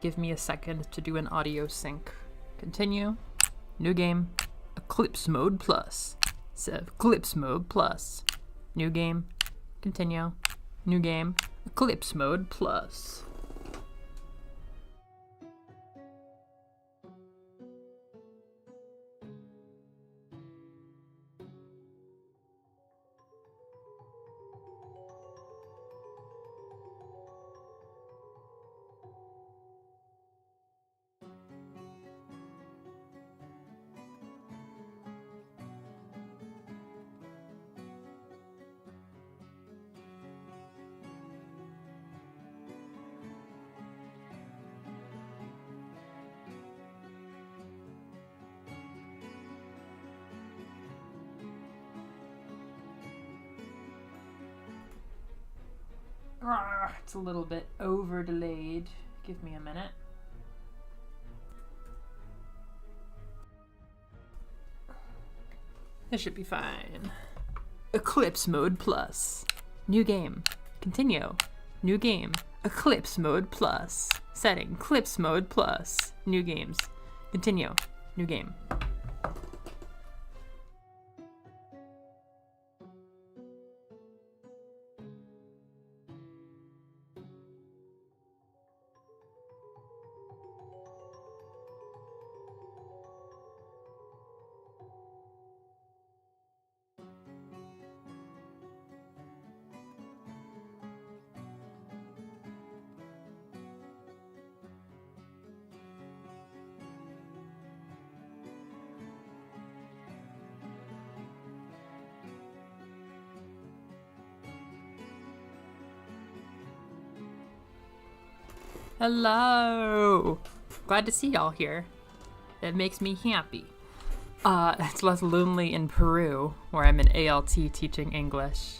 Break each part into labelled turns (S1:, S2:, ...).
S1: Give me a second to do an audio sync. Continue. New game. Eclipse mode plus. Eclipse mode plus. New game. Continue. New game. Eclipse mode plus. It's a little bit over delayed. Give me a minute. This should be fine. Eclipse mode plus. New game. Continue. New game. Eclipse mode plus. Setting. Eclipse mode plus. New games. Continue. New game. Hello! Glad to see y'all here. It makes me happy. It's less lonely in Peru, where I'm in ALT teaching English.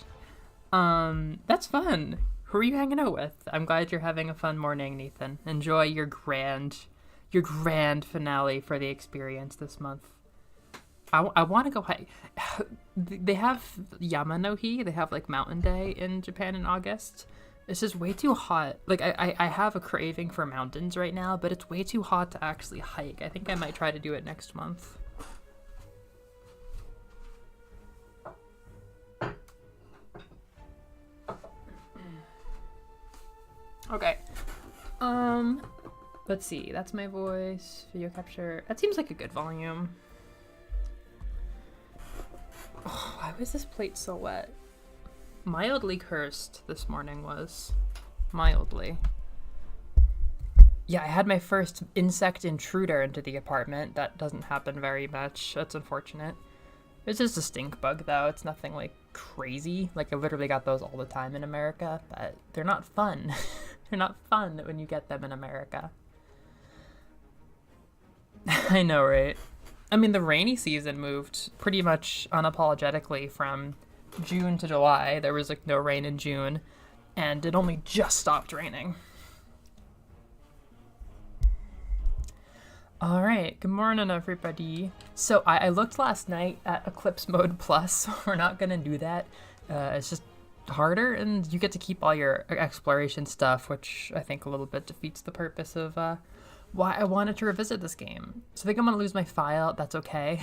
S1: That's fun. Who are you hanging out with? I'm glad you're having a fun morning, Nathan. Enjoy your grand finale for the experience this month. I want to go hike. They have Yamanohi, they have like Mountain Day in Japan in August. It's just way too hot. Like, I have a craving for mountains right now, but it's way too hot to actually hike. I think I might try to do it next month. Okay. Let's see. That's my voice. Video capture. That seems like a good volume. Oh, why was this plate so wet? Mildly cursed this morning was. Mildly. Yeah, I had my first insect intruder into the apartment. That doesn't happen very much. That's unfortunate. It's just a stink bug, though. It's nothing, like, crazy. Like, I literally got those all the time in America, but they're not fun. They're not fun when you get them in America. I know, right? I mean, the rainy season moved pretty much unapologetically from June to July. There was like no rain in June, and it only just stopped raining. All right, good morning, everybody. So I looked last night at Eclipse Mode Plus. We're not gonna do that. It's just harder, and you get to keep all your exploration stuff, which I think a little bit defeats the purpose of why I wanted to revisit this game. So I think I'm gonna lose my file. That's okay.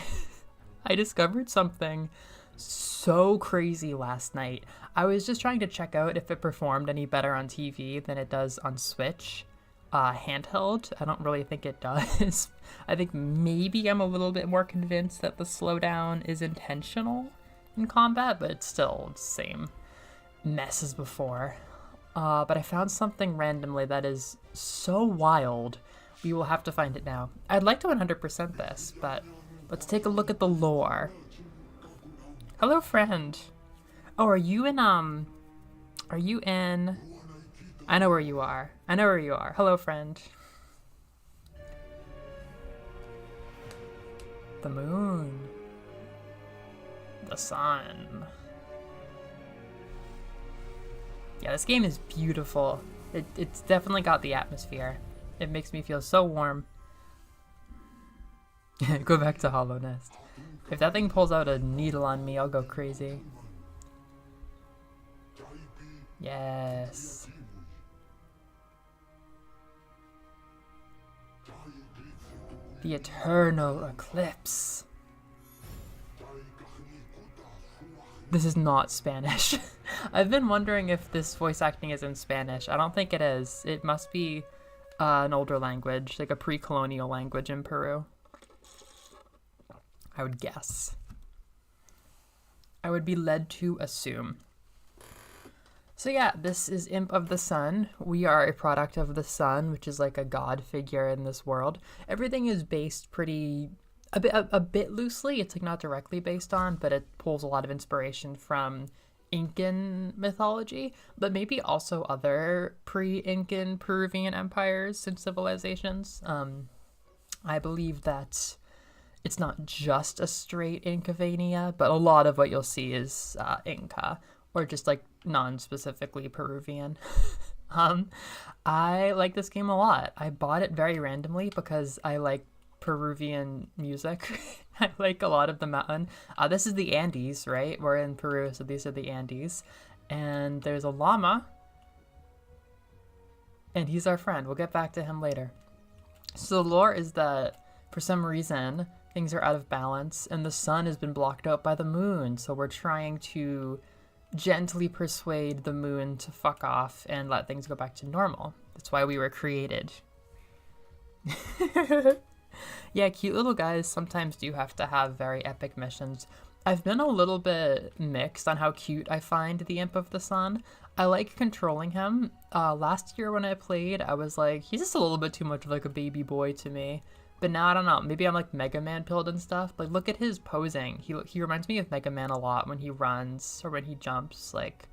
S1: I discovered something so crazy last night. I was just trying to check out if it performed any better on TV than it does on Switch. Handheld, I don't really think it does. I think maybe I'm a little bit more convinced that the slowdown is intentional in combat, but it's still the same mess as before. But I found something randomly that is so wild. We will have to find it now. I'd like to 100% this, but let's take a look at the lore. Hello, friend. Oh, are you in, I know where you are. I know where you are. Hello, friend. The moon. The sun. Yeah, this game is beautiful. It's definitely got the atmosphere. It makes me feel so warm. Go back to Hollow Nest. If that thing pulls out a needle on me, I'll go crazy. Yes. The eternal eclipse. This is not Spanish. I've been wondering if this voice acting is in Spanish. I don't think it is. It must be an older language, like a pre-colonial language in Peru. I would guess. I would be led to assume. So yeah, this is Imp of the Sun. We are a product of the sun, which is like a god figure in this world. Everything is based a bit loosely. It's like not directly based on, but it pulls a lot of inspiration from Incan mythology, but maybe also other pre-Incan Peruvian empires and civilizations. I believe that it's not just a straight Incavania, but a lot of what you'll see is Inca, or just like non-specifically Peruvian. I like this game a lot. I bought it very randomly because I like Peruvian music. I like a lot of the mountain. This is the Andes, right? We're in Peru, so these are the Andes. And there's a llama. And he's our friend. We'll get back to him later. So the lore is that for some reason, things are out of balance and the sun has been blocked out by the moon. So we're trying to gently persuade the moon to fuck off and let things go back to normal. That's why we were created. Yeah, cute little guys sometimes do have to have very epic missions. I've been a little bit mixed on how cute I find the Imp of the Sun. I like controlling him. Last year when I played, I was like, he's just a little bit too much of like a baby boy to me. But now I don't know, maybe I'm like Mega Man pilled and stuff. Like look at his posing. He reminds me of Mega Man a lot when he runs or when he jumps. Like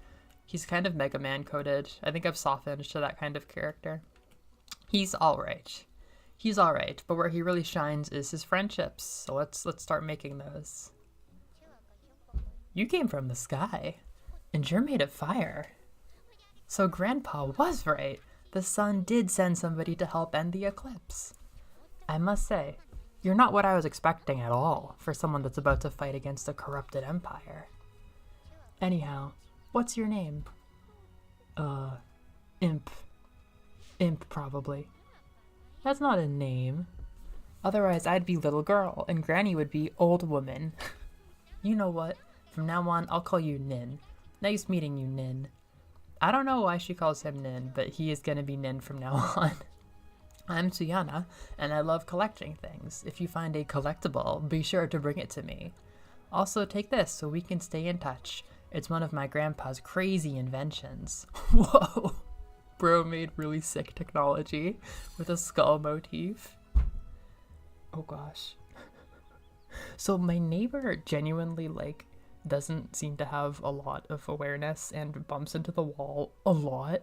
S1: he's kind of Mega Man coded. I think I've softened to that kind of character. He's alright. He's alright, but where he really shines is his friendships. So let's start making those. You came from the sky, and you're made of fire. So Grandpa was right. The sun did send somebody to help end the eclipse. I must say, you're not what I was expecting at all for someone that's about to fight against a corrupted empire. Anyhow, what's your name? Imp. Imp, probably. That's not a name. Otherwise, I'd be little girl, and Granny would be old woman. You know what? From now on, I'll call you Nin. Nice meeting you, Nin. I don't know why she calls him Nin, but he is gonna be Nin from now on. I'm Suyana, and I love collecting things. If you find a collectible, be sure to bring it to me. Also, take this so we can stay in touch. It's one of my grandpa's crazy inventions. Whoa! Bro made really sick technology with a skull motif. Oh gosh. So my neighbor genuinely like doesn't seem to have a lot of awareness and bumps into the wall a lot,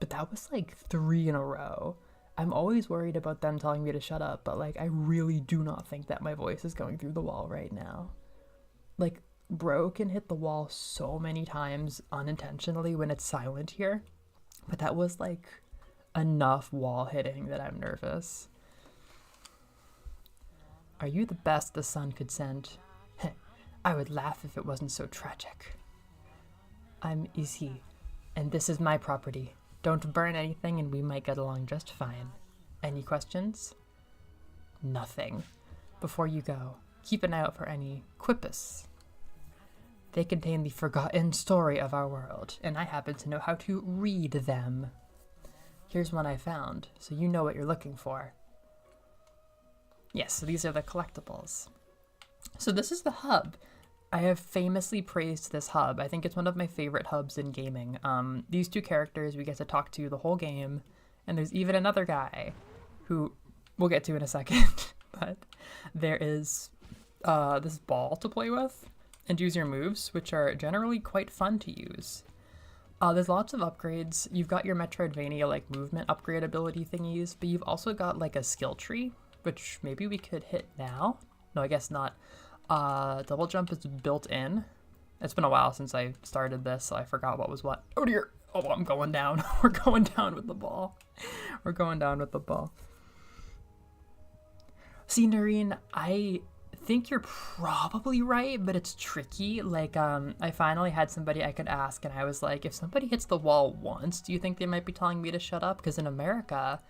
S1: but that was like 3 in a row. I'm always worried about them telling me to shut up, but like I really do not think that my voice is going through the wall right now. Like bro can hit the wall so many times unintentionally when it's silent here. But that was like enough wall hitting that I'm nervous. Are you the best the sun could send? I would laugh if it wasn't so tragic. I'm Izzy, and this is my property. Don't burn anything and we might get along just fine. Any questions? Nothing. Before you go, keep an eye out for any quipus. They contain the forgotten story of our world, and I happen to know how to read them. Here's one I found, so you know what you're looking for. Yes, so these are the collectibles. So this is the hub. I have famously praised this hub. I think it's one of my favorite hubs in gaming. These 2 characters we get to talk to the whole game, and there's even another guy who we'll get to in a second. But there is this ball to play with and use your moves, which are generally quite fun to use. There's lots of upgrades. You've got your Metroidvania like movement upgrade ability thingies, but you've also got like a skill tree, which maybe we could hit now. No, I guess not. Double jump is built in. It's been a while since I started this, so I forgot what was what. Oh dear. Oh, I'm going down. We're going down with the ball. We're going down with the ball. See, Noreen, I think you're probably right, but it's tricky. Like, I finally had somebody I could ask, and I was like, if somebody hits the wall once, do you think they might be telling me to shut up? Because in America,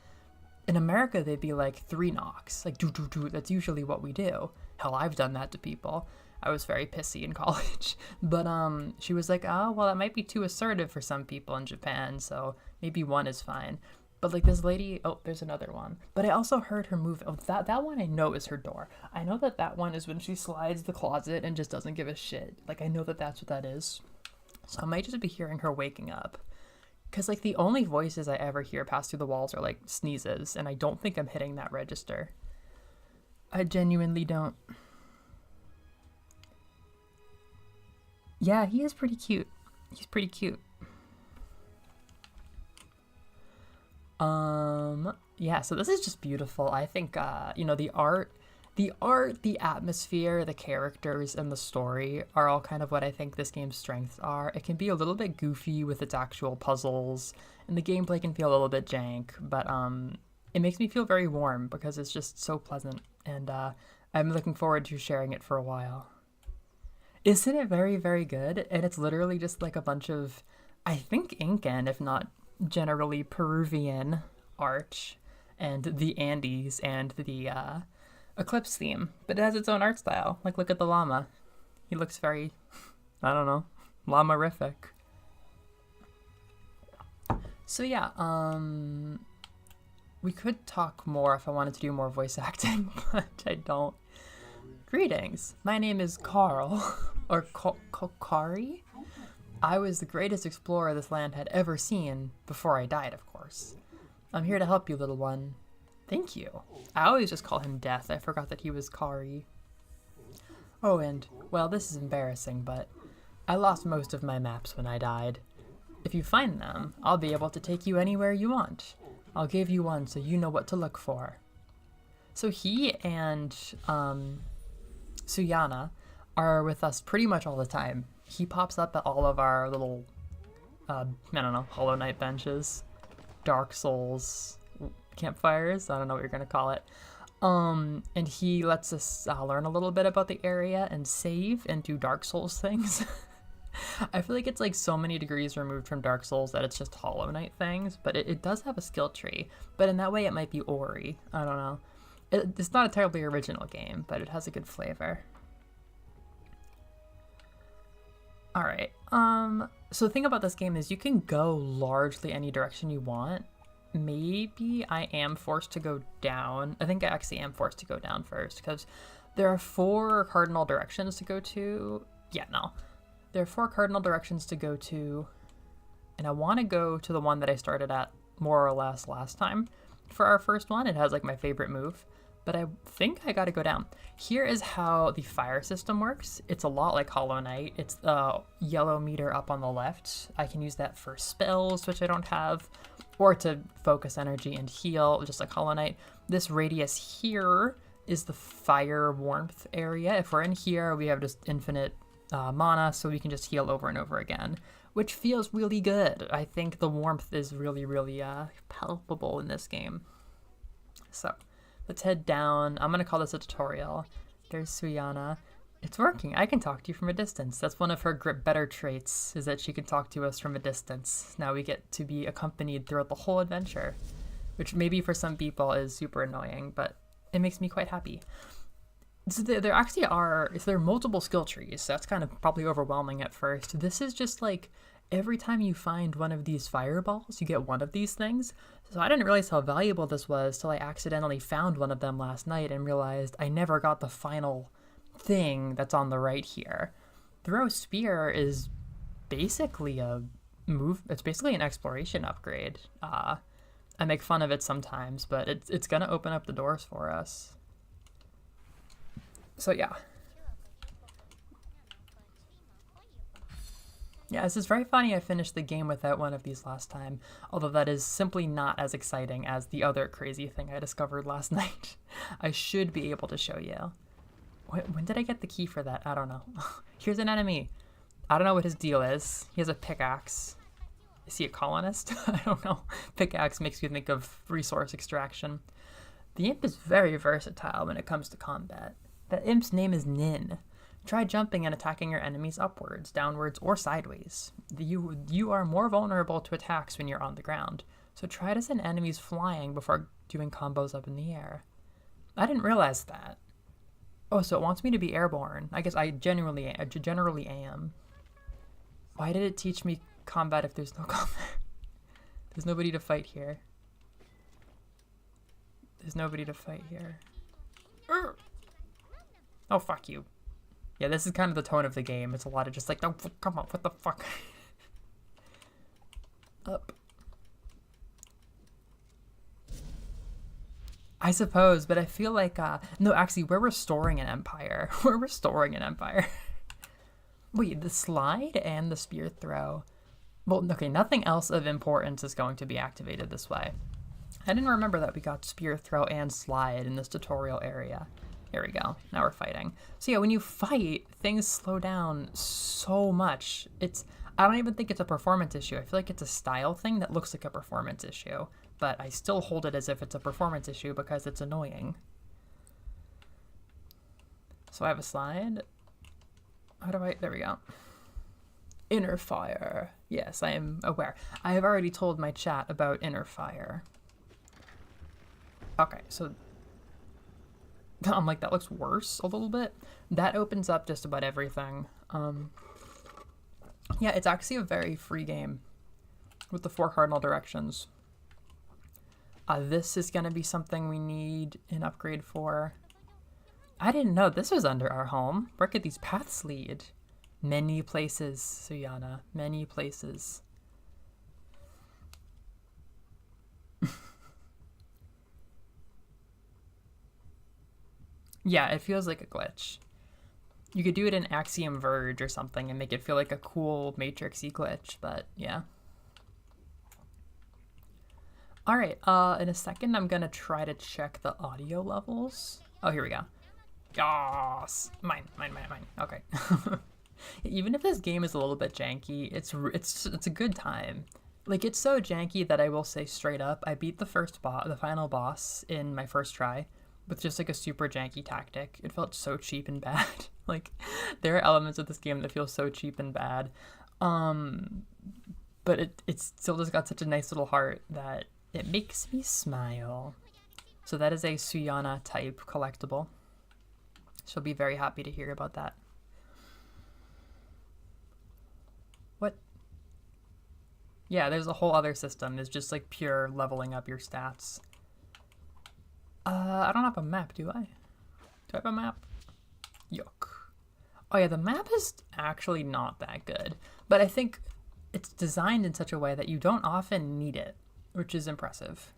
S1: In America, they'd be like 3 knocks, like do do do. That's usually what we do. Hell, I've done that to people. I was very pissy in college, but she was like, oh well, that might be too assertive for some people in Japan, so maybe 1 is fine. But like this lady, oh, there's another one. But I also heard her move. Oh, that one I know is her door. I know that one is when she slides the closet and just doesn't give a shit. Like I know that that's what that is. So I might just be hearing her waking up. Because like the only voices I ever hear pass through the walls are like sneezes, and I don't think I'm hitting that register. I genuinely don't. Yeah, he is pretty cute. He's pretty cute. Yeah, so this is just beautiful. I think you know, the art, the atmosphere, the characters, and the story are all kind of what I think this game's strengths are. It can be a little bit goofy with its actual puzzles, and the gameplay can feel a little bit jank, but it makes me feel very warm because it's just so pleasant, and I'm looking forward to sharing it for a while. Isn't it very, very good? And it's literally just like a bunch of, I think, Incan, if not generally Peruvian art, and the Andes and the Eclipse theme, but it has its own art style. Like, look at the llama. He looks very, I don't know, llama-rific. So yeah, we could talk more if I wanted to do more voice acting, but I don't. Greetings, my name is Carl, or Kari. I was the greatest explorer this land had ever seen, before I died, of course. I'm here to help you, little one. Thank you. I always just call him Death. I forgot that he was Kari. Oh, and, well, this is embarrassing, but I lost most of my maps when I died. If you find them, I'll be able to take you anywhere you want. I'll give you one so you know what to look for. So he and Suyana are with us pretty much all the time. He pops up at all of our little, I don't know, Hollow Knight benches, Dark Souls campfires, I don't know what you're going to call it. And he lets us learn a little bit about the area and save and do Dark Souls things. I feel like it's like so many degrees removed from Dark Souls that it's just Hollow Knight things, but it does have a skill tree. But in that way, it might be Ori. I don't know. It's not a terribly original game, but it has a good flavor. All right. So the thing about this game is you can go largely any direction you want. Maybe I am forced to go down. I think I actually am forced to go down first because there are 4 cardinal directions to go to. Yeah, no. There are 4 cardinal directions to go to, and I want to go to the one that I started at more or less last time. For our first one, it has like my favorite move, but I think I got to go down. Here is how the fire system works. It's a lot like Hollow Knight. It's the yellow meter up on the left. I can use that for spells, which I don't have, or to focus energy and heal, just like Hollow Knight. This radius here is the fire warmth area. If we're in here, we have just infinite mana, so we can just heal over and over again, which feels really good. I think the warmth is really, really palpable in this game. So let's head down. I'm going to call this a tutorial. There's Suyana. It's working. I can talk to you from a distance. That's one of her better traits, is that she can talk to us from a distance. Now we get to be accompanied throughout the whole adventure, which maybe for some people is super annoying, but it makes me quite happy. So there actually are, there are multiple skill trees, so that's kind of probably overwhelming at first. This is just like, every time you find one of these fireballs, you get one of these things. So I didn't realize how valuable this was till I accidentally found one of them last night and realized I never got the final thing that's on the right here. Throw Spear is basically a move, it's basically an exploration upgrade. I make fun of it sometimes, but it's gonna open up the doors for us. So yeah. Yeah, this is very funny. I finished the game without one of these last time, although that is simply not as exciting as the other crazy thing I discovered last night. I should be able to show you. When did I get the key for that? I don't know. Here's an enemy. I don't know what his deal is. He has a pickaxe. Is he a colonist? I don't know. Pickaxe makes me think of resource extraction. The imp is very versatile when it comes to combat. The imp's name is Nin. Try jumping and attacking your enemies upwards, downwards, or sideways. You are more vulnerable to attacks when you're on the ground, So try to send enemies flying before doing combos up in the air. I didn't realize that. Oh, so it wants me to be airborne. I guess I generally am. Why did it teach me combat if there's no combat? There's nobody to fight here. There's nobody to fight here. Oh, fuck you. Yeah, this is kind of the tone of the game. It's a lot of just like, oh, come on, what the fuck? Up. I suppose, but I feel like, no, actually, we're restoring an empire. We're restoring an empire. Wait, the slide and the spear throw. Well, okay, nothing else of importance is going to be activated this way. I didn't remember that we got spear throw and slide in this tutorial area. Here we go. Now we're fighting. So yeah, when you fight, things slow down so much. I don't even think it's a performance issue. I feel like it's a style thing that looks like a performance issue, but I still hold it as if it's a performance issue because it's annoying. So I have a slide. There we go. Inner fire. Yes, I am aware. I have already told my chat about inner fire. Okay, so I'm like, that looks worse a little bit. That opens up just about everything. Yeah, it's actually a very free game with the 4 cardinal directions. This is going to be something we need an upgrade for. I didn't know this was under our home. Where could these paths lead? Many places, Suyana. Many places. Yeah, it feels like a glitch. You could do it in Axiom Verge or something and make it feel like a cool Matrix-y glitch, but yeah. All right, in a second, I'm gonna try to check the audio levels. Oh, here we go. Yas! Mine. Okay. Even if this game is a little bit janky, it's a good time. Like, it's so janky that I will say straight up, I beat the final boss in my first try with just like a super janky tactic. It felt so cheap and bad. Like, there are elements of this game that feel so cheap and bad. But it still just got such a nice little heart that it makes me smile. So that is a Suyana type collectible. She'll be very happy to hear about that. What? Yeah, there's a whole other system. It's just like pure leveling up your stats. I don't have a map, do I? Do I have a map? Yuck. Oh yeah, the map is actually not that good. But I think it's designed in such a way that you don't often need it, which is impressive.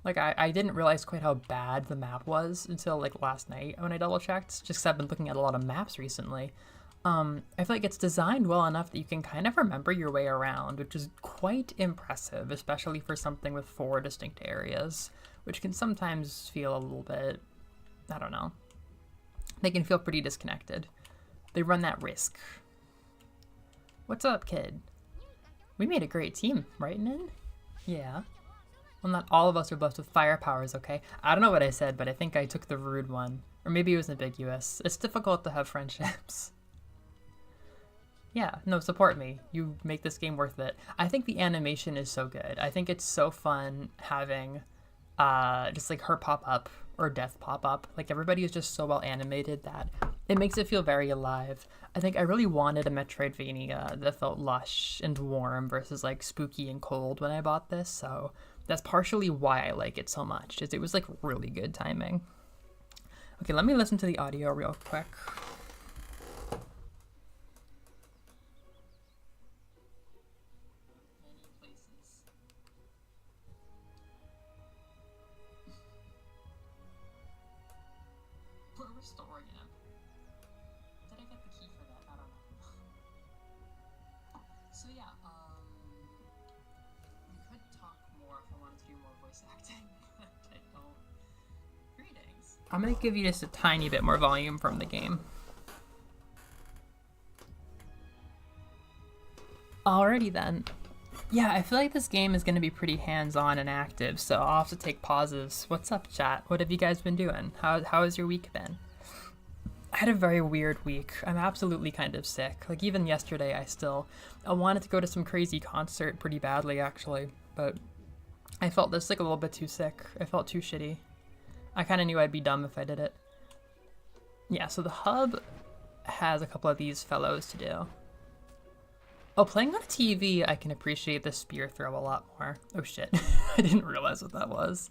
S1: Like, I didn't realize quite how bad the map was until, like, last night when I double-checked, just because I've been looking at a lot of maps recently. I feel like it's designed well enough that you can kind of remember your way around, which is quite impressive, especially for something with 4 distinct areas, which can sometimes feel a little bit, I don't know. They can feel pretty disconnected. They run that risk. What's up, kid? We made a great team, right, Nin? Yeah. Well, not all of us are blessed with fire powers, okay? I don't know what I said, but I think I took the rude one. Or maybe it was ambiguous. It's difficult to have friendships. Yeah, no, support me. You make this game worth it. I think the animation is so good. I think it's so fun having just like her pop up or death pop up. Like, everybody is just so well animated that it makes it feel very alive. I think I really wanted a Metroidvania that felt lush and warm versus like spooky and cold when I bought this, so that's partially why I like it so much, is it was like really good timing. Okay, let me listen to the audio real quick. I'm going to give you just a tiny bit more volume from the game. Alrighty then. Yeah, I feel like this game is going to be pretty hands-on and active, so I'll have to take pauses. What's up, chat? What have you guys been doing? How has your week been? I had a very weird week. I'm absolutely kind of sick. Like, even yesterday I wanted to go to some crazy concert pretty badly, actually, but I felt this like a little bit too sick. I felt too shitty. I kind of knew I'd be dumb if I did it. Yeah, so the hub has a couple of these fellows to do. Oh, playing on a TV, I can appreciate the spear throw a lot more. Oh shit, I didn't realize what that was.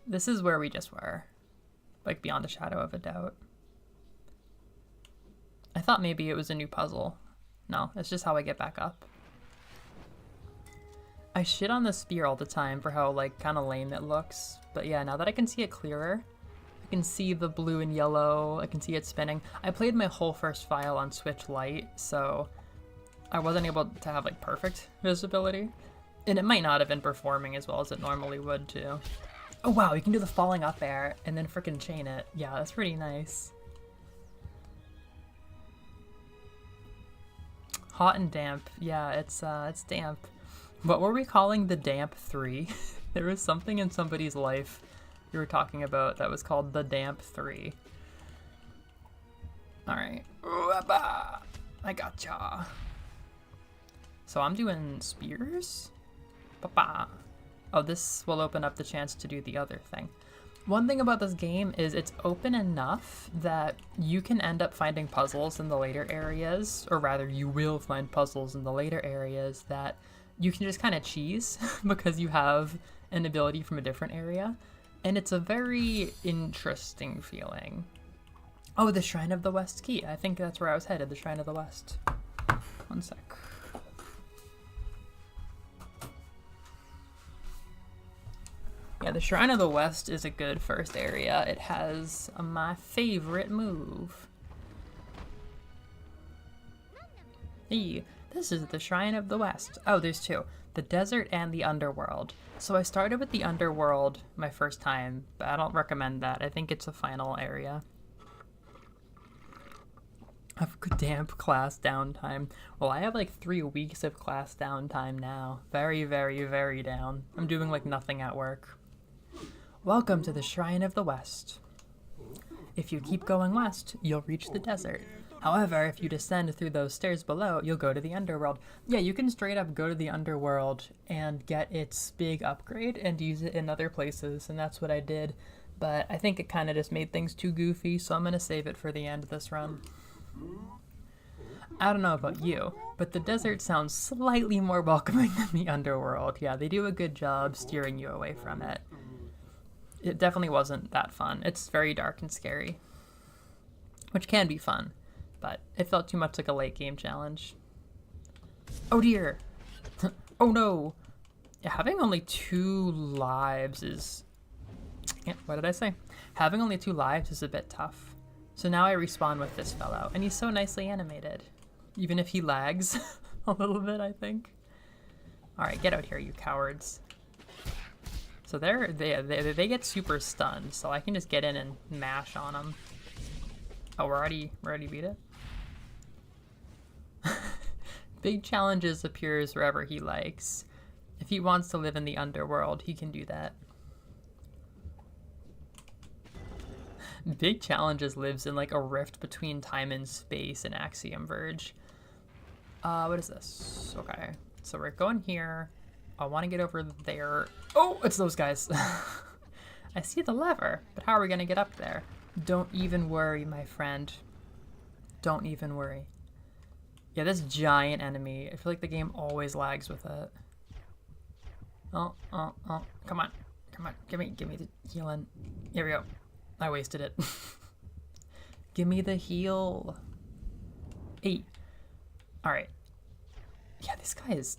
S1: This is where we just were. Like beyond a shadow of a doubt. I thought maybe it was a new puzzle. No, it's just how I get back up. I shit on the spear all the time for how like kind of lame it looks. But yeah, now that I can see it clearer, I can see the blue and yellow, I can see it spinning. I played my whole first file on Switch Lite, so I wasn't able to have like perfect visibility. And it might not have been performing as well as it normally would too. Oh wow, you can do the falling up air and then frickin' chain it. Yeah, that's pretty nice. Hot and damp. Yeah, it's damp. What were we calling the damp 3? There was something in somebody's life we were talking about that was called the damp 3. Alright. I gotcha. So I'm doing spears? Ba-ba. Oh, this will open up the chance to do the other thing. One thing about this game is it's open enough that you can end up finding puzzles in the later areas, or rather you will find puzzles in the later areas that you can just kind of cheese because you have an ability from a different area. And it's a very interesting feeling. Oh, the Shrine of the West key. I think that's where I was headed, the Shrine of the West. One sec. Yeah, the Shrine of the West is a good first area. It has my favorite move. Hey, this is the Shrine of the West. Oh, there's two. The desert and the underworld. So I started with the underworld my first time, but I don't recommend that. I think it's a final area. I've damp class downtime. Well, I have like 3 weeks of class downtime now. Very, very, very down. I'm doing like nothing at work. Welcome to the Shrine of the West. If you keep going west, you'll reach the desert. However, if you descend through those stairs below, you'll go to the underworld. Yeah, you can straight up go to the underworld and get its big upgrade and use it in other places, and that's what I did. But I think it kind of just made things too goofy, so I'm going to save it for the end of this run. I don't know about you, but the desert sounds slightly more welcoming than the underworld. Yeah, they do a good job steering you away from it. It definitely wasn't that fun. It's very dark and scary, which can be fun, but it felt too much like a late game challenge. Oh dear. Oh no. Yeah, having only 2 lives is... Yeah, what did I say? Having only 2 lives is a bit tough. So now I respawn with this fellow, and he's so nicely animated. Even if he lags a little bit, I think. Alright, get out here, you cowards. So they get super stunned, so I can just get in and mash on them. Oh, we already beat it? Big Challenges appears wherever he likes. If he wants to live in the underworld, he can do that. Big Challenges lives in like a rift between time and space and Axiom Verge. What is this? Okay, so we're going here. I want to get over there. Oh, it's those guys. I see the lever, but how are we going to get up there? Don't even worry, my friend. Don't even worry. Yeah, this giant enemy, I feel like the game always lags with it. Oh, come on. Come on, give me the healing. Here we go. I wasted it. Give me the heal. 8. Alright. Yeah, this guy is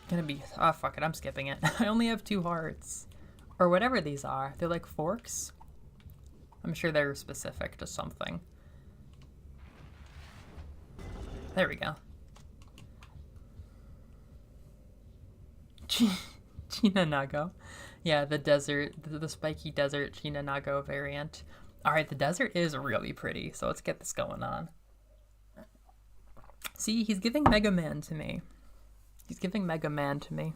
S1: gonna be... Oh, fuck it, I'm skipping it. I only have 2 hearts. Or whatever these are. They're like forks? I'm sure they're specific to something. There we go. Chinanago. Yeah, the desert, the spiky desert Chinanago variant. Alright, the desert is really pretty, so let's get this going on. See, he's giving Mega Man to me. He's giving Mega Man to me.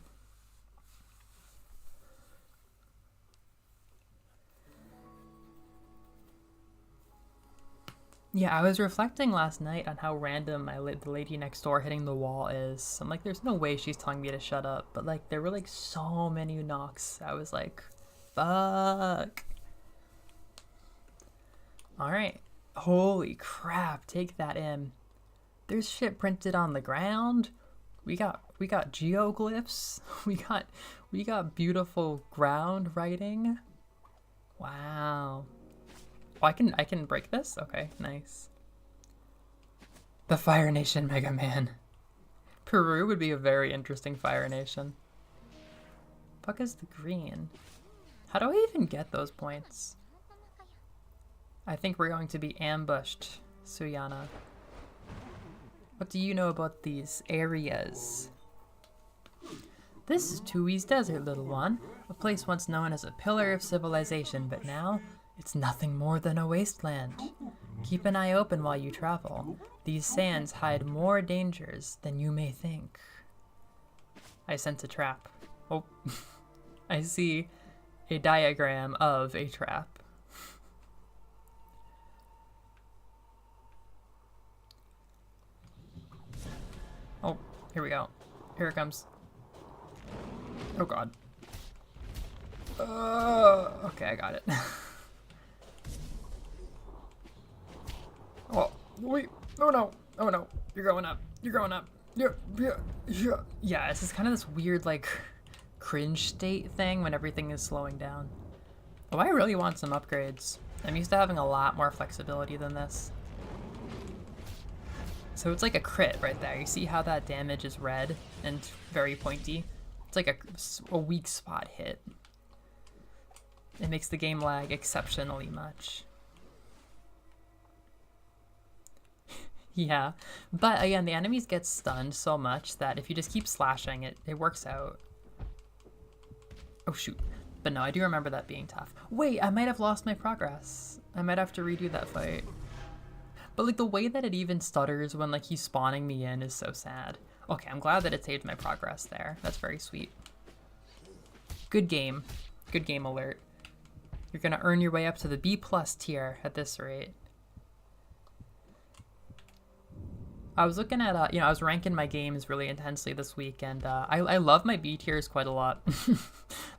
S1: Yeah, I was reflecting last night on how random the lady next door hitting the wall is. I'm like, there's no way she's telling me to shut up. But like, there were like so many knocks. I was like, fuck. All right. Holy crap! Take that in. There's shit printed on the ground. We got geoglyphs. We got beautiful ground writing. Wow. Oh, I can break this? Okay, nice. The Fire Nation Mega Man. Peru would be a very interesting Fire Nation. Fuck is the green? How do I even get those points? I think we're going to be ambushed, Suyana. What do you know about these areas? This is Tui's Desert, little one. A place once known as a pillar of civilization, but now it's nothing more than a wasteland. Keep an eye open while you travel. These sands hide more dangers than you may think. I sense a trap. Oh, I see a diagram of a trap. Oh, here we go. Here it comes. Oh god. Okay, I got it. Oh, wait. Oh no. Oh no. You're going up. You're going up. Yeah, this is kind of this weird, like, cringe state thing when everything is slowing down. Oh, I really want some upgrades. I'm used to having a lot more flexibility than this. So it's like a crit right there. You see how that damage is red and very pointy? It's like a weak spot hit. It makes the game lag exceptionally much. Yeah, but again, the enemies get stunned so much that if you just keep slashing, it works out. Oh shoot. But no, I do remember that being tough. Wait, I might have lost my progress. I might have to redo that fight. But like the way that it even stutters when like he's spawning me in is so sad. Okay, I'm glad that it saved my progress there. That's very sweet. Good game. Good game alert. You're gonna earn your way up to the B+ tier at this rate. I was looking at, I was ranking my games really intensely this week, and I love my B tiers quite a lot.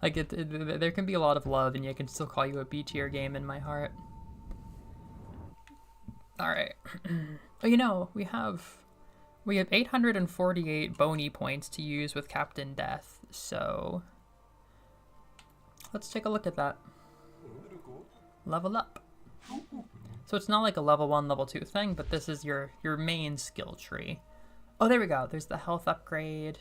S1: Like, there can be a lot of love, and I can still call you a B tier game in my heart. All right. We have 848 bony points to use with Captain Death, so let's take a look at that. Level up. So it's not like a level 1, level 2 thing, but this is your main skill tree. Oh, there we go. There's the health upgrade,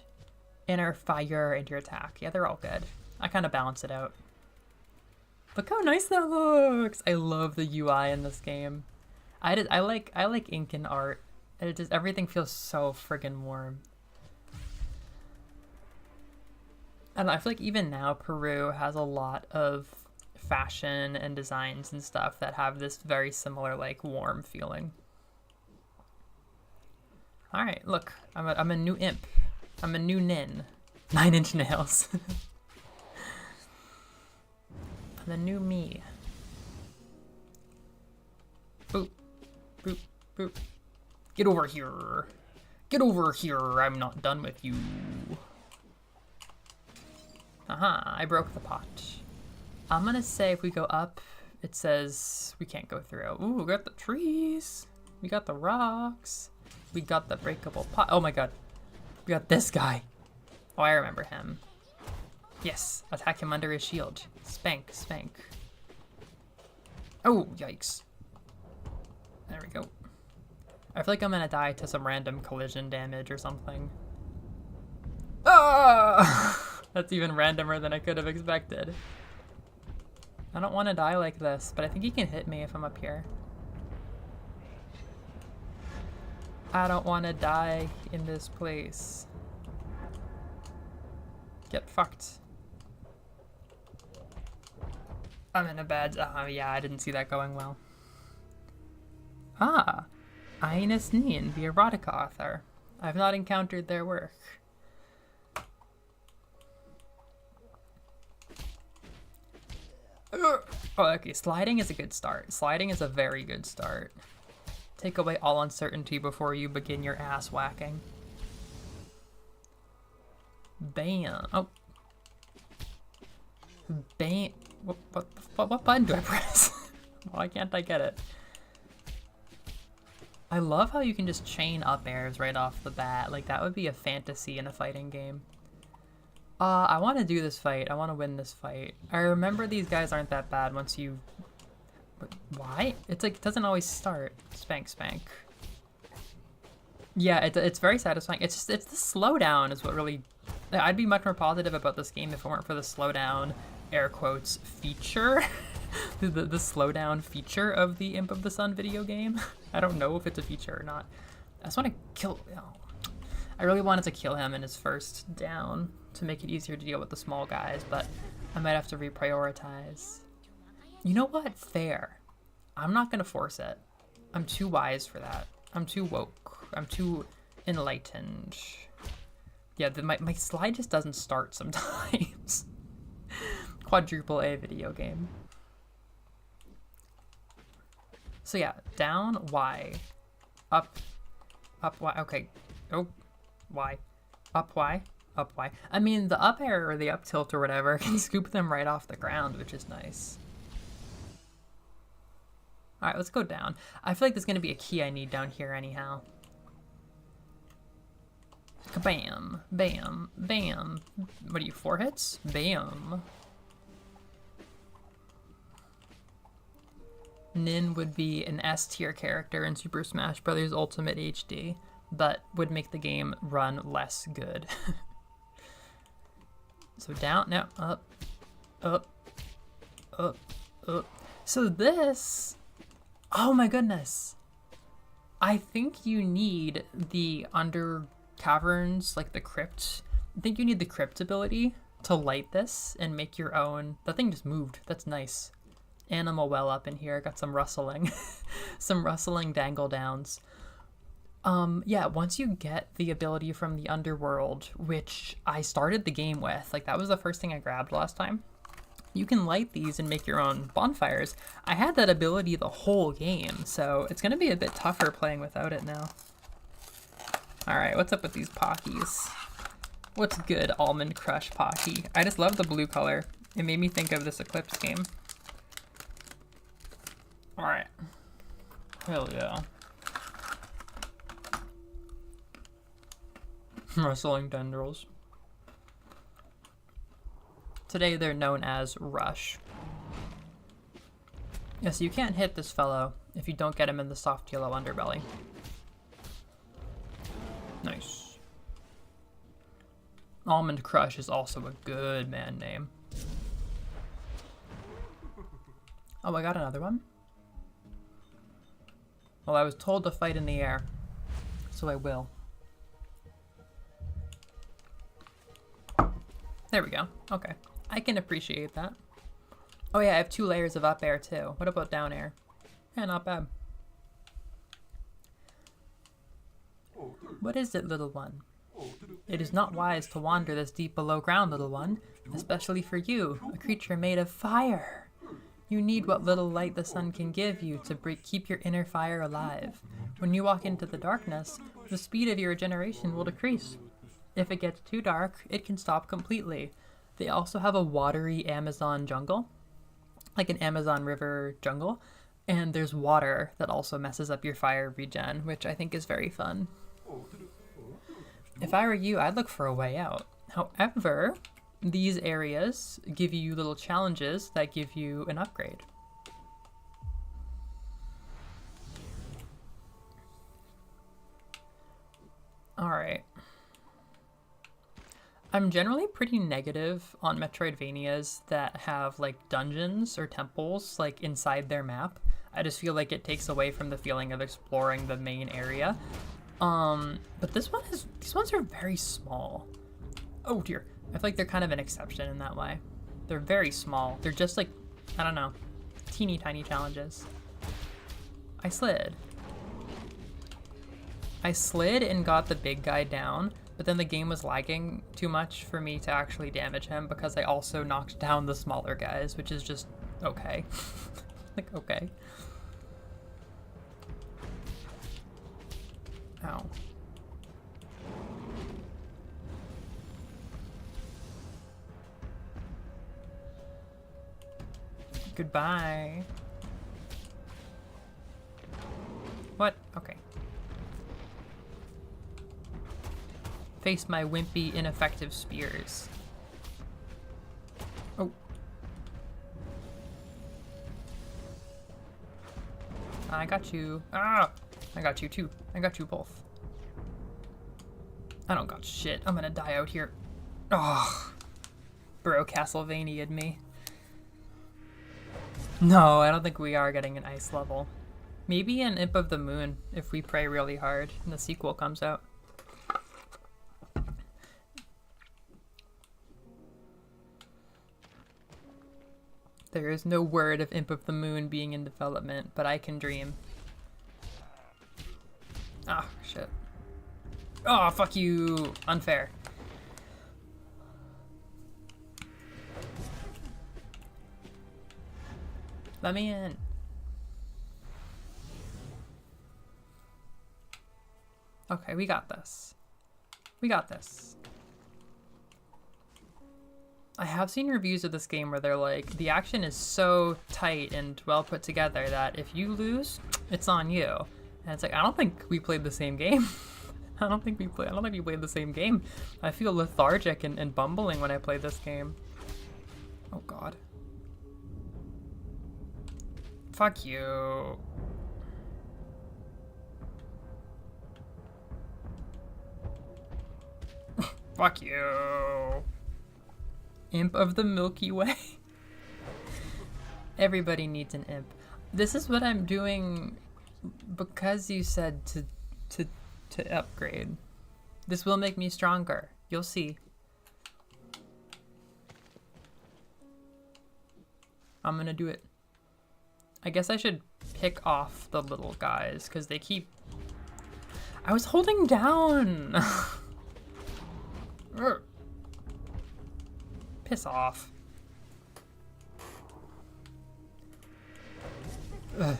S1: inner fire, and your attack. Yeah, they're all good. I kind of balance it out. Look how nice that looks. I love the UI in this game. I like Incan art. It just, everything feels so friggin' warm. And I feel like even now Peru has a lot of fashion and designs and stuff that have this very similar, like, warm feeling. All right, look, I'm a new imp. I'm a new nin. 9-inch nails. I'm a new me. Boop, boop, boop. Get over here. Get over here. I'm not done with you. Aha, I broke the pot. I'm gonna say if we go up, it says we can't go through. Ooh, we got the trees. We got the rocks. We got the breakable pot. Oh my god. We got this guy. Oh, I remember him. Yes, attack him under his shield. Spank, spank. Oh, yikes. There we go. I feel like I'm gonna die to some random collision damage or something. Ah! That's even randomer than I could have expected. I don't want to die like this, but I think he can hit me if I'm up here. I don't want to die in this place. Get fucked. I'm in a bad... yeah, I didn't see that going well. Ah, Ines Nin, the erotica author. I've not encountered their work. Oh, okay, sliding is a good start. Sliding is a very good start. Take away all uncertainty before you begin your ass whacking. Bam. Oh. Bam. What button do I press? Why can't I get it? I love how you can just chain up airs right off the bat. Like, that would be a fantasy in a fighting game. I want to do this fight. I want to win this fight. I remember these guys aren't that bad once you... Why? It's like, it doesn't always start. Spank, spank. Yeah, it's very satisfying. It's the slowdown is what really... I'd be much more positive about this game if it weren't for the slowdown, air quotes, feature. the slowdown feature of the Imp of the Sun video game. I don't know if it's a feature or not. I just want to kill... Oh. I really wanted to kill him in his first down to make it easier to deal with the small guys, but I might have to reprioritize. You know what? Fair. I'm not going to force it. I'm too wise for that. I'm too woke. I'm too enlightened. Yeah, my slide just doesn't start sometimes. Quadruple A video game. So yeah, down, Y. Up, Y. Okay. Oh, Y. Up, Y. Up, Y. I mean, the up air or the up tilt or whatever can scoop them right off the ground, which is nice. Alright, let's go down. I feel like there's going to be a key I need down here anyhow. Kabam, bam, bam. What are you, 4 hits? Bam. Nin would be an S tier character in Super Smash Bros. Ultimate HD, but would make the game run less good. So down, no, up, up, up, up. So this... Oh my goodness. I think you need the under caverns, like the crypt. I think you need the crypt ability to light this and make your own. That thing just moved. That's nice. Animal well up in here. Got some rustling. Some rustling dangle downs. Yeah, once you get the ability from the underworld, which I started the game with, like that was the first thing I grabbed last time. You can light these and make your own bonfires. I had that ability the whole game, so it's going to be a bit tougher playing without it now. Alright, what's up with these Pockies? What's good, Almond Crush Pocky? I just love the blue color. It made me think of this Eclipse game. Alright. Hell yeah. Rustling tendrils. Today they're known as Rush. Yeah, so you can't hit this fellow if you don't get him in the soft yellow underbelly. Nice. Almond Crush is also a good man name. Oh, I got another one? Well, I was told to fight in the air, so I will. There we go. Okay. I can appreciate that. Oh yeah, I have 2 layers of up air too. What about down air? Yeah, not bad. What is it, little one? It is not wise to wander this deep below ground, little one, especially for you, a creature made of fire. You need what little light the sun can give you to keep your inner fire alive. When you walk into the darkness, the speed of your regeneration will decrease. If it gets too dark, it can stop completely. They also have a watery Amazon jungle, like an Amazon River jungle, and there's water that also messes up your fire regen, which I think is very fun. If I were you, I'd look for a way out. However, these areas give you little challenges that give you an upgrade. Alright. I'm generally pretty negative on Metroidvanias that have like dungeons or temples like inside their map. I just feel like it takes away from the feeling of exploring the main area. But these ones are very small. Oh dear. I feel like they're kind of an exception in that way. They're very small. They're just like, I don't know, teeny tiny challenges. I slid and got the big guy down, but then the game was lagging too much for me to actually damage him because I also knocked down the smaller guys, which is just okay. Like, okay. Ow. Goodbye. What? Okay. Face my wimpy, ineffective spears. Oh. I got you. Ah! I got you too. I got you both. I don't got shit. I'm gonna die out here. Oh. Bro Castlevania'd me. No, I don't think we are getting an ice level. Maybe an Imp of the Moon if we pray really hard and the sequel comes out. There is no word of Imp of the Moon being in development, but I can dream. Ah, shit. Oh, fuck you. Unfair. Let me in. Okay, we got this. We got this. I have seen reviews of this game where they're like, the action is so tight and well put together that if you lose, it's on you. And it's like, I don't think we played the same game. I don't think we played the same game. I feel lethargic and bumbling when I play this game. Oh god. Fuck you. Fuck you. Imp of the Milky Way. Everybody needs an imp. This is what I'm doing because you said to upgrade. This will make me stronger. You'll see. I'm gonna do it. I guess I should pick off the little guys because they keep... I was holding down. Piss off. Ugh.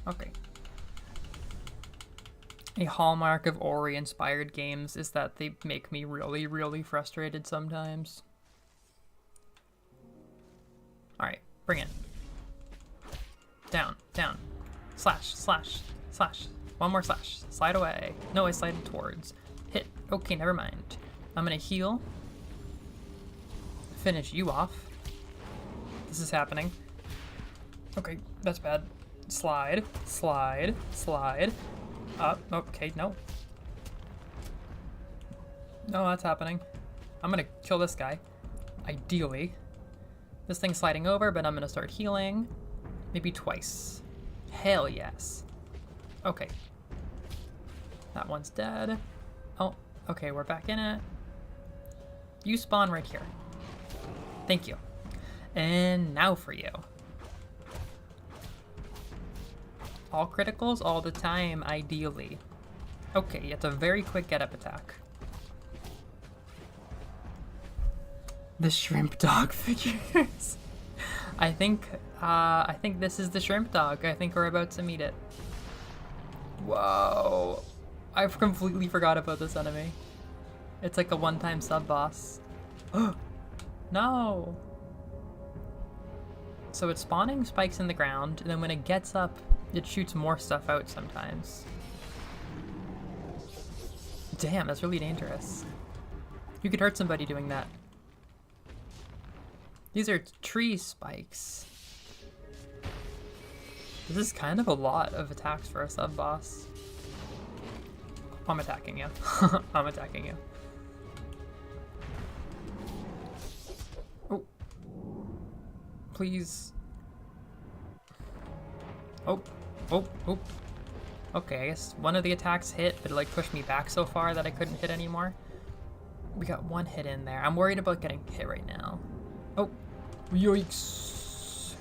S1: Okay. A hallmark of Ori-inspired games is that they make me really, really frustrated sometimes. Alright, bring it. Down, down. Slash, slash, slash. One more slash. Slide away. No, I slided towards. Hit. Okay, never mind. I'm gonna heal. Finish you off. This is happening. Okay, that's bad. Slide, slide, slide. Up. Okay, no. No, that's happening. I'm gonna kill this guy. Ideally. This thing's sliding over, but I'm gonna start healing. Maybe twice. Hell yes. Okay. That one's dead. Oh, okay, we're back in it. You spawn right here. Thank you. And now for you. All criticals all the time, ideally. Okay, it's a very quick get-up attack. The shrimp dog figures. I think this is the shrimp dog. I think we're about to meet it. Whoa. I've completely forgot about this enemy. It's like a one-time sub-boss. No. So it's spawning spikes in the ground, and then when it gets up, it shoots more stuff out sometimes. Damn, that's really dangerous. You could hurt somebody doing that. These are tree spikes. This is kind of a lot of attacks for a sub-boss. I'm attacking you. I'm attacking you. Oh. Please. Oh. Oh. Oh. Okay, I guess one of the attacks hit, but it like pushed me back so far that I couldn't hit anymore. We got one hit in there. I'm worried about getting hit right now. Oh. Yikes.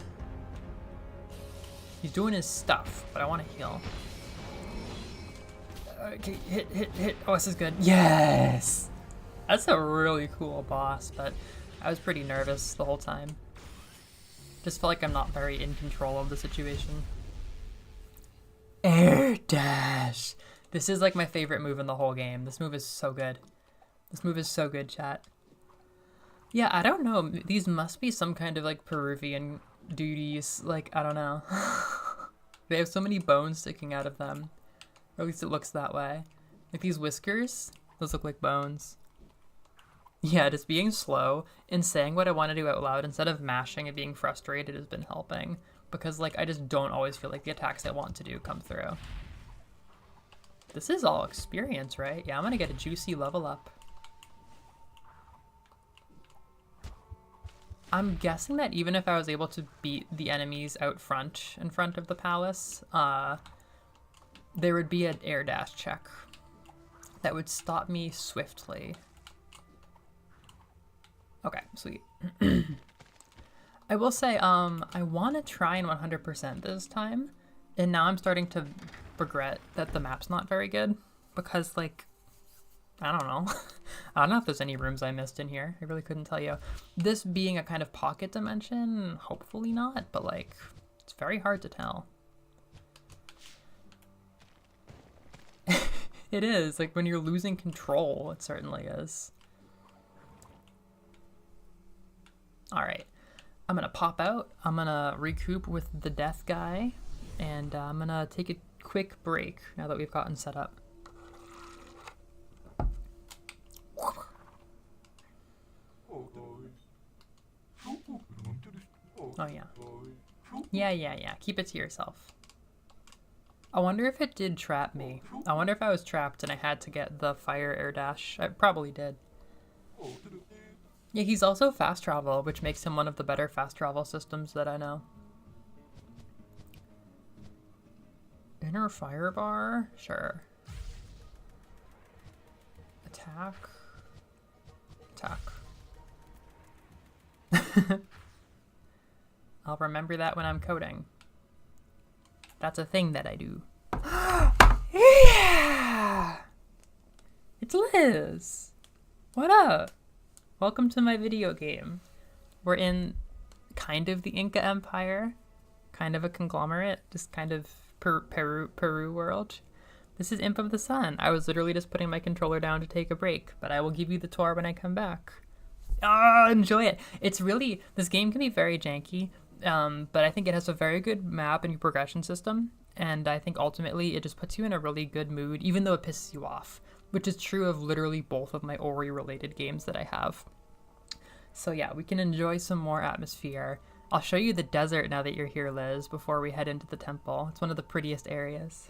S1: He's doing his stuff, but I want to heal. Okay, hit. Oh, this is good. Yes! That's a really cool boss, but I was pretty nervous the whole time. Just felt like I'm not very in control of the situation. Air dash! This is like my favorite move in the whole game. This move is so good. This move is so good, chat. Yeah, I don't know. These must be some kind of like Peruvian duties. Like, I don't know. They have so many bones sticking out of them. Or at least it looks that way. Like these whiskers, those look like bones. Yeah, just being slow and saying what I want to do out loud instead of mashing and being frustrated has been helping. Because like I just don't always feel like the attacks I want to do come through. This is all experience, right? Yeah, I'm gonna get a juicy level up. I'm guessing that even if I was able to beat the enemies out front, in front of the palace, there would be an air dash check that would stop me swiftly. Okay, sweet. I will say, I want to try and 100% this time, and now I'm starting to regret that the map's not very good, because, like, I don't know. I don't know if there's any rooms I missed in here. I really couldn't tell you. This being a kind of pocket dimension, hopefully not, but, like, it's very hard to tell. It is, like, when you're losing control, it certainly is. Alright, I'm gonna pop out, I'm gonna recoup with the death guy, and I'm gonna take a quick break now that we've gotten set up. Oh yeah. Yeah, keep it to yourself. I wonder if it did trap me. I wonder if I was trapped and I had to get the fire air dash. I probably did. Yeah, he's also fast travel, which makes him one of the better fast travel systems that I know. Inner fire bar? Sure. Attack. Attack. I'll remember that when I'm coding. That's a thing that I do. Yeah! It's Liz! What up? Welcome to my video game. We're in kind of the Inca Empire, kind of a conglomerate, just kind of Peru world. This is Imp of the Sun. I was literally just putting my controller down to take a break, but I will give you the tour when I come back. Enjoy it. It's really, this game can be very janky, but I think it has a very good map and progression system, and I think ultimately it just puts you in a really good mood, even though it pisses you off, which is true of literally both of my Ori-related games that I have. So yeah, we can enjoy some more atmosphere. I'll show you the desert now that you're here, Liz, before we head into the temple. It's one of the prettiest areas.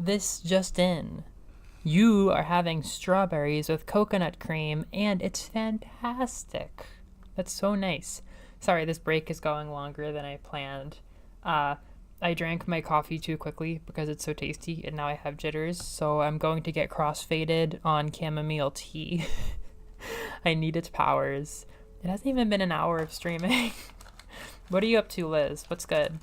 S1: This just in. You are having strawberries with coconut cream, and it's fantastic. That's so nice. Sorry, this break is going longer than I planned. I drank my coffee too quickly because it's so tasty, and now I have jitters, so I'm going to get crossfaded on chamomile tea. I need its powers. It hasn't even been an hour of streaming. What are you up to, Liz? What's good?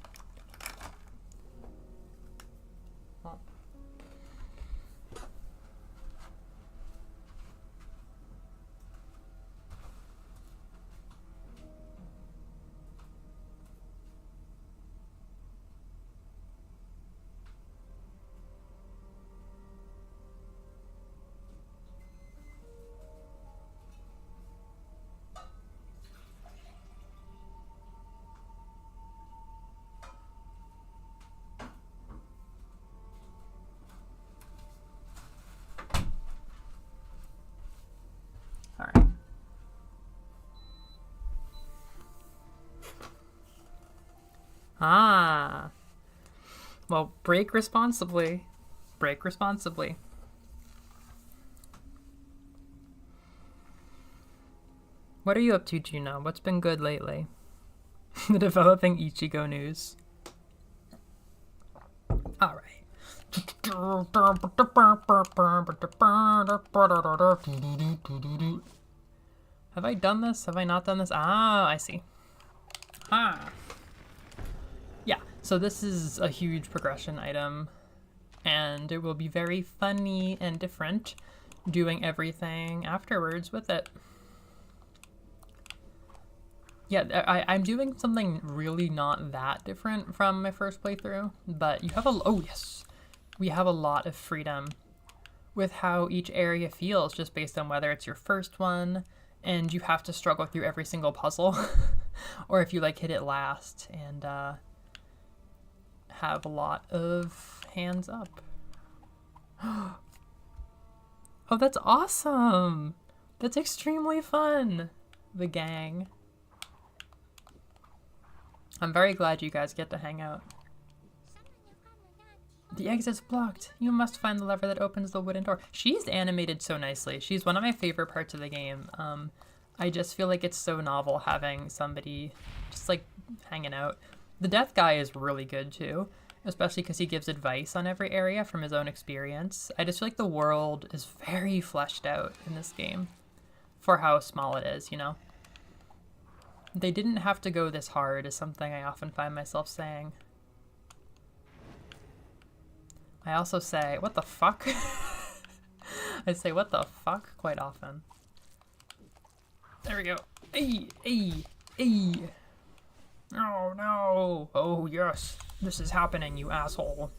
S1: Alright. Ah. Well, break responsibly. Break responsibly. What are you up to, Juno? What's been good lately? The developing Ichigo news. Alright. Have I done this? Have I not done this? Ah, I see. Ah. Yeah, so this is a huge progression item, and it will be very funny and different doing everything afterwards with it. Yeah, I'm doing something really not that different from my first playthrough, but you have oh yes, we have a lot of freedom with how each area feels just based on whether it's your first one, and you have to struggle through every single puzzle, or if you like hit it last and have a lot of hands up. Oh, that's awesome! That's extremely fun! The gang. I'm very glad you guys get to hang out. The exit's blocked. You must find the lever that opens the wooden door. She's animated so nicely. She's one of my favorite parts of the game. I just feel like it's so novel having somebody just like hanging out. The death guy is really good too, especially because he gives advice on every area from his own experience. I just feel like the world is very fleshed out in this game for how small it is, you know? They didn't have to go this hard is something I often find myself saying. I also say, what the fuck? I say, what the fuck, quite often. There we go. Ay, ay, ay. Oh no. Oh yes, this is happening, you asshole.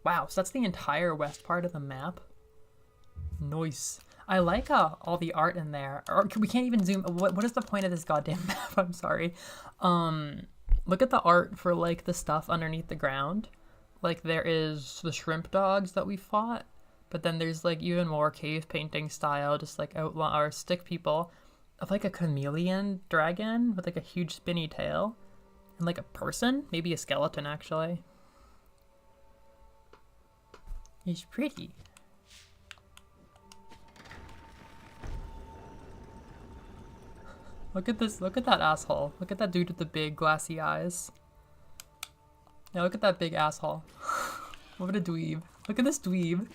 S1: Wow, so that's the entire west part of the map? Nice. I like all the art in there. Or we can't even zoom. What is the point of this goddamn map? I'm sorry. Look at the art for like the stuff underneath the ground. Like there is the shrimp dogs that we fought, but then there's like even more cave painting style, just like outlaw or stick people of like a chameleon dragon with like a huge spinny tail and like a person, maybe a skeleton actually. He's pretty. Look at this, look at that asshole. Look at that dude with the big glassy eyes. Yeah, look at that big asshole. What a dweeb. Look at this dweeb.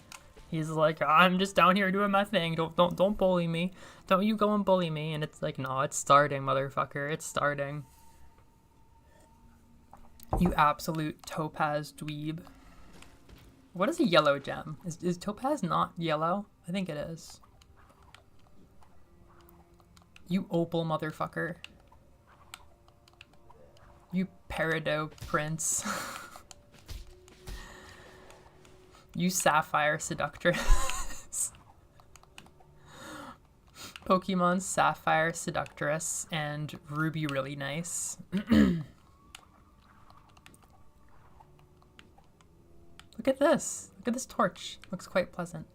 S1: He's like, I'm just down here doing my thing. Don't bully me. Don't you go and bully me. And it's like, no, it's starting, motherfucker. It's starting. You absolute topaz dweeb. What is a yellow gem? Is topaz not yellow? I think it is. You opal motherfucker. You peridot prince. You sapphire seductress. Pokemon Sapphire Seductress and Ruby Really Nice. Look at this. Look at this torch. Looks quite pleasant.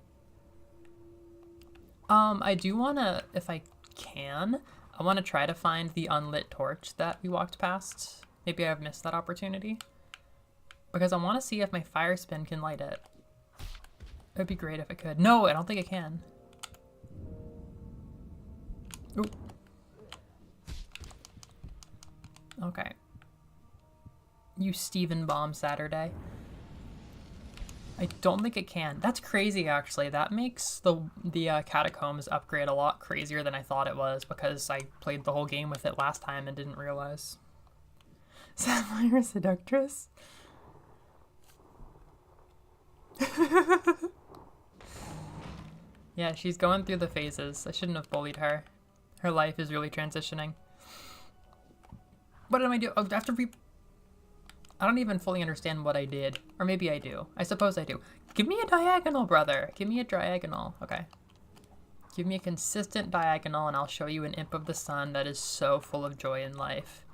S1: I do wanna, if I can, I want to try to find the unlit torch that we walked past. Maybe I've missed that opportunity. because I want to see if my fire spin can light it. It'd be great if it could. No, I don't think it can. Ooh. Okay. You Steven Bomb Saturday. I don't think it can. That's crazy, actually. That makes the Catacombs upgrade a lot crazier than I thought it was, because I played the whole game with it last time and didn't realize. Sapphire Seductress? Yeah, she's going through the phases. I shouldn't have bullied her. Her life is really transitioning. What did I do? Oh, I have to I don't even fully understand what I did. Or maybe I do. I suppose I do. Give me a diagonal, brother. Give me a diagonal. Okay. Give me a consistent diagonal and I'll show you an Imp of the Sun that is so full of joy in life.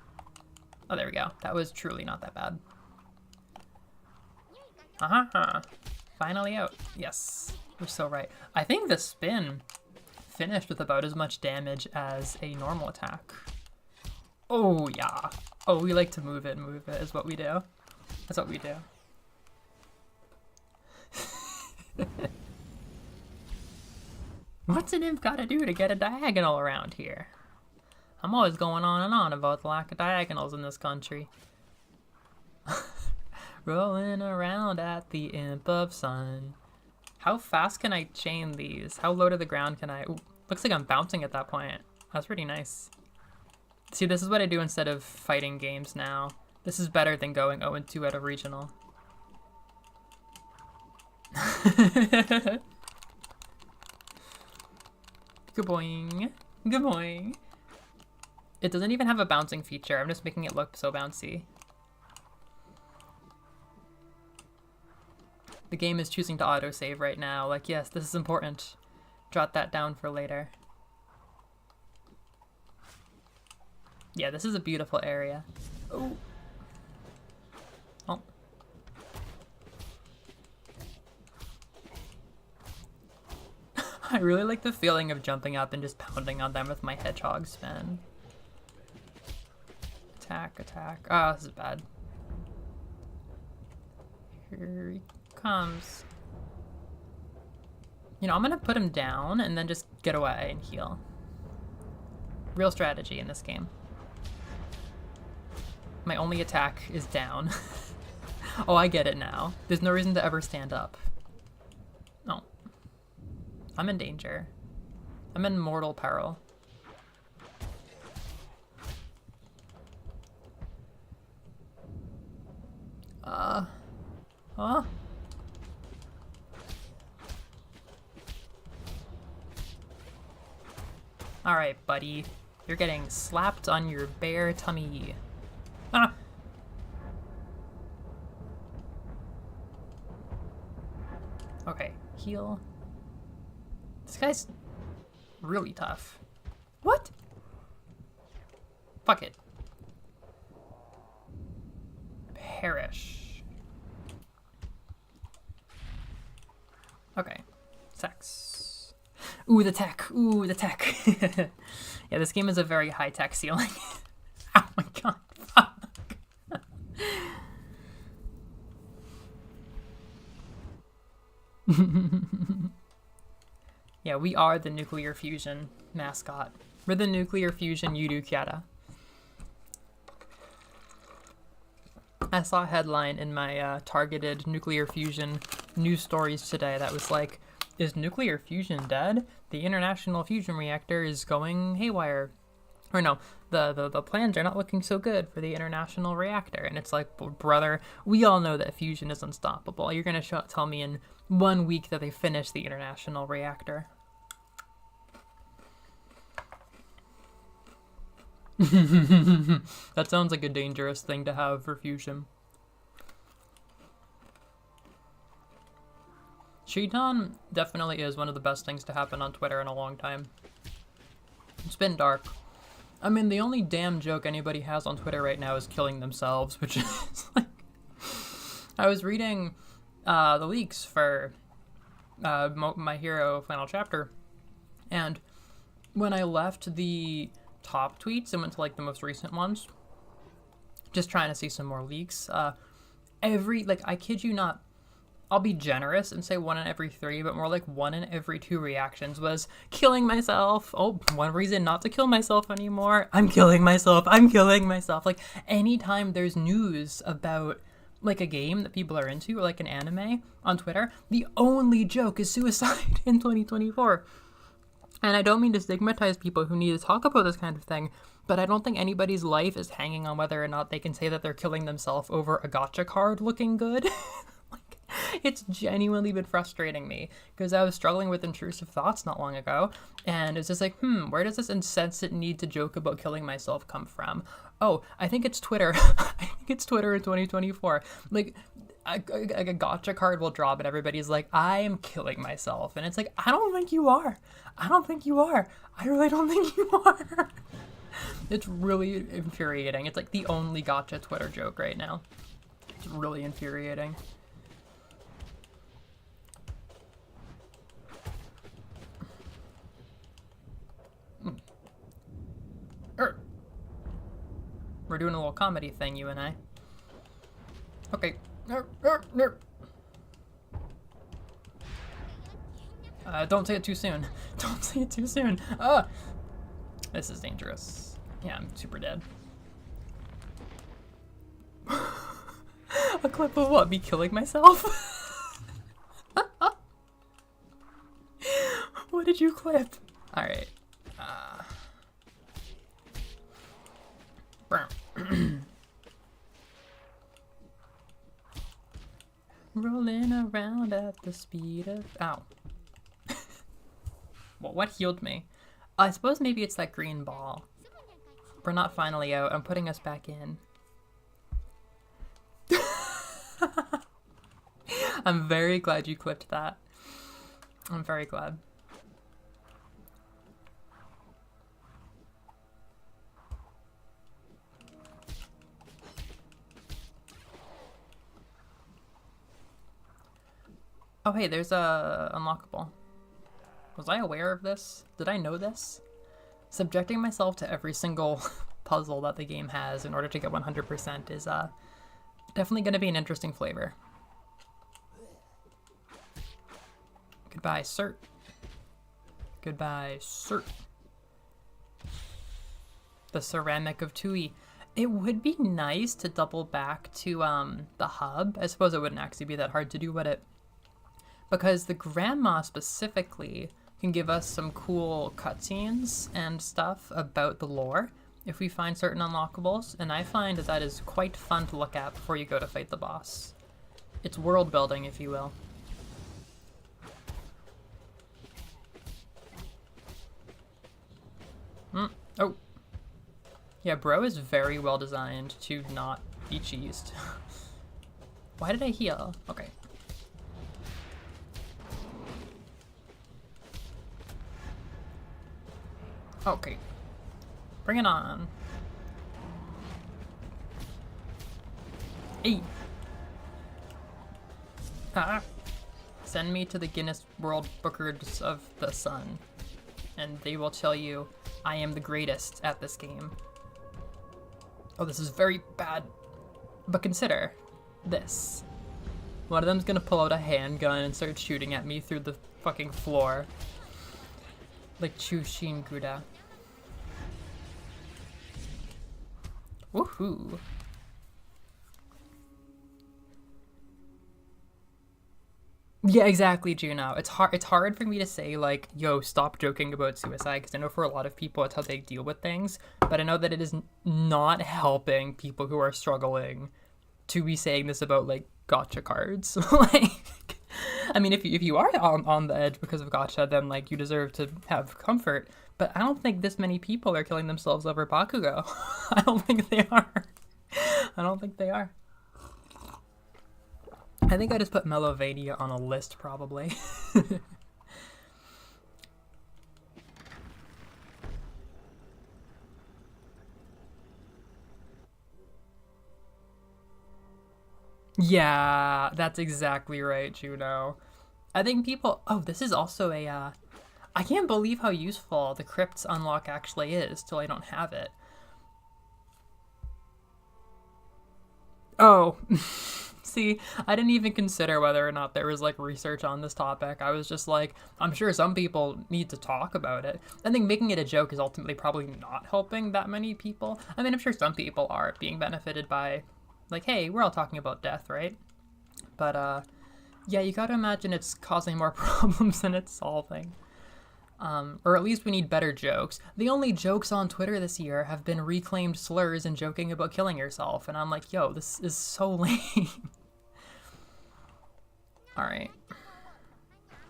S1: Oh, there we go. That was truly not that bad. Finally out. Yes. You're so right. I think the spin finished with about as much damage as a normal attack. Oh, yeah. Oh, we like to move it is what we do. That's what we do. What's an imp gotta do to get a diagonal around here? I'm always going on and on about the lack of diagonals in this country. Rolling around at the Imp of Sun. How fast can I chain these? How low to the ground can I... Ooh, looks like I'm bouncing at that point. That's pretty nice. See, this is what I do instead of fighting games now. This is better than going 0-2 at a regional. Good boing. Good boing. It doesn't even have a bouncing feature. I'm just making it look so bouncy. The game is choosing to autosave right now. Like, yes, this is important. Jot that down for later. Yeah, this is a beautiful area. Oh. Oh. I really like the feeling of jumping up and just pounding on them with my hedgehog spin. Attack, attack. Oh, this is bad. Here he comes. You know, I'm gonna put him down and then just get away and heal. Real strategy in this game. My only attack is down. Oh, I get it now. There's no reason to ever stand up. No. I'm in danger. I'm in mortal peril. Huh? Alright, buddy. You're getting slapped on your bare tummy. Ah! Okay, heal. This guy's really tough. What? Fuck it. Perish. Okay. Sex. Ooh, the tech. Ooh, the tech. Yeah, this game is a very high-tech ceiling. Oh my god. Fuck. Yeah, we are the nuclear fusion mascot. We're the nuclear fusion Yudu-Kyata. I saw a headline in my targeted nuclear fusion news stories today that was like, is nuclear fusion dead? The International Fusion Reactor is going haywire. Or no, the plans are not looking so good for the International Reactor. And it's like, brother, we all know that fusion is unstoppable. You're going to tell me in 1 week that they finished the International Reactor. That sounds like a dangerous thing to have for fusion. Cheaton definitely is one of the best things to happen on Twitter in a long time. It's been dark. I mean, the only damn joke anybody has on Twitter right now is killing themselves, which is like... I was reading the leaks for My Hero Final Chapter, and when I left the top tweets and went to like the most recent ones, just trying to see some more leaks, like, I kid you not, I'll be generous and say 1 in every 3, but more like 1 in every 2 reactions was killing myself. Oh, one reason not to kill myself anymore. I'm killing myself. I'm killing myself. Like, anytime there's news about like a game that people are into or like an anime on Twitter, the only joke is suicide in 2024. And I don't mean to stigmatize people who need to talk about this kind of thing, but I don't think anybody's life is hanging on whether or not they can say that they're killing themselves over a gacha card looking good. It's genuinely been frustrating me because I was struggling with intrusive thoughts not long ago, and it's just like, where does this insensate need to joke about killing myself come from? Oh, I think it's Twitter. I think it's Twitter in 2024. Like, a gacha card will drop and everybody's like, I am killing myself. And it's like, I don't think you are. I don't think you are. I really don't think you are. It's really infuriating. It's like the only gacha Twitter joke right now. It's really infuriating. We're doing a little comedy thing, you and I. Okay. Don't say it too soon. Don't say it too soon. This is dangerous. Yeah, I'm super dead. A clip of what? Me killing myself? What did you clip? Alright. Rolling around at the speed of... Ow. Well, what healed me? I suppose maybe it's that green ball. We're not finally out. I'm putting us back in. I'm very glad you clipped that. I'm very glad. Oh, hey, there's a unlockable. Was I aware of this? Did I know this? Subjecting myself to every single puzzle that the game has in order to get 100% is definitely going to be an interesting flavor. Goodbye, Cert. Goodbye, Cert. The ceramic of Tui. It would be nice to double back to the hub. I suppose it wouldn't actually be that hard to do, would it? Because the grandma specifically can give us some cool cutscenes and stuff about the lore if we find certain unlockables, and I find that is quite fun to look at before you go to fight the boss. It's world building, if you will. Oh. Yeah, bro is very well designed to not be cheesed. Why did I heal? Okay. Okay. Bring it on. Hey. Send me to the Guinness World Records of the Sun, and they will tell you I am the greatest at this game. Oh, this is very bad. But consider this. One of them's gonna pull out a handgun and start shooting at me through the fucking floor. Like Chushin Guda. Woohoo. Yeah, exactly, Juno. It's hard for me to say, like, yo, stop joking about suicide, because I know for a lot of people it's how they deal with things, but I know that it is not helping people who are struggling to be saying this about, like, gacha cards. Like, I mean, if you are on the edge because of gacha, then, like, you deserve to have comfort, but I don't think this many people are killing themselves over Bakugo. I don't think they are. I don't think they are. I think I just put Melovania on a list, probably. Yeah, that's exactly right, Juno. I think people... Oh, this is also a... I can't believe how useful the Crypts unlock actually is till I don't have it. Oh, see, I didn't even consider whether or not there was like research on this topic. I was just like, I'm sure some people need to talk about it. I think making it a joke is ultimately probably not helping that many people. I mean, I'm sure some people are being benefited by, like, hey, we're all talking about death, right? But yeah, you gotta imagine it's causing more problems than it's solving. Or at least we need better jokes. The only jokes on Twitter this year have been reclaimed slurs and joking about killing yourself. And I'm like, yo, this is so lame. Alright.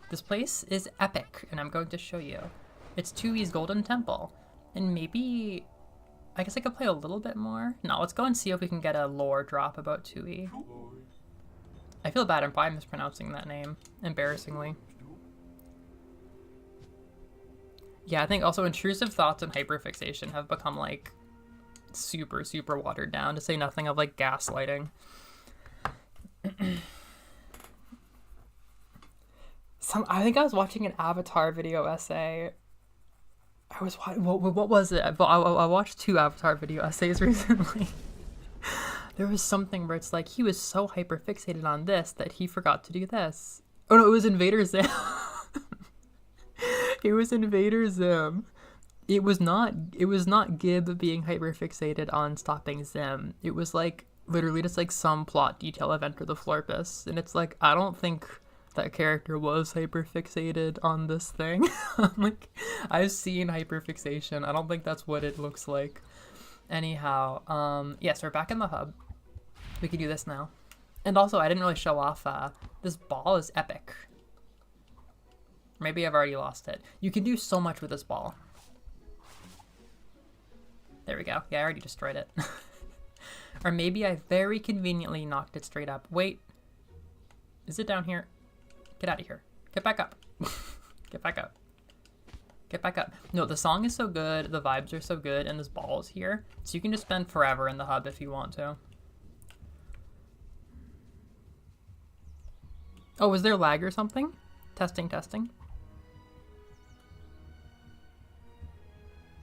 S1: This place is epic, and I'm going to show you. It's Tui's Golden Temple. And maybe... I guess I could play a little bit more. No, let's go and see if we can get a lore drop about Tui. I feel bad, I'm probably mispronouncing that name. Embarrassingly. Yeah, I think also intrusive thoughts and hyperfixation have become, like, super, super watered down, to say nothing of, like, gaslighting. I think I was watching an Avatar video essay. What was it? I watched 2 Avatar video essays recently. There was something where it's like, he was so hyperfixated on this that he forgot to do this. Oh no, it was Invader Zim. It was Invader Zim. It was not Gib being hyperfixated on stopping Zim. It was like literally just like some plot detail of Enter the Florpus. And it's like, I don't think that character was hyperfixated on this thing. Like, I've seen hyperfixation. I don't think that's what it looks like. Anyhow, yes, we're back in the hub. We can do this now. And also, I didn't really show off, this ball is epic. Maybe I've already lost it. You can do so much with this ball. There we go. Yeah, I already destroyed it. Or maybe I very conveniently knocked it straight up. Wait. Is it down here? Get out of here. Get back up. Get back up. Get back up. No, the song is so good, the vibes are so good, and this ball is here. So you can just spend forever in the hub if you want to. Oh, is there lag or something? Testing, testing.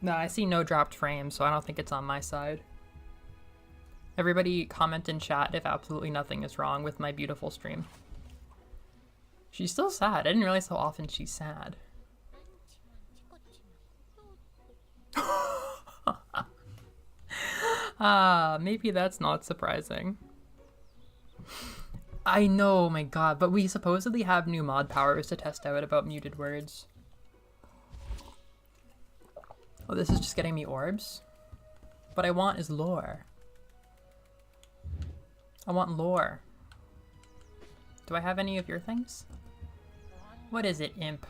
S1: No, I see no dropped frames, so I don't think it's on my side. Everybody comment in chat if absolutely nothing is wrong with my beautiful stream. She's still sad. I didn't realize how often she's sad. Maybe that's not surprising. I know, my god, but we supposedly have new mod powers to test out about muted words. Oh, this is just getting me orbs? What I want is lore. I want lore. Do I have any of your things? What is it, imp?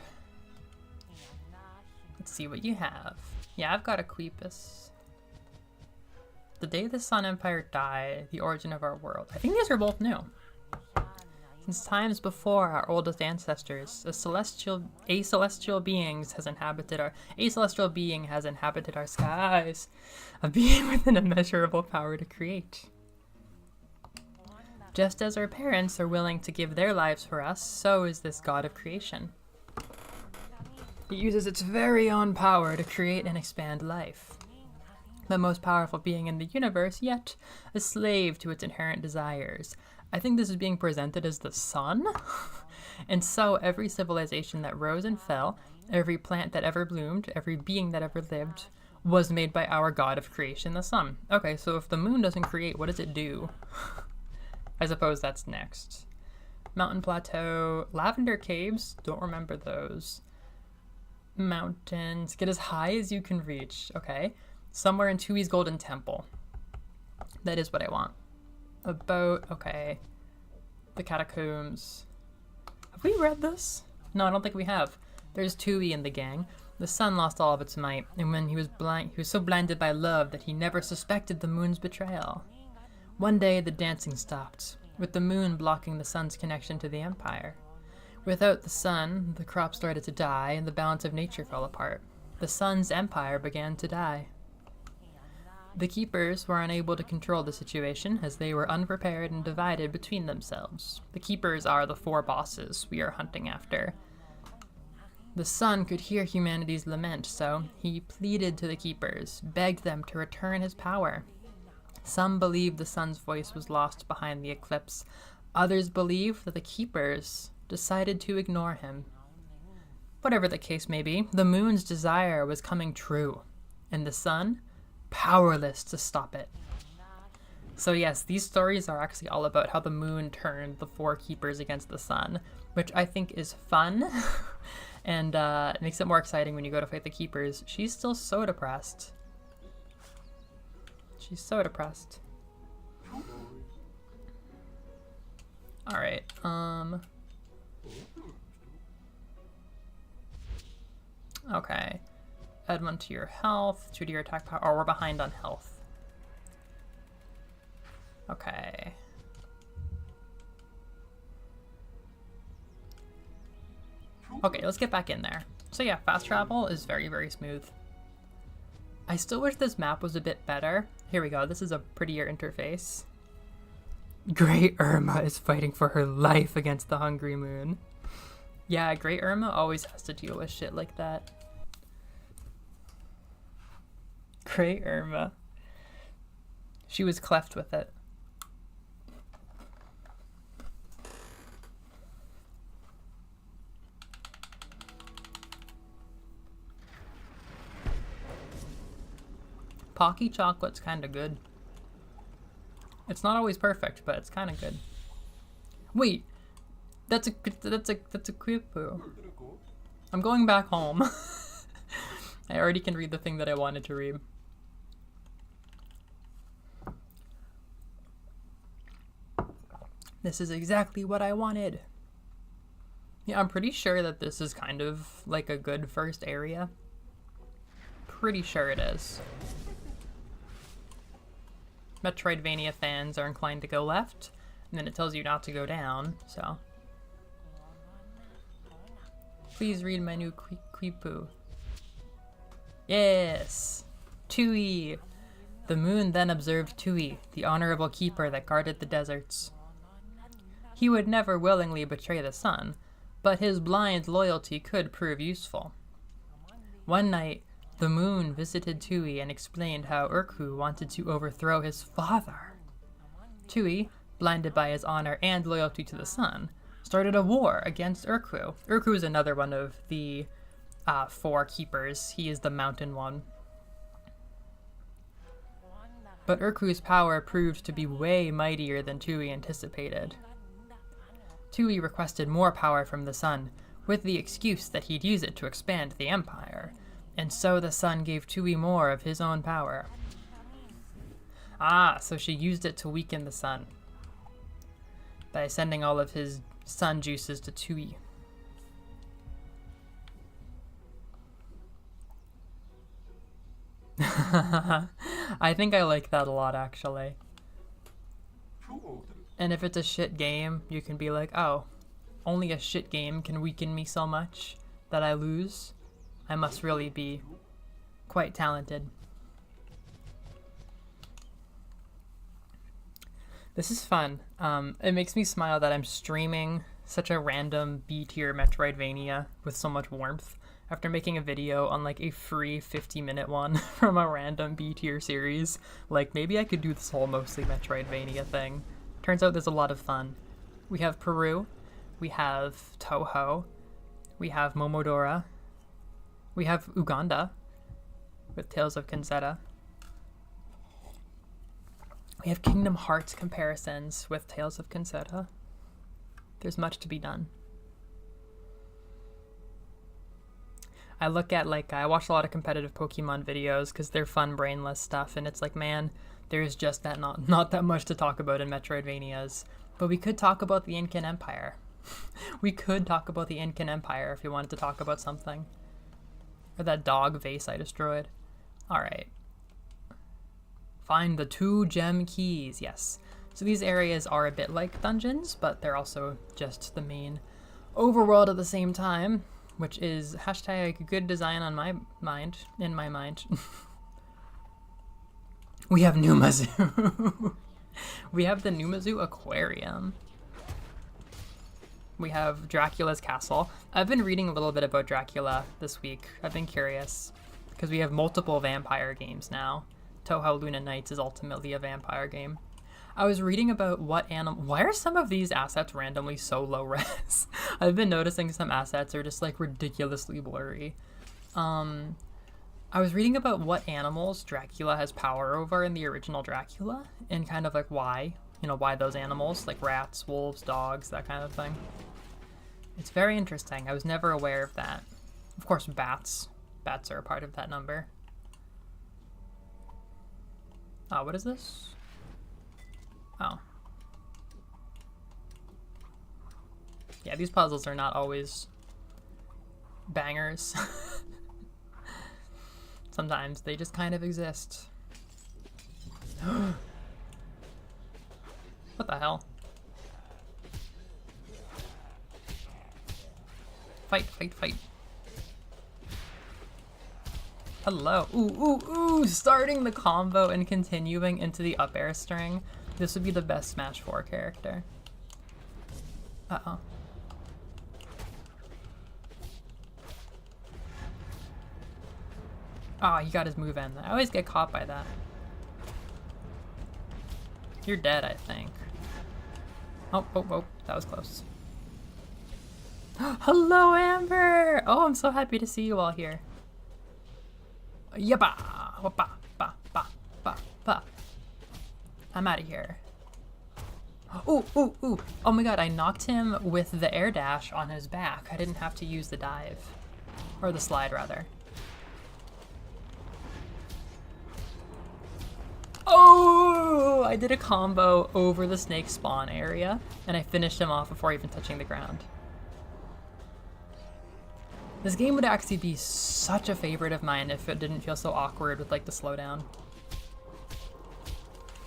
S1: Let's see what you have. Yeah, I've got a Quepus. The day the Sun Empire died, the origin of our world. I think these are both new. Since times before our oldest ancestors, a celestial being has inhabited our skies, a being with an immeasurable power to create. Just as our parents are willing to give their lives for us, so is this god of creation. It uses its very own power to create and expand life. The most powerful being in the universe, yet a slave to its inherent desires. I think this is being presented as the sun. And so every civilization that rose and fell, every plant that ever bloomed, every being that ever lived, was made by our god of creation, the sun. Okay, so if the moon doesn't create, what does it do? I suppose that's next. Mountain plateau, lavender caves, don't remember those. Mountains, get as high as you can reach, okay. Somewhere in Tui's Golden Temple. That is what I want. A boat, okay. The catacombs. Have we read this? No, I don't think we have. There's Tui and the gang. The sun lost all of its might, and when he was so blinded by love that he never suspected the moon's betrayal. One day the dancing stopped, with the moon blocking the sun's connection to the empire. Without the sun, the crops started to die, and the balance of nature fell apart. The sun's empire began to die. The keepers were unable to control the situation as they were unprepared and divided between themselves. The keepers are the 4 bosses we are hunting after. The sun could hear humanity's lament, so he pleaded to the keepers, begged them to return his power. Some believe the sun's voice was lost behind the eclipse. Others believe that the keepers decided to ignore him. Whatever the case may be, the moon's desire was coming true, and the sun powerless to stop it. So yes, these stories are actually all about how the moon turned the 4 keepers against the sun, which I think is fun, and it makes it more exciting when you go to fight the keepers. She's still so depressed. She's so depressed. Alright, okay. Add 1 to your health, 2 to your attack power. Oh, we're behind on health. Okay. Okay, let's get back in there. So yeah, fast travel is very, very smooth. I still wish this map was a bit better. Here we go, this is a prettier interface. Great Irma is fighting for her life against the Hungry Moon. Yeah, Great Irma always has to deal with shit like that. Great Irma. She was cleft with it. Pocky chocolate's kind of good. It's not always perfect, but it's kind of good. Wait, that's a Quipu. I'm going back home. I already can read the thing that I wanted to read. This is exactly what I wanted. Yeah, I'm pretty sure that this is kind of like a good first area. Pretty sure it is. Metroidvania fans are inclined to go left, and then it tells you not to go down, so. Please read my new Quipu. Yes! Tui! The moon then observed Tui, the honorable keeper that guarded the deserts. He would never willingly betray the sun, but his blind loyalty could prove useful. One night, the moon visited Tui and explained how Urku wanted to overthrow his father. Tui, blinded by his honor and loyalty to the sun, started a war against Urku. Urku is another one of the 4 keepers. He is the mountain one. But Urku's power proved to be way mightier than Tui anticipated. Tui requested more power from the sun, with the excuse that he'd use it to expand the empire. And so the sun gave Tui more of his own power. Ah, so she used it to weaken the sun by sending all of his sun juices to Tui. I think I like that a lot, actually. And if it's a shit game, you can be like, oh, only a shit game can weaken me so much that I lose. I must really be quite talented. This is fun. It makes me smile that I'm streaming such a random B-tier Metroidvania with so much warmth after making a video on like a free 50-minute one from a random B-tier series. Like, maybe I could do this whole mostly Metroidvania thing. Turns out there's a lot of fun. We have Peru, we have Toho, we have Momodora, we have Uganda with Tales of Kinseta. We have Kingdom Hearts comparisons with Tales of Kinseta. There's much to be done. I look at, like, I watch a lot of competitive Pokemon videos because they're fun, brainless stuff, and it's like, man, there's just that not that much to talk about in Metroidvanias. But we could talk about the Incan Empire. We could talk about the Incan Empire if we wanted to talk about something. Or that dog vase I destroyed. Alright. Find the 2 gem keys. Yes. So these areas are a bit like dungeons, but they're also just the main overworld at the same time, which is hashtag good design on my mind, in my mind. We have Numazoo. We have the Numazoo Aquarium. We have Dracula's Castle. I've been reading a little bit about Dracula this week. I've been curious because we have multiple vampire games now. Touhou Luna Nights is ultimately a vampire game. I was reading about what animal. Why are some of these assets randomly so low res? I've been noticing some assets are just like ridiculously blurry. I was reading about what animals Dracula has power over in the original Dracula, and kind of like why, why those animals, like rats, wolves, dogs, that kind of thing. It's very interesting. I was never aware of that. Of course, bats. Bats are a part of that number. Oh, what is this? Oh. Yeah, these puzzles are not always bangers. Sometimes they just kind of exist. What the hell? Fight, fight, fight. Hello. Ooh, ooh, ooh! Starting the combo and continuing into the up air string. This would be the best Smash 4 character. Uh-oh. Oh, he got his move in. I always get caught by that. You're dead, I think. Oh, oh, oh, that was close. Hello, Amber! Oh, I'm so happy to see you all here. Yabba! Wappa! Ba! Ba! Ba! Ba! I'm out of here. Ooh, ooh, ooh! Oh my god, I knocked him with the air dash on his back. I didn't have to use the dive. Or the slide, rather. Oh! I did a combo over the snake spawn area, and I finished him off before even touching the ground. This game would actually be such a favorite of mine if it didn't feel so awkward with like the slowdown.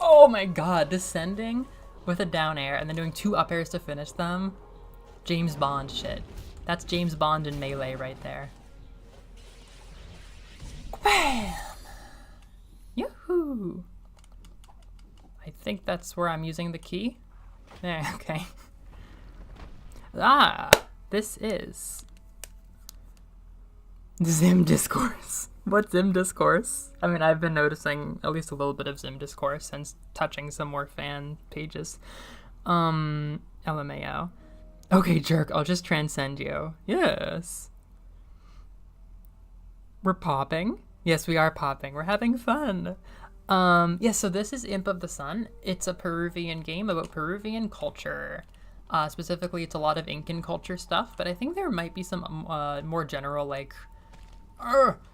S1: Oh my god, descending with a down air and then doing 2 up airs to finish them. James Bond shit. That's James Bond in Melee right there. Bam! Yoo-hoo! I think that's where I'm using the key. There, okay. Ah, this is Zim Discourse. What's Zim Discourse? I mean, I've been noticing at least a little bit of Zim Discourse since touching some more fan pages. LMAO. Okay, jerk, I'll just transcend you. Yes. We're popping. Yes, we are popping. We're having fun. Yeah, so this is Imp of the Sun. It's a Peruvian game about Peruvian culture. Specifically, it's a lot of Incan culture stuff, but I think there might be some more general, like,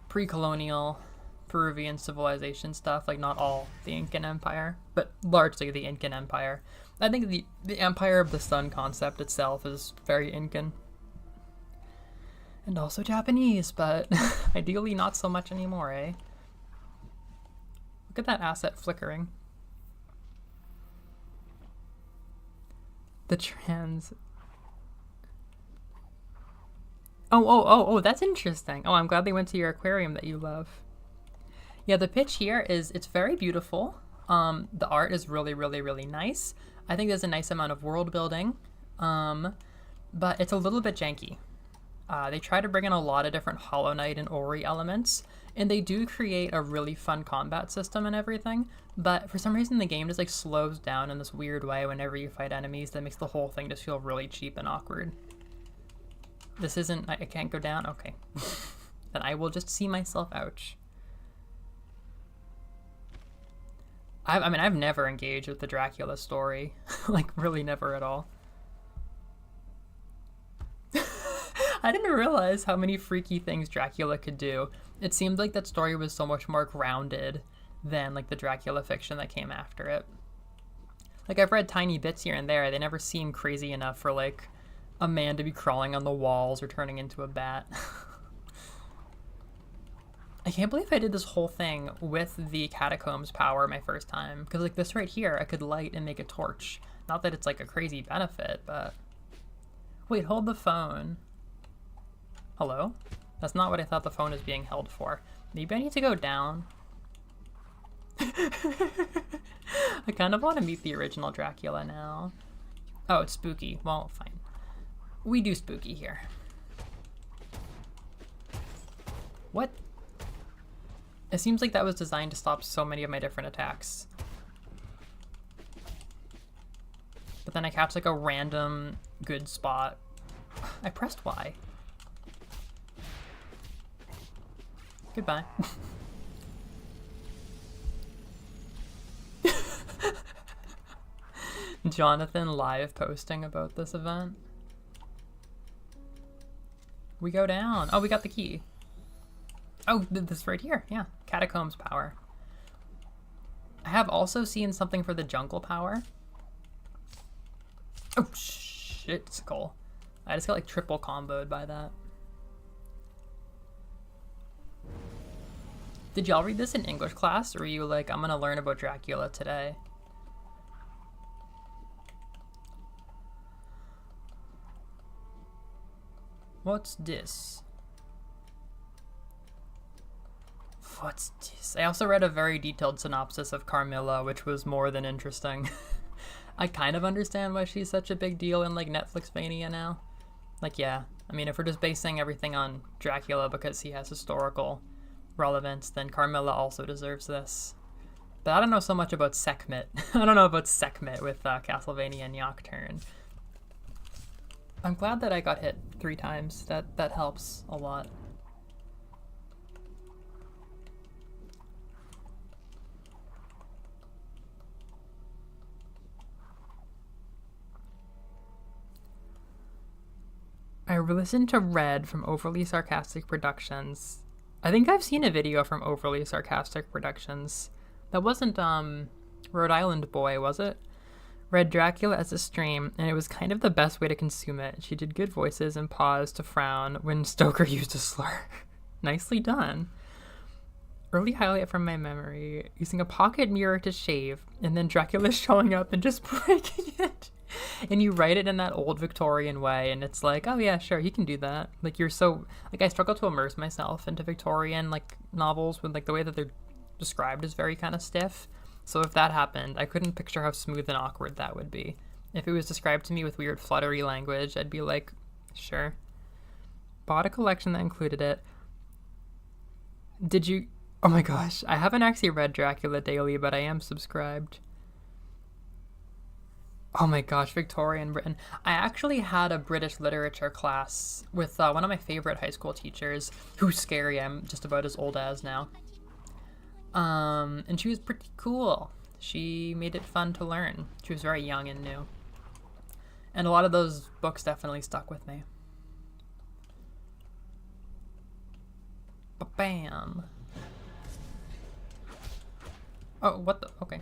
S1: pre-colonial Peruvian civilization stuff, like not all the Incan Empire, but largely the Incan Empire. I think the Empire of the Sun concept itself is very Incan. And also Japanese, but ideally not so much anymore, eh? Look at that asset flickering. The trans... Oh, that's interesting. Oh, I'm glad they went to your aquarium that you love. Yeah, the pitch here is, it's very beautiful. The art is really, really, really nice. I think there's a nice amount of world building, but it's a little bit janky. They try to bring in a lot of different Hollow Knight and Ori elements, and they do create a really fun combat system and everything, but for some reason the game just like slows down in this weird way whenever you fight enemies that makes the whole thing just feel really cheap and awkward. This isn't, I can't go down? Okay. Then I will just see myself, ouch. I mean, I've never engaged with the Dracula story. Like, really never at all. I didn't realize how many freaky things Dracula could do. It seemed like that story was so much more grounded than, like, the Dracula fiction that came after it. Like, I've read tiny bits here and there. They never seem crazy enough for, like, a man to be crawling on the walls or turning into a bat. I can't believe I did this whole thing with the catacombs power my first time, because like this right here I could light and make a torch. Not that it's like a crazy benefit, but wait, hold the phone. Hello? That's not what I thought the phone was being held for. Maybe I need to go down. I kind of want to meet the original Dracula now. Oh, it's spooky. Well, fine. We do spooky here. What? It seems like that was designed to stop so many of my different attacks. But then I catch like a random good spot. I pressed Y. Goodbye. Jonathan live posting about this event. We go down. Oh, we got the key. Oh, this right here. Yeah. Catacombs power. I have also seen something for the jungle power. Oh, shit, skull. I just got like triple comboed by that. Did y'all read this in English class, or were you like, I'm gonna learn about Dracula today? What's this? What's this? I also read a very detailed synopsis of Carmilla, which was more than interesting. I kind of understand why she's such a big deal in like Netflix mania now. Like, yeah, I mean, if we're just basing everything on Dracula because he has historical relevance, then Carmilla also deserves this. But I don't know so much about Sekhmet. I don't know about Sekhmet with Castlevania Nocturne. I'm glad that I got hit 3 times. That helps a lot. I listened to Red from Overly Sarcastic Productions. I think I've seen a video from Overly Sarcastic Productions. That wasn't Rhode Island Boy, was it? Read Dracula as a stream, and it was kind of the best way to consume it. She did good voices and paused to frown when Stoker used a slur. Nicely done. Early highlight from my memory, using a pocket mirror to shave, and then Dracula showing up and just breaking it. And you write it in that old Victorian way, and it's like, oh yeah, sure, he can do that. Like, you're so, like, I struggle to immerse myself into Victorian, like, novels with, like, the way that they're described is very kind of stiff. So if that happened, I couldn't picture how smooth and awkward that would be. If it was described to me with weird fluttery language, I'd be like, sure. Bought a collection that included it. Did you... Oh my gosh, I haven't actually read Dracula daily, but I am subscribed. Oh my gosh, Victorian Britain. I actually had a British literature class with one of my favorite high school teachers, who's scary. I'm just about as old as now. And she was pretty cool. She made it fun to learn. She was very young and new. And a lot of those books definitely stuck with me. Ba-bam. Oh, what the? Okay.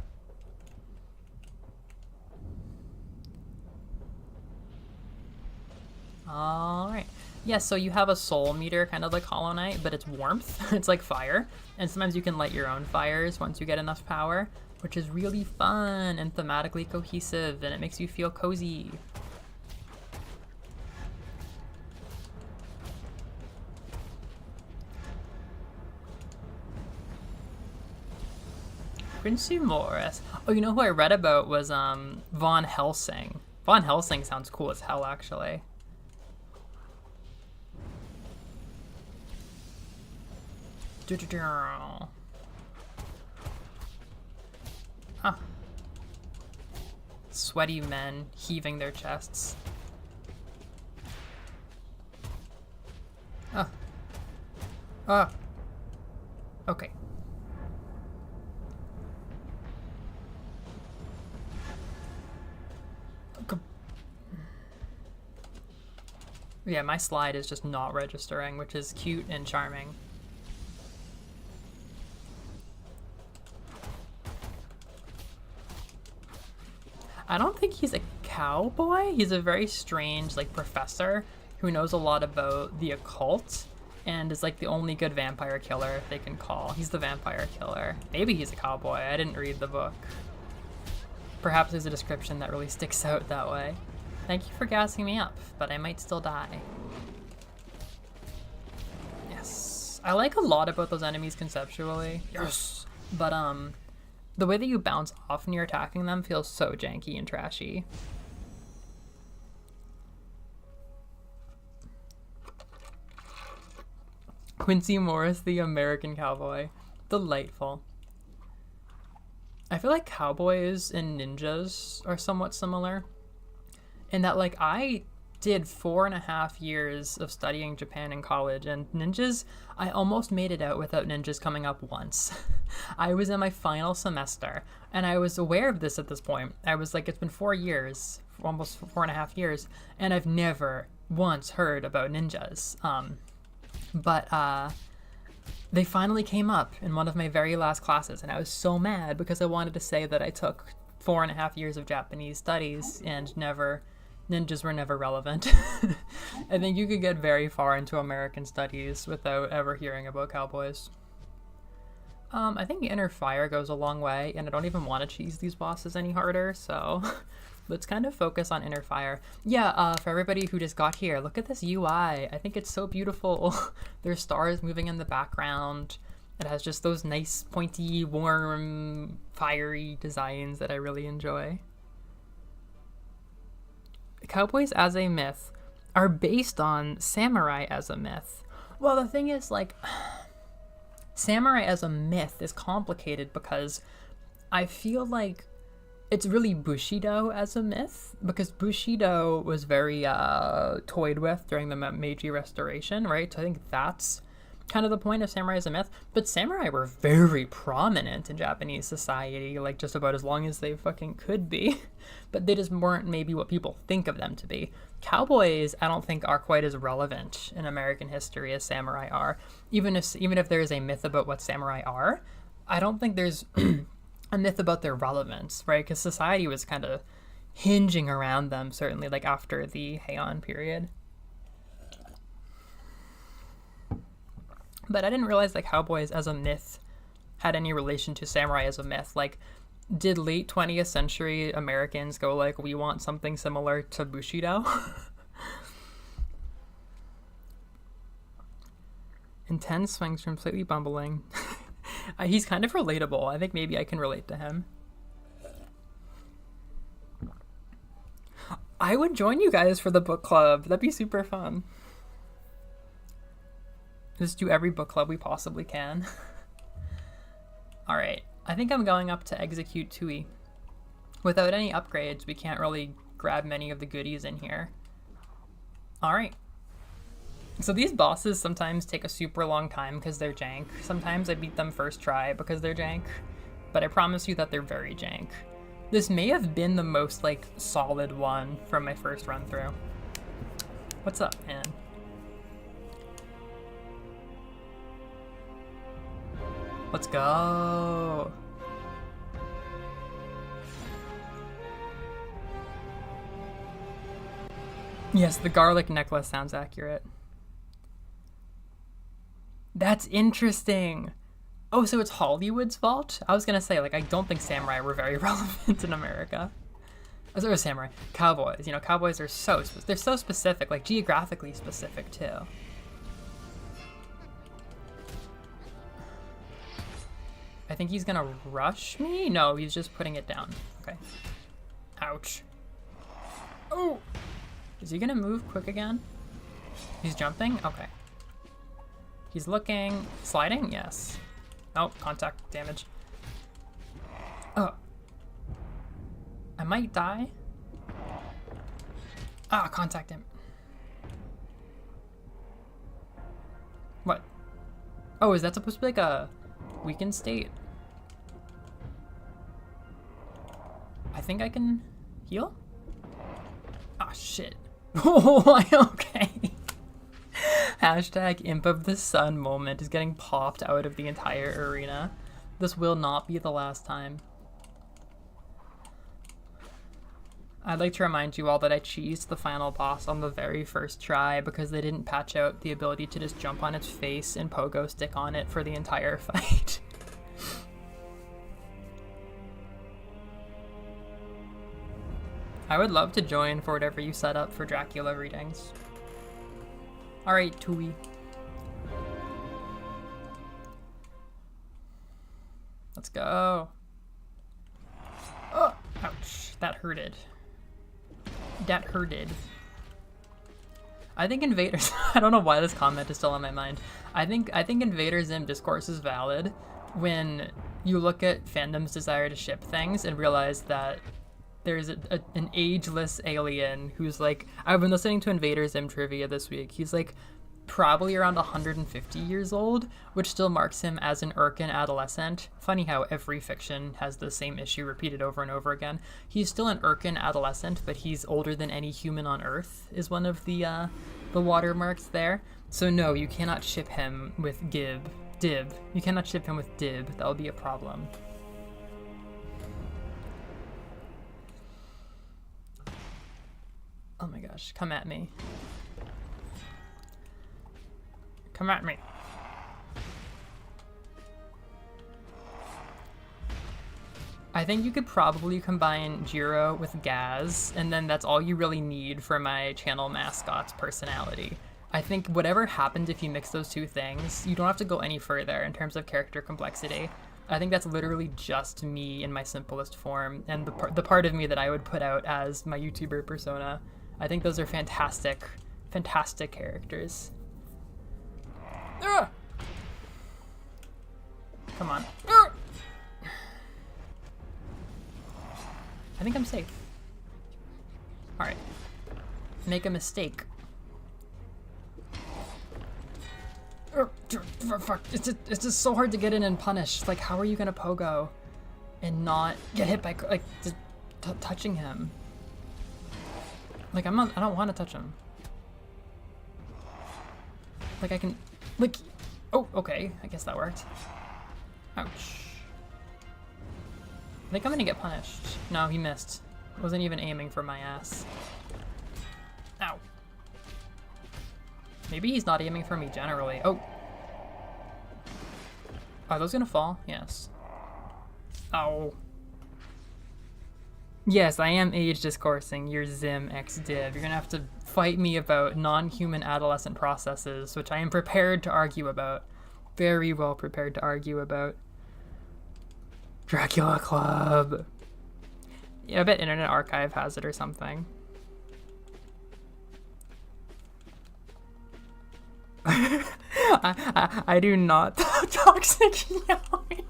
S1: Alright. Yeah, so you have a soul meter, kind of like Hollow Knight, but it's warmth. It's like fire. And sometimes you can light your own fires once you get enough power, which is really fun and thematically cohesive, and it makes you feel cozy. Quincy Morris. Oh, you know who I read about was Von Helsing. Von Helsing sounds cool as hell, actually. Huh. Sweaty men heaving their chests. Okay. Yeah, my slide is just not registering, which is cute and charming. I don't think he's a cowboy. He's a very strange, like, professor who knows a lot about the occult and is, like, the only good vampire killer they can call. He's the vampire killer. Maybe he's a cowboy. I didn't read the book. Perhaps there's a description that really sticks out that way. Thank you for gassing me up, but I might still die. Yes. I like a lot about those enemies conceptually. Yes. But, the way that you bounce off when you're attacking them feels so janky and trashy. Quincy Morris, the American cowboy. Delightful. I feel like cowboys and ninjas are somewhat similar in that, like, I did 4.5 years of studying Japan in college, and ninjas, I almost made it out without ninjas coming up once. I was in my final semester, and I was aware of this at this point. I was like, it's been 4 years, almost 4.5 years, and I've never once heard about ninjas. But they finally came up in one of my very last classes, and I was so mad because I wanted to say that I took 4.5 years of Japanese studies and ninjas were never relevant. I think you could get very far into American studies without ever hearing about cowboys. I think inner fire goes a long way, and I don't even want to cheese these bosses any harder, so let's kind of focus on inner fire. Yeah, for everybody who just got here, look at this UI. I think it's so beautiful. There's stars moving in the background. It has just those nice, pointy, warm, fiery designs that I really enjoy. Cowboys as a myth are based on samurai as a myth. Well, the thing is, like, samurai as a myth is complicated because I feel like it's really Bushido as a myth, because Bushido was very toyed with during the Meiji Restoration, right? So I think that's kind of the point of samurai as a myth. But samurai were very prominent in Japanese society, like just about as long as they fucking could be. But they just weren't maybe what people think of them to be. Cowboys, I don't think, are quite as relevant in American history as samurai are. Even if there is a myth about what samurai are, I don't think there's a myth about their relevance, right? Because society was kind of hinging around them, certainly, like after the Heian period. But I didn't realize that cowboys as a myth had any relation to samurai as a myth. Like, did late 20th century Americans go like, we want something similar to Bushido? Intense swings from completely bumbling. He's kind of relatable. I think maybe I can relate to him. I would join you guys for the book club. That'd be super fun. Just do every book club we possibly can. All right, I think I'm going up to execute Tui. Without any upgrades, we can't really grab many of the goodies in here. All right. So these bosses sometimes take a super long time because they're jank. Sometimes I beat them first try because they're jank, but I promise you that they're very jank. This may have been the most, like, solid one from my first run through. What's up, man? Let's go. Yes, the garlic necklace sounds accurate. That's interesting. Oh, so it's Hollywood's fault? I was gonna say, like, I don't think samurai were very relevant in America. Or samurai, cowboys. You know, cowboys are they're so specific, like geographically specific too. I think he's gonna rush me? No, he's just putting it down. Okay. Ouch. Oh! Is he gonna move quick again? He's jumping? Okay. He's looking. Sliding? Yes. Oh, contact damage. Oh. I might die. Ah, contact him. What? Oh, is that supposed to be like a weakened state? I think I can heal? Ah, shit. Oh, okay. Hashtag Imp of the Sun moment is getting popped out of the entire arena. This will not be the last time. I'd like to remind you all that I cheesed the final boss on the very first try because they didn't patch out the ability to just jump on its face and pogo stick on it for the entire fight. I would love to join for whatever you set up for Dracula readings. Alright, Tui. Let's go. Oh, ouch. That hurted. That hurted. I think Invaders... I don't know why this comment is still on my mind. I think Invader Zim discourse is valid, when you look at fandom's desire to ship things and realize that there's an ageless alien who's like, I've been listening to Invader Zim trivia this week. He's like probably around 150 years old, which still marks him as an Urkin adolescent. Funny how every fiction has the same issue repeated over and over again. He's still an Urkin adolescent, but he's older than any human on Earth, is one of the watermarks there. So no, you cannot ship him with Dib. You cannot ship him with Dib. That will be a problem. Oh my gosh, come at me. Come at me. I think you could probably combine Jiro with Gaz, and then that's all you really need for my channel mascot's personality. I think whatever happened if you mix those two things, you don't have to go any further in terms of character complexity. I think that's literally just me in my simplest form, and the part of me that I would put out as my YouTuber persona. I think those are fantastic, fantastic characters. Ah! Come on. Ah! I think I'm safe. Alright. Make a mistake. Fuck. It's just so hard to get in and punish. Like, how are you gonna pogo and not get hit by, like, just touching him? Like, I don't want to touch him. Like, I can, like, oh, okay, I guess that worked. Ouch. I think I'm gonna get punished. No, he missed. Wasn't even aiming for my ass. Ow. Maybe he's not aiming for me generally. Oh. Are those gonna fall? Yes. Ow. Yes, I am age discoursing. You're Zim X Div. You're gonna have to fight me about non-human adolescent processes, which I am prepared to argue about. Very well prepared to argue about. Dracula Club. Yeah, I bet Internet Archive has it or something. I do not toxic yaoi.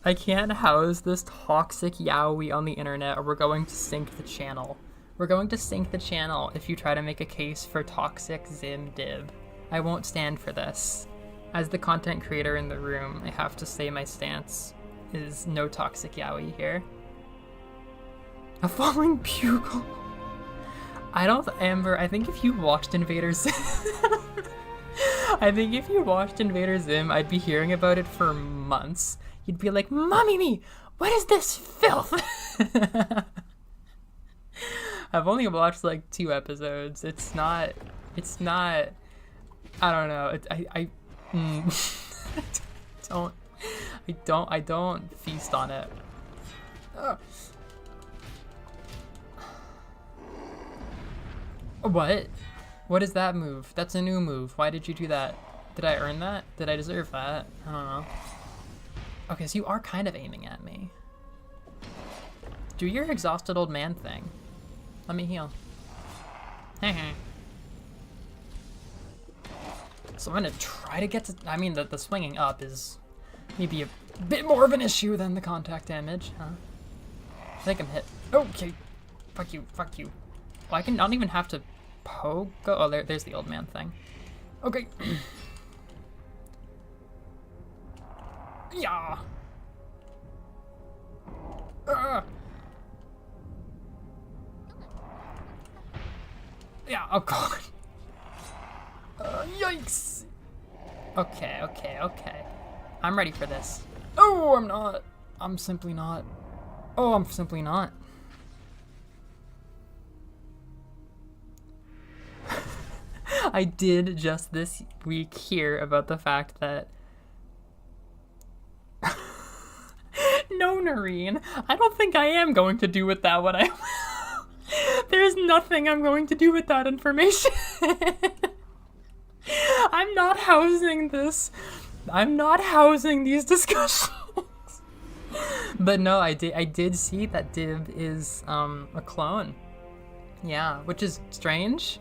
S1: I can't house this toxic yaoi on the internet, or we're going to sink the channel. We're going to sink the channel if you try to make a case for toxic Zim Dib. I won't stand for this. As the content creator in the room, I have to say my stance is no toxic yaoi here. A falling bugle. Amber, I think if you watched Invader Zim, I'd be hearing about it for months. You'd be like, Mommy me, what is this filth? I've only watched like 2 episodes. It's not, I don't know. I don't feast on it. Oh. What? What is that move? That's a new move. Why did you do that? Did I earn that? Did I deserve that? I don't know. Okay, so you are kind of aiming at me. Do your exhausted old man thing. Let me heal. So I'm gonna try to get to, I mean, the swinging up is maybe a bit more of an issue than the contact damage, huh? I think I'm hit. Okay. Fuck you, fuck you. Well, I don't even have to pogo. Oh, there's the old man thing. Okay. Yeah. Yeah, oh god. Yikes. Okay. I'm ready for this. Oh, I'm not. I'm simply not. Oh, I'm simply not. I did just this week hear about the fact that no, Noreen, I don't think I am going to do with that what I There's nothing I'm going to do with that information. I'm not housing this. I'm not housing these discussions. But no, I did see that Dib is a clone. Yeah, which is strange.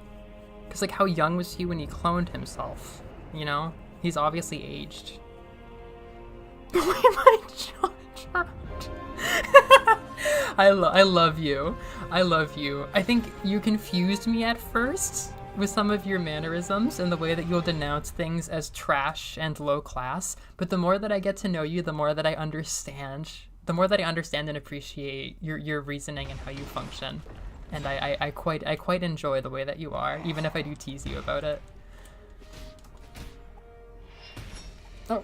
S1: Because, like, how young was he when he cloned himself, you know? He's obviously aged. Why am I charged? I love you. I love you. I think you confused me at first with some of your mannerisms and the way that you'll denounce things as trash and low class. But the more that I get to know you, the more that I understand. The more that I understand and appreciate your reasoning and how you function. And I quite enjoy the way that you are, even if I do tease you about it. Oh.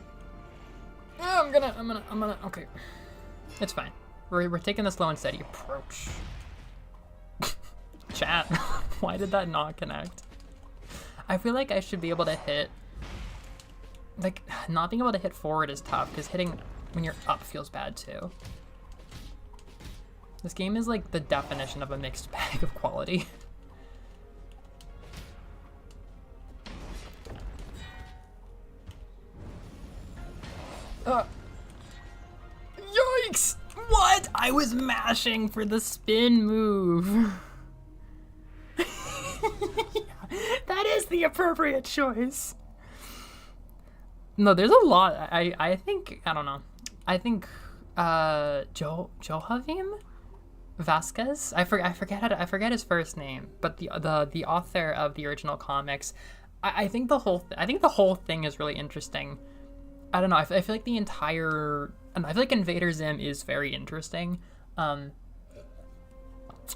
S1: Oh, I'm gonna, okay. It's fine. We're taking the slow and steady approach. Chat, why did that not connect? I feel like I should be able to hit, like, not being able to hit forward is tough, because hitting when you're up feels bad too. This game is like the definition of a mixed bag of quality. Yikes! What? I was mashing for the spin move. That is the appropriate choice. No, there's a lot. I think, I don't know. I think Johavim Vasquez. I forget his first name, but the author of the original comics. I think the whole thing is really interesting. I don't know. I feel like the entire. I feel like Invader Zim is very interesting.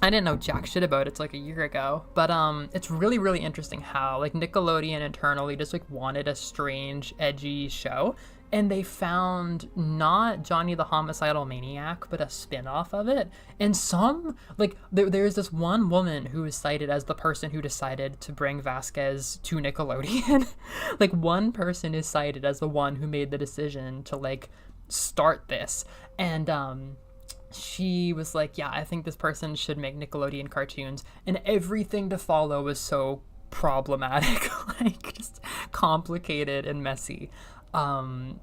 S1: I didn't know jack shit about it like a year ago, but it's really, really interesting how like Nickelodeon internally just like wanted a strange, edgy show, and they found not Johnny the Homicidal Maniac, but a spin-off of it. And some like there's this one woman who is cited as the person who decided to bring Vasquez to Nickelodeon. Like one person is cited as the one who made the decision to like start this, and she was like, yeah, I think this person should make Nickelodeon cartoons, and everything to follow was so problematic, like just complicated and messy.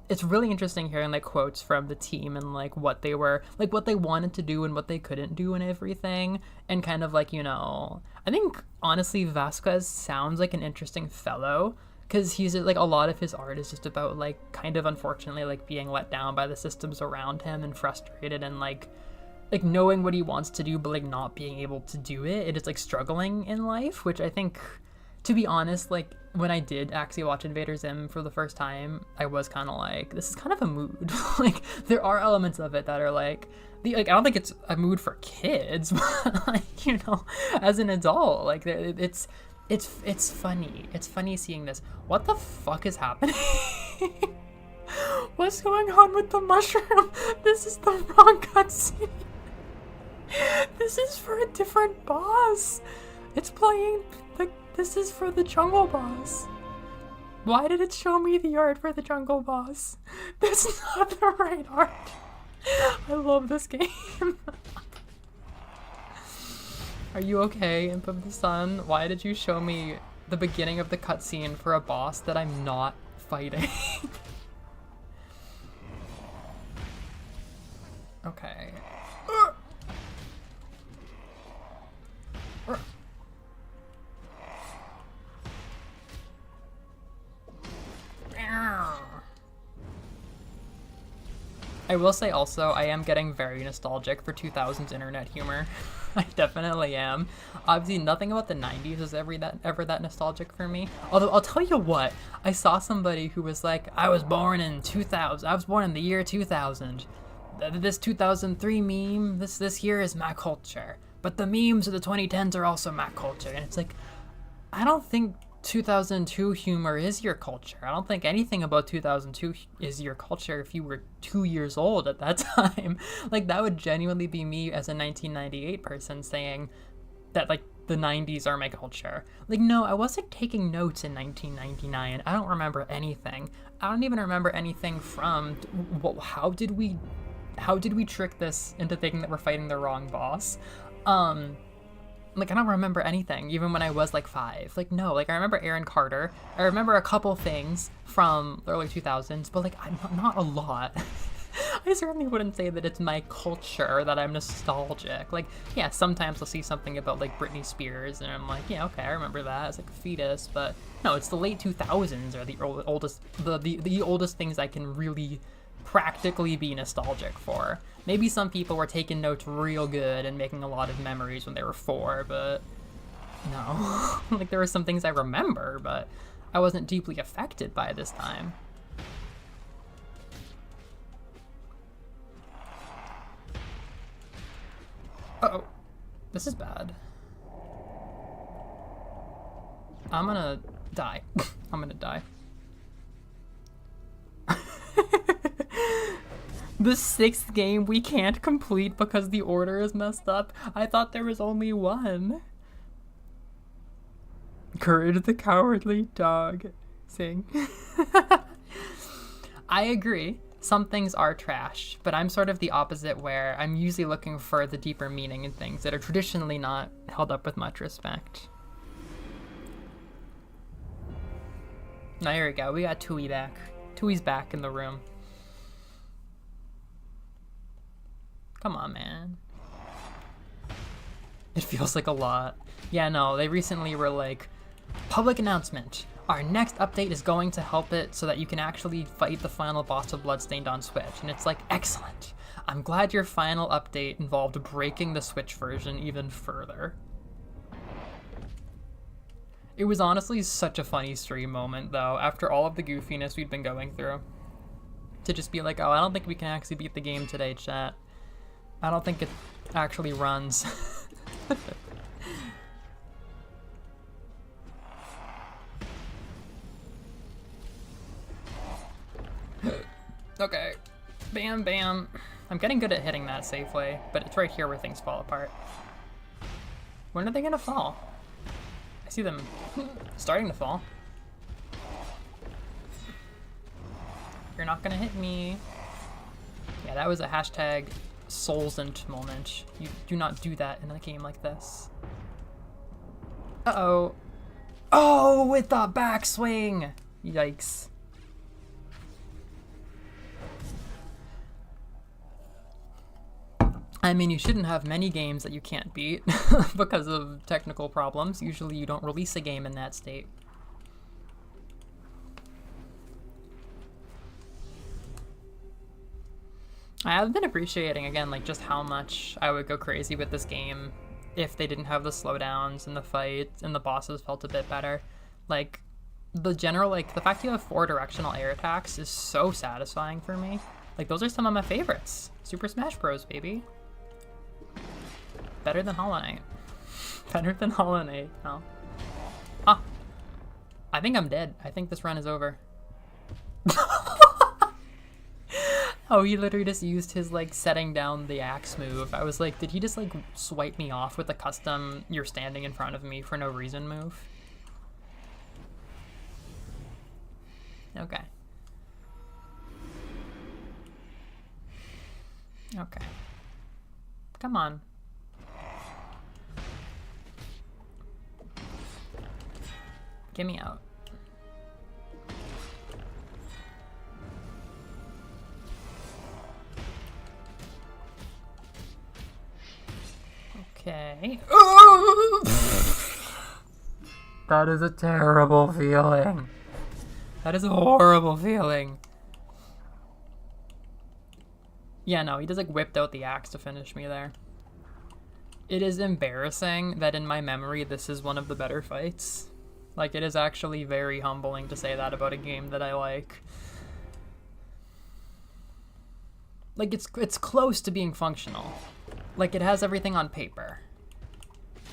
S1: It's really interesting hearing like quotes from the team and like what they were, like what they wanted to do and what they couldn't do and everything, and kind of like, you know, I think honestly Vasquez sounds like an interesting fellow, because he's like, a lot of his art is just about like kind of unfortunately like being let down by the systems around him and frustrated and like knowing what he wants to do but like not being able to do it. It is like struggling in life, which I think, to be honest, like when I did actually watch Invader Zim for the first time, I was kind of like, this is kind of a mood. Like there are elements of it that are like I don't think it's a mood for kids, but like, you know, as an adult, like it's funny. It's funny seeing this. What the fuck is happening? What's going on with the mushroom? This is the wrong cutscene. This is for a different boss. It's playing this is for the jungle boss. Why did it show me the art for the jungle boss? That's not the right art. I love this game. Are you okay, Imp of the Sun? Why did you show me the beginning of the cutscene for a boss that I'm not fighting? Okay. I will say also, I am getting very nostalgic for 2000s internet humor. I definitely am. Obviously, nothing about the 90s is ever that nostalgic for me. Although, I'll tell you what, I saw somebody who was like, I was born in 2000. I was born in the year 2000. This 2003 meme, this year is my culture. But the memes of the 2010s are also my culture. And it's like, I don't think 2002 humor is your culture. I don't think anything about 2002 is your culture if you were 2 years old at that time. Like, that would genuinely be me as a 1998 person saying that, like, the 90s are my culture. Like, no, I wasn't taking notes in 1999. I don't remember anything. I don't even remember anything from, well, how did we trick this into thinking that we're fighting the wrong boss? Like, I don't remember anything, even when I was, like, 5. Like, no, like, I remember Aaron Carter. I remember a couple things from the early 2000s, but, like, not a lot. I certainly wouldn't say that it's my culture that I'm nostalgic. Like, yeah, sometimes I'll see something about like Britney Spears and I'm like, yeah, okay, I remember that as like a fetus, but no, it's the late 2000s are the oldest, the oldest things I can really practically be nostalgic for. Maybe some people were taking notes real good and making a lot of memories when they were 4, but no. Like, there were some things I remember, but I wasn't deeply affected by this time. Uh-oh. This is bad. I'm gonna die. I'm gonna die. The 6th game we can't complete because the order is messed up. I thought there was only one. Courage the Cowardly Dog. Sing. I agree. Some things are trash, but I'm sort of the opposite where I'm usually looking for the deeper meaning in things that are traditionally not held up with much respect. Now here we go. We got Tui back. Tui's back in the room. Come on, man. It feels like a lot. Yeah, no, they recently were like, public announcement. Our next update is going to help it so that you can actually fight the final boss of Bloodstained on Switch. And it's like, excellent. I'm glad your final update involved breaking the Switch version even further. It was honestly such a funny stream moment, though, after all of the goofiness we'd been going through. To just be like, oh, I don't think we can actually beat the game today, chat. I don't think it actually runs. Okay. Bam, bam. I'm getting good at hitting that safely, but it's right here where things fall apart. When are they gonna fall? I see them starting to fall. You're not gonna hit me. Yeah, that was a hashtag Soulsent moment. You do not do that in a game like this. Uh-oh. Oh, with the backswing! Yikes. I mean, you shouldn't have many games that you can't beat because of technical problems. Usually you don't release a game in that state. I have been appreciating, again, like, just how much I would go crazy with this game if they didn't have the slowdowns and the fights and the bosses felt a bit better. Like, the general, like, the fact you have 4 directional air attacks is so satisfying for me. Like, those are some of my favorites. Super Smash Bros, baby. Better than Hollow Knight. Better than Hollow Knight. No. Ah. I think I'm dead. I think this run is over. Oh, he literally just used his, like, setting down the axe move. I was like, did he just, like, swipe me off with a custom "you're standing in front of me for no reason" move? Okay. Okay. Come on. Get me out. Okay. That is a terrible feeling. That is a horrible feeling. Yeah, no, he just like whipped out the axe to finish me there. It is embarrassing that in my memory this is one of the better fights. Like, it is actually very humbling to say that about a game that I like. Like, it's close to being functional. Like, it has everything on paper.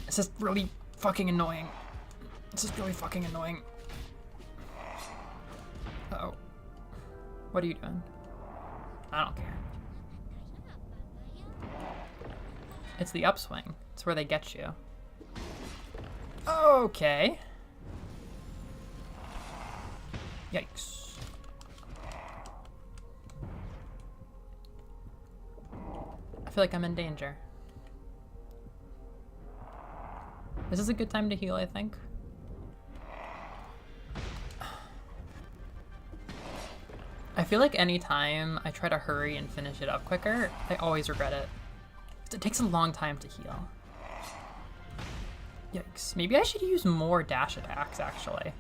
S1: It's just really fucking annoying. It's just really fucking annoying. Uh-oh. What are you doing? I don't care. It's the upswing. It's where they get you. Okay. Yikes. I feel like I'm in danger. This is a good time to heal, I think. feel like anytime I try to hurry and finish it up quicker, I always regret it. It takes a long time to heal. Yikes. Maybe I should use more dash attacks, actually.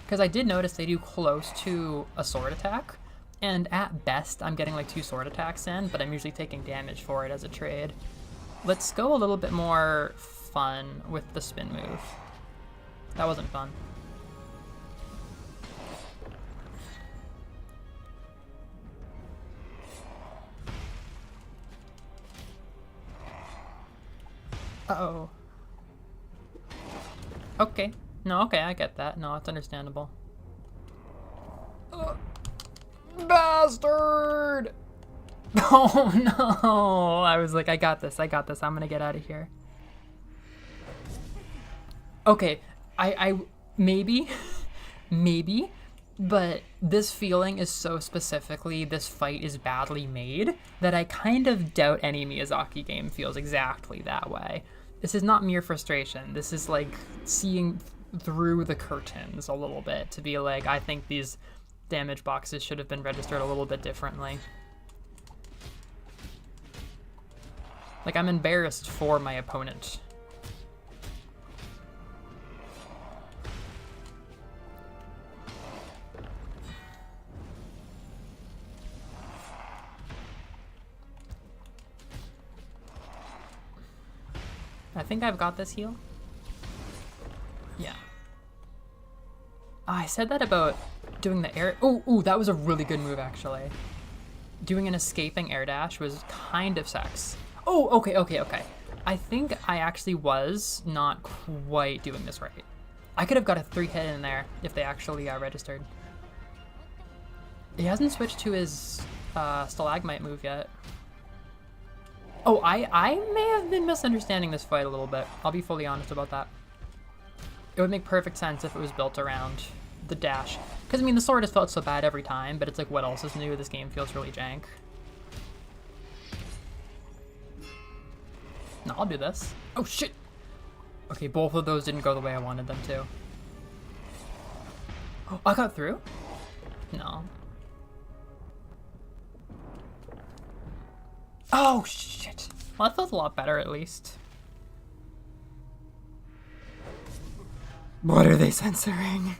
S1: Because I did notice they do close to a sword attack, and at best I'm getting like 2 sword attacks in, but I'm usually taking damage for it as a trade. Let's go a little bit more fun with the spin move. That wasn't fun. Uh-oh. Okay. No, okay, I get that. No, it's understandable. Bastard! Oh no! I was like, I got this, I'm gonna get out of here. Okay, I maybe, maybe, but this feeling is so specifically, this fight is badly made, that I kind of doubt any Miyazaki game feels exactly that way. This is not mere frustration. This is like seeing through the curtains a little bit to be like, I think these damage boxes should have been registered a little bit differently. Like, I'm embarrassed for my opponent. I think I've got this heal. Yeah. I said that about doing the air. Ooh, that was a really good move, actually. Doing an escaping air dash was kind of sex. Oh, okay. I think I actually was not quite doing this right. I could have got a 3-hit in there if they actually registered. He hasn't switched to his stalagmite move yet. Oh, I may have been misunderstanding this fight a little bit. I'll be fully honest about that. It would make perfect sense if it was built around the dash. Because, I mean, the sword has felt so bad every time, but it's like, what else is new? This game feels really jank. No, I'll do this. Oh, shit! Okay, both of those didn't go the way I wanted them to. Oh, I got through? No. Oh, shit. Well, that felt a lot better, at least. What are they censoring?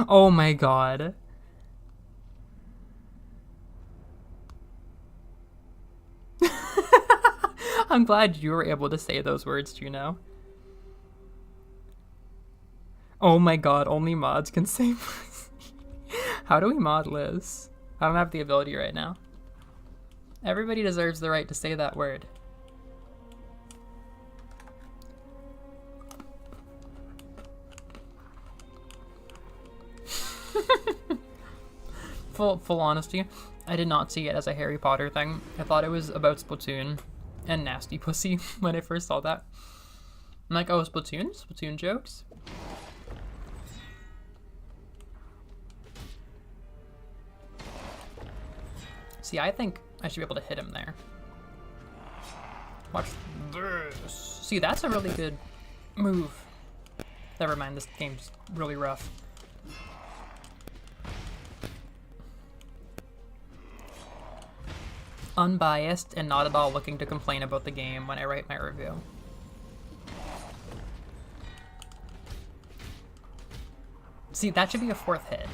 S1: Oh my god. I'm glad you were able to say those words, Juno. Oh my god, only mods can say pussy. How do we mod Liz? I don't have the ability right now. Everybody deserves the right to say that word. Full honesty, I did not see it as a Harry Potter thing. I thought it was about Splatoon and nasty pussy when I first saw that. I'm like, oh, Splatoon? Splatoon jokes? See, I think I should be able to hit him there. Watch this. See, that's a really good move. Never mind, this game's really rough. Unbiased and not at all looking to complain about the game when I write my review. See, that should be a 4th hit.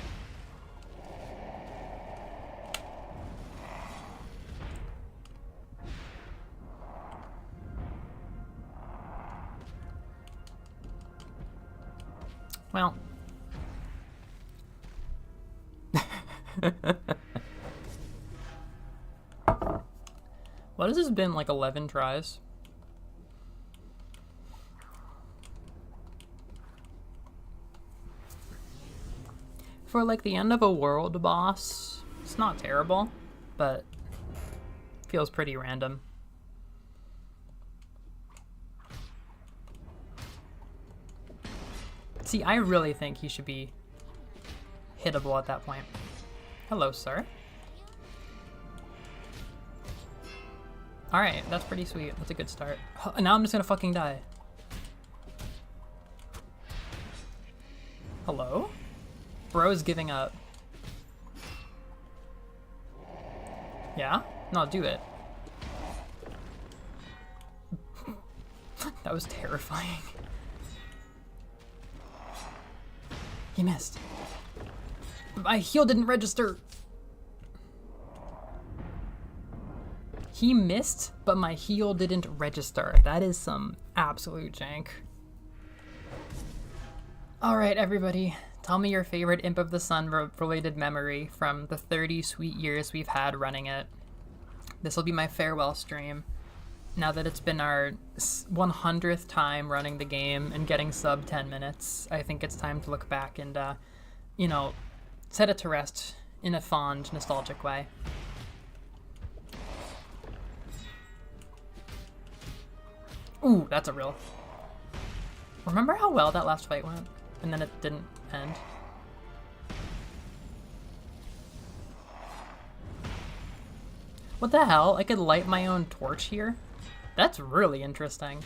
S1: Well. What has this been, like 11 tries? For like the end of a world boss, it's not terrible, but feels pretty random. See, I really think he should be hittable at that point. Hello, sir. Alright, that's pretty sweet. That's a good start. Now I'm just gonna fucking die. Hello? Bro's giving up. Yeah? No, do it. That was terrifying. He missed. My heal didn't register. He missed, but my heal didn't register. That is some absolute jank. Alright, everybody. Tell me your favorite Imp of the Sun related memory from the 30 sweet years we've had running it. This will be my farewell stream. Now that it's been our 100th time running the game and getting sub 10 minutes, I think it's time to look back and, you know, set it to rest in a fond, nostalgic way. Ooh, that's a real. Remember how well that last fight went? And then it didn't end? What the hell? I could light my own torch here? That's really interesting.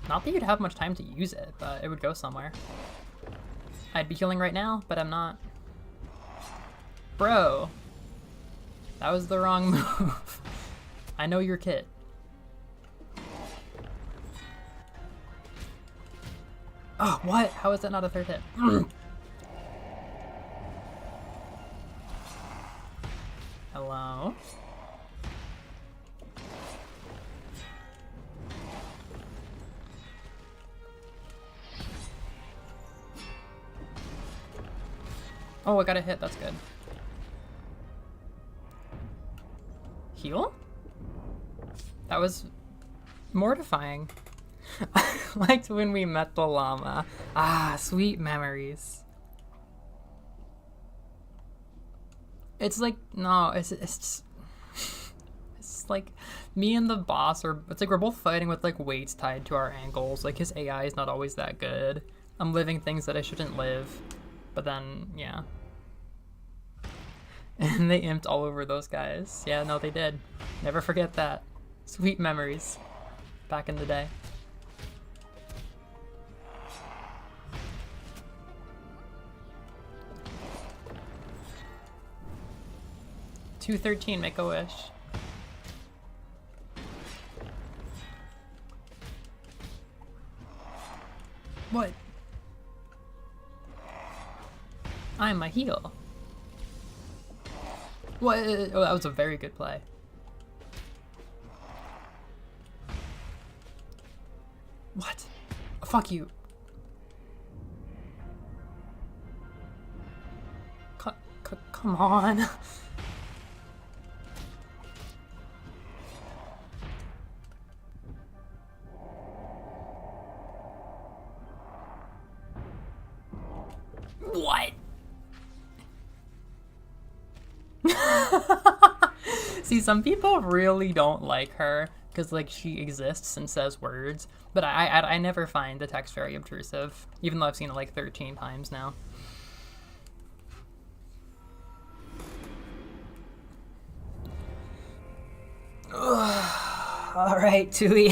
S1: Not that you'd have much time to use it, but it would go somewhere. I'd be healing right now, but I'm not. Bro. That was the wrong move. I know your kit. Oh, what? How is that not a third hit? Hello? Oh, I got a hit. That's good. Heal? That was mortifying. I liked when we met the llama. Ah, sweet memories. It's like, no, it's just, it's like me and the boss are, it's like we're both fighting with like weights tied to our ankles. Like his AI is not always that good. I'm living things that I shouldn't live. But then, yeah. And they imped all over those guys. Yeah, no, they did. Never forget that. Sweet memories. Back in the day. $213, make a wish. What? I'm a heal. What? Oh, that was a very good play. What? Oh, fuck you. Come on. What? See, some people really don't like her because like she exists and says words, but I never find the text very obtrusive, even though I've seen it like 13 times now. All right, Tui.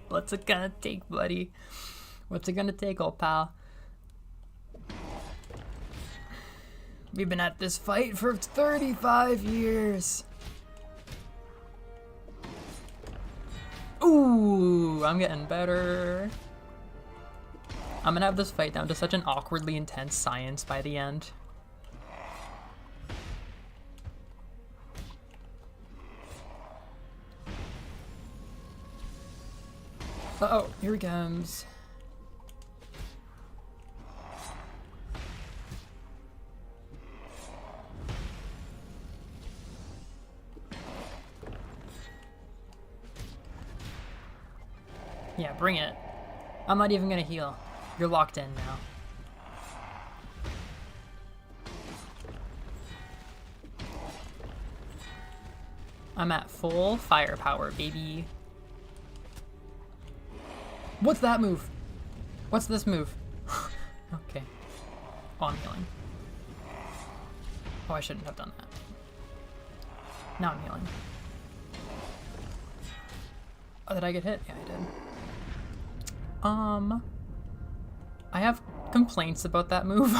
S1: What's it gonna take, buddy? What's it gonna take, old pal? We've been at this fight for 35 years. Ooh, I'm getting better. I'm gonna have this fight down to such an awkwardly intense science by the end. Uh-oh, here he comes. Yeah, bring it. I'm not even gonna heal. You're locked in now. I'm at full firepower, baby. What's that move? What's this move? Okay. Oh, I'm healing. Oh, I shouldn't have done that. Now I'm healing. Oh, did I get hit? Yeah, I did. I have complaints about that move.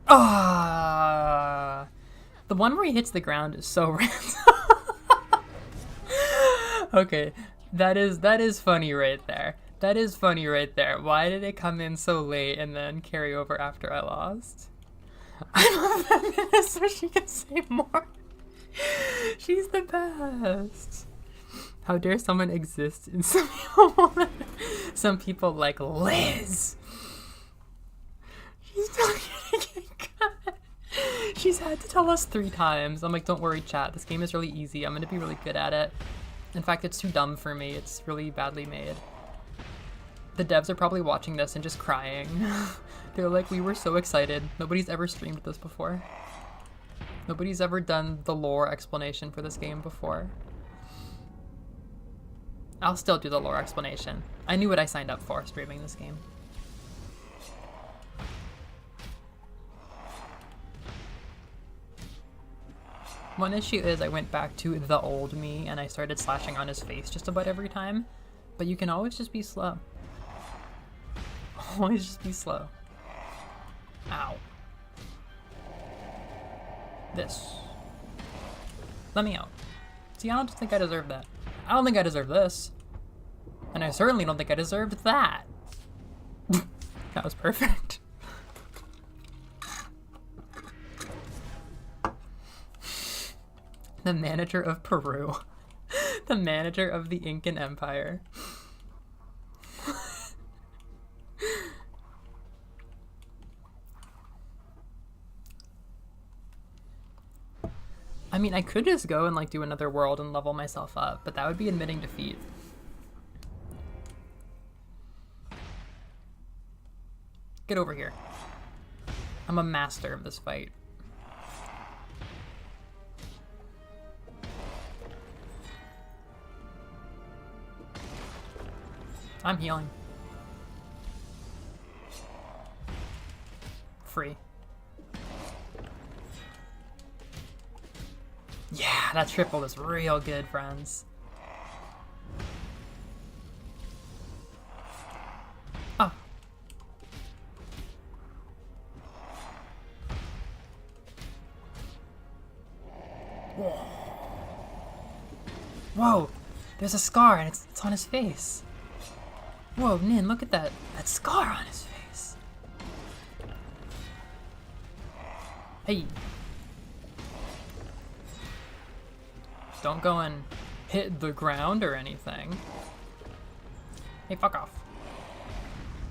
S1: Ah, the one where he hits the ground is so random. Okay, that is funny right there. That is funny right there. Why did it come in so late and then carry over after I lost? I love feminists so she can say more. She's the best. How dare someone exist in some people like Liz. She's not gonna get cut. She's had to tell us 3 times. I'm like, don't worry, chat. This game is really easy. I'm gonna be really good at it. In fact, it's too dumb for me. It's really badly made. The devs are probably watching this and just crying. They're like, we were so excited. Nobody's ever streamed this before. Nobody's ever done the lore explanation for this game before. I'll still do the lore explanation. I knew what I signed up for streaming this game. One issue is I went back to the old me and I started slashing on his face just about every time. But you can always just be slow. Always just be slow. Ow. This. Let me out. See, I don't think I deserve that. I don't think I deserve this. And I certainly don't think I deserved that. That was perfect. The manager of Peru. The manager of the Incan Empire. I mean, I could just go and like do another world and level myself up, but that would be admitting defeat. Get over here. I'm a master of this fight. I'm healing. Free. Yeah, that triple is real good, friends. Oh. Whoa. Whoa, there's a scar and it's on his face. Whoa, Nin, look at that scar on his face. Hey. Don't go and hit the ground or anything. Hey, fuck off.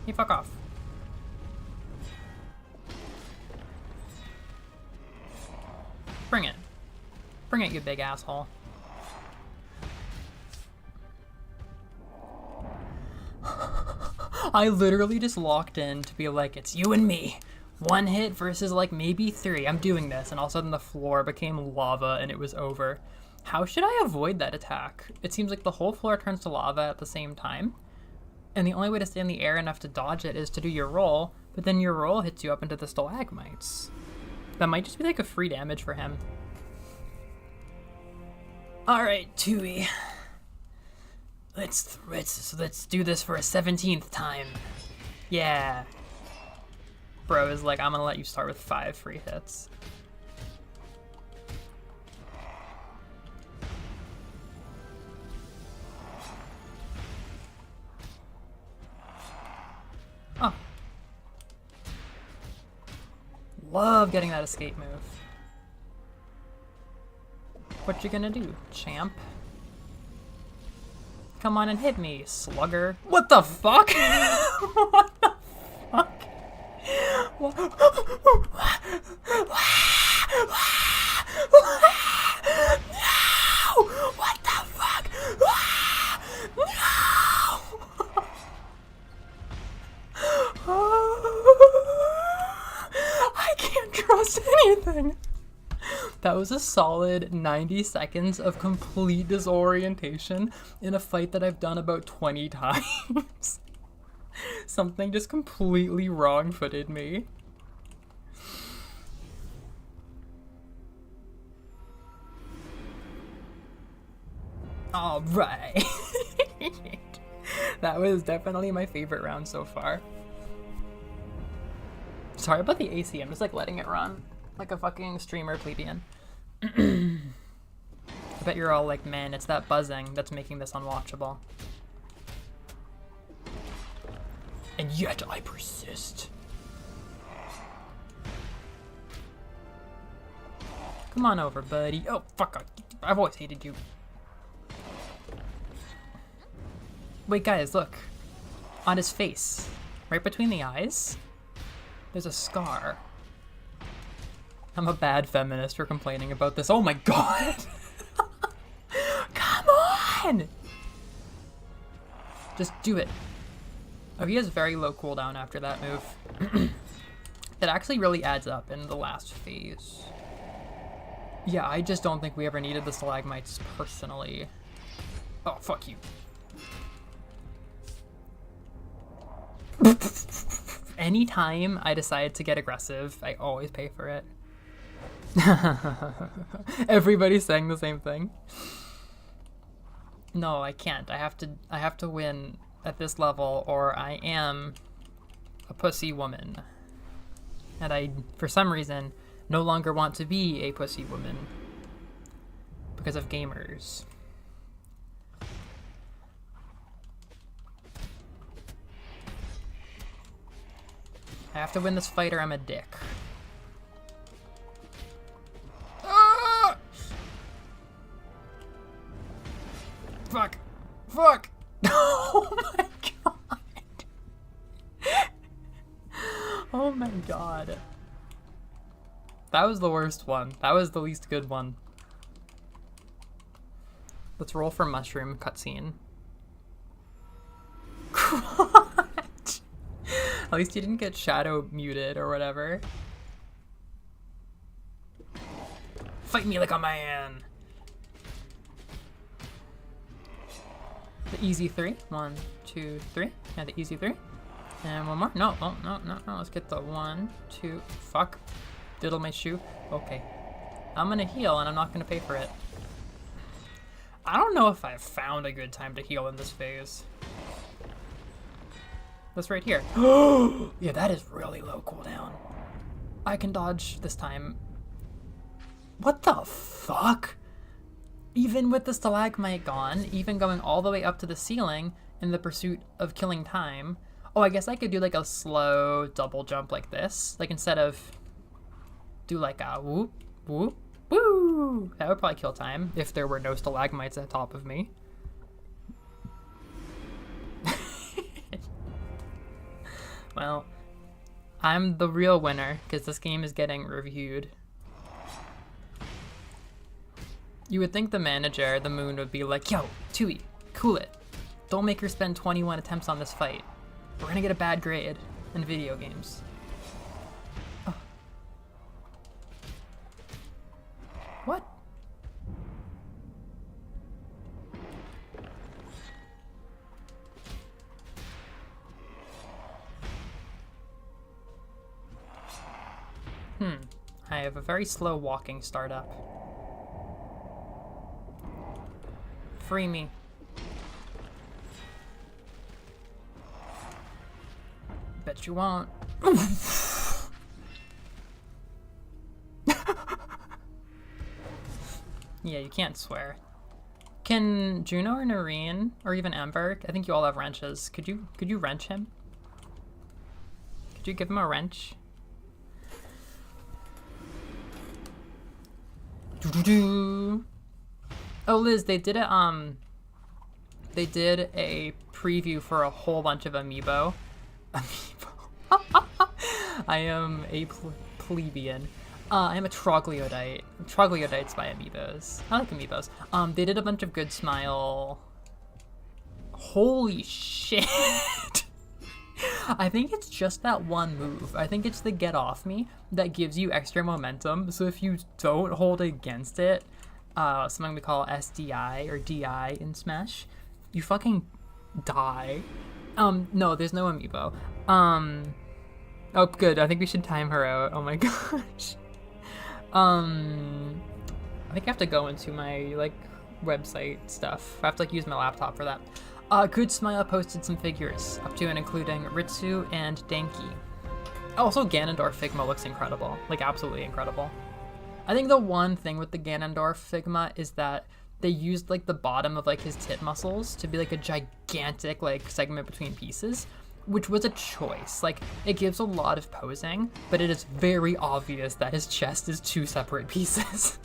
S1: Hey, fuck off. Bring it. Bring it, you big asshole. I literally just locked in to be like, it's you and me. 1 hit versus like maybe 3. I'm doing this. And all of a sudden the floor became lava and it was over. How should I avoid that attack? It seems like the whole floor turns to lava at the same time. And the only way to stay in the air enough to dodge it is to do your roll. But then your roll hits you up into the stalagmites. That might just be like a free damage for him. Alright, Tui. Let's do this for a 17th time. Yeah. Bro is like, I'm gonna let you start with 5 free hits. Oh. Love getting that escape move. What you gonna do, champ? Come on and hit me, slugger. What the fuck? What the fuck? No! What the fuck? No! I can't trust anything. That was a solid 90 seconds of complete disorientation in a fight that I've done about 20 times. Something just completely wrong-footed me. All right. That was definitely my favorite round so far. Sorry about the AC, I'm just like letting it run like a fucking streamer plebeian. I bet you're all like, man, it's that buzzing that's making this unwatchable. And yet I persist. Come on over, buddy. Oh, fuck. I've always hated you. Wait, guys, look. On his face, right between the eyes, there's a scar. I'm a bad feminist for complaining about this. Oh my god! Come on! Just do it. Oh, he has very low cooldown after that move. That actually really adds up in the last phase. Yeah, I just don't think we ever needed the stalagmites personally. Oh, fuck you. Anytime I decide to get aggressive, I always pay for it. Everybody's saying the same thing. No, I can't. I have to win at this level or I am a pussy woman. And I, for some reason, no longer want to be a pussy woman because of gamers. I have to win this fight or I'm a dick. Ah! Fuck. Fuck. Oh my god. Oh my god. That was the worst one. That was the least good one. Let's roll for mushroom cutscene. At least you didn't get shadow muted or whatever. Fight me like a man. The easy 3. 1, 2, 3. Yeah, the easy 3. And one more. No, oh, no. Let's get the 1, 2. Fuck. Diddle my shoe. Okay. I'm gonna heal and I'm not gonna pay for it. I don't know if I've found a good time to heal in this phase. This right here. Yeah, that is really low cooldown. I can dodge this time. What the fuck? Even with the stalagmite gone, even going all the way up to the ceiling in the pursuit of killing time. Oh, I guess I could do like a slow double jump like this. Like instead of do like a whoop, whoop, woo. That would probably kill time if there were no stalagmites at the top of me. Well, I'm the real winner because this game is getting reviewed. You would think the manager, the Moon, would be like, yo, Tui, cool it. Don't make her spend 21 attempts on this fight. We're gonna get a bad grade in video games. Oh. What? I have a very slow walking startup. Free me. Bet you won't. Yeah, you can't swear. Can Juno or Noreen or even Amber, I think you all have wrenches. Could you wrench him? Could you give him a wrench? Oh, Liz, they did a preview for a whole bunch of amiibo. I am a plebeian. I am a troglodyte. Troglodytes buy amiibos. I like amiibos. They did a bunch of Good Smile. Holy shit. I think it's just that one move. I think it's the get off me that gives you extra momentum. So if you don't hold against it, something we call SDI or DI in Smash, you fucking die. No, there's no amiibo. Oh, good. I think we should time her out. Oh my gosh. I think I have to go into my, like, website stuff. I have to, like, use my laptop for that. Good Smile posted some figures, up to and including Ritsu and Denki. Also, Ganondorf Figma looks incredible. Like, absolutely incredible. I think the one thing with the Ganondorf Figma is that they used, like, the bottom of, like, his tit muscles to be, like, a gigantic, like, segment between pieces, which was a choice. Like, it gives a lot of posing, but it is very obvious that his chest is two separate pieces.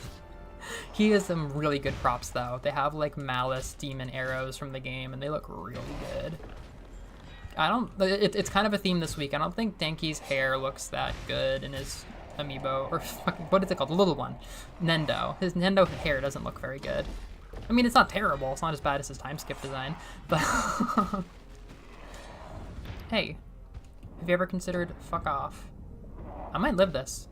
S1: He has some really good props, though. They have, like, Malice demon arrows from the game, and they look really good. It's kind of a theme this week. I don't think Denki's hair looks that good in his amiibo, or what is it called? The little one. Nendo. His Nendo hair doesn't look very good. I mean, it's not terrible. It's not as bad as his time skip design, but... Hey, have you ever considered fuck off? I might live this.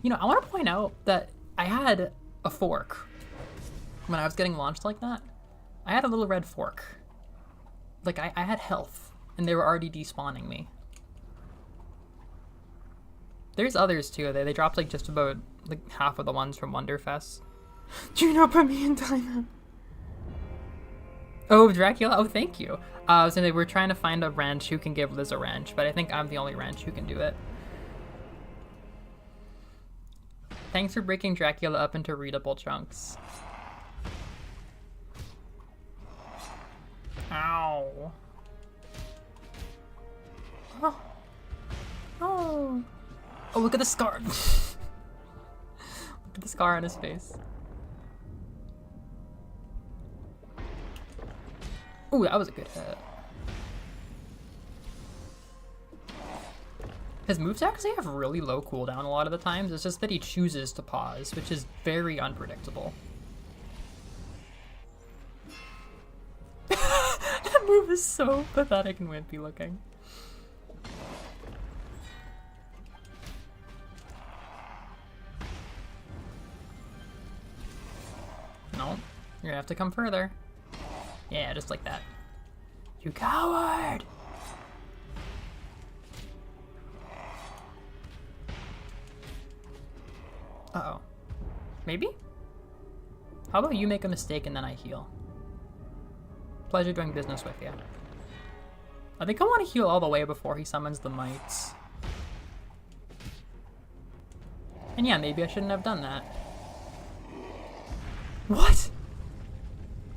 S1: You know, I want to point out that I had a fork when I was getting launched like that. I had a little red fork. Like, I had health, and they were already despawning me. There's others, too. They dropped, like, just about, like, half of the ones from Wonderfest. Juno put me in timeout. Oh, Dracula? Oh, thank you. So they were trying to find a wrench who can give Liz a wrench, but I think I'm the only wrench who can do it. Thanks for breaking Dracula up into readable chunks. Ow. Oh. Oh. Oh, look at the scar. Look at the scar on his face. Ooh, that was a good hit. His moves actually have really low cooldown a lot of the times. It's just that he chooses to pause, which is very unpredictable. That move is so pathetic and wimpy looking. No, you're gonna have to come further. Yeah, just like that. You coward! Uh-oh. Maybe? How about you make a mistake and then I heal? Pleasure doing business with you. I think I want to heal all the way before he summons the mites. And yeah, maybe I shouldn't have done that. What?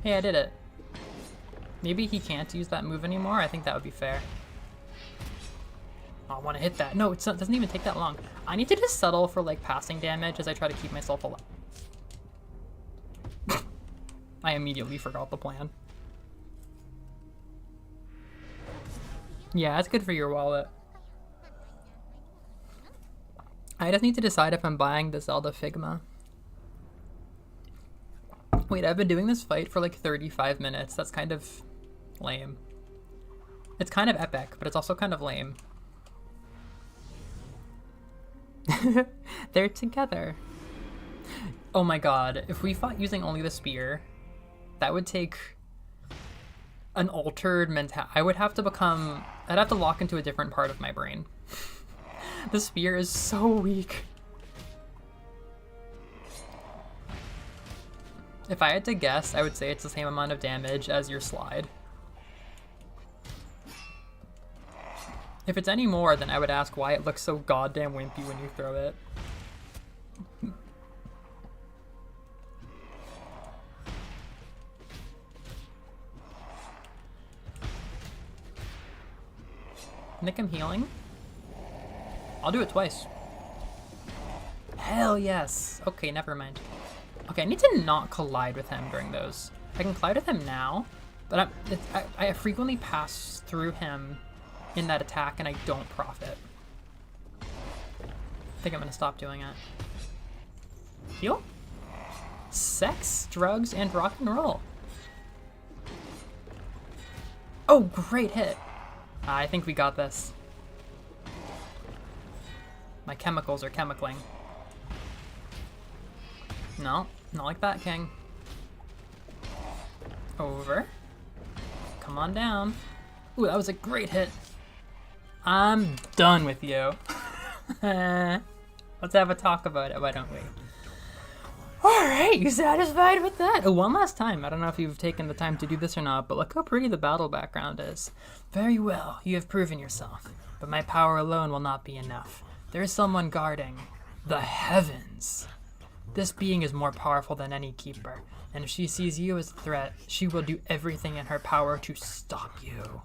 S1: Hey, I did it. Maybe he can't use that move anymore. I think that would be fair. Oh, I want to hit that. No, it doesn't even take that long. I need to just settle for like passing damage as I try to keep myself alive. I immediately forgot the plan. Yeah, that's good for your wallet. I just need to decide if I'm buying the Zelda Figma. Wait, I've been doing this fight for like 35 minutes. That's kind of lame. It's kind of epic, but it's also kind of lame. They're together. Oh my god, if we fought using only the spear, that would take an altered mentality. I'd have to lock into a different part of my brain. The spear is so weak. If I had to guess, I would say it's the same amount of damage as your slide. If it's any more, then I would ask why it looks so goddamn wimpy when you throw it. Nick, I'm healing. I'll do it twice. Hell yes. Okay, never mind. Okay, I need to not collide with him during those. I can collide with him now, but I frequently pass through him in that attack and I don't profit. I think I'm gonna stop doing it. Heal? Sex, drugs, and rock and roll. Oh, great hit. I think we got this. My chemicals are chemicaling. No, not like that, King. Over. Come on down. Ooh, that was a great hit. I'm done with you. Let's have a talk about it, why don't we? Alright, you satisfied with that? Oh, one last time. I don't know if you've taken the time to do this or not, but look how pretty the battle background is. Very well, you have proven yourself. But my power alone will not be enough. There is someone guarding the heavens. This being is more powerful than any keeper, and if she sees you as a threat, she will do everything in her power to stop you.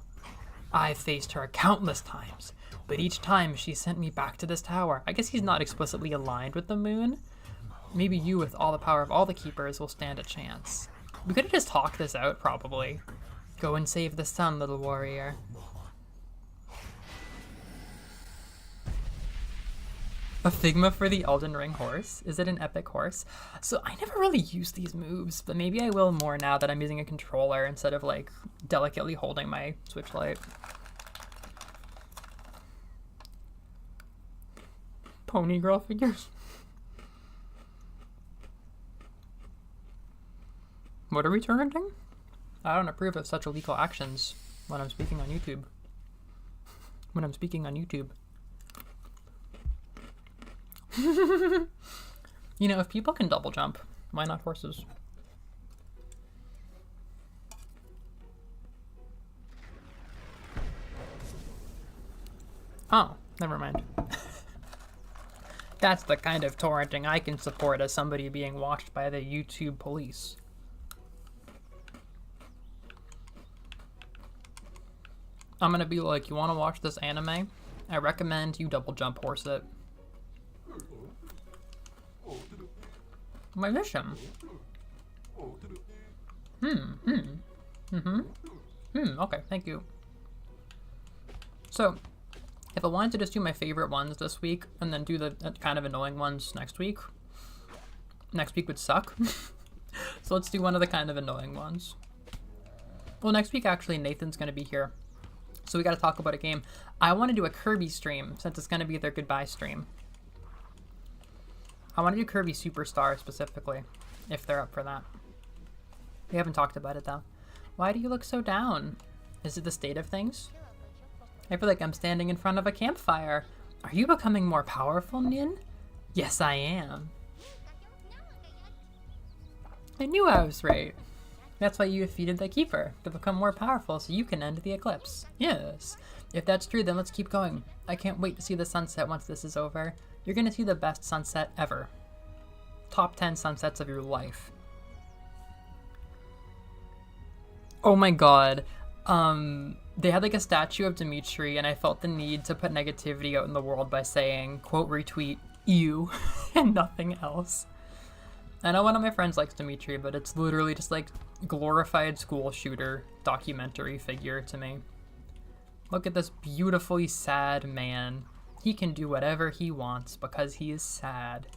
S1: I've faced her countless times, but each time she sent me back to this tower. I guess he's not explicitly aligned with the moon. Maybe you, with all the power of all the keepers, will stand a chance. We could have just talked this out, probably. Go and save the sun, little warrior. A Figma for the Elden Ring horse? Is it an epic horse? So I never really used these moves, but maybe I will more now that I'm using a controller instead of like delicately holding my Switch Lite. Pony girl figures. What are we turning? I don't approve of such illegal actions when I'm speaking on YouTube. You know, if people can double jump, why not horses? Oh, never mind. That's the kind of torrenting I can support as somebody being watched by the YouTube police. I'm gonna be like, you wanna watch this anime? I recommend you double jump horse it. My mission. Okay, thank you. So, if I wanted to just do my favorite ones this week and then do the kind of annoying ones next week would suck. So let's do one of the kind of annoying ones. Well, next week actually Nathan's gonna be here. So we gotta talk about a game. I wanna do a Kirby stream since it's gonna be their goodbye stream. I want to do Kirby Superstar specifically, if they're up for that. We haven't talked about it though. Why do you look so down? Is it the state of things? I feel like I'm standing in front of a campfire. Are you becoming more powerful, Nin? Yes, I am. I knew I was right. That's why you defeated the Keeper, to become more powerful so you can end the eclipse. Yes. If that's true, then let's keep going. I can't wait to see the sunset once this is over. You're gonna see the best sunset ever. Top 10 sunsets of your life. Oh my god. They had like a statue of Dimitri and I felt the need to put negativity out in the world by saying, quote, retweet, you, and nothing else. I know one of my friends likes Dimitri, but it's literally just like glorified school shooter documentary figure to me. Look at this beautifully sad man. He can do whatever he wants because he is sad.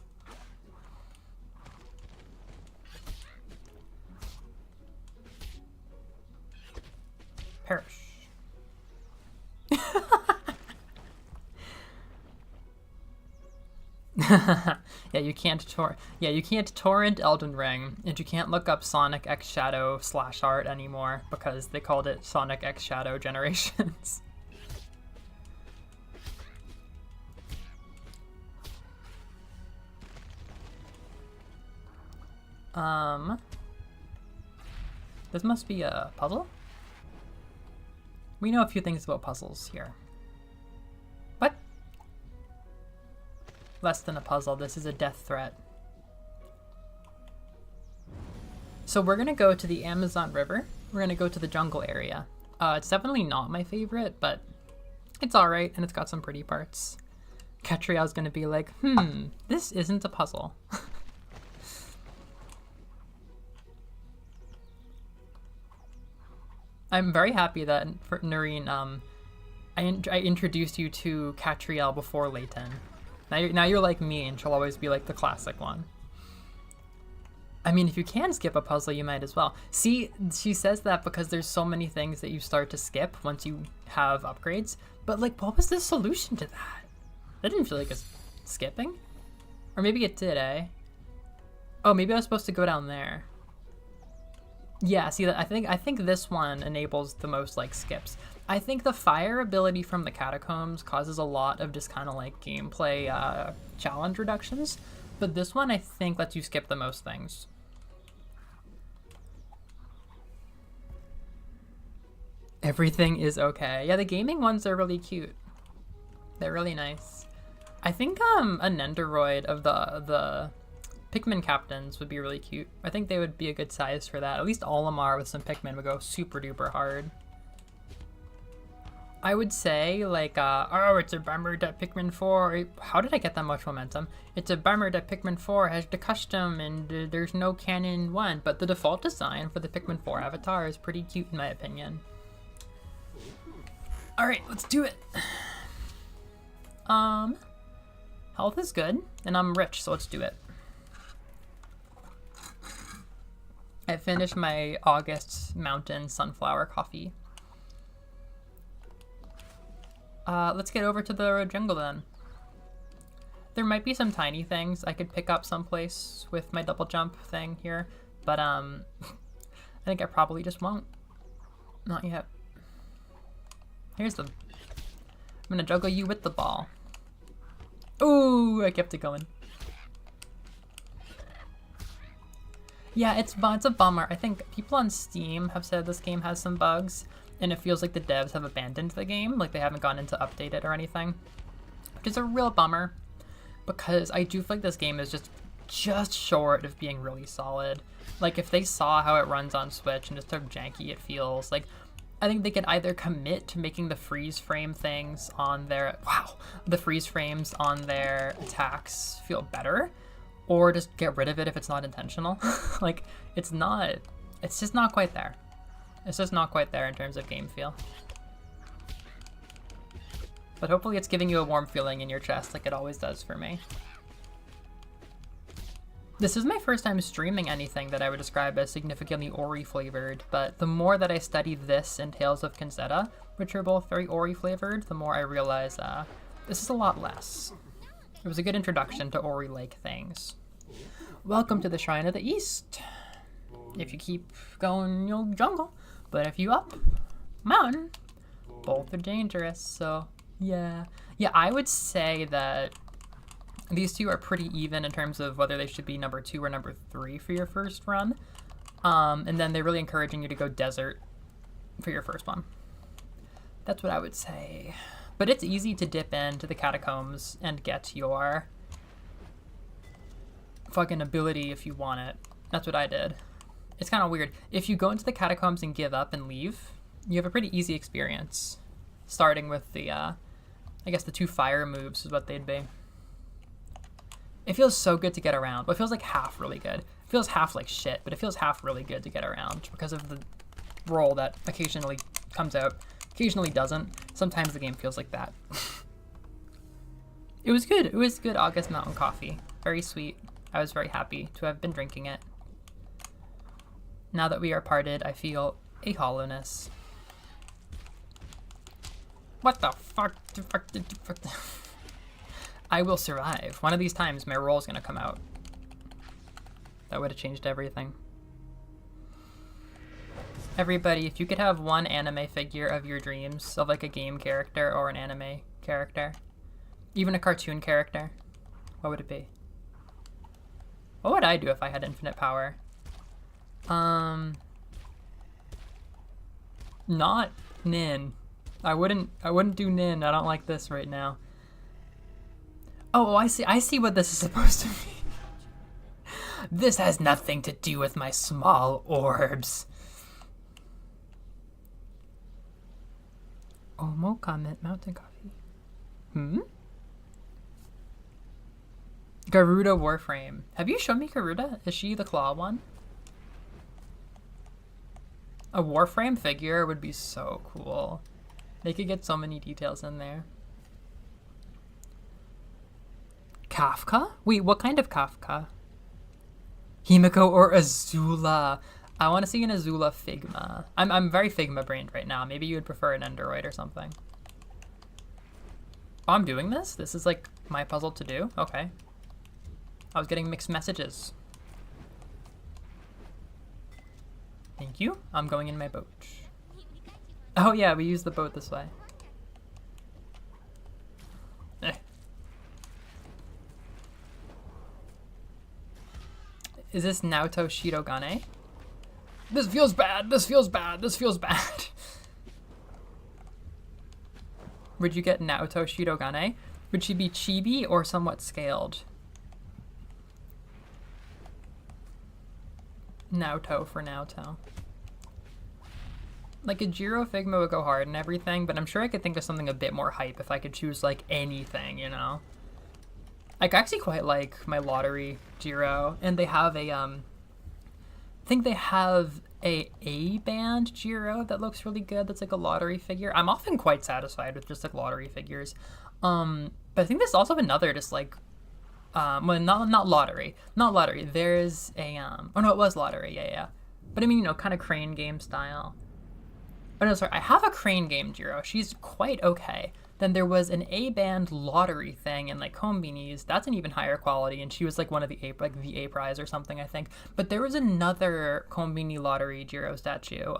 S1: Perish. Yeah, you can't torrent Elden Ring, and you can't look up Sonic X Shadow /art anymore because they called it Sonic X Shadow Generations. This must be a puzzle? We know a few things about puzzles here. What? Less than a puzzle, this is a death threat. So we're gonna go to the Amazon River. We're gonna go to the jungle area. It's definitely not my favorite, but it's alright, and it's got some pretty parts. Catriel's gonna be like, this isn't a puzzle. I'm very happy that, for Noreen, I introduced you to Catriel before Layton. Now you're like me, and she'll always be like the classic one. I mean, if you can skip a puzzle, you might as well. See, she says that because there's so many things that you start to skip once you have upgrades. But like, what was the solution to that? That didn't feel like a skipping. Or maybe it did, eh? Oh, maybe I was supposed to go down there. Yeah, see, I think this one enables the most, like, skips. I think the fire ability from the catacombs causes a lot of just kind of, like, gameplay challenge reductions. But this one I think lets you skip the most things. Everything is okay. Yeah, the gaming ones are really cute. They're really nice. I think a Nendoroid of the Pikmin captains would be really cute. I think they would be a good size for that. At least Olimar with some Pikmin would go super duper hard. I would say, like, oh, it's a bummer that Pikmin 4... How did I get that much momentum? It's a bummer that Pikmin 4 has the custom and there's no canon 1, but the default design for the Pikmin 4 avatar is pretty cute in my opinion. Alright, let's do it. Health is good, and I'm rich, so let's do it. I finished my August Mountain Sunflower Coffee. Let's get over to the jungle then. There might be some tiny things I could pick up someplace with my double jump thing here, but I think I probably just won't. Not yet. Here's the... I'm gonna juggle you with the ball. Ooh, I kept it going. Yeah, it's a bummer. I think people on Steam have said this game has some bugs, and it feels like the devs have abandoned the game, like they haven't gone in to update it or anything, which is a real bummer, because I do feel like this game is just short of being really solid. Like, if they saw how it runs on Switch and just how janky it feels, like, I think they could either commit to making the freeze frame things on their, the freeze frames on their attacks feel better, or just get rid of it if it's not intentional. Like, it's just not quite there. It's just not quite there in terms of game feel. But hopefully it's giving you a warm feeling in your chest like it always does for me. This is my first time streaming anything that I would describe as significantly Ori flavored, but the more that I study this and Tales of Kinzetta, which are both very Ori flavored, the more I realize this is a lot less. It was a good introduction to Ori-like things. Welcome to the Shrine of the East. If you keep going, you'll jungle. But if you up mountain, both are dangerous, so yeah. Yeah, I would say that these two are pretty even in terms of whether they should be number 2 or number 3 for your first run. And then they're really encouraging you to go desert for your first one. That's what I would say. But it's easy to dip into the catacombs and get your fucking ability if you want it. That's what I did. It's kind of weird. If you go into the catacombs and give up and leave, you have a pretty easy experience. Starting with the, I guess the 2 fire moves is what they'd be. It feels so good to get around. Well, it feels like half really good. It feels half like shit, but it feels half really good to get around because of the roll that occasionally comes out. Occasionally doesn't. Sometimes the game feels like that. It was good. It was good August Mountain Coffee. Very sweet. I was very happy to have been drinking it. Now that we are parted, I feel a hollowness. What the fuck? I will survive. One of these times my roll's gonna come out. That would have changed everything. Everybody, if you could have one anime figure of your dreams, of like a game character or an anime character, even a cartoon character, what would it be? What would I do if I had infinite power? Not Nin. I wouldn't do Nin. I don't like this right now. Oh, I see what this is supposed to be. This has nothing to do with my small orbs. Omo comment mountain coffee. Garuda Warframe. Have you shown me Garuda? Is she the claw one? A Warframe figure would be so cool. They could get so many details in there. Kafka? Wait, what kind of Kafka? Himiko or Azula? I want to see an Azula Figma. I'm very Figma brained right now. Maybe you would prefer an Endoroid or something. Oh, I'm doing this? This is like my puzzle to do? Okay. I was getting mixed messages. Thank you. I'm going in my boat. Oh yeah, we use the boat this way. Is this Naoto Shirogane? This feels bad. This feels bad. This feels bad. Would you get Naoto Shirogane? Would she be chibi or somewhat scaled? Naoto for Naoto. Like a Jiro Figma would go hard and everything, but I'm sure I could think of something a bit more hype if I could choose like anything, you know? Like, I actually quite like my lottery Jiro, and they have a I think they have a band Jiro that looks really good. That's like a lottery figure. I'm often quite satisfied with just like lottery figures. But I think there's also another just like well, not lottery. There's a oh no, it was lottery. Yeah. But I mean, you know, kind of crane game style. Oh no, sorry. I have a crane game Jiro. She's quite okay. Then there was an A-band lottery thing in like Kombinis. That's an even higher quality, and she was like one of the A prize or something, I think. But there was another Kombini lottery Jiro statue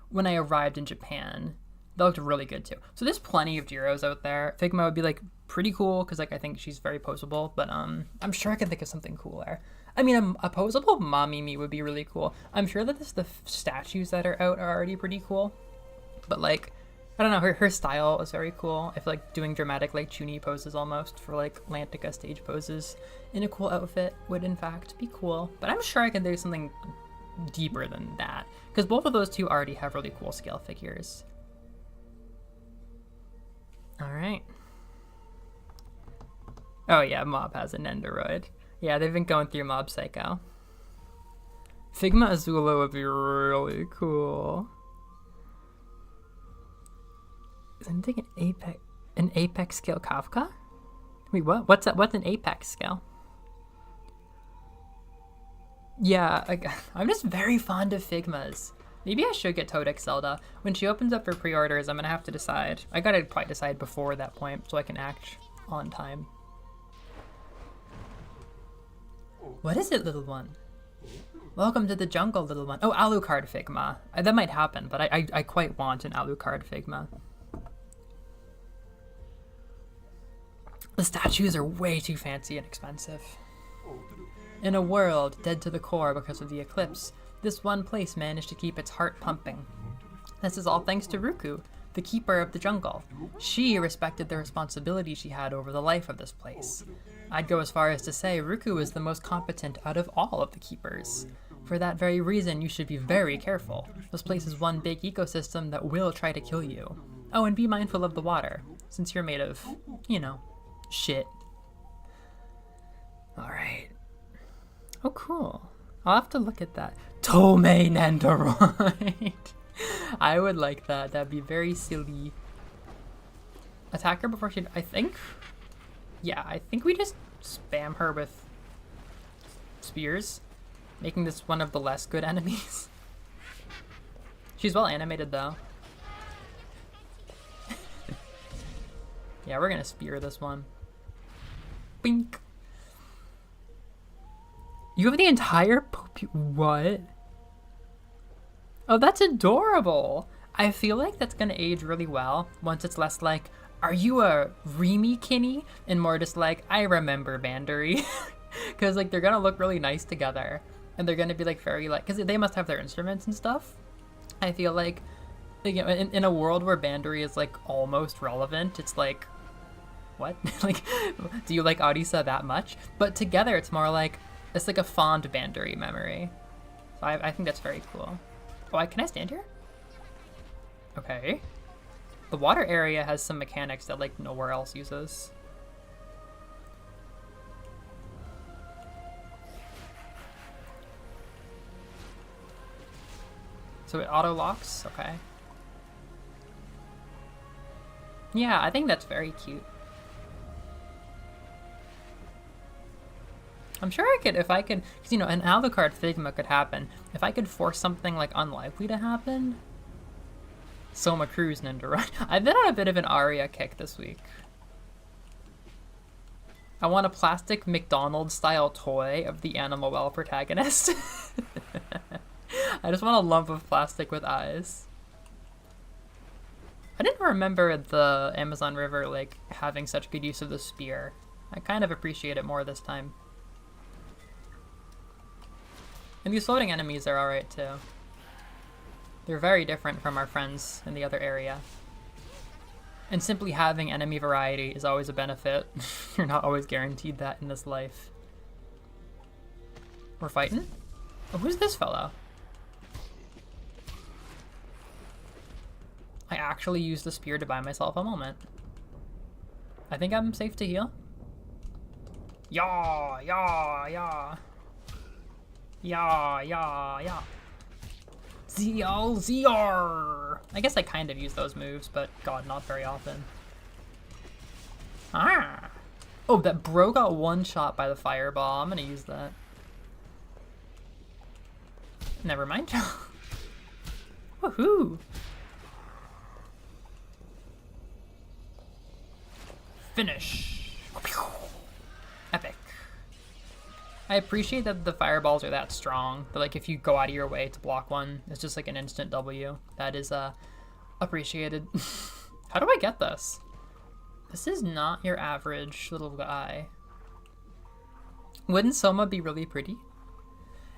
S1: when I arrived in Japan. That looked really good too. So there's plenty of Jiros out there. Figma would be like pretty cool because like I think she's very poseable, but I'm sure I can think of something cooler. I mean, a poseable Mamimi would be really cool. I'm sure that the statues that are out are already pretty cool, but like, I don't know, her style is very cool. I feel like doing dramatic like Chuni poses almost for like Lantica stage poses in a cool outfit would in fact be cool. But I'm sure I can do something deeper than that because both of those two already have really cool scale figures. All right. Oh yeah, Mob has an Nendoroid. Yeah, they've been going through Mob Psycho. Figma Azula would be really cool. Isn't it an Apex scale Kafka? Wait, what? What's that? What's an Apex scale? Yeah, I'm just very fond of Figmas. Maybe I should get Todic Zelda. When she opens up for pre-orders, I'm gonna have to decide. I gotta probably decide before that point so I can act on time. What is it, little one? Welcome to the jungle, little one. Oh, Alucard Figma. That might happen, but I quite want an Alucard Figma. The statues are way too fancy and expensive. In a world dead to the core because of the eclipse, this one place managed to keep its heart pumping. This is all thanks to Ruku, the keeper of the jungle. She respected the responsibility she had over the life of this place. I'd go as far as to say Ruku is the most competent out of all of the keepers. For that very reason, you should be very careful. This place is one big ecosystem that will try to kill you. Oh, and be mindful of the water, since you're made of, you know, shit. Alright. Oh, cool. I'll have to look at that. Tomei Nendoroid. I would like that. That'd be very silly. Attack her before she... I think we just spam her with spears, making this one of the less good enemies. She's well animated though. Yeah, we're gonna spear this one. Bink. You have the entire what? Oh, that's adorable. I feel like that's gonna age really well once it's less like, are you a Remy Kinney? And more just like, I remember Bandery. Because like they're gonna look really nice together. And they're gonna be like very like, because they must have their instruments and stuff. I feel like, you know, in a world where Bandery is like almost relevant, it's like, what? Like, do you like Arisa that much? But together it's more like, it's like a fond Bandery memory. So I think that's very cool. Oh, can I stand here? Okay. The water area has some mechanics that like nowhere else uses. So it auto locks, okay. Yeah, I think that's very cute. I'm sure I could, if I could, because you know, an Alucard Figma could happen. If I could force something like unlikely to happen. Soma Cruz Nendoroid. I've been on a bit of an Aria kick this week. I want a plastic McDonald's style toy of the Animal Well protagonist. I just want a lump of plastic with eyes. I didn't remember the Amazon River like having such good use of the spear. I kind of appreciate it more this time. And these floating enemies are alright too. They're very different from our friends in the other area. And simply having enemy variety is always a benefit. You're not always guaranteed that in this life. We're fighting? Oh, who's this fellow? I actually used the spear to buy myself a moment. I think I'm safe to heal. Yaw, yaw, yaw. Yaw, yaw, yaw. ZR. I guess I kind of use those moves, but God, not very often. Ah. Oh, that bro got one shot by the fireball. I'm gonna use that. Never mind. Woohoo. Finish. Epic. I appreciate that the fireballs are that strong. That, like, if you go out of your way to block one, it's just like an instant W. That is appreciated. How do I get this? This is not your average little guy. Wouldn't Soma be really pretty?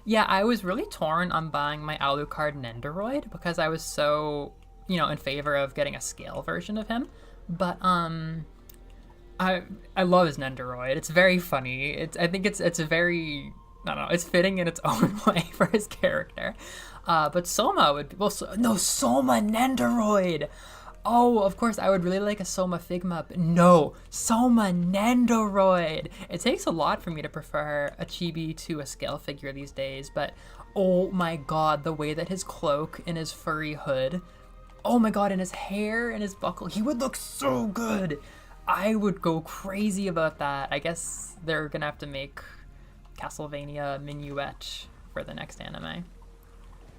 S1: Yeah, I was really torn on buying my Alucard Nendoroid because I was so, you know, in favor of getting a scale version of him. But I love his Nendoroid. It's very funny. I think it's very, I don't know, it's fitting in its own way for his character. But Soma would be, well, no, Soma Nendoroid. Oh, of course, I would really like a Soma Figma, but no, Soma Nendoroid. It takes a lot for me to prefer a chibi to a scale figure these days, but oh my god, the way that his cloak and his furry hood, oh my god, and his hair and his buckle, he would look so good. I would go crazy about that. I guess they're gonna have to make Castlevania Minuet for the next anime.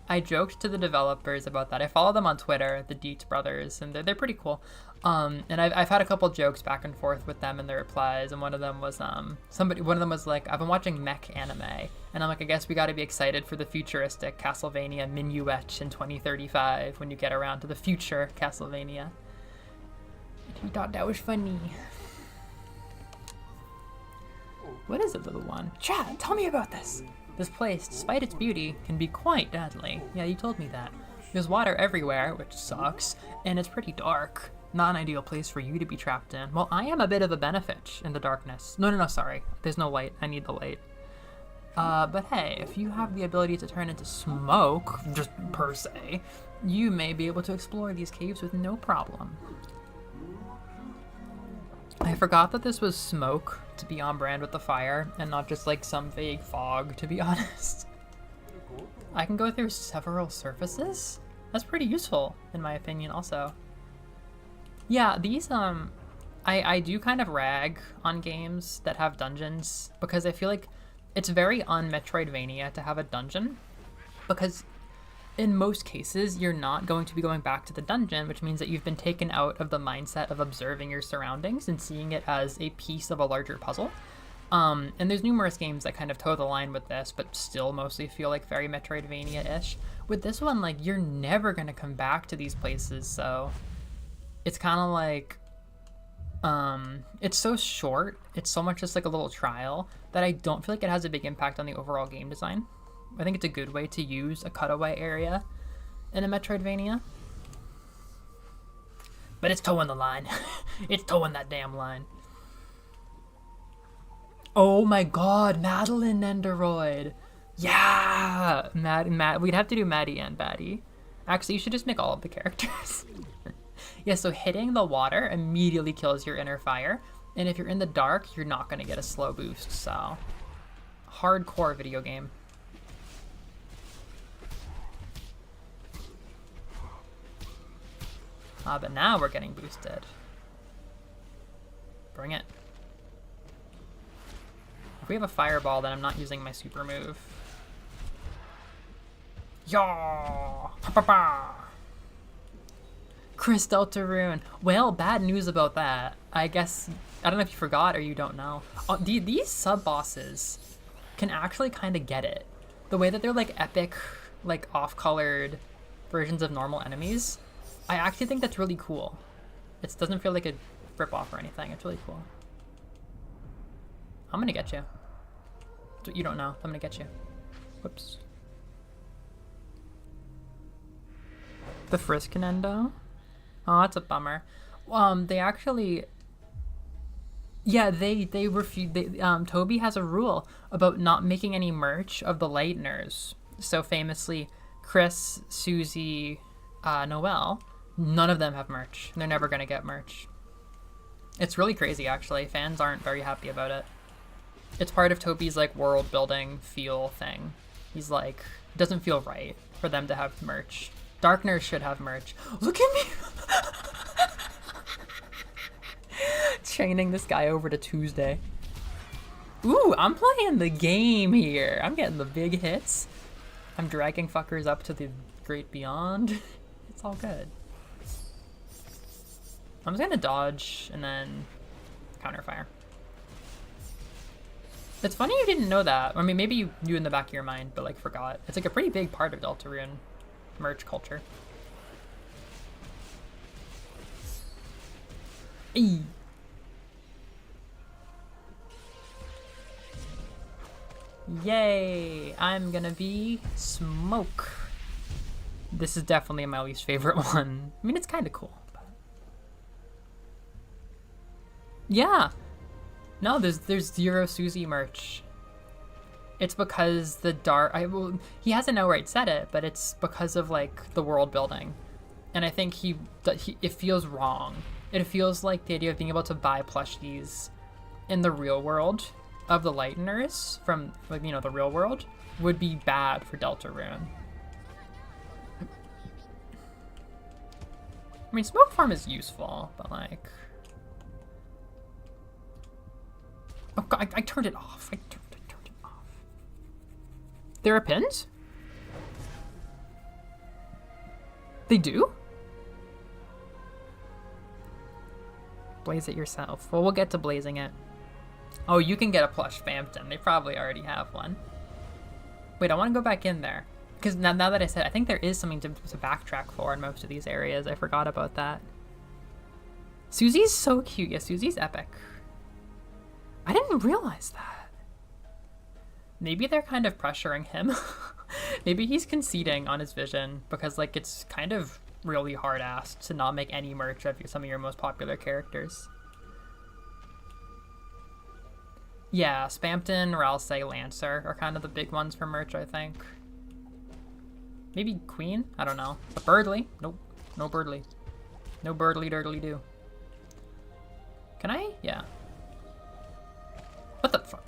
S1: I joked to the developers about that. I follow them on Twitter, the Dietz brothers, and they're pretty cool. And I've had a couple jokes back and forth with them in their replies, and one of them was like, I've been watching mech anime, and I'm like, I guess we got to be excited for the futuristic Castlevania Minuet in 2035 when you get around to the future Castlevania. And he thought that was funny. What is it, little one? Chat, tell me about this. This place, despite its beauty, can be quite deadly. Yeah, you told me that. There's water everywhere, which sucks, and it's pretty dark. Not an ideal place for you to be trapped in. Well, I am a bit of a benefit in the darkness. No, sorry. There's no light. I need the light. But hey, if you have the ability to turn into smoke, just per se, you may be able to explore these caves with no problem. I forgot that this was smoke to be on brand with the fire and not just like some vague fog, to be honest. I can go through several surfaces? That's pretty useful, in my opinion, also. Yeah, these, I do kind of rag on games that have dungeons because I feel like it's very un-Metroidvania to have a dungeon because in most cases, you're not going to be going back to the dungeon, which means that you've been taken out of the mindset of observing your surroundings and seeing it as a piece of a larger puzzle. And there's numerous games that kind of toe the line with this, but still mostly feel like very Metroidvania-ish. With this one, like, you're never going to come back to these places, so it's kind of like, it's so short, it's so much just like a little trial, that I don't feel like it has a big impact on the overall game design. I think it's a good way to use a cutaway area in a Metroidvania. But it's towing the line. It's towing that damn line. Oh my god, Madeline Nendoroid. Yeah! We'd have to do Maddie and Batty. Actually, you should just make all of the characters. Yeah, so hitting the water immediately kills your inner fire. And if you're in the dark, you're not going to get a slow boost, so... Hardcore video game. But now we're getting boosted. Bring it. If we have a fireball, then I'm not using my super move. Yaw! Chris Deltarune. Well, bad news about that. I guess, I don't know if you forgot or you don't know. These sub-bosses can actually kind of get it. The way that they're like epic, like off-colored versions of normal enemies. I actually think that's really cool. It doesn't feel like a rip-off or anything. It's really cool. I'm gonna get you. You don't know. I'm gonna get you. Whoops. The Friskinendo? Oh, that's a bummer. They actually, yeah, they refuse. Toby has a rule about not making any merch of the Lighteners. So famously, Chris, Susie, Noelle, none of them have merch. They're never gonna get merch. It's really crazy, actually. Fans aren't very happy about it. It's part of Toby's like world building feel thing. He's like, it doesn't feel right for them to have merch. Darkners should have merch. Look at me! Chaining this guy over to Tuesday. Ooh, I'm playing the game here. I'm getting the big hits. I'm dragging fuckers up to the great beyond. It's all good. I'm just gonna dodge and then counterfire. It's funny you didn't know that. I mean, maybe you knew in the back of your mind, but like forgot. It's like a pretty big part of Deltarune merch culture. Eee. Yay! I'm gonna be Smoke. This is definitely my least favorite one. I mean, it's kind of cool. But... yeah. No, there's zero Susie merch. It's because the he hasn't outright said it, but it's because of like the world building, and I think it feels wrong. It feels like the idea of being able to buy plushies in the real world of the Lighteners from like, you know, the real world would be bad for Deltarune. I mean, Smoke Farm is useful, but like, oh God, I turned it off. I turned it off. There are pins? They do? Blaze it yourself. Well, we'll get to blazing it. Oh, you can get a plush Phantom. They probably already have one. Wait, I want to go back in there. Because now that I said, I think there is something to backtrack for in most of these areas. I forgot about that. Susie's so cute. Yeah, Susie's epic. I didn't realize that. Maybe they're kind of pressuring him. Maybe he's conceding on his vision because like it's kind of really hard-assed to not make any merch of some of your most popular characters. Yeah, Spampton or I'll say Lancer are kind of the big ones for merch, I think. Maybe Queen? I don't know. A Birdly? Nope. No Birdly. No Birdly Dirtly do. Can I? Yeah. What the fuck?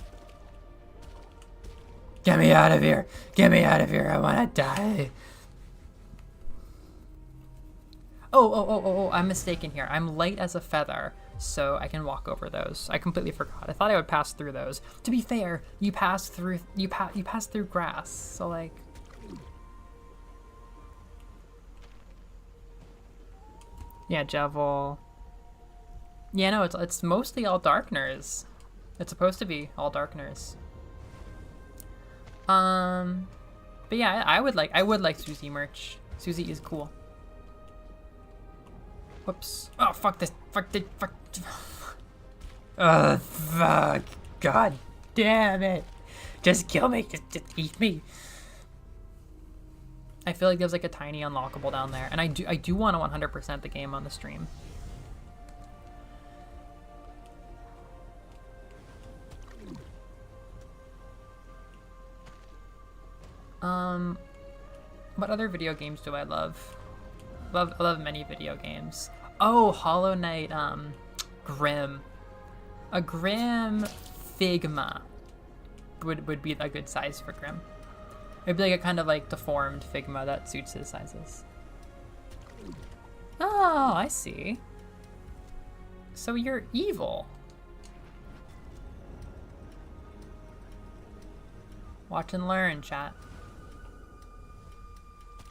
S1: Get me out of here! Get me out of here! I wanna die! Oh, I'm mistaken here. I'm light as a feather, so I can walk over those. I completely forgot. I thought I would pass through those. To be fair, you pass through grass, so like... yeah, Jevil. Yeah, no, it's mostly all Darkners. It's supposed to be all Darkners. But yeah, I would like Susie merch. Susie is cool. Whoops. Oh, fuck this. Fuck. Fuck. God damn it. Just kill me. Just eat me. I feel like there's like a tiny unlockable down there. And I do want to 100% the game on the stream. What other video games do I love? I love many video games. Oh, Hollow Knight, Grim. A Grim Figma would be a good size for Grim. It'd be like a kind of like deformed Figma that suits his sizes. Oh, I see. So you're evil. Watch and learn, chat.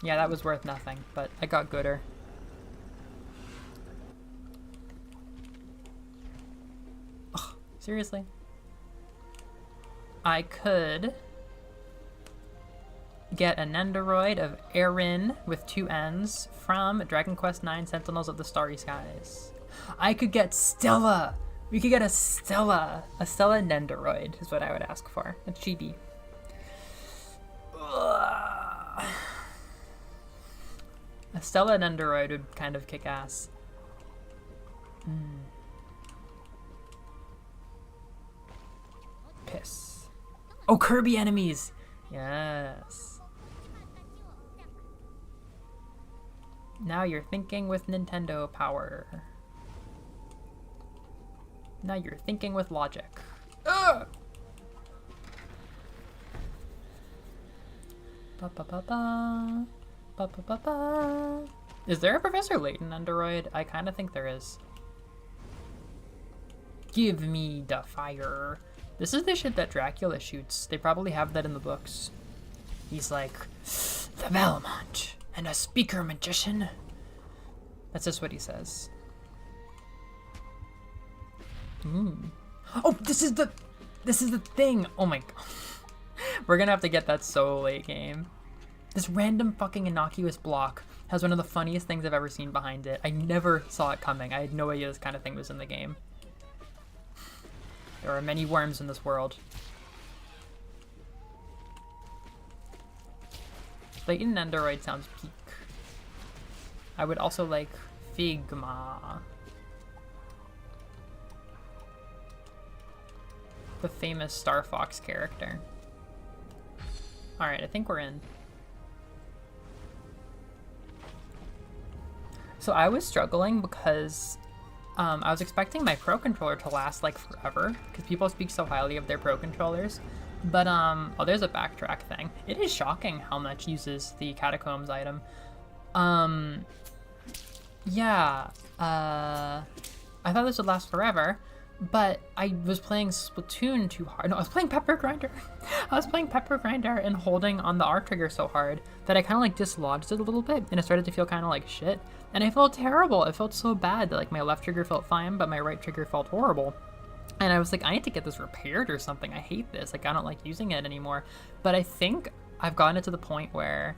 S1: Yeah, that was worth nothing, but I got gooder. Ugh, seriously? I could get a Nendoroid of Erin with 2 N's from Dragon Quest IX Sentinels of the Starry Skies. I could get Stella! We could get a Stella! A Stella Nendoroid is what I would ask for. A chibi. Ugh. A Stella Nendoroid would kind of kick ass. Piss. Oh, Kirby enemies! Yes. Now you're thinking with Nintendo power. Now you're thinking with logic. Ugh! Ba ba ba ba. Ba ba ba ba. Is there a Professor Layton Nendoroid? I kind of think there is. Give me the fire. This is the shit that Dracula shoots. They probably have that in the books. He's like, the Belmont and a speaker magician. That's just what he says. Oh, this is the thing. Oh my god. We're gonna have to get that so late game. This random fucking innocuous block has one of the funniest things I've ever seen behind it. I never saw it coming. I had no idea this kind of thing was in the game. There are many worms in this world. Layton Nendoroid sounds peak. I would also like Figma. The famous Star Fox character. Alright, I think we're in. So I was struggling because I was expecting my Pro Controller to last like forever because people speak so highly of their Pro Controllers. But, oh, there's a backtrack thing. It is shocking how much uses the Catacombs item. Yeah, I thought this would last forever, but I was playing Splatoon too hard. No, I was playing Pepper Grinder. I was playing Pepper Grinder and holding on the R trigger so hard that I kind of like dislodged it a little bit, and it started to feel kind of like shit. And I felt terrible. It felt so bad that like my left trigger felt fine, but my right trigger felt horrible. And I was like, I need to get this repaired or something. I hate this. Like, I don't like using it anymore. But I think I've gotten it to the point where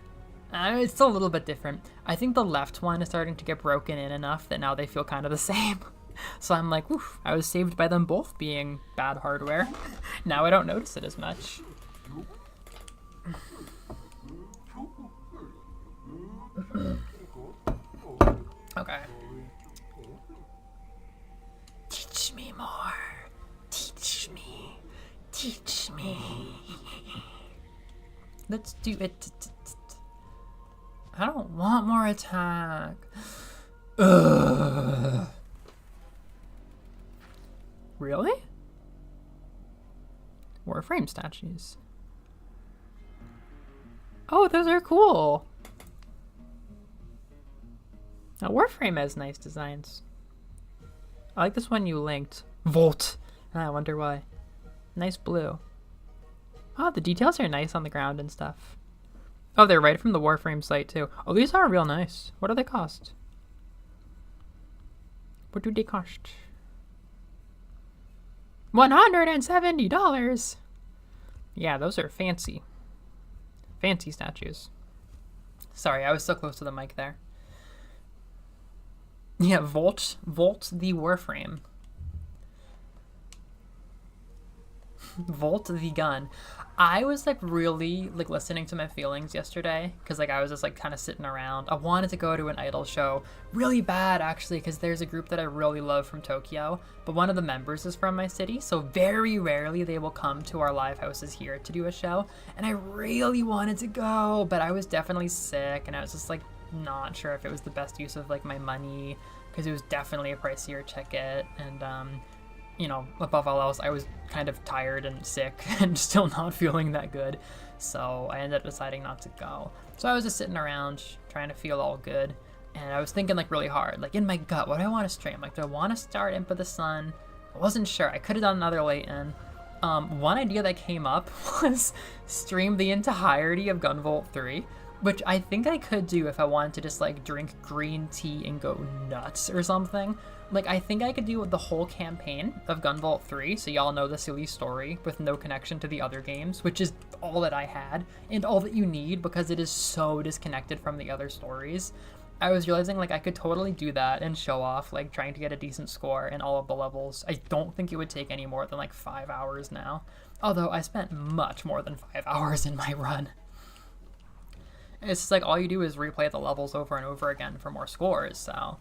S1: it's still a little bit different. I think the left one is starting to get broken in enough that now they feel kind of the same. So I'm like, oof, I was saved by them both being bad hardware. Now I don't notice it as much. Okay. Teach me more. Teach me. Teach me. Let's do it. I don't want more attack. Ugh. Really? Warframe statues. Oh, those are cool. Now, Warframe has nice designs. I like this one you linked. Volt. I wonder why. Nice blue. Oh, the details are nice on the ground and stuff. Oh, they're right from the Warframe site too. Oh, these are real nice. What do they cost? What do they cost? $170. Yeah, those are fancy. Fancy statues. Sorry, I was so close to the mic there. Yeah, Volt the Warframe. Volt the gun. I was like really like listening to my feelings yesterday because like I was just like kind of sitting around. I wanted to go to an idol show really bad actually because there's a group that I really love from Tokyo, but one of the members is from my city, so very rarely they will come to our live houses here to do a show, and I really wanted to go, but I was definitely sick and I was just like not sure if it was the best use of like my money because it was definitely a pricier ticket, and you know, above all else, I was kind of tired and sick and still not feeling that good. So I ended up deciding not to go. So I was just sitting around trying to feel all good. And I was thinking like really hard, like in my gut, what do I want to stream? Like, do I want to start Imp of the Sun? I wasn't sure. I could have done another Layton. One idea that came up was stream the entirety of Gunvolt 3, which I think I could do if I wanted to just like drink green tea and go nuts or something. Like, I think I could do the whole campaign of Gunvolt 3, so y'all know the silly story with no connection to the other games, which is all that I had, and all that you need because it is so disconnected from the other stories. I was realizing, like, I could totally do that and show off, like, trying to get a decent score in all of the levels. I don't think it would take any more than, like, 5 hours now. Although, I spent much more than 5 hours in my run. It's just like all you do is replay the levels over and over again for more scores, so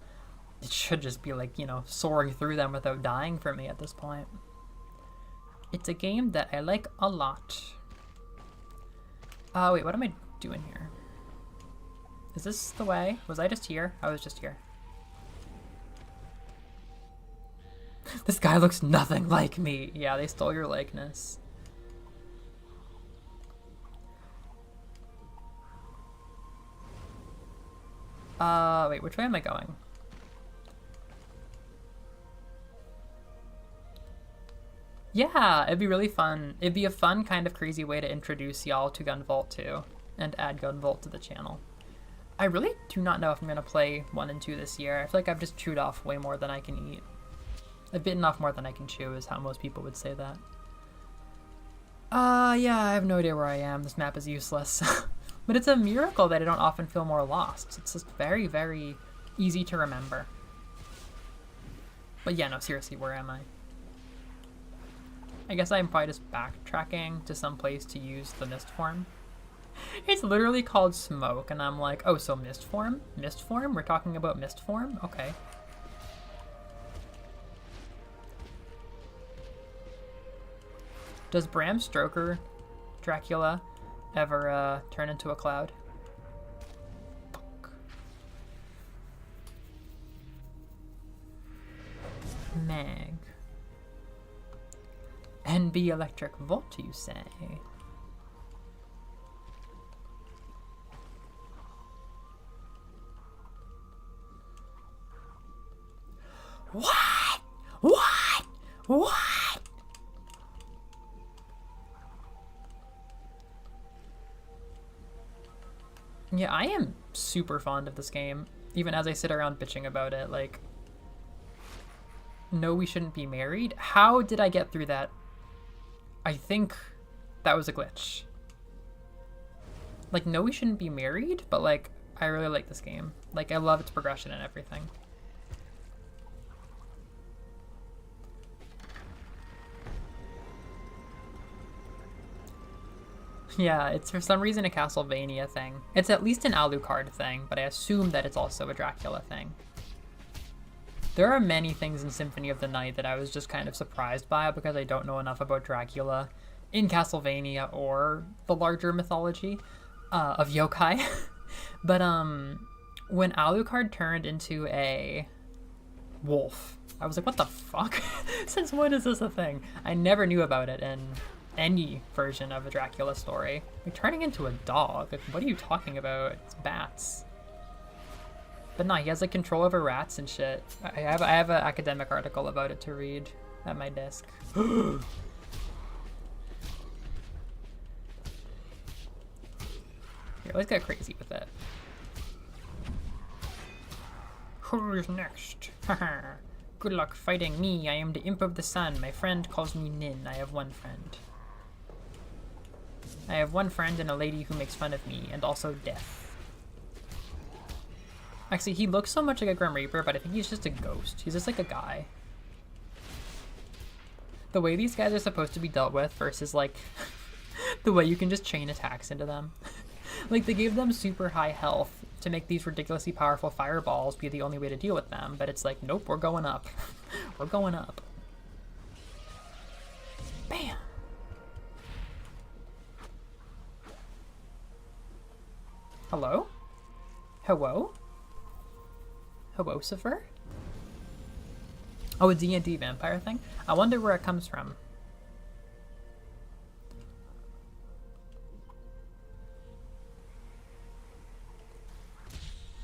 S1: it should just be like, you know, soaring through them without dying for me at this point. It's a game that I like a lot. Wait, what am I doing here? Is this the way? Was I just here? I was just here. This guy looks nothing like me. Yeah, they stole your likeness. Wait, which way am I going? Yeah, it'd be really fun. It'd be a fun kind of crazy way to introduce y'all to Gunvolt too, and add Gunvolt to the channel. I really do not know if I'm gonna play 1 and 2 this year. I feel like I've just chewed off way more than I can eat. I've bitten off more than I can chew is how most people would say that. Yeah, I have no idea where I am. This map is useless. But it's a miracle that I don't often feel more lost. It's just very, very easy to remember. But yeah, no, seriously, where am I? I guess I'm probably just backtracking to some place to use the mist form. It's literally called smoke, and I'm like, oh, so mist form? Mist form? We're talking about mist form? Okay. Does Bram Stoker, Dracula, ever turn into a cloud? Fuck. Meg. NB Electric Volt, you say? What? What? What? Yeah, I am super fond of this game, even as I sit around bitching about it. Like, no, we shouldn't be married? How did I get through that? I think that was a glitch. Like, no, we shouldn't be married, but like, I really like this game. Like, I love its progression and everything. Yeah, it's for some reason a Castlevania thing. It's at least an Alucard thing, but I assume that it's also a Dracula thing. There are many things in Symphony of the Night that I was just kind of surprised by because I don't know enough about Dracula in Castlevania or the larger mythology of yokai. But when Alucard turned into a wolf, I was like, what the fuck? Since when is this a thing? I never knew about it in any version of a Dracula story. Like, turning into a dog, like, what are you talking about? It's bats. But no, he has like control over rats and shit. I have an academic article about it to read at my desk. Here, let's get crazy with it. Who's next? Good luck fighting me. I am the imp of the sun. My friend calls me Nin. I have one friend. I have one friend and a lady who makes fun of me, and also death. Actually, he looks so much like a Grim Reaper, but I think he's just a ghost. He's just like a guy. The way these guys are supposed to be dealt with versus like the way you can just chain attacks into them. Like, they gave them super high health to make these ridiculously powerful fireballs be the only way to deal with them, but it's like, nope, we're going up. We're going up. Bam! Hello? Hello? Hello-cifer? Oh, a D&D vampire thing? I wonder where it comes from.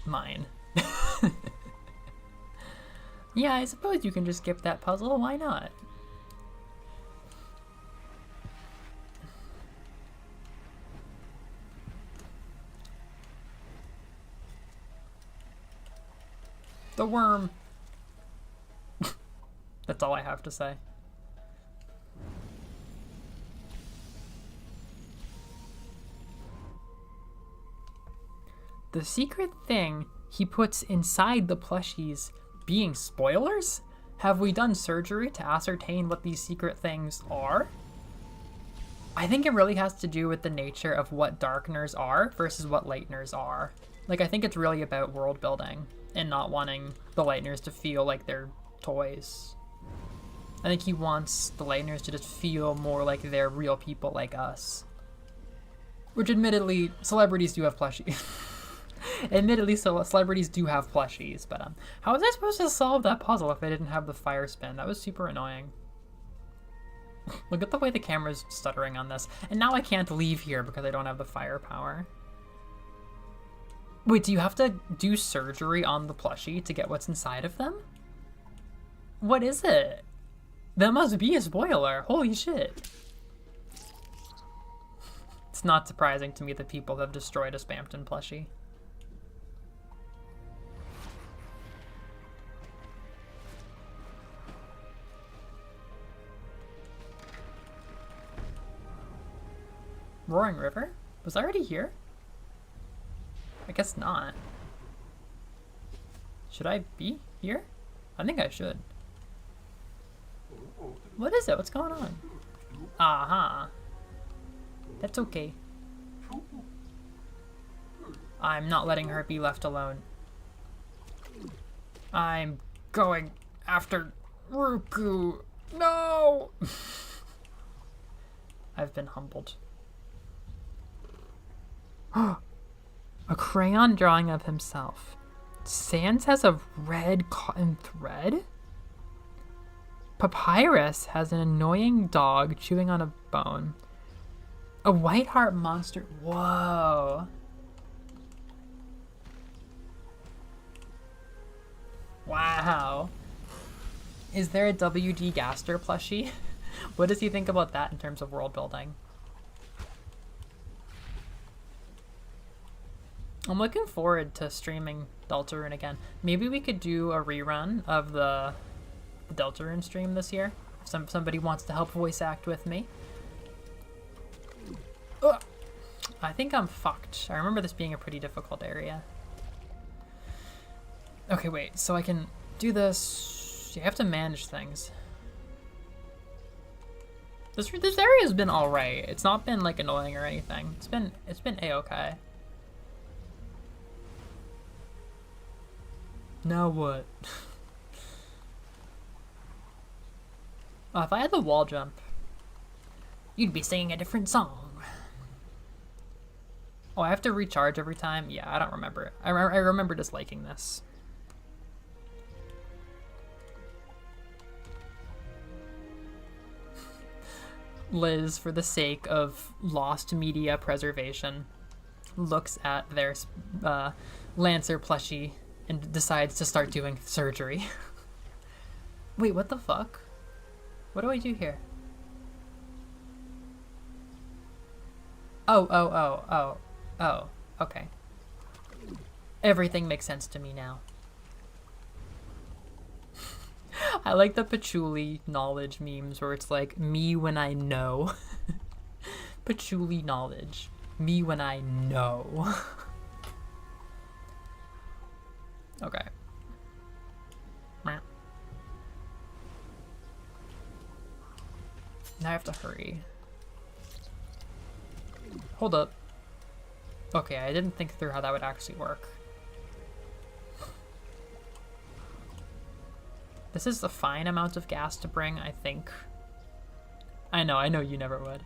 S1: Mine. Yeah, I suppose you can just skip that puzzle. Why not? The worm. That's all I have to say. The secret thing he puts inside the plushies being spoilers? Have we done surgery to ascertain what these secret things are? I think it really has to do with the nature of what Darkeners are versus what Lighteners are. Like, I think it's really about world building and not wanting the Lighteners to feel like they're toys. I think he wants the Lighteners to just feel more like they're real people like us. Which, admittedly, celebrities do have plushies. Admittedly, celebrities do have plushies, but how was I supposed to solve that puzzle if I didn't have the fire spin? That was super annoying. Look at the way the camera's stuttering on this. And now I can't leave here because I don't have the firepower. Wait, do you have to do surgery on the plushie to get what's inside of them? What is it? That must be a spoiler. Holy shit. It's not surprising to me that people have destroyed a Spamton plushie. Roaring River? Was I already here? I guess not. Should I be here? I think I should. What is it? What's going on? Aha. That's okay. I'm not letting her be left alone. I'm going after Ruku. No! I've been humbled. A crayon drawing of himself. Sans has a red cotton thread? Papyrus has an annoying dog chewing on a bone. A white heart monster. Whoa. Wow. Is there a W.D. Gaster plushie? What does he think about that in terms of world building? I'm looking forward to streaming Deltarune again. Maybe we could do a rerun of the Deltarune stream this year. If somebody wants to help voice act with me. Ugh. I think I'm fucked. I remember this being a pretty difficult area. Okay, wait. So I can do this. You have to manage things. This area's been alright. It's not been like annoying or anything. It's been a-okay. Now what? If I had the wall jump, you'd be singing a different song. Oh, I have to recharge every time? Yeah, I don't remember it. I remember disliking this. Liz, for the sake of lost media preservation, looks at their Lancer plushie and decides to start doing surgery. Wait, what the fuck? What do I do here? Oh, okay. Everything makes sense to me now. I like the patchouli knowledge memes where it's like, me when I know. Patchouli knowledge. Me when I know. Okay. Now I have to hurry. Hold up. Okay, I didn't think through how that would actually work. This is a fine amount of gas to bring, I think. I know you never would.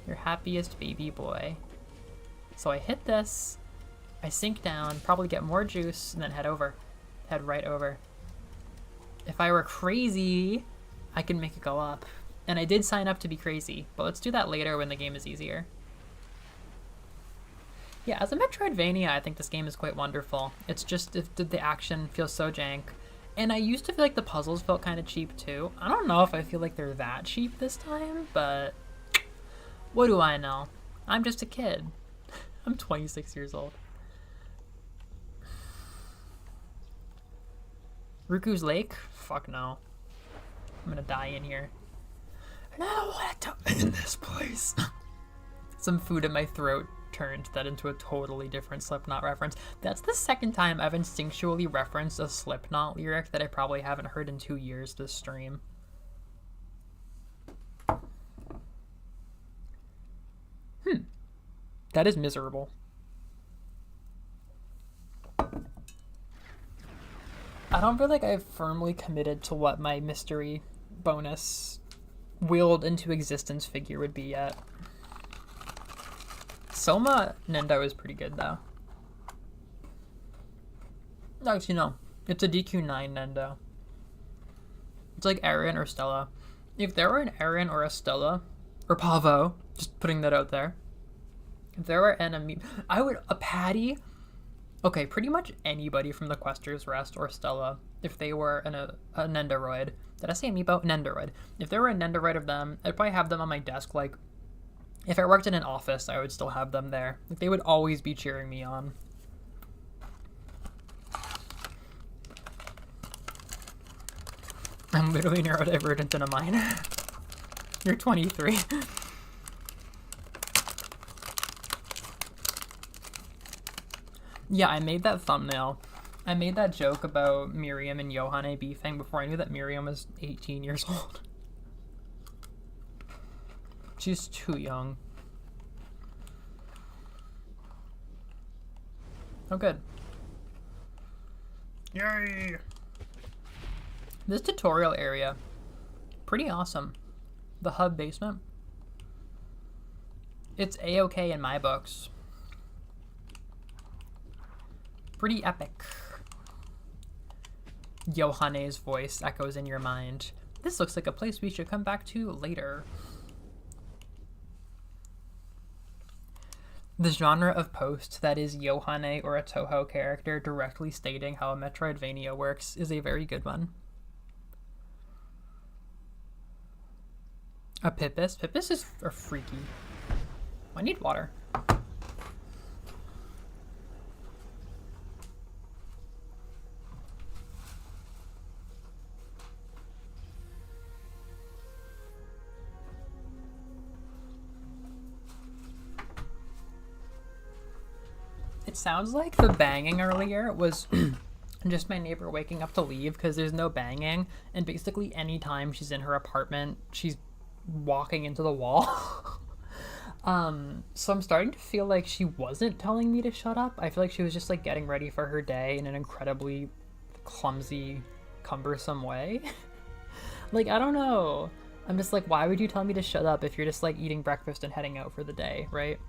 S1: Your happiest baby boy. So I hit this, I sink down, probably get more juice, and then head over. Head right over. If I were crazy, I could make it go up. And I did sign up to be crazy, but let's do that later when the game is easier. Yeah, as a Metroidvania, I think this game is quite wonderful. It's just the action feels so jank. And I used to feel like the puzzles felt kind of cheap too. I don't know if I feel like they're that cheap this time, but what do I know? I'm just a kid. I'm 26 years old. Ruku's Lake? Fuck no. I'm gonna die in here. And I don't want to die in this place. Some food in my throat turned that into a totally different Slipknot reference. That's the second time I've instinctually referenced a Slipknot lyric that I probably haven't heard in 2 years this stream. That is miserable. I don't feel like I've firmly committed to what my mystery bonus willed into existence figure would be yet. Soma Nendo is pretty good though. Actually, no. It's a DQ9 Nendo. It's like Aaron or Stella. If there were an Aaron or a Stella, or Pavo, just putting that out there. If there were an a Patty. Okay, pretty much anybody from the Quester's Rest or Stella, if they were a Nendoroid. Did I say amiibo? Nendoroid. If there were a Nendoroid of them, I'd probably have them on my desk. Like, if I worked in an office, I would still have them there. Like, they would always be cheering me on. I'm literally neurodivergent in a minor. You're 23. Yeah, I made that thumbnail. I made that joke about Miriam and Yohane beefing before I knew that Miriam was 18 years old. She's too young. Oh, good. Yay! This tutorial area, pretty awesome. The hub basement. It's A-okay in my books. Pretty epic. Yohane's voice echoes in your mind. This looks like a place we should come back to later. The genre of post that is Yohane or a Toho character directly stating how a Metroidvania works is a very good one. A Pippis? Pippis are freaky. I need water. It sounds like the banging earlier was just my neighbor waking up to leave because there's no banging, and basically any time she's in her apartment, she's walking into the wall. So I'm starting to feel like she wasn't telling me to shut up. I feel like she was just like getting ready for her day in an incredibly clumsy, cumbersome way. Like, I don't know. I'm just like, why would you tell me to shut up if you're just like eating breakfast and heading out for the day, right?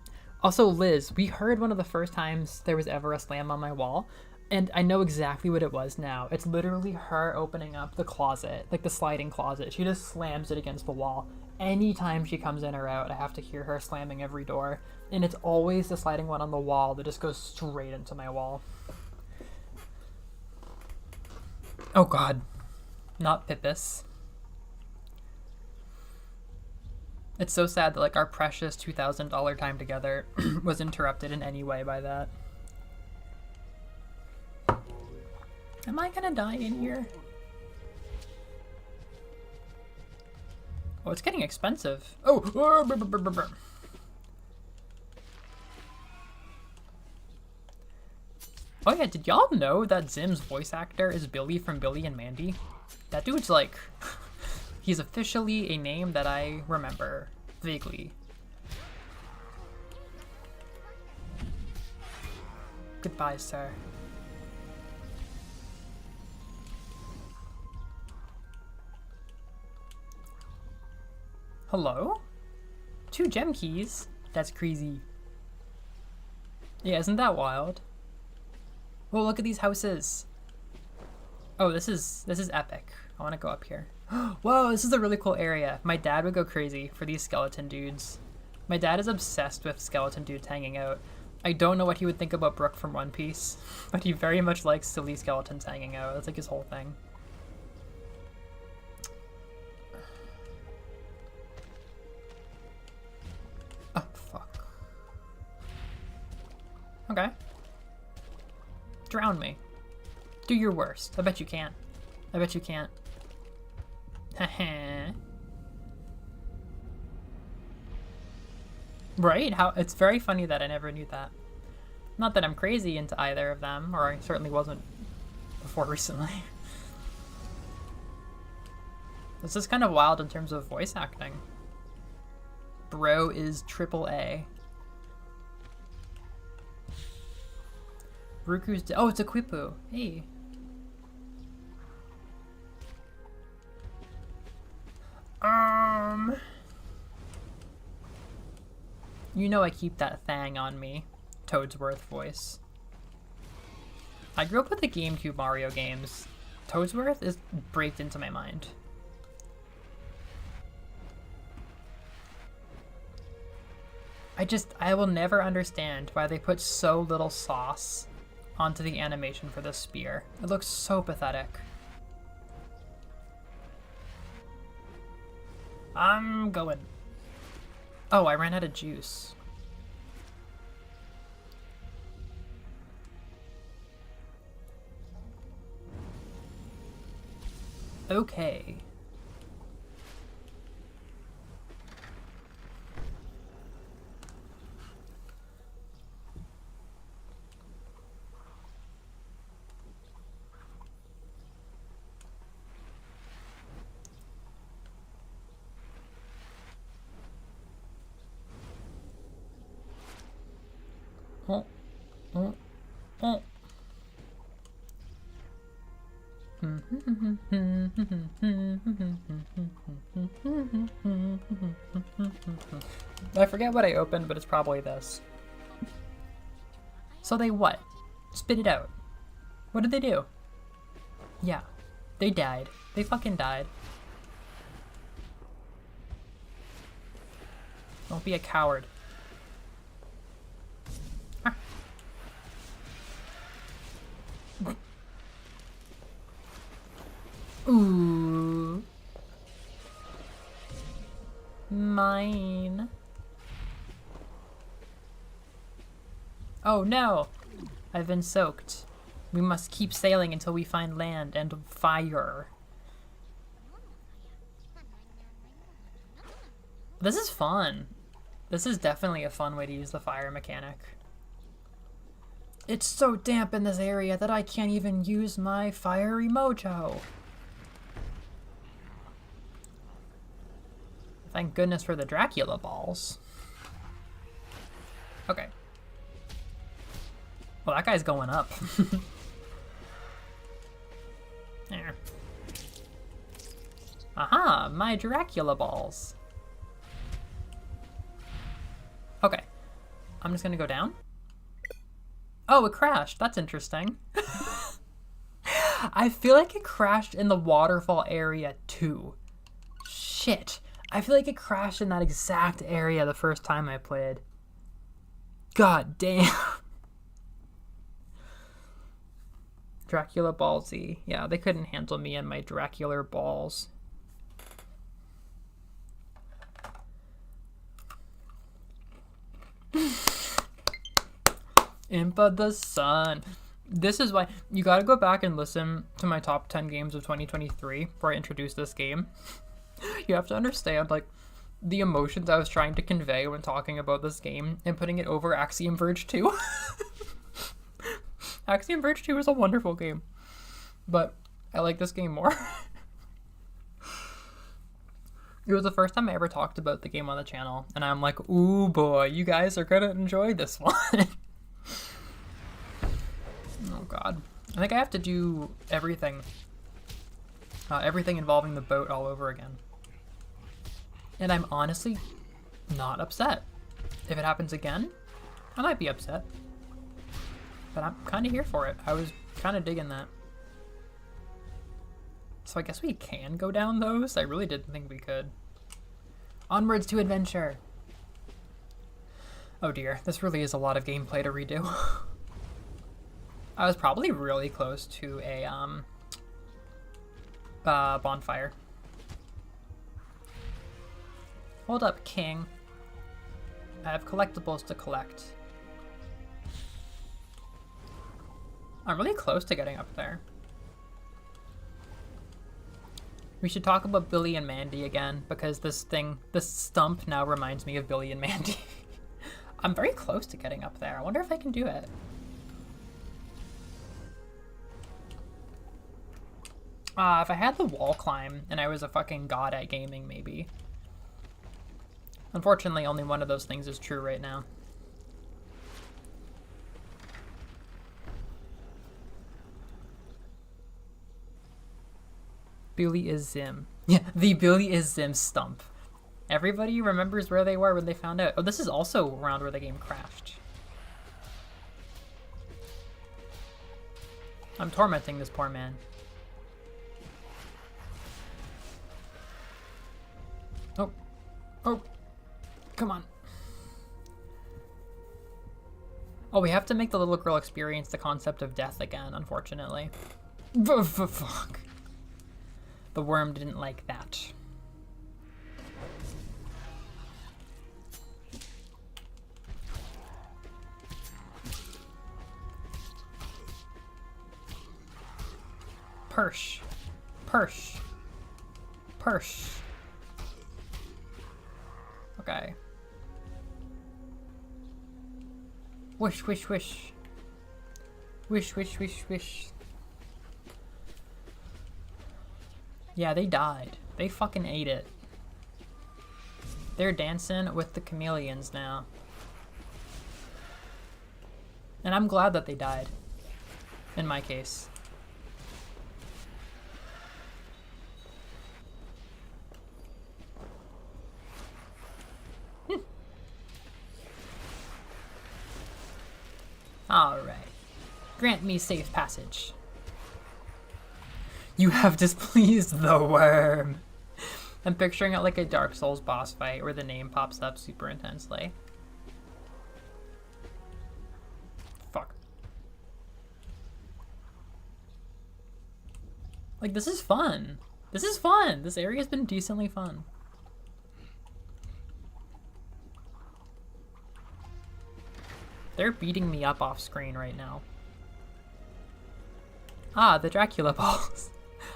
S1: Also, Liz, we heard one of the first times there was ever a slam on my wall, and I know exactly what it was now. It's literally her opening up the closet, like the sliding closet. She just slams it against the wall. Anytime she comes in or out, I have to hear her slamming every door, and it's always the sliding one on the wall that just goes straight into my wall. Oh god. Not Pippis. It's so sad that like our precious $2,000 time together was interrupted in any way by that. Am I gonna die in here? Oh, it's getting expensive. Oh! Oh yeah, did y'all know that Zim's voice actor is Billy from Billy and Mandy? That dude's like... he's officially a name that I remember vaguely. Goodbye, sir. Hello? 2 gem keys? That's crazy. Yeah, isn't that wild? Well, look at these houses. Oh, this is epic. I want to go up here. Whoa, this is a really cool area. My dad would go crazy for these skeleton dudes. My dad is obsessed with skeleton dudes hanging out. I don't know what he would think about Brook from One Piece, but he very much likes silly skeletons hanging out. That's like his whole thing. Oh, fuck. Okay. Drown me. Do your worst. I bet you can't. I bet you can't. Right? How it's very funny that I never knew that. Not that I'm crazy into either of them, or I certainly wasn't before recently. This is kind of wild in terms of voice acting. Bro is AAA. Ruku's oh, it's a Quipu. Hey. You know I keep that thang on me. Toadsworth voice. I grew up with the GameCube Mario games. Toadsworth is baked into my mind. I will never understand why they put so little sauce onto the animation for this spear. It looks so pathetic. I'm going. Oh, I ran out of juice. Okay. Oh, oh, oh. I forget what I opened, but it's probably this. So they what? Spit it out. What did they do? Yeah, they died. They fucking died. Don't be a coward. Ooh. Mine. Oh no! I've been soaked. We must keep sailing until we find land and fire. This is fun. This is definitely a fun way to use the fire mechanic. It's so damp in this area that I can't even use my fiery mojo. Thank goodness for the Dracula balls. Okay. Well, that guy's going up. There. Aha, my Dracula balls. Okay. I'm just gonna go down. Oh, it crashed. That's interesting. I feel like it crashed in the waterfall area too. Shit. I feel like it crashed in that exact area the first time I played. God damn. Dracula ballsy. Yeah, they couldn't handle me and my Dracula balls. Imp of the Sun. This is why you gotta go back and listen to my top 10 games of 2023 before I introduce this game. You have to understand, like, the emotions I was trying to convey when talking about this game and putting it over Axiom Verge 2. Axiom Verge 2 is a wonderful game, but I like this game more. It was the first time I ever talked about the game on the channel, and I'm like, ooh boy, you guys are gonna enjoy this one. Oh god. I think I have to do everything. Everything involving the boat all over again. And I'm honestly not upset. If it happens again, I might be upset. But I'm kind of here for it. I was kind of digging that. So I guess we can go down those? I really didn't think we could. Onwards to adventure! Oh dear, this really is a lot of gameplay to redo. I was probably really close to a bonfire. Hold up, King. I have collectibles to collect. I'm really close to getting up there. We should talk about Billy and Mandy again, because this stump now reminds me of Billy and Mandy. I'm very close to getting up there. I wonder if I can do it. If I had the wall climb and I was a fucking god at gaming, maybe. Unfortunately, only one of those things is true right now. Billy is Zim. Yeah, the Billy is Zim stump. Everybody remembers where they were when they found out. Oh, this is also around where the game crashed. I'm tormenting this poor man. Oh. Oh. Come on. Oh, we have to make the little girl experience the concept of death again, unfortunately. Fuck. The worm didn't like that. Persh. Persh. Persh. Okay. Wish, wish, wish. Wish, wish, wish, wish. Yeah, they died. They fucking ate it. They're dancing with the chameleons now. And I'm glad that they died. In my case. Alright. Grant me safe passage. You have displeased the worm. I'm picturing it like a Dark Souls boss fight where the name pops up super intensely. Fuck. Like, this is fun. This is fun. This area's been decently fun. They're beating me up off screen right now. Ah, the Dracula balls.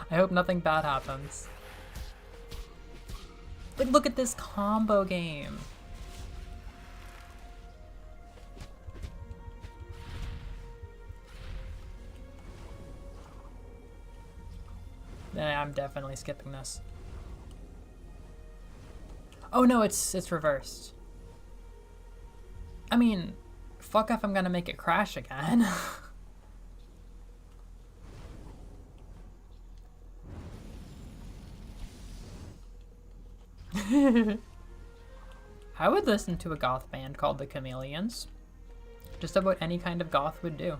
S1: I hope nothing bad happens. Like, look at this combo game. Yeah, I'm definitely skipping this. Oh no, it's reversed. I mean, fuck if I'm gonna make it crash again. I would listen to a goth band called the Chameleons. Just about any kind of goth would do.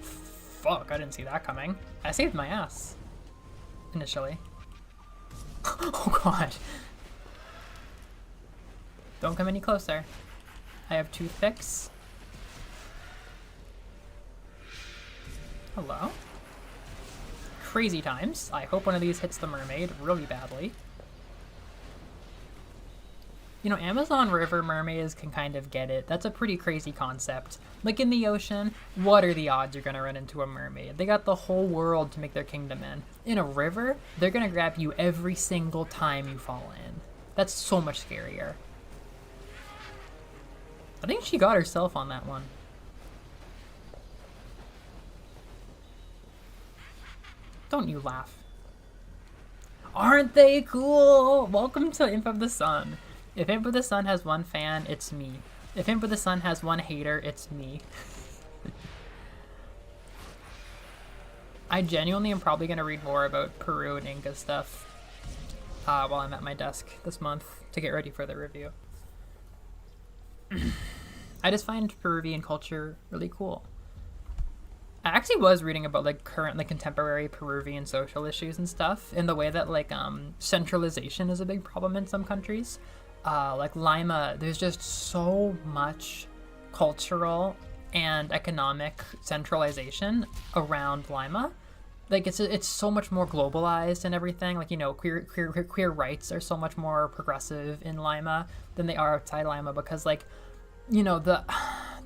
S1: Fuck, I didn't see that coming. I saved my ass. Initially. Oh god. Don't come any closer. I have toothpicks. Hello? Crazy times. I hope one of these hits the mermaid really badly. You know, Amazon River mermaids can kind of get it. That's a pretty crazy concept. Like in the ocean, what are the odds you're gonna run into a mermaid? They got the whole world to make their kingdom in. In a river, they're gonna grab you every single time you fall in. That's so much scarier. I think she got herself on that one. Don't you laugh. Aren't they cool? Welcome to Imp of the Sun. If Imp of the Sun has one fan, it's me. If Imp of the Sun has one hater, it's me. I genuinely am probably going to read more about Peru and Inca stuff while I'm at my desk this month to get ready for the review. I just find Peruvian culture really cool. I actually was reading about like current, like contemporary Peruvian social issues and stuff in the way that like centralization is a big problem in some countries. Like Lima, there's just so much cultural and economic centralization around Lima. Like it's so much more globalized and everything. Like, you know, queer rights are so much more progressive in Lima than they are outside Lima because, like, you know, the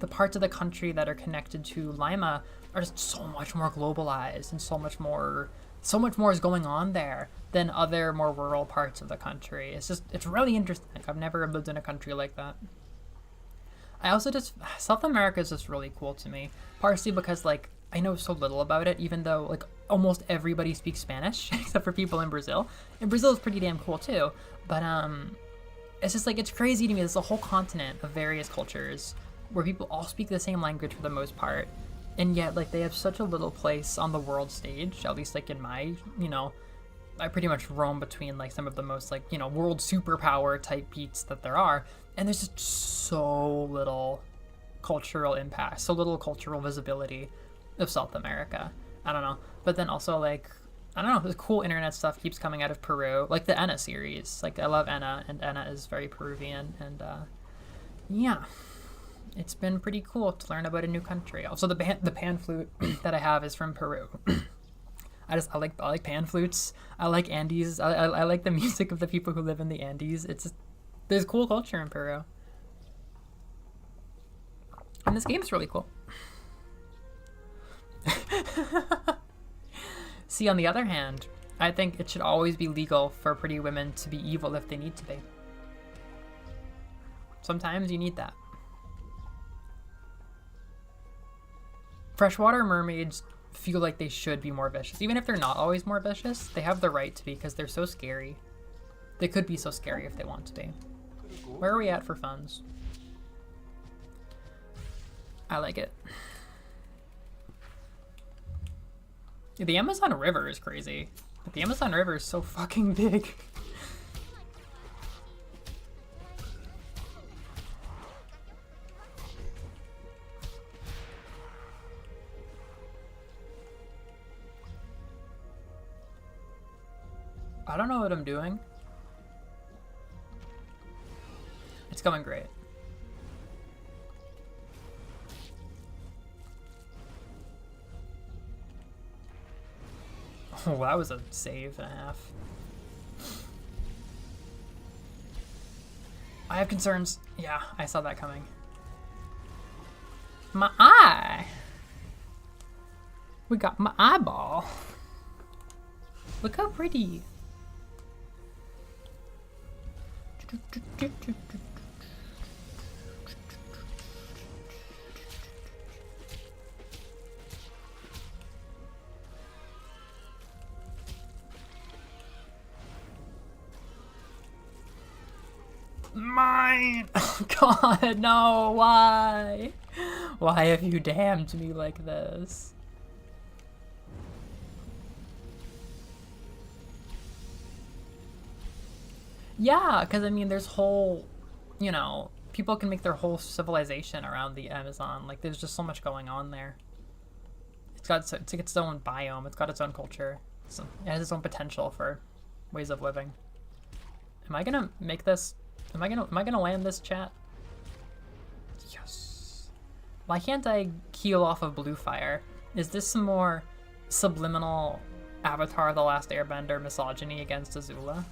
S1: parts of the country that are connected to Lima are just so much more globalized and so much more is going on there than other more rural parts of the country. It's really interesting. Like, I've never lived in a country like that. I also South America is just really cool to me, partially because, like, I know so little about it, even though, like, almost everybody speaks Spanish except for people in Brazil. And Brazil is pretty damn cool too. But it's just like, it's crazy to me. There's a whole continent of various cultures where people all speak the same language for the most part. and yet like they have such a little place on the world stage, at least like in my, I pretty much roam between like some of the most like, world superpower type beats that there are, and there's just so little cultural impact, so little cultural visibility of South America. I don't know. But then also like, I don't know, the cool internet stuff keeps coming out of Peru, like the Enna series. Like I love Enna, and Enna is very Peruvian, and yeah, it's been pretty cool to learn about a new country. Also, the pan flute that I have is from Peru. I like pan flutes. I like Andes. I like the music of the people who live in the Andes. There's cool culture in Peru, and this game's really cool. See, on the other hand, I think it should always be legal for pretty women to be evil if they need to be. Sometimes you need that. Freshwater mermaids feel like they should be more vicious. Even if they're not always more vicious, they have the right to be because they're so scary. They could be so scary if they want to be. Where are we at for funds? I like it. The Amazon River is crazy. But the Amazon River is so fucking big. I don't know what I'm doing. It's going great. Oh, that was a save and a half. I have concerns. Yeah, I saw that coming. My eye. We got my eyeball. Look how pretty. Mine! Oh god, no, why? Why have you damned me like this? Yeah, because I mean, there's whole, people can make their whole civilization around the Amazon. Like, there's just so much going on there. It's its own biome. It's got its own culture. So it has its own potential for ways of living. Am I gonna make this? Am I gonna land this, chat? Yes. Why can't I keel off of blue fire? Is this some more subliminal Avatar: The Last Airbender misogyny against Azula?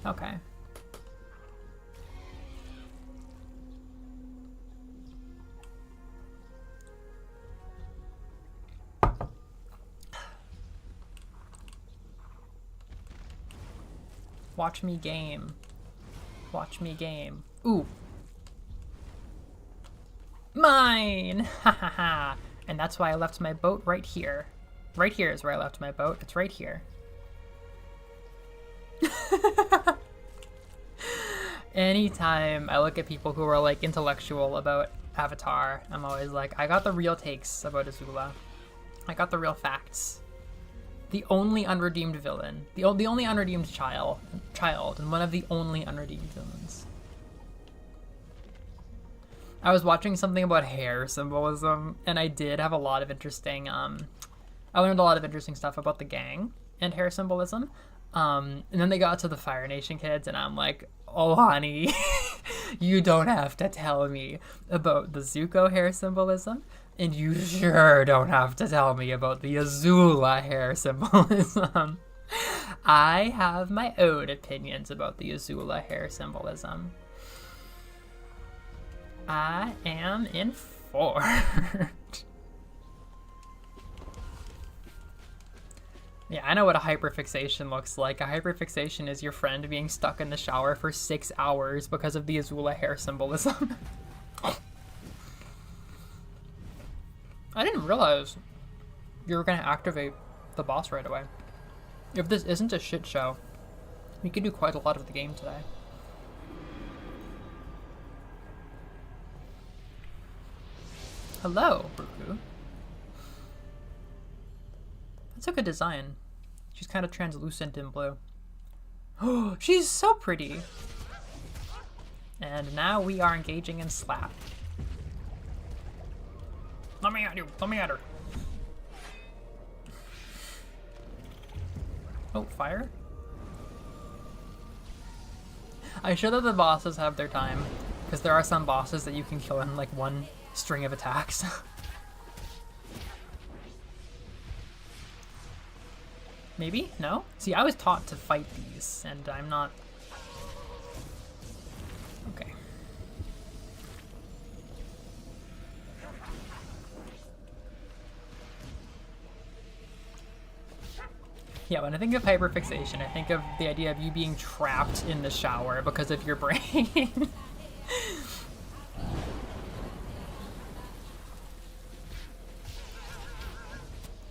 S1: Okay. Watch me game. Watch me game. Ooh. Mine! Ha ha ha. And that's why I left my boat right here. Right here is where I left my boat. It's right here. Anytime I look at people who are like intellectual about Avatar, I'm always like, I got the real takes about Azula. I got the real facts. The only unredeemed villain. The only unredeemed child, and one of the only unredeemed villains. I was watching something about hair symbolism, and I did have a lot of interesting, I learned a lot of interesting stuff about the gang and hair symbolism. And then they got to the Fire Nation kids, and I'm like, oh, honey, you don't have to tell me about the Zuko hair symbolism, and you sure don't have to tell me about the Azula hair symbolism. I have my own opinions about the Azula hair symbolism. I am informed. Yeah, I know what a hyperfixation looks like. A hyperfixation is your friend being stuck in the shower for 6 hours because of the Azula hair symbolism. I didn't realize you were going to activate the boss right away. If this isn't a shit show, we could do quite a lot of the game today. Hello, Bruku. That's a good design. She's kind of translucent in blue. Oh, she's so pretty. And now we are engaging in slap. Let me at you. Let me at her. Oh, fire? I show that the bosses have their time, because there are some bosses that you can kill in like one string of attacks. Maybe? No? See, I was taught to fight these, and I'm not... Okay. Yeah, when I think of hyperfixation, I think of the idea of you being trapped in the shower because of your brain.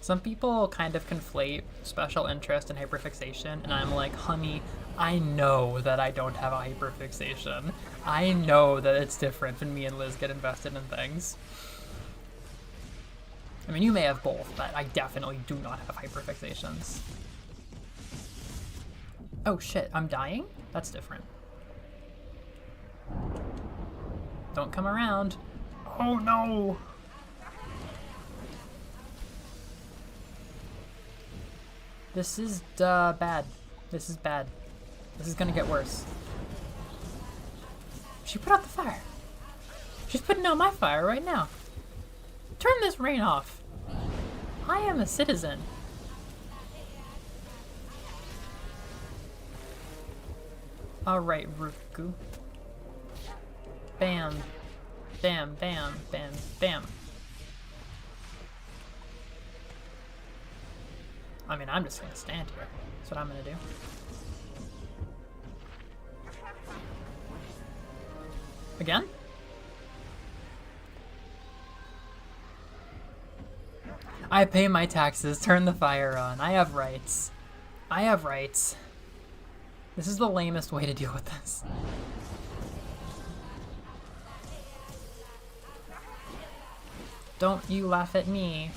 S1: Some people kind of conflate special interest and hyperfixation, and I'm like, honey, I know that I don't have a hyperfixation. I know that it's different when me and Liz get invested in things. I mean, you may have both, but I definitely do not have hyperfixations. Oh shit, I'm dying? That's different. Don't come around. Oh no! This is bad. This is bad. This is gonna get worse. She put out the fire. She's putting out my fire right now. Turn this rain off. I am a citizen. Alright, Ruku. Bam. Bam, bam, bam, bam. I mean, I'm just gonna stand here. That's what I'm gonna do. Again? I pay my taxes, turn the fire on. I have rights. I have rights. This is the lamest way to deal with this. Don't you laugh at me.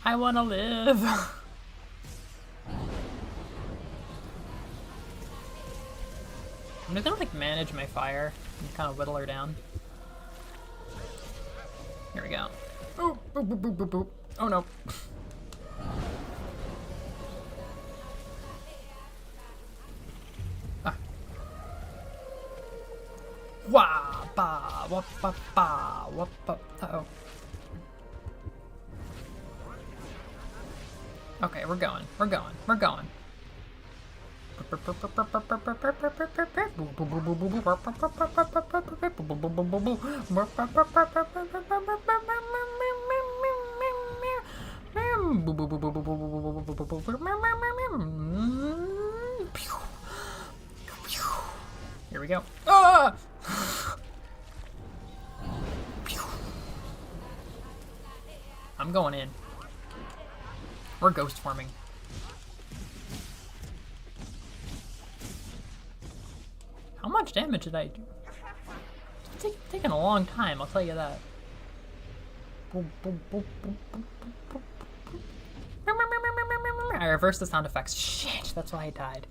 S1: I wanna live. I'm just gonna like manage my fire and kind of whittle her down. Here we go. Oh, boop, boop, boop, boop, boop. Oh no. Ah. Wah, ba, wah, ba, ba, wah, ba. Uh-oh. Okay, we're going. We're going. We're going. Here we go. Ah! I'm going in. We're ghost forming. How much damage did I do? It's taking a long time, I'll tell you that. I reversed the sound effects. Shit, that's why I died.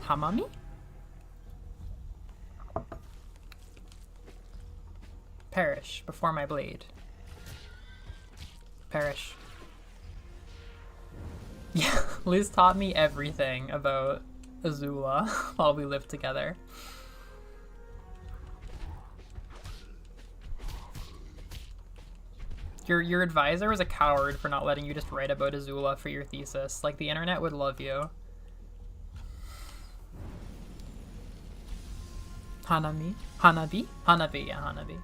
S1: Hamami? Perish before my blade. Perish. Yeah, Liz taught me everything about Azula while we lived together. Your advisor was a coward for not letting you just write about Azula for your thesis. Like, the internet would love you. Hanami? Hanabi? Hanabi, yeah, Hanabi.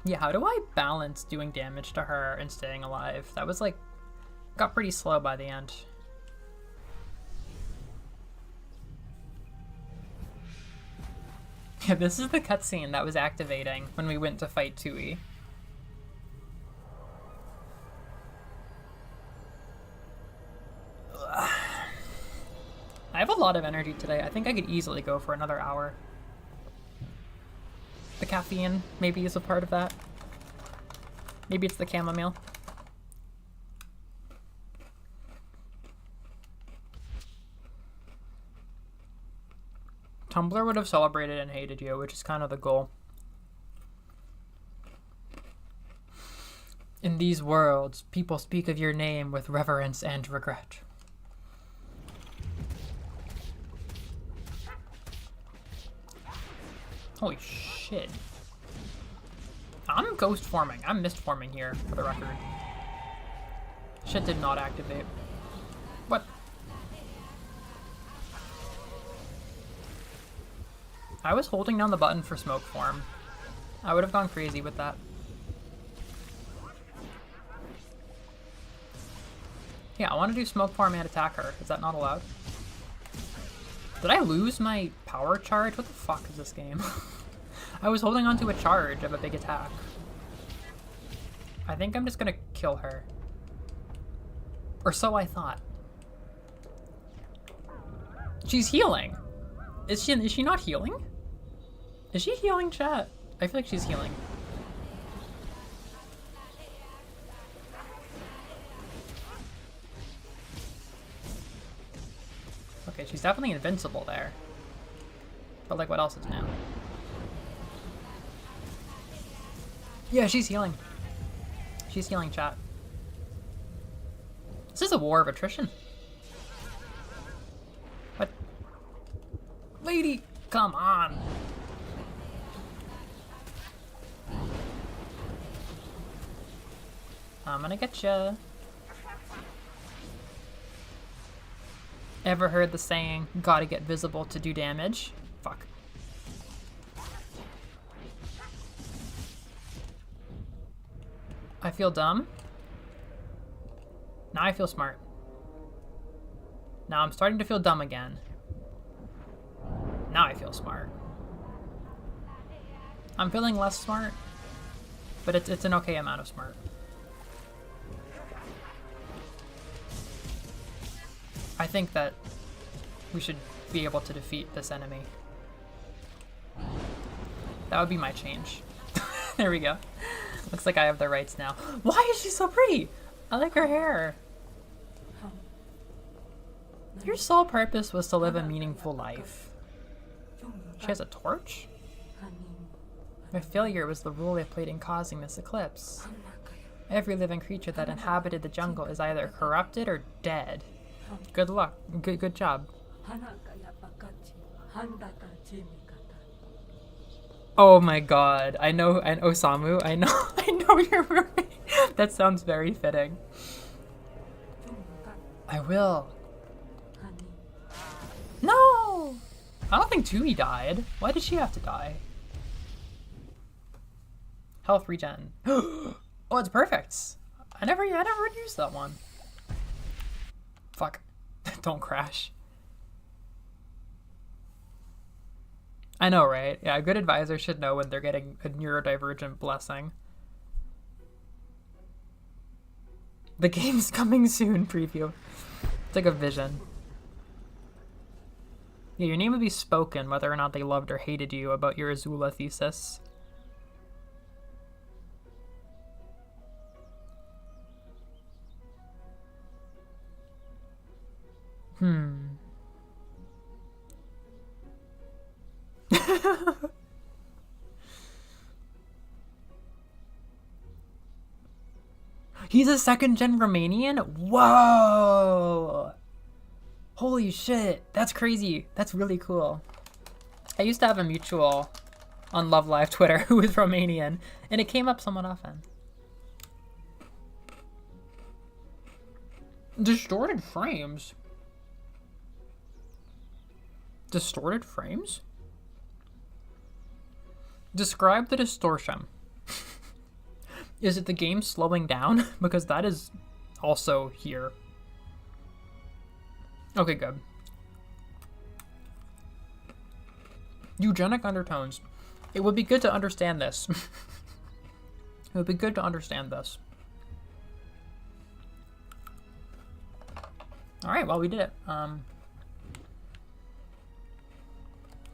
S1: Yeah, how do I balance doing damage to her and staying alive? That was like, got pretty slow by the end. Yeah, this is the cutscene that was activating when we went to fight Tui. I have a lot of energy today. I think I could easily go for another hour. The caffeine maybe is a part of that. Maybe it's the chamomile. Tumblr would have celebrated and hated you, which is kind of the goal. In these worlds, people speak of your name with reverence and regret. Holy shit. I'm ghost forming. I'm mist forming here, for the record. Shit did not activate. What? I was holding down the button for smoke form. I would have gone crazy with that. Yeah, I want to do smoke form and attack her. Is that not allowed? Did I lose my power charge? What the fuck is this game? I was holding onto a charge of a big attack. I think I'm just gonna kill her. Or so I thought. She's healing. Is she not healing? Is she healing, chat? I feel like she's healing. Okay, she's definitely invincible there. But like, what else is new? Yeah, she's healing. She's healing, chat. This is a war of attrition. What? Lady, come on. I'm gonna get ya. Ever heard the saying, gotta get visible to do damage? Fuck. I feel dumb. Now I feel smart. Now I'm starting to feel dumb again. Now I feel smart. I'm feeling less smart, but it's an okay amount of smart. I think that we should be able to defeat this enemy. That would be my change. There we go. Looks like I have the rights now. Why is she so pretty? I like her hair. Your sole purpose was to live a meaningful life. She has a torch? My failure was the role I played in causing this eclipse. Every living creature that inhabited the jungle is either corrupted or dead. Good luck. Good job. Oh my god. I know Samu. I know your roommate. That sounds very fitting. I will. No! I don't think Tui died. Why did she have to die? Health regen. Oh, it's perfect. I never used that one. Fuck. Don't crash. I know, right? Yeah, a good advisor should know when they're getting a neurodivergent blessing. The game's coming soon preview. It's like a vision. Yeah, your name would be spoken whether or not they loved or hated you about your Azula thesis. He's a second-gen Romanian? Whoa! Holy shit, that's crazy. That's really cool. I used to have a mutual on Love Live Twitter who was Romanian, and it came up somewhat often. Distorted frames? Distorted frames? Describe the distortion. Is it the game slowing down? Because that is also here. Okay, good. Eugenic undertones. It would be good to understand this. It would be good to understand this. Alright, well, we did it.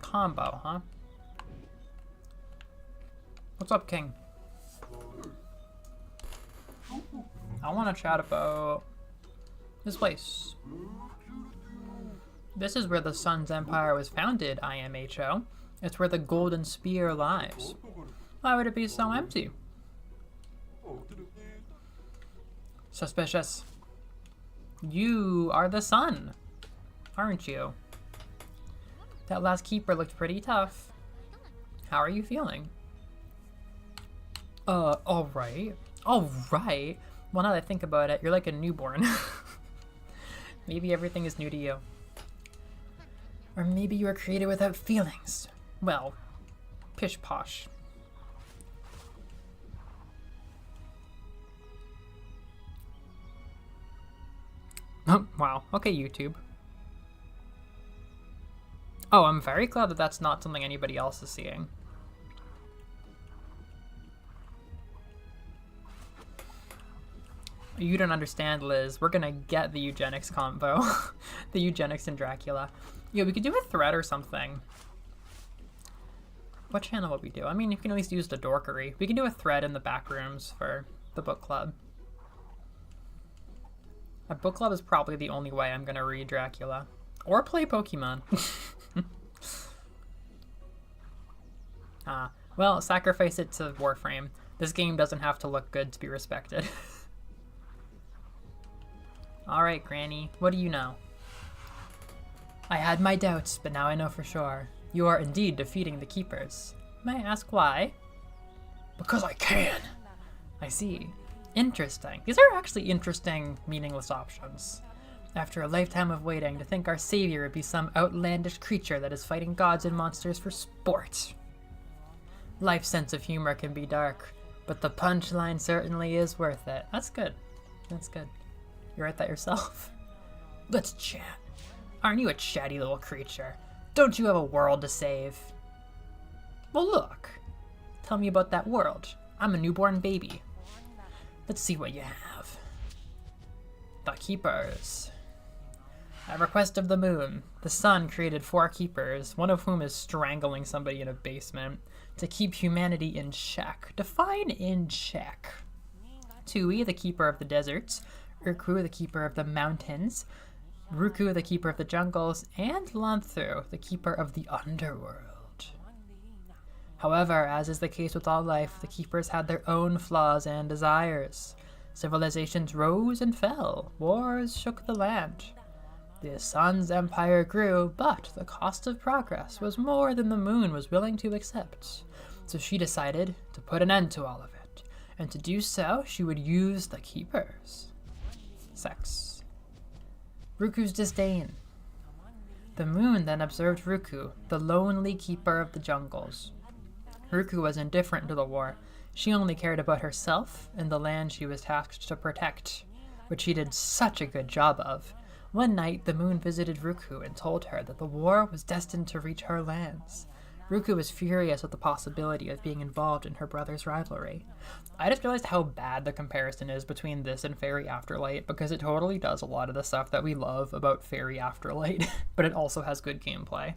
S1: Combo, huh? What's up, King? I want to chat about this place. This is where the Sun's Empire was founded, IMHO. It's where the Golden Spear lies. Why would it be so empty? Suspicious. You are the sun, aren't you? That last keeper looked pretty tough. How are you feeling? Alright. Alright. Well, now that I think about it, you're like a newborn. Maybe everything is new to you. Or maybe you were created without feelings. Well, pish posh. Wow. Okay, YouTube. Oh, I'm very glad that that's not something anybody else is seeing. You don't understand, Liz. We're gonna get the eugenics combo. The eugenics and Dracula. Yeah, we could do a thread or something. What channel would we do? I mean, you can at least use the dorkery. We can do a thread in the back rooms for the book club. A book club is probably the only way I'm gonna read Dracula. Or play Pokemon. Well, sacrifice it to Warframe. This game doesn't have to look good to be respected. Alright, Granny, what do you know? I had my doubts, but now I know for sure. You are indeed defeating the Keepers. May I ask why? Because I can! I see. Interesting. These are actually interesting, meaningless options. After a lifetime of waiting, to think our savior would be some outlandish creature that is fighting gods and monsters for sport. Life's sense of humor can be dark, but the punchline certainly is worth it. That's good. That's good. You write that yourself? Let's chat. Aren't you a chatty little creature? Don't you have a world to save? Well, look. Tell me about that world. I'm a newborn baby. Let's see what you have. The Keepers. At request of the moon, the sun created 4 keepers, one of whom is strangling somebody in a basement, to keep humanity in check. Define in check. Tui, the keeper of the deserts, Urku, the keeper of the mountains, Ruku, the keeper of the jungles, and Lanthu, the keeper of the underworld. However, as is the case with all life, the keepers had their own flaws and desires. Civilizations rose and fell. Wars shook the land. The sun's empire grew, but the cost of progress was more than the moon was willing to accept. So she decided to put an end to all of it, and to do so, she would use the keepers. Sex. Ruku's disdain. The moon then observed Ruku, the lonely keeper of the jungles. Ruku was indifferent to the war. She only cared about herself and the land she was tasked to protect, which she did such a good job of. One night, the moon visited Ruku and told her that the war was destined to reach her lands. Ruku was furious at the possibility of being involved in her brother's rivalry. I just realized how bad the comparison is between this and Fairy Afterlight, because it totally does a lot of the stuff that we love about Fairy Afterlight, but it also has good gameplay.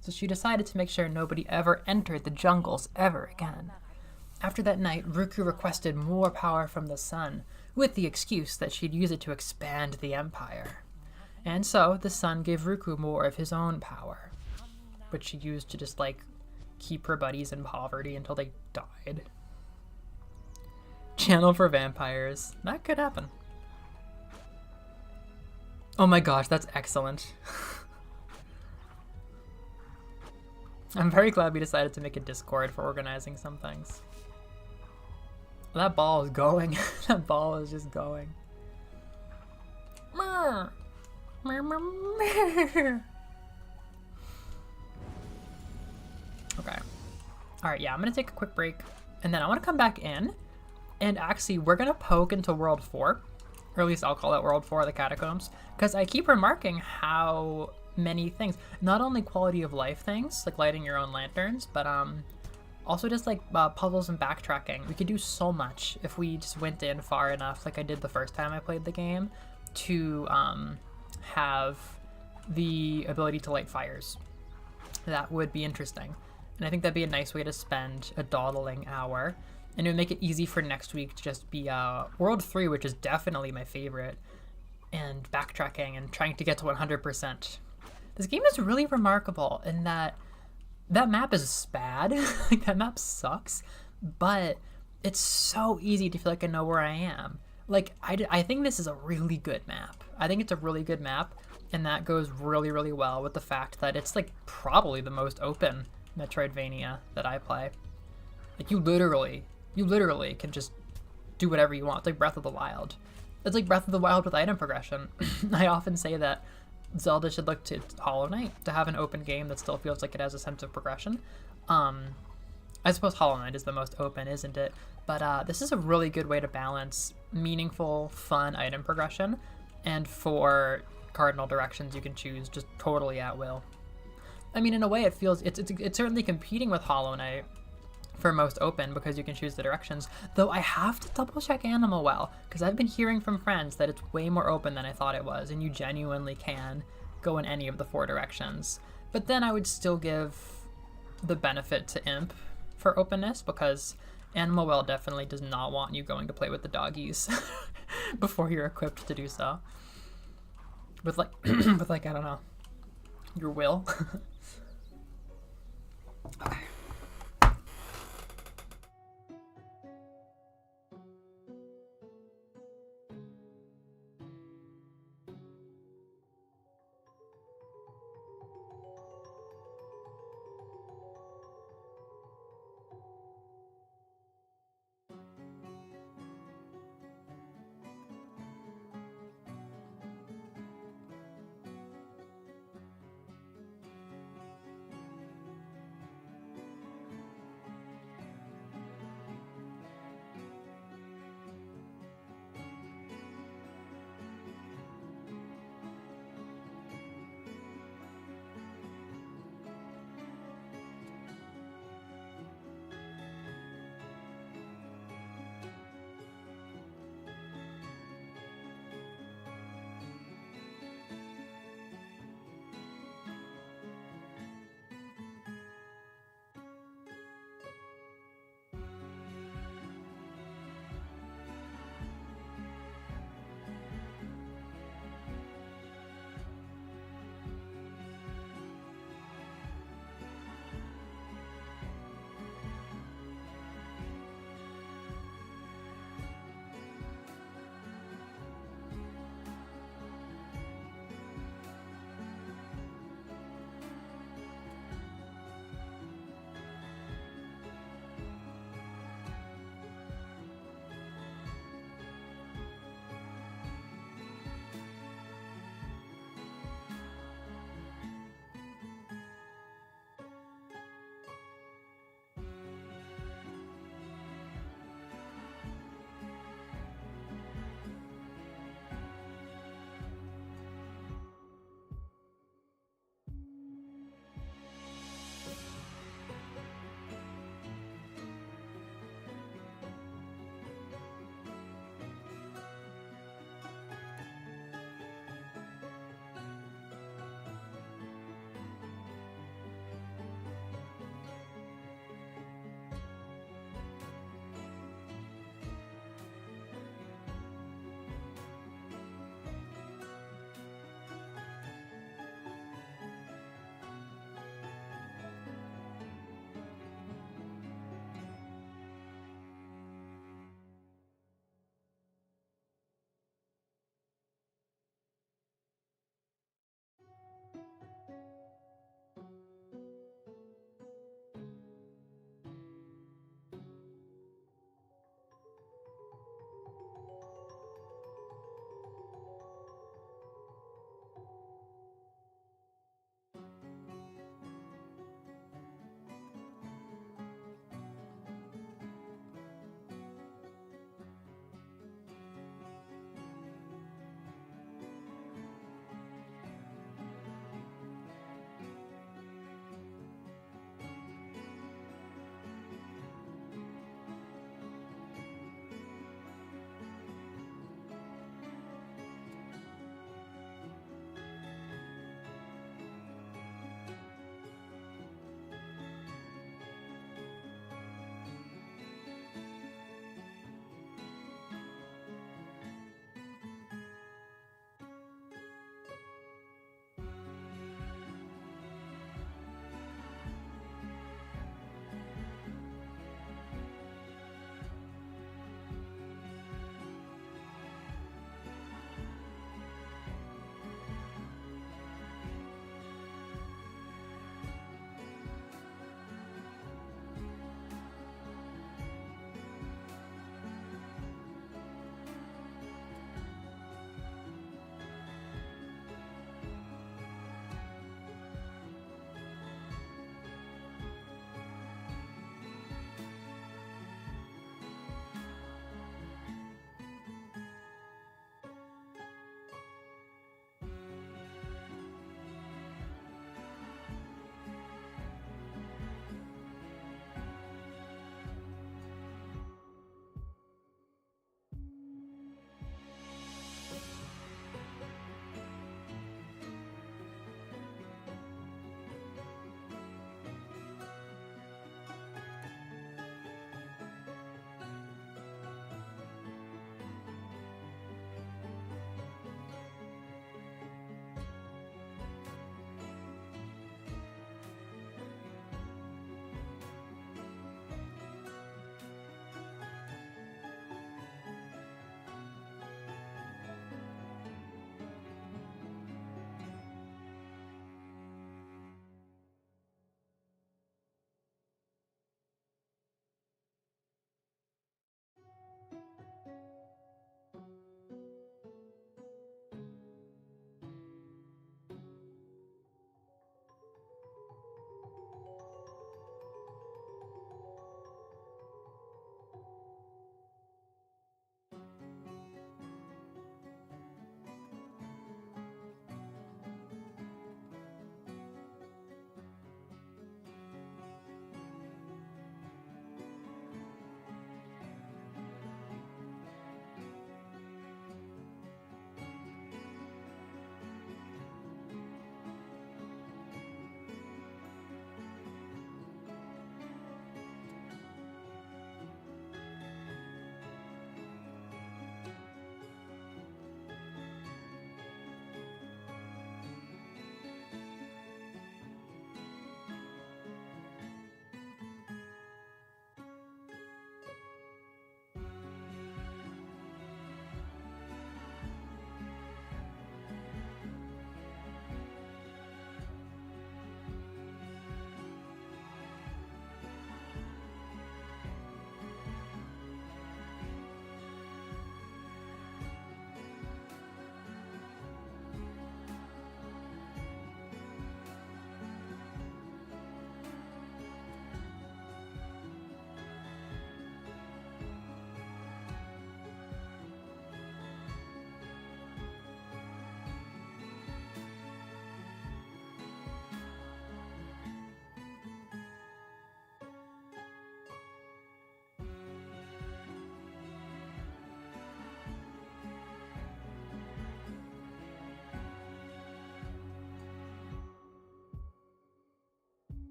S1: So she decided to make sure nobody ever entered the jungles ever again. After that night, Ruku requested more power from the sun, with the excuse that she'd use it to expand the empire. And so, the sun gave Ruku more of his own power, which she used to just, like, keep her buddies in poverty until they died. Channel for vampires. That could happen. Oh my gosh, that's excellent. I'm very glad we decided to make a Discord for organizing some things. That ball is going. That ball is just going. Okay. Alright, yeah, I'm gonna take a quick break, and then I want to come back in, and actually, we're gonna poke into World 4, or at least I'll call it World 4, the Catacombs, because I keep remarking how many things. Not only quality of life things, like lighting your own lanterns, but also just like puzzles and backtracking. We could do so much if we just went in far enough, like I did the first time I played the game, to have the ability to light fires. That would be interesting. And I think that'd be a nice way to spend a dawdling hour. And it would make it easy for next week to just be World 3, which is definitely my favorite, and backtracking and trying to get to 100%. This game is really remarkable in that map is bad. Like, that map sucks, but it's so easy to feel like I know where I am. Like, I think this is a really good map. I think it's a really good map, and that goes really, really well with the fact that it's, like, probably the most open Metroidvania that I play. Like, you literally can just do whatever you want. It's like Breath of the Wild. It's like Breath of the Wild with item progression. I often say that Zelda should look to Hollow Knight to have an open game that still feels like it has a sense of progression. I suppose Hollow Knight is the most open, isn't it? But this is a really good way to balance meaningful, fun item progression, and for cardinal directions you can choose just totally at will. I mean, in a way, it feels it's certainly competing with Hollow Knight for most open because you can choose the directions. Though I have to double check Animal Well because I've been hearing from friends that it's way more open than I thought it was, and you genuinely can go in any of the 4 directions. But then I would still give the benefit to Imp for openness because Animal Well definitely does not want you going to play with the doggies before you're equipped to do so. With like, with like, I don't know, your will. Okay.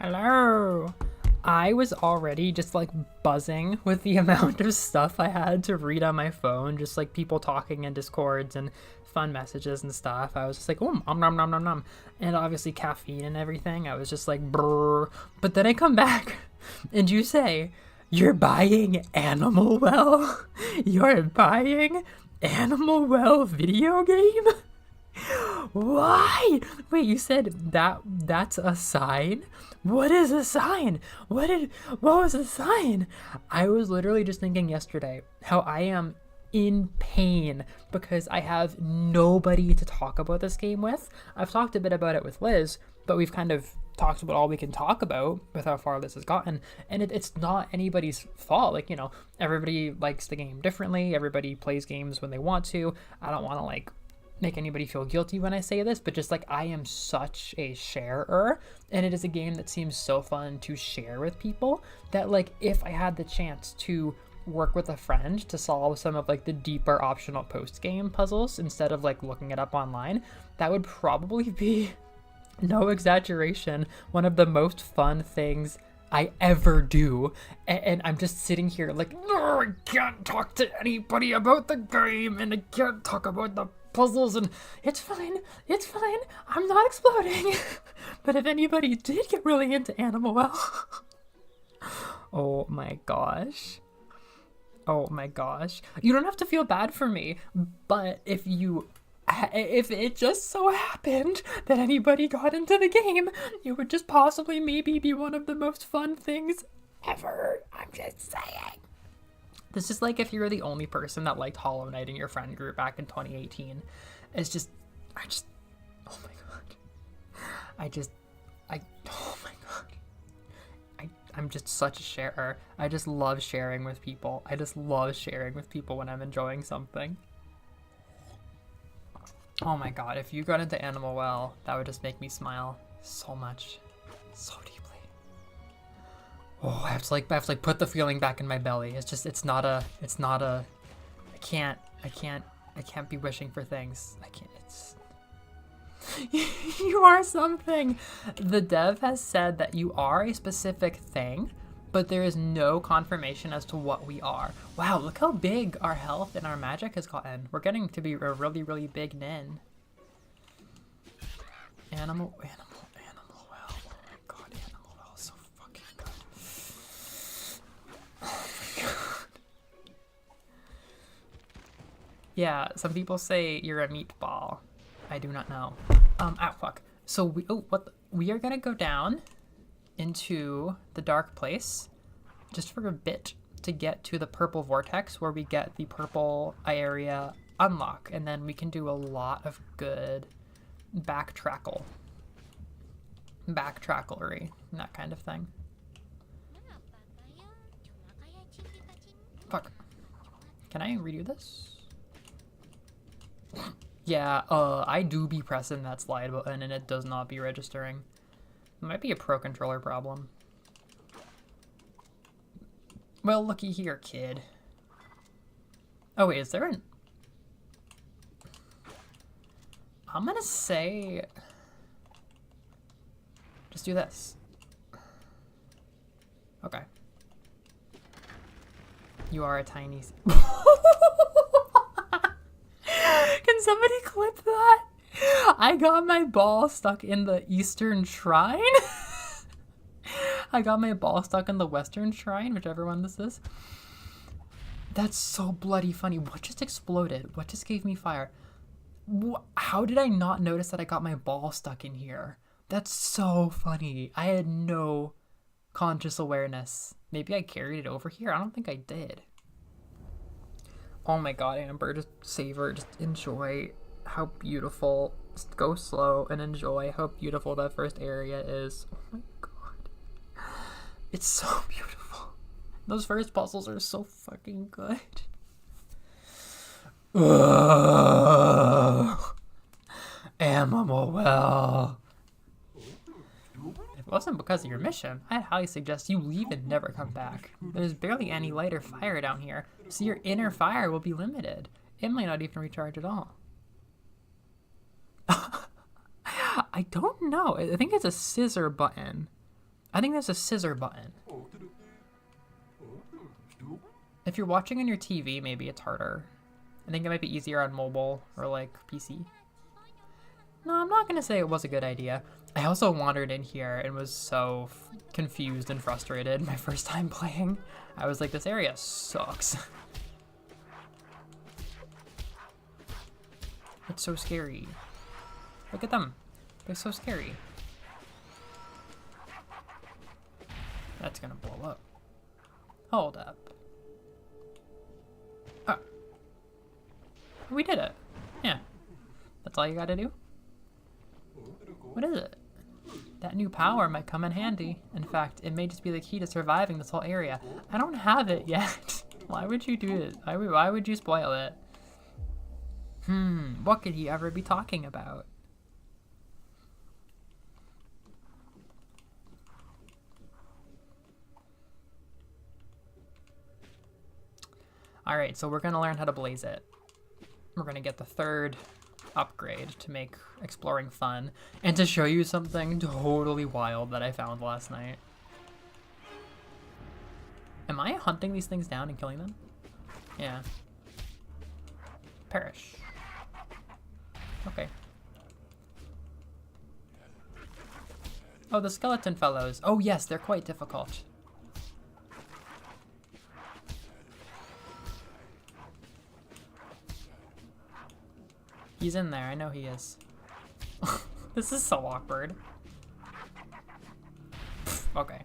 S1: Hello. I was already just like buzzing with the amount of stuff I had to read on my phone, just like people talking in Discords and fun messages and stuff. I was just like, oh, nom nom nom nom nom. And obviously caffeine and everything. I was just like, brr. But then I come back and you say, you're buying Animal Well? You're buying Animal Well video game? Why? Wait, you said that's a sign? What is a sign? What was a sign? I was literally just thinking yesterday how I am in pain because I have nobody to talk about this game with. I've talked a bit about it with Liz, but we've kind of talked about all we can talk about with how far this has gotten, and it's not anybody's fault. Like, you know, everybody likes the game differently, everybody plays games when they want to. I don't want to like make anybody feel guilty when I say this, but just like I am such a sharer, and it is a game that seems so fun to share with people that like if I had the chance to work with a friend to solve some of like the deeper optional post-game puzzles instead of like looking it up online, that would probably be, no exaggeration, one of the most fun things I ever do. And I'm just sitting here like, no, I can't talk to anybody about the game, and I can't talk about the puzzles, and it's fine, I'm not exploding. But if anybody did get really into Animal Well, oh my gosh, you don't have to feel bad for me, but if it just so happened that anybody got into the game, it would just possibly maybe be one of the most fun things ever. I'm just saying. This is like if you were the only person that liked Hollow Knight in your friend group back in 2018. It's just, oh my god. Oh my god. I'm just such a sharer. I just love sharing with people. I just love sharing with people when I'm enjoying something. Oh my god, if you got into Animal Well, that would just make me smile so much, so deeply. Oh, I have to like put the feeling back in my belly. It's not a, I can't be wishing for things. I can't, you are something. The dev has said that you are a specific thing, but there is no confirmation as to what we are. Wow, look how big our health and our magic has gotten. We're getting to be a really, really big nin. Animal Well. Oh my god, Animal Well is so fucking good. Oh my god. Yeah, some people say you're a meatball. I do not know. Fuck. So we are gonna go down into the dark place just for a bit to get to the purple vortex where we get the purple area unlock, and then we can do a lot of good backtrackery and that kind of thing. Fuck. Can I redo this? Yeah, I do be pressing that slide button and it does not be registering. It might be a Pro Controller problem. Well, looky here, kid. Oh wait, is there an... I'm gonna say... Just do this. Okay. You are a tiny... Can somebody clip that? I got my ball stuck in the Eastern Shrine. I got my ball stuck in the Western Shrine, whichever one this is. That's so bloody funny. What just exploded? What just gave me fire? How did I not notice that I got my ball stuck in here? That's so funny. I had no conscious awareness. Maybe I carried it over here? I don't think I did. Oh my god, Amber, just savor, just enjoy how beautiful. Just go slow and enjoy how beautiful that first area is. Oh my god. It's so beautiful. Those first puzzles are so fucking good. Animal Well. If it wasn't because of your mission, I'd highly suggest you leave and never come back. There's barely any light or fire down here, so your inner fire will be limited. It might not even recharge at all. I don't know. I think it's a scissor button. I think there's a scissor button. If you're watching on your TV, maybe it's harder. I think it might be easier on mobile or like PC. No, I'm not gonna say it was a good idea. I also wandered in here and was so confused and frustrated my first time playing. I was like, this area sucks. It's so scary. Look at them. They're so scary. That's gonna blow up. Hold up. Oh. We did it. Yeah. That's all you gotta do? What is it? That new power might come in handy. In fact, it may just be the key to surviving this whole area. I don't have it yet. Why would you do it? Why would you spoil it? What could he ever be talking about? Alright, so we're gonna learn how to blaze it. We're gonna get the third upgrade to make exploring fun, and to show you something totally wild that I found last night. Am I hunting these things down and killing them? Yeah. Perish. Okay. Oh, the skeleton fellows. Oh yes, they're quite difficult. He's in there, I know he is. This is so awkward. Okay.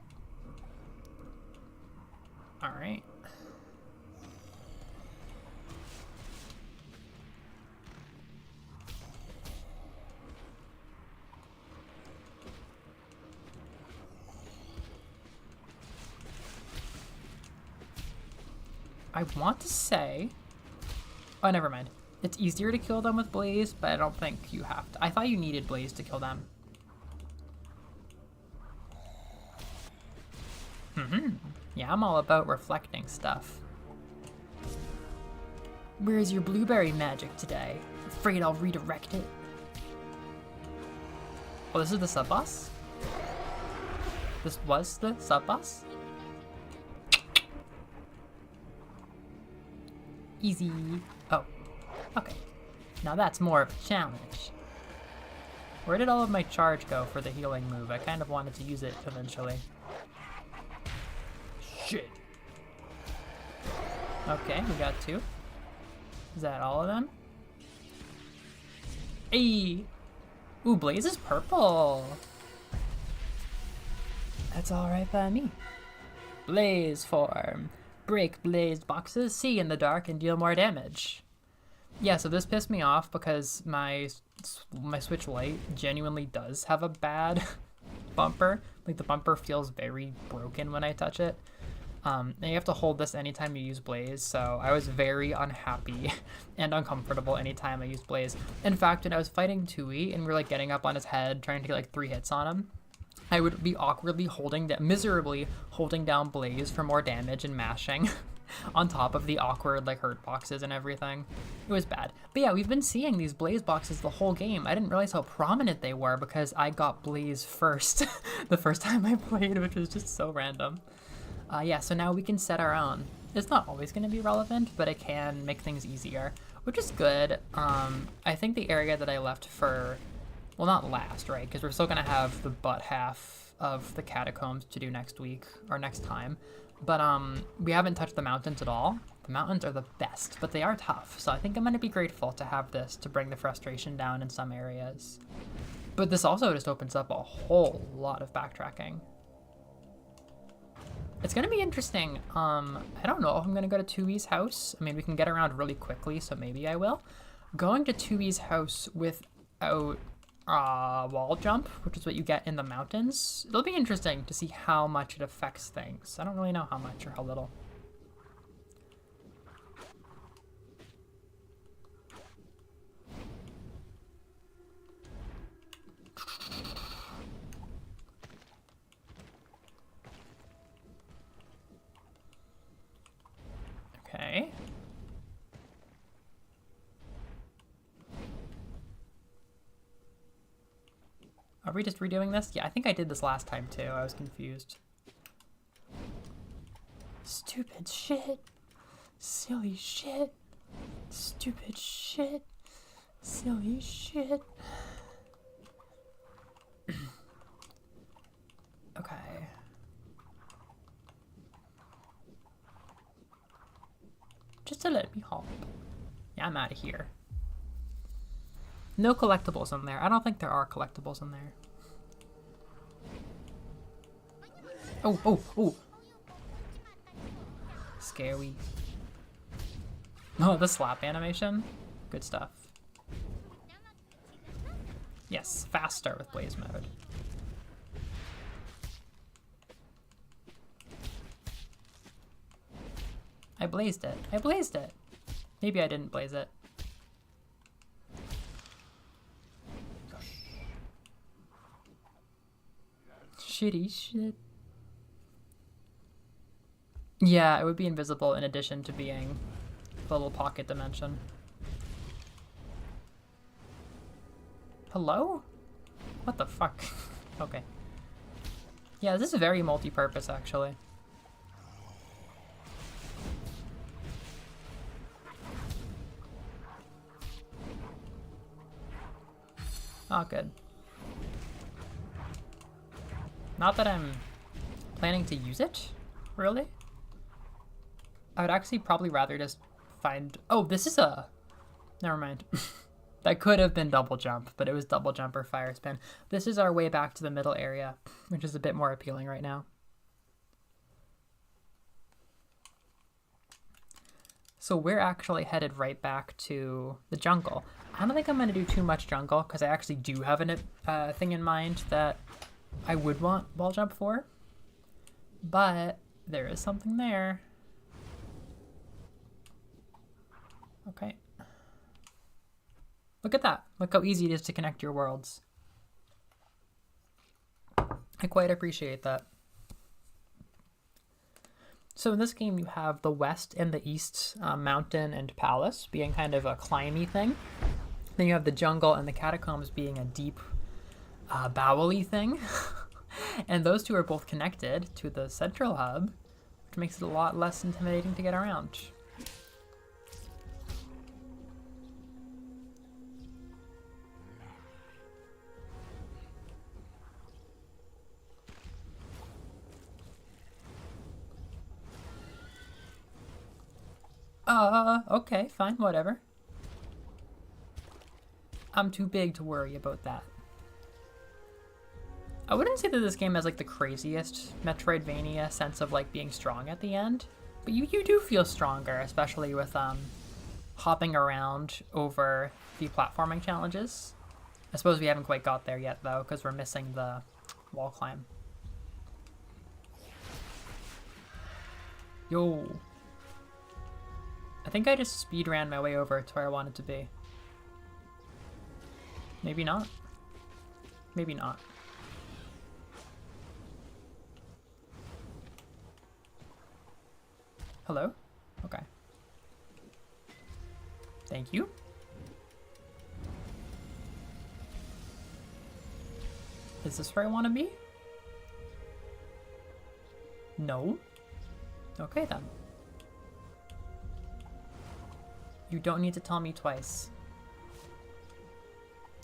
S1: Alright. I want to say... Oh, never mind. It's easier to kill them with Blaze, but I don't think you have to. I thought you needed Blaze to kill them. Yeah, I'm all about reflecting stuff. Where's your blueberry magic today? Afraid I'll redirect it. Oh, this is the sub-boss? This was the sub-boss? Easy. Oh, okay. Now that's more of a challenge. Where did all of my charge go for the healing move? I kind of wanted to use it eventually. Shit. Okay, we got two. Is that all of them? Hey! Ooh, Blaze is purple. That's alright by me. Blaze form. Break blazed boxes, see in the dark, and deal more damage. Yeah, so this pissed me off because my Switch Lite genuinely does have a bad bumper. Like, the bumper feels very broken when I touch it. And you have to hold this anytime you use Blaze, so I was very unhappy and uncomfortable anytime I used Blaze. In fact, when I was fighting Tui and we were like getting up on his head, trying to get like 3 hits on him, I would be awkwardly miserably holding down Blaze for more damage and mashing on top of the awkward like hurt boxes and everything. It was bad. But yeah, we've been seeing these Blaze boxes the whole game. I didn't realize how prominent they were because I got Blaze first the first time I played, which was just so random. Yeah, so now we can set our own. It's not always going to be relevant, but it can make things easier, which is good. I think the area that I left for, well, not last, right? Because we're still going to have the butt half of the catacombs to do next week or next time. But we haven't touched the mountains at all. The mountains are the best, but they are tough. So I think I'm going to be grateful to have this to bring the frustration down in some areas. But this also just opens up a whole lot of backtracking. It's going to be interesting. I don't know if I'm going to go to Tui's house. I mean, we can get around really quickly, so maybe I will. Going to Tui's house without wall jump, which is what you get in the mountains, it'll be interesting to see how much it affects things. I don't really know how much or how little. Okay. Are we just redoing this? Yeah, I think I did this last time too. I was confused. Stupid shit. Silly shit. Stupid shit. Silly shit. Okay. Just to let me hop. Yeah, I'm out of here. No collectibles in there. I don't think there are collectibles in there. Oh, oh, oh. Scary. Oh, the slap animation. Good stuff. Yes, faster with blaze mode. I blazed it. I blazed it. Maybe I didn't blaze it. Shitty shit. Yeah, it would be invisible in addition to being the little pocket dimension. Hello? What the fuck? Okay. Yeah, this is very multi-purpose actually. Oh, good. Not that I'm planning to use it, really. I would actually probably rather just find... Oh, this is a... Never mind. That could have been double jump, but it was double jump or fire spin. This is our way back to the middle area, which is a bit more appealing right now. So we're actually headed right back to the jungle. I don't think I'm going to do too much jungle, because I actually do have a thing in mind that I would want wall jump for. But there is something there. Okay. Look at that. Look how easy it is to connect your worlds. I quite appreciate that. So in this game, you have the west and the east mountain and palace being kind of a climby thing. Then you have the jungle and the catacombs being a deep, bowel-y thing. And those two are both connected to the central hub, which makes it a lot less intimidating to get around. Okay, fine, whatever. I'm too big to worry about that. I wouldn't say that this game has like the craziest Metroidvania sense of like being strong at the end, but you do feel stronger, especially with hopping around over the platforming challenges. I suppose we haven't quite got there yet though, because we're missing the wall climb. Yo. I think I just speed ran my way over to where I wanted to be. Maybe not. Maybe not. Hello? Okay. Thank you. Is this where I want to be? No. Okay then. You don't need to tell me twice.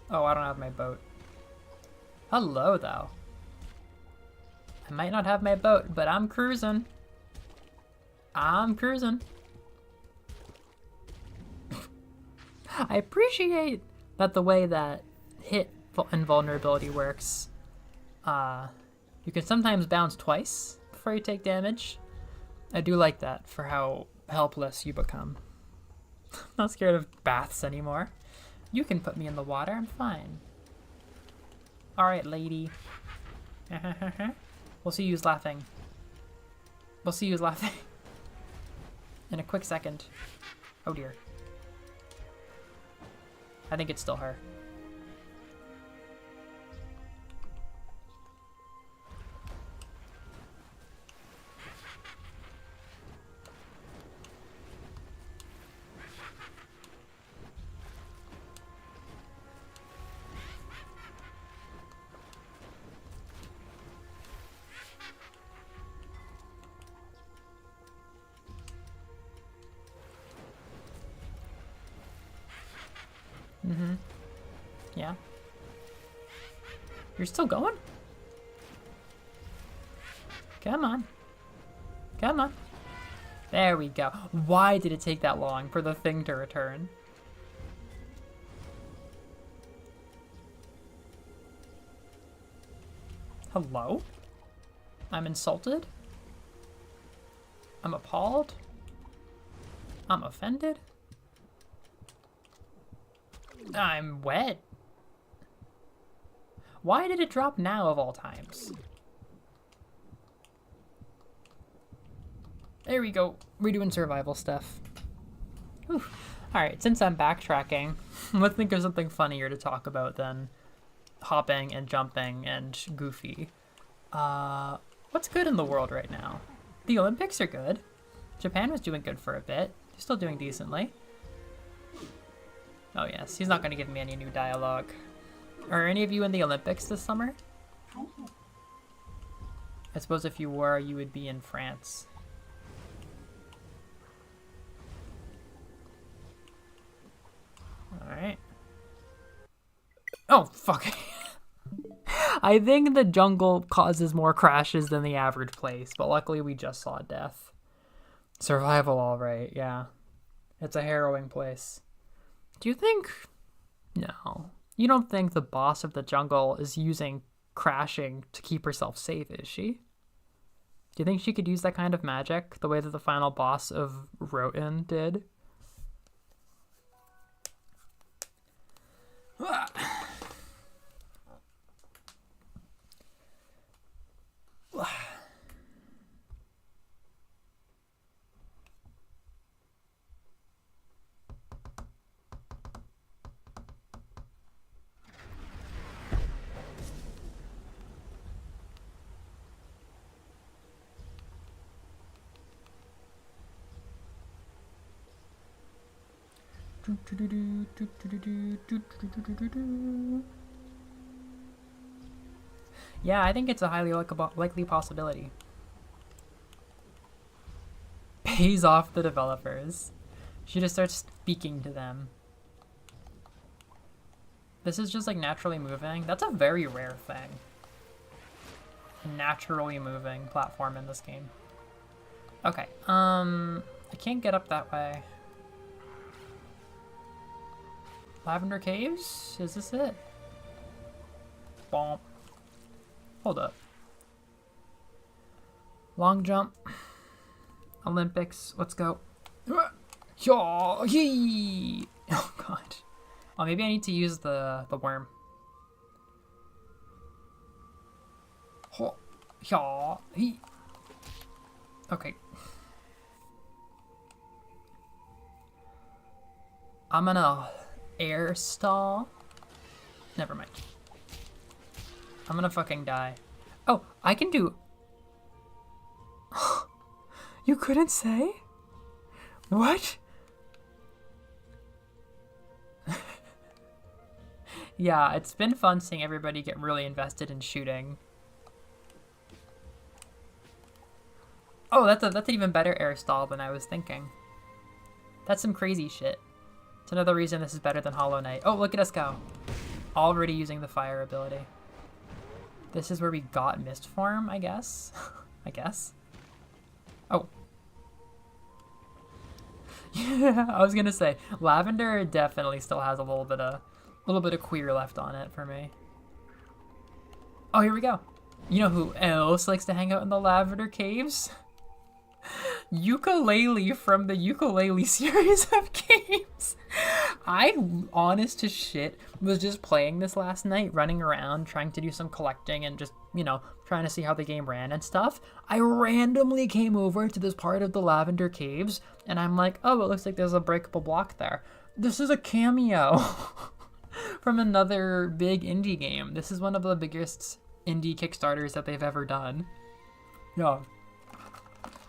S1: Oh, I don't have my boat. Hello, though. I might not have my boat, but I'm cruising. I'm cruising. I appreciate that the way that hit invulnerability works. You can sometimes bounce twice before you take damage. I do like that for how helpless you become. I'm not scared of baths anymore. You can put me in the water, I'm fine. Alright, lady. We'll see who's laughing. We'll see who's laughing. In a quick second. Oh dear. I think it's still her. Mm-hmm. Yeah. You're still going? Come on. Come on. There we go. Why did it take that long for the thing to return? Hello? I'm insulted? I'm appalled? I'm offended? I'm wet. Why did it drop now of all times? There we go. We're doing survival stuff. Alright, since I'm backtracking, let's think of something funnier to talk about than hopping and jumping and goofy. What's good in the world right now? The Olympics are good. Japan was doing good for a bit. They're still doing decently. Oh yes, he's not going to give me any new dialogue. Are any of you in the Olympics this summer? I suppose if you were, you would be in France. Alright. Oh, fuck. I think the jungle causes more crashes than the average place, but luckily we just saw death. Survival, alright, yeah. It's a harrowing place. Do you think... No. You don't think the boss of the jungle is using crashing to keep herself safe, is she? Do you think she could use that kind of magic, the way that the final boss of Roten did? Yeah, I think it's a highly likely possibility. Pays off the developers. She just starts speaking to them. This is just like naturally moving. That's a very rare thing. Naturally moving platform in this game. Okay, I can't get up that way. Lavender Caves? Is this it? Bomb. Hold up. Long jump. Olympics. Let's go. Oh god. Oh, maybe I need to use the worm. Okay. I'm gonna air stall. Never mind. I'm gonna fucking die. Oh, I can do... You couldn't say? What? Yeah, it's been fun seeing everybody get really invested in shooting. Oh, that's an even better air stall than I was thinking. That's some crazy shit. It's another reason this is better than Hollow Knight. Oh, look at us go. Already using the fire ability. This is where we got Mist Form, I guess. I guess. Oh. Yeah, I was gonna say, Lavender definitely still has a little bit of queer left on it for me. Oh, here we go. You know who else likes to hang out in the Lavender Caves? Ukulele from the Ukulele series of games. I, honest to shit, was just playing this last night, running around, trying to do some collecting and just, you know, trying to see how the game ran and stuff. I randomly came over to this part of the Lavender Caves, and I'm like, oh, it looks like there's a breakable block there. This is a cameo from another big indie game. This is one of the biggest indie Kickstarters that they've ever done. Yeah.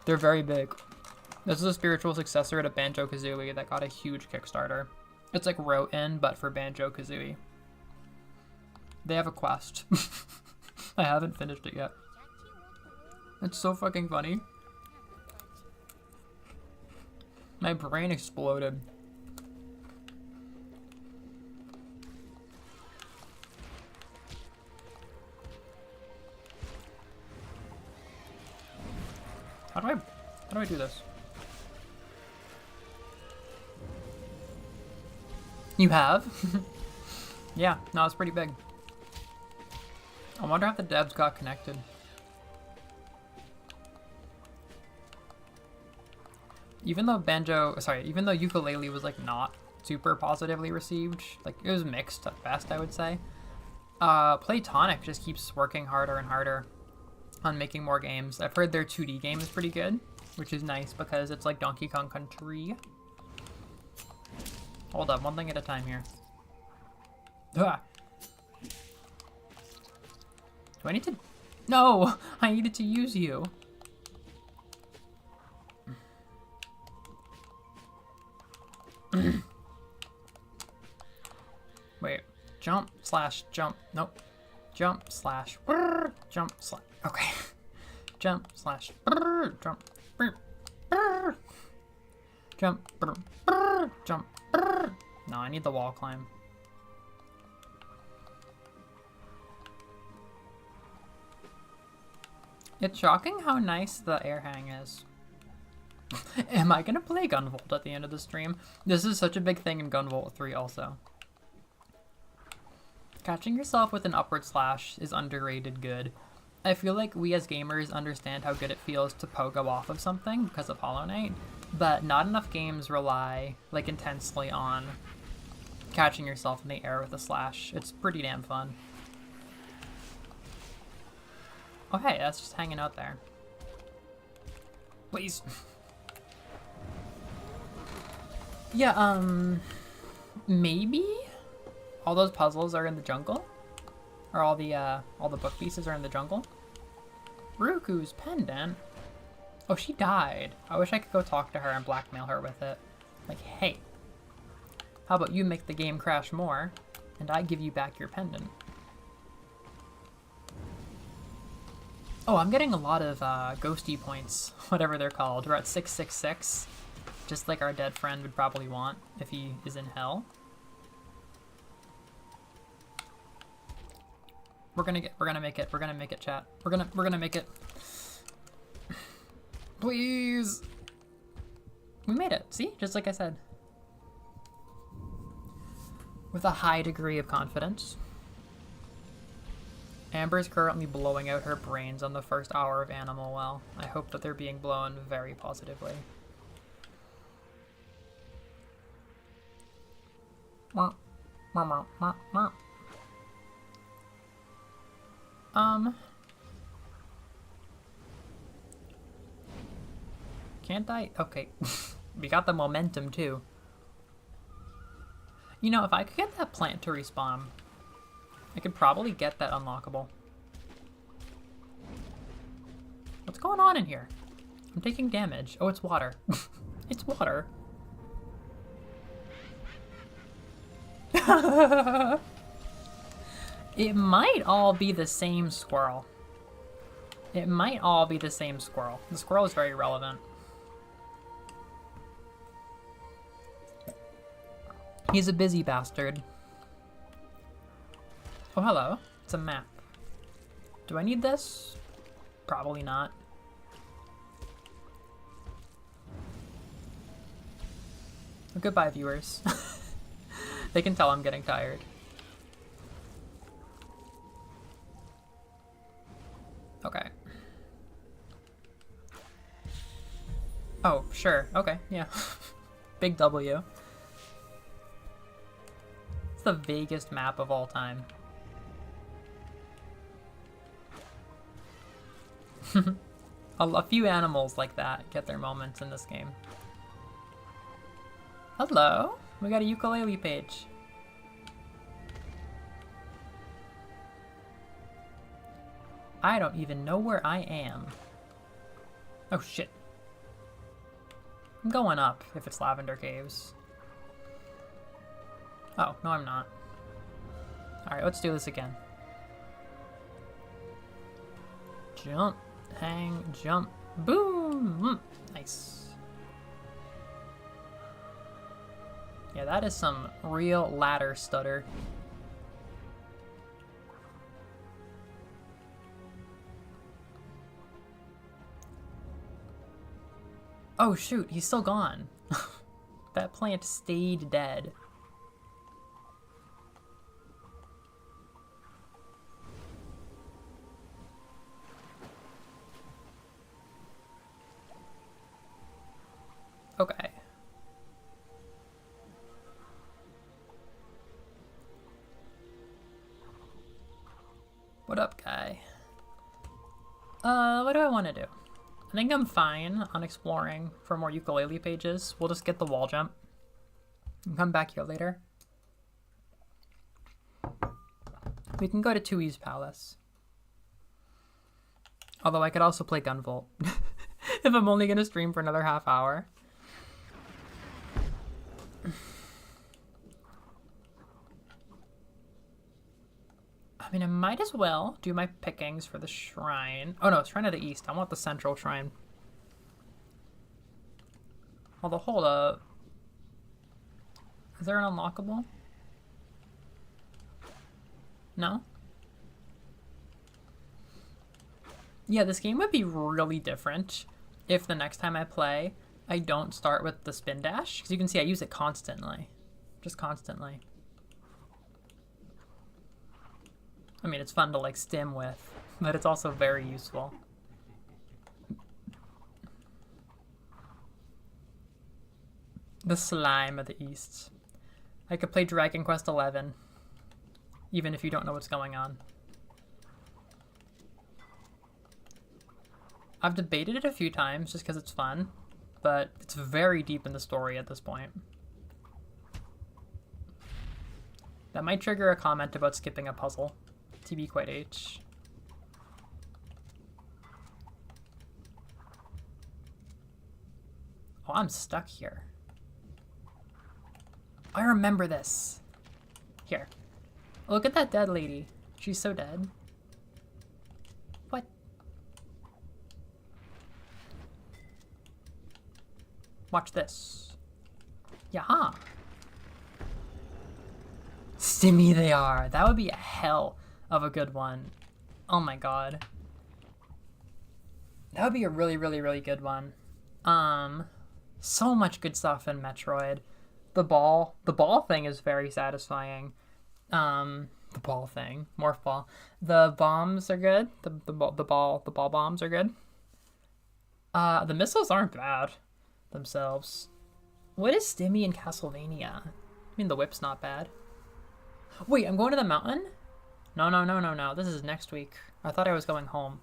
S1: They're very big. This is a spiritual successor to Banjo-Kazooie that got a huge Kickstarter. It's like Roten, but for Banjo-Kazooie. They have a quest. I haven't finished it yet. It's so fucking funny. My brain exploded. How do I do this? You have? Yeah, no, it's pretty big. I wonder if the devs got connected. Even though ukulele was like not super positively received, like it was mixed at best, I would say. Playtonic just keeps working harder and harder on making more games. I've heard their 2D game is pretty good, which is nice because it's like Donkey Kong Country. Hold up, one thing at a time here. Ah. Do I need to? No, I needed to use you. Wait, jump slash jump. Nope. Jump slash jump slash. Okay. Jump slash jump. Jump. Jump. No, I need the wall climb. It's shocking how nice the air hang is. Am I gonna play Gunvolt at the end of the stream? This is such a big thing in Gunvolt 3 also. Catching yourself with an upward slash is underrated good. I feel like we as gamers understand how good it feels to pogo off of something because of Hollow Knight, but not enough games rely like intensely on catching yourself in the air with a slash. It's pretty damn fun. Oh hey, that's just hanging out there. Please. Yeah, maybe all those puzzles are in the jungle? Or all the book pieces are in the jungle? Ruku's pendant? Oh, she died. I wish I could go talk to her and blackmail her with it. Like, hey, how about you make the game crash more, and I give you back your pendant? Oh, I'm getting a lot of ghosty points, whatever they're called. We're at 666, just like our dead friend would probably want if he is in hell. We're gonna make it, chat. We're gonna make it. Please. We made it, see? Just like I said. With a high degree of confidence. Amber's currently blowing out her brains on the first hour of Animal Well. I hope that they're being blown very positively. Can't I? Okay. We got the momentum too. You know, if I could get that plant to respawn, I could probably get that unlockable. What's going on in here? I'm taking damage. Oh, it's water. It's water. It might all be the same squirrel. It might all be the same squirrel. The squirrel is very relevant. He's a busy bastard. Oh, hello. It's a map. Do I need this? Probably not. Goodbye, viewers. They can tell I'm getting tired. Okay. Oh, sure. Okay, yeah. Big W. It's the vaguest map of all time. A few animals like that get their moments in this game. Hello, we got a ukulele page. I don't even know where I am. Oh shit. I'm going up if it's Lavender Caves. Oh, no I'm not. Alright, let's do this again. Jump. Hang, jump, boom! Nice. Yeah, that is some real ladder stutter. Oh shoot, he's still gone. That plant stayed dead. Okay. What up, guy? What do I want to do? I think I'm fine on exploring for more ukulele pages. We'll just get the wall jump and come back here later. We can go to Tui's Palace. Although I could also play Gunvolt if I'm only going to stream for another half hour. I mean, I might as well do my pickings for the shrine. Oh no, Shrine of the East. I want the central shrine. Although, hold up. Is there an unlockable? No? Yeah, this game would be really different if the next time I play, I don't start with the spin dash. Because you can see I use it constantly. Just constantly. I mean, it's fun to like stim with, but it's also very useful. The Slime of the East. I could play Dragon Quest XI, even if you don't know what's going on. I've debated it a few times just because it's fun, but it's very deep in the story at this point. That might trigger a comment about skipping a puzzle. TB quite H. Oh, I'm stuck here. I remember this. Here. Look at that dead lady. She's so dead. What? Watch this. Yaha. Stimmy they are. That would be a hell of a good one. Oh my god. That would be a really, really, really good one. So much good stuff in Metroid. The ball thing is very satisfying. The ball thing. Morph ball. The bombs are good. The ball bombs are good. The missiles aren't bad themselves. What is Stimmy in Castlevania? I mean, the whip's not bad. Wait, I'm going to the mountain? No. This is next week. I thought I was going home.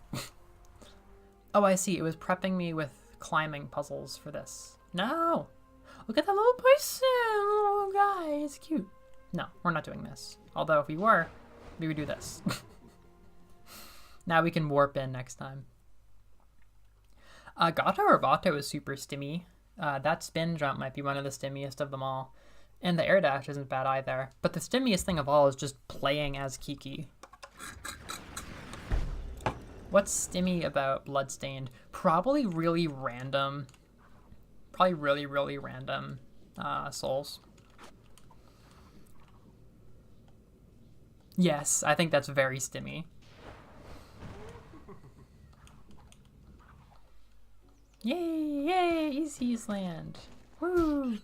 S1: Oh, I see. It was prepping me with climbing puzzles for this. No! Look at that little person! Little guy. It's cute. No, we're not doing this. Although, if we were, we would do this. Now we can warp in next time. Gato or Vato is super stimmy. That spin jump might be one of the stimmiest of them all. And the air dash isn't bad either. But the stimmiest thing of all is just playing as Kiki. What's stimmy about Bloodstained? Probably really random. Probably really, really random souls. Yes, I think that's very stimmy. Yay! Easy's Land. Woo!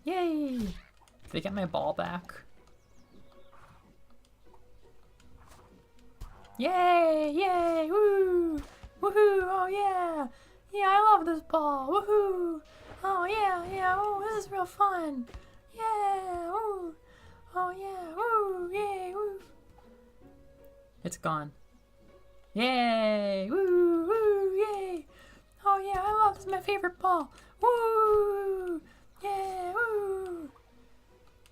S1: Yay! Did I get my ball back? Yay! Woo! Woohoo! Oh yeah! Yeah, I love this ball! Woohoo! Oh yeah! Oh, this is real fun! Yeah! Woo! Oh yeah! Woo! Yay! Woo! It's gone. Yay! Woo! Yay! Oh yeah! I love this. Is my favorite ball! Woo! Yeah! Woo!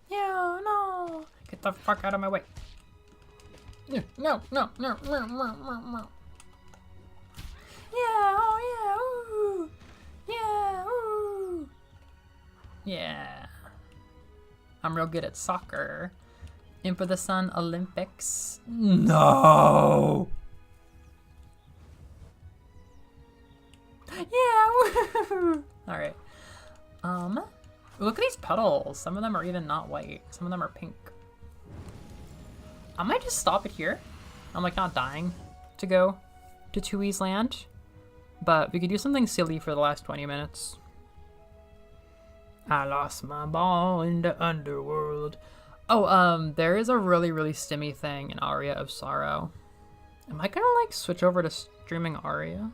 S1: Yeah! No! Get the fuck out of my way! No! Yeah! Oh yeah! Woo! Yeah! Woo! Yeah! I'm real good at soccer. In for the Sun Olympics. No! Yeah! Woo! Alright. Look at these petals. Some of them are even not white. Some of them are pink. I might just stop it here. I'm like not dying to go to Tui's Land. But we could do something silly for the last 20 minutes. I lost my ball in the underworld. Oh, there is a really, really stimmy thing in Aria of Sorrow. Am I gonna, like, switch over to streaming Aria?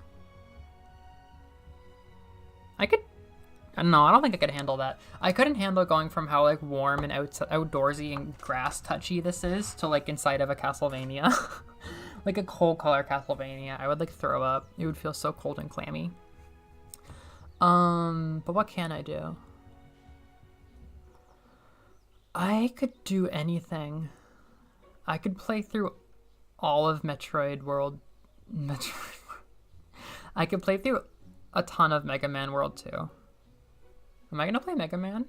S1: I could... No, I don't think I could handle that. I couldn't handle going from how, like, warm and outdoorsy and grass-touchy this is to, like, inside of a Castlevania. Like a cold color Castlevania. I would, like, throw up. It would feel so cold and clammy. But what can I do? I could do anything. I could play through all of Metroid World. I could play through a ton of Mega Man World 2. Am I gonna play Mega Man?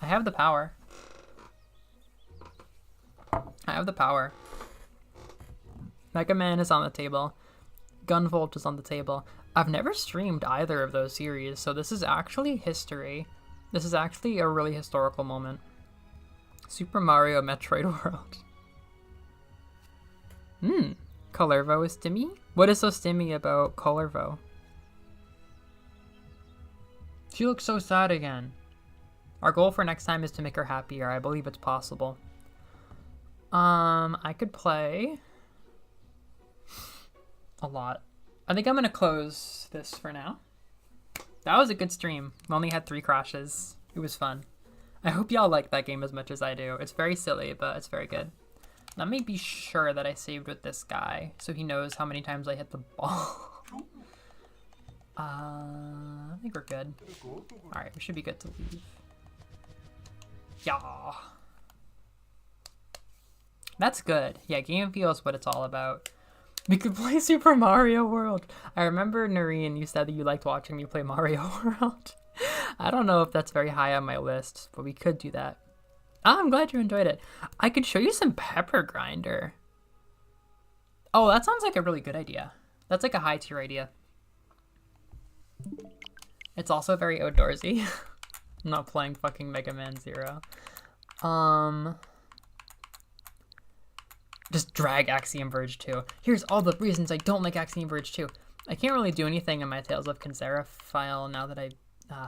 S1: I have the power. I have the power. Mega Man is on the table. Gunvolt is on the table. I've never streamed either of those series, so this is actually history. This is actually a really historical moment. Super Mario Metroid World. Colorvo is stimmy? What is so stimmy about Colorvo? She looks so sad again. Our goal for next time is to make her happier. I believe it's possible. I could play a lot. I think I'm gonna close this for now. That was a good stream. We only had 3 crashes. It was fun. I hope y'all like that game as much as I do. It's very silly, but it's very good. Let me be sure that I saved with this guy so he knows how many times I hit the ball. I think we're good. Alright, we should be good to leave. Yeah. That's good. Yeah, Game Feel is what it's all about. We could play Super Mario World. I remember, Noreen, you said that you liked watching me play Mario World. I don't know if that's very high on my list, but we could do that. Oh, I'm glad you enjoyed it. I could show you some Pepper Grinder. Oh, that sounds like a really good idea. That's like a high tier idea. It's also very outdoorsy. I'm not playing fucking Mega Man 0. Just drag Axiom Verge 2. Here's all the reasons I don't like Axiom Verge 2. I can't really do anything in my Tales of Kinzera file now that I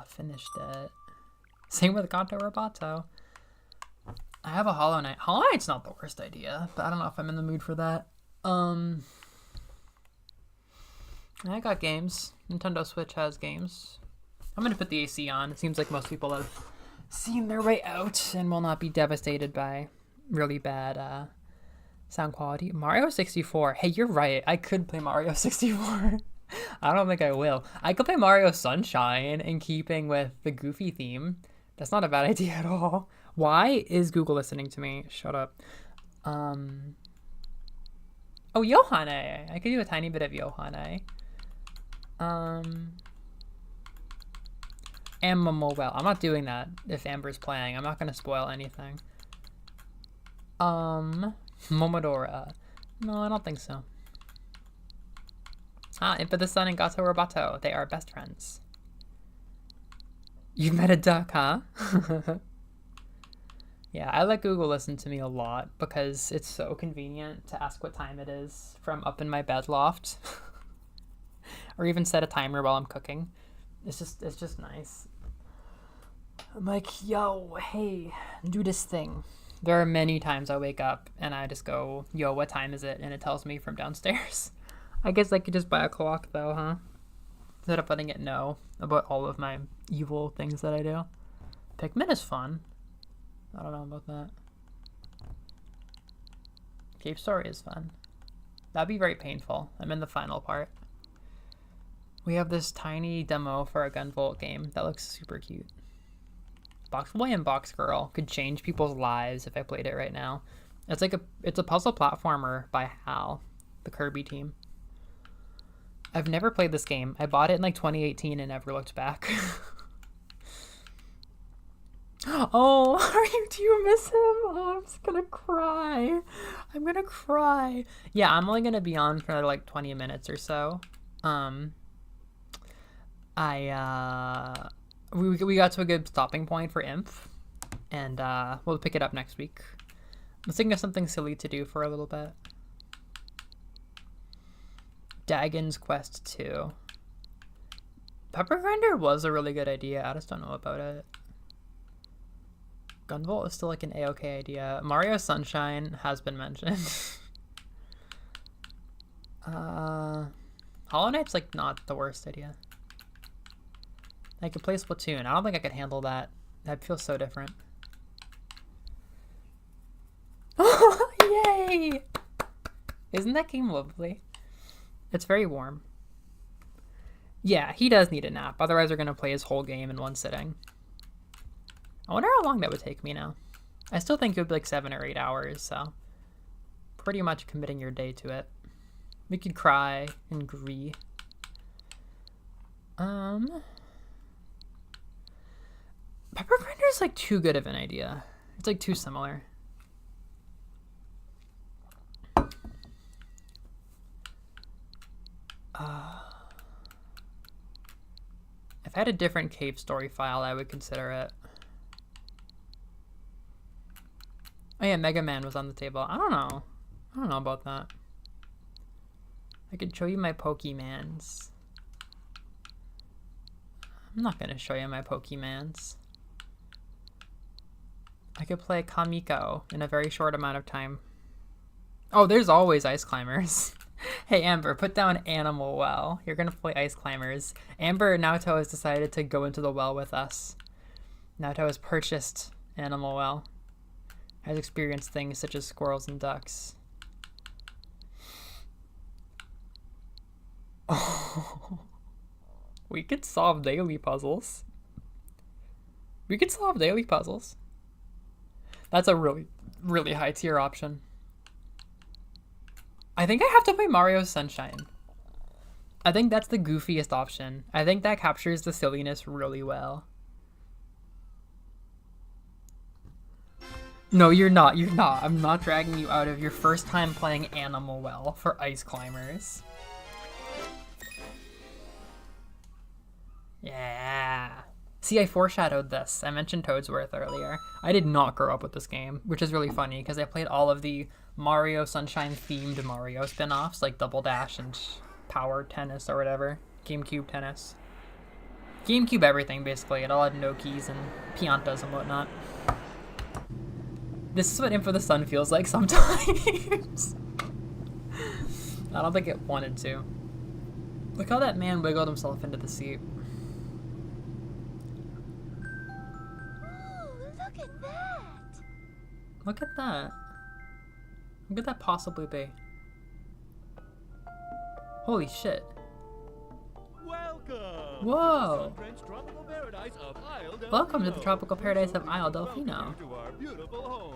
S1: finished it. Same with Kanto Roboto. I have a Hollow Knight. Hollow Knight's not the worst idea, but I don't know if I'm in the mood for that. I got games. Nintendo Switch has games. I'm gonna put the AC on. It seems like most people have seen their way out and will not be devastated by really bad sound quality. Mario 64. Hey, you're right. I could play Mario 64. I don't think I will. I could play Mario Sunshine in keeping with the Goofy theme. That's not a bad idea at all. Why is Google listening to me? Shut up. Oh, Yohane. I could do a tiny bit of Yohane. Amma Mobile. I'm not doing that if Amber's playing. I'm not going to spoil anything. Momodora. No, I don't think so. Impa the Sun and Gato Roboto. They are best friends. You met a duck, huh? Yeah, I let Google listen to me a lot because it's so convenient to ask what time it is from up in my bed loft. Or even set a timer while I'm cooking. It's just nice. I'm like, yo, hey, do this thing. There are many times I wake up and I just go, yo, what time is it? And it tells me from downstairs. I guess I could just buy a clock though, huh? Instead of letting it know about all of my evil things that I do. Pikmin is fun. I don't know about that. Cave Story is fun. That'd be very painful. I'm in the final part. We have this tiny demo for a Gunvolt game that looks super cute. Box Boy and Box Girl could change people's lives if I played it right now. It's a puzzle platformer by HAL, the Kirby team. I've never played this game. I bought it in like 2018 and never looked back. Oh, do you miss him? Oh, I'm just gonna cry. I'm gonna cry. Yeah, I'm only gonna be on for like 20 minutes or so. We got to a good stopping point for Imp, and we'll pick it up next week. Let's think of something silly to do for a little bit. Dagon's Quest 2. Pepper Grinder was a really good idea. I just don't know about it. Gunvolt is still like an A-okay idea. Mario Sunshine has been mentioned. Hollow Knight's like not the worst idea. I could play Splatoon. I don't think I could handle that. That feels so different. Yay! Isn't that game lovely? It's very warm. Yeah, he does need a nap. Otherwise, we're going to play his whole game in one sitting. I wonder how long that would take me now. I still think it would be like 7 or 8 hours, so pretty much committing your day to it. We could cry and agree. Pepper Grinder is like too good of an idea. It's like too similar. If I had a different cave story file, I would consider it. Oh yeah, Mega Man was on the table. I don't know. I don't know about that. I could show you my Pokemans. I'm not gonna show you my Pokemans. I could play Kamiko in a very short amount of time. Oh, there's always Ice Climbers. Hey Amber, put down Animal Well. You're gonna play Ice Climbers. Amber, Naoto has decided to go into the well with us. Naoto has purchased Animal Well. Has experienced things such as squirrels and ducks. Oh. We could solve daily puzzles. We could solve daily puzzles. That's a really, really high tier option. I think I have to play Mario Sunshine. I think that's the goofiest option. I think that captures the silliness really well. No, you're not. You're not. I'm not dragging you out of your first time playing Animal Well for Ice Climbers. Yeah. See, I foreshadowed this. I mentioned Toadsworth earlier. I did not grow up with this game, which is really funny because I played all of the Mario Sunshine themed Mario spin-offs like Double Dash and Power Tennis or whatever. GameCube Tennis. GameCube everything basically. It all had Nokis and Piantas and whatnot. This is what Info the Sun feels like sometimes. I don't think it wanted to. Look how that man wiggled himself into the seat.
S2: Look at that!
S1: Look at that. What could that possibly be? Holy shit.
S3: Welcome!
S1: Whoa!
S3: To the tropical paradise of Isle Delfino.
S1: Welcome to the tropical paradise of Isle Delfino.
S3: Welcome to our beautiful home.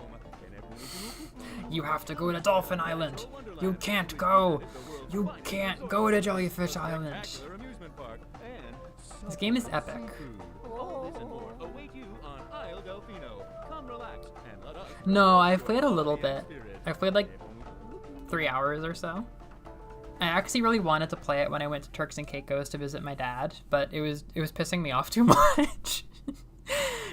S1: You have to go to Dolphin Island. You can't go. You can't go to Jellyfish Island.
S3: Amusement park and
S1: This game is epic.
S3: all this and more await you on Isle Delfino. Come relax and let us.
S1: No, I've played a little bit. I've played like 3 hours or so. I actually really wanted to play it when I went to Turks and Caicos to visit my dad, but it was pissing me off too much.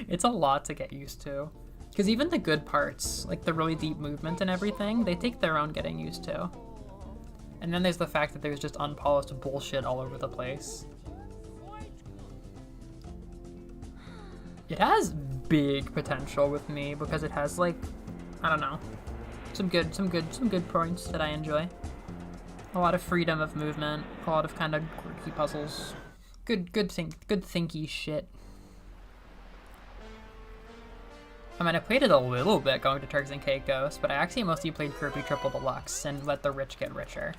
S1: It's a lot to get used to. Because even the good parts, like the really deep movement and everything, they take their own getting used to. And then there's the fact that there's just unpolished bullshit all over the place. It has big potential with me because it has like, I don't know, some good points that I enjoy. A lot of freedom of movement, a lot of kind of quirky puzzles. Good thinky shit. I mean, I played it a little bit going to Turks and Caicos, but I actually mostly played Kirby Triple Deluxe and let the rich get richer.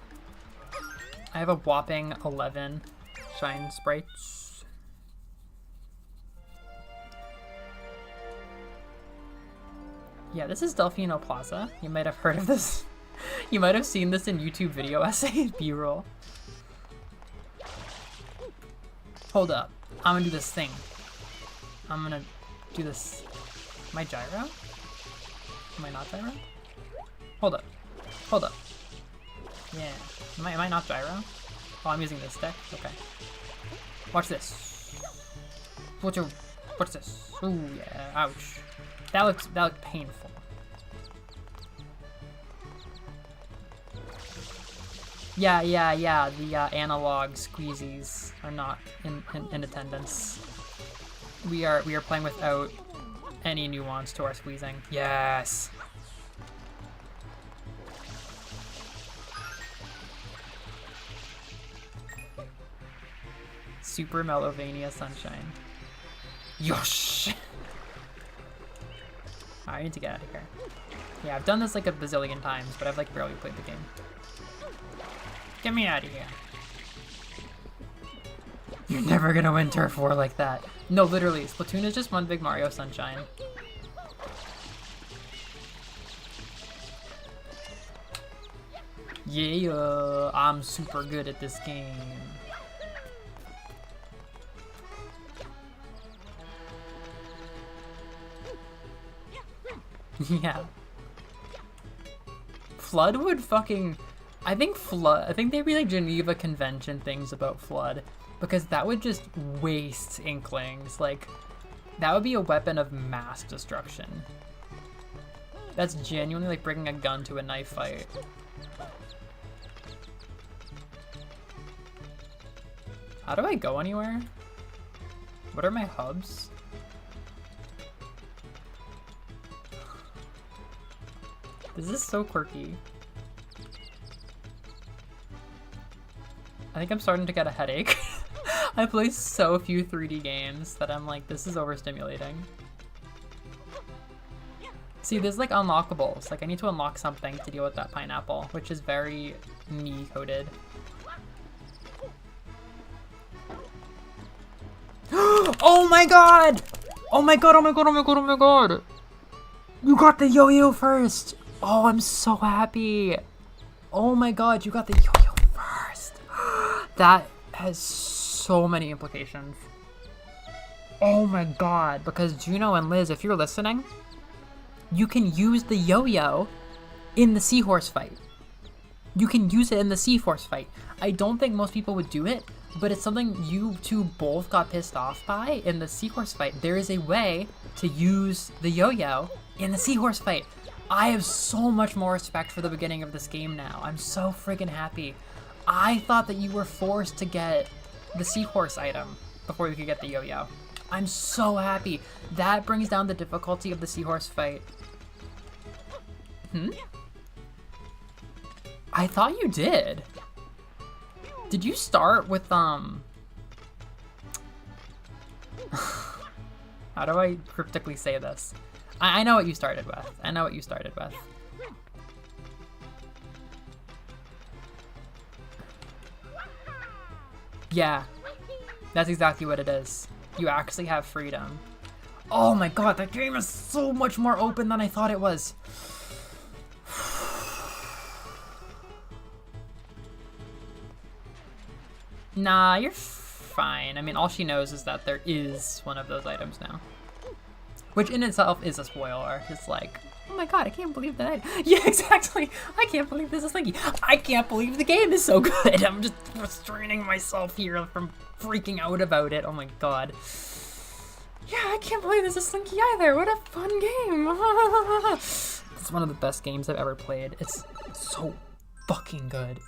S1: I have a whopping 11 shine sprites. Yeah, this is Delfino Plaza. You might have heard of this. You might have seen this in YouTube video essay B-roll. Hold up. I'm gonna do this thing. I'm gonna do this. Am I gyro? Am I not gyro? Hold up. Hold up. Yeah. Am I not gyro? Oh, I'm using this stick? Okay. Watch this. What's this? Ooh, yeah. Ouch. That looks painful. Yeah. The analog squeezies are not in attendance. We are playing without any nuance to our squeezing. Yes. Super Melovania Sunshine. Yosh! I need to get out of here. Yeah, I've done this like a bazillion times, but I've like barely played the game. Get me out of here. You're never gonna win Turf War like that. No, literally, Splatoon is just one big Mario Sunshine. Yeah, I'm super good at this game. Yeah. Flood would fucking... I think there'd be like Geneva Convention things about Flood. Because that would just waste Inklings. Like, that would be a weapon of mass destruction. That's genuinely like bringing a gun to a knife fight. How do I go anywhere? What are my hubs? This is so quirky. I think I'm starting to get a headache. I play so few 3D games that I'm like, this is overstimulating. See, there's like unlockables. Like I need to unlock something to deal with that pineapple, which is very me-coded. Oh my god! Oh my god, oh my god, oh my god, oh my god! You got the yo-yo first! Oh, I'm so happy! Oh my god, you got the yo-yo first! That has so many implications. Oh my god, because Juno and Liz, if you're listening, you can use the yo-yo in the seahorse fight. You can use it in the seahorse fight. I don't think most people would do it, but it's something you two both got pissed off by in the seahorse fight. There is a way to use the yo-yo in the seahorse fight. I have so much more respect for the beginning of this game now. I'm so friggin' happy. I thought that you were forced to get the seahorse item before you could get the yo-yo. I'm so happy. That brings down the difficulty of the seahorse fight. I thought you did. Did you start with, How do I cryptically say this? I know what you started with. I know what you started with. Yeah. That's exactly what it is. You actually have freedom. Oh my god, that game is so much more open than I thought it was. Nah, you're fine. I mean, all she knows is that there is one of those items now. Which in itself is a spoiler. It's like, oh my god, I can't believe that. Yeah, exactly. I can't believe this is Slinky. I can't believe the game is so good. I'm just restraining myself here from freaking out about it. Oh my god. Yeah, I can't believe this is Slinky either. What a fun game. It's one of the best games I've ever played. It's so fucking good.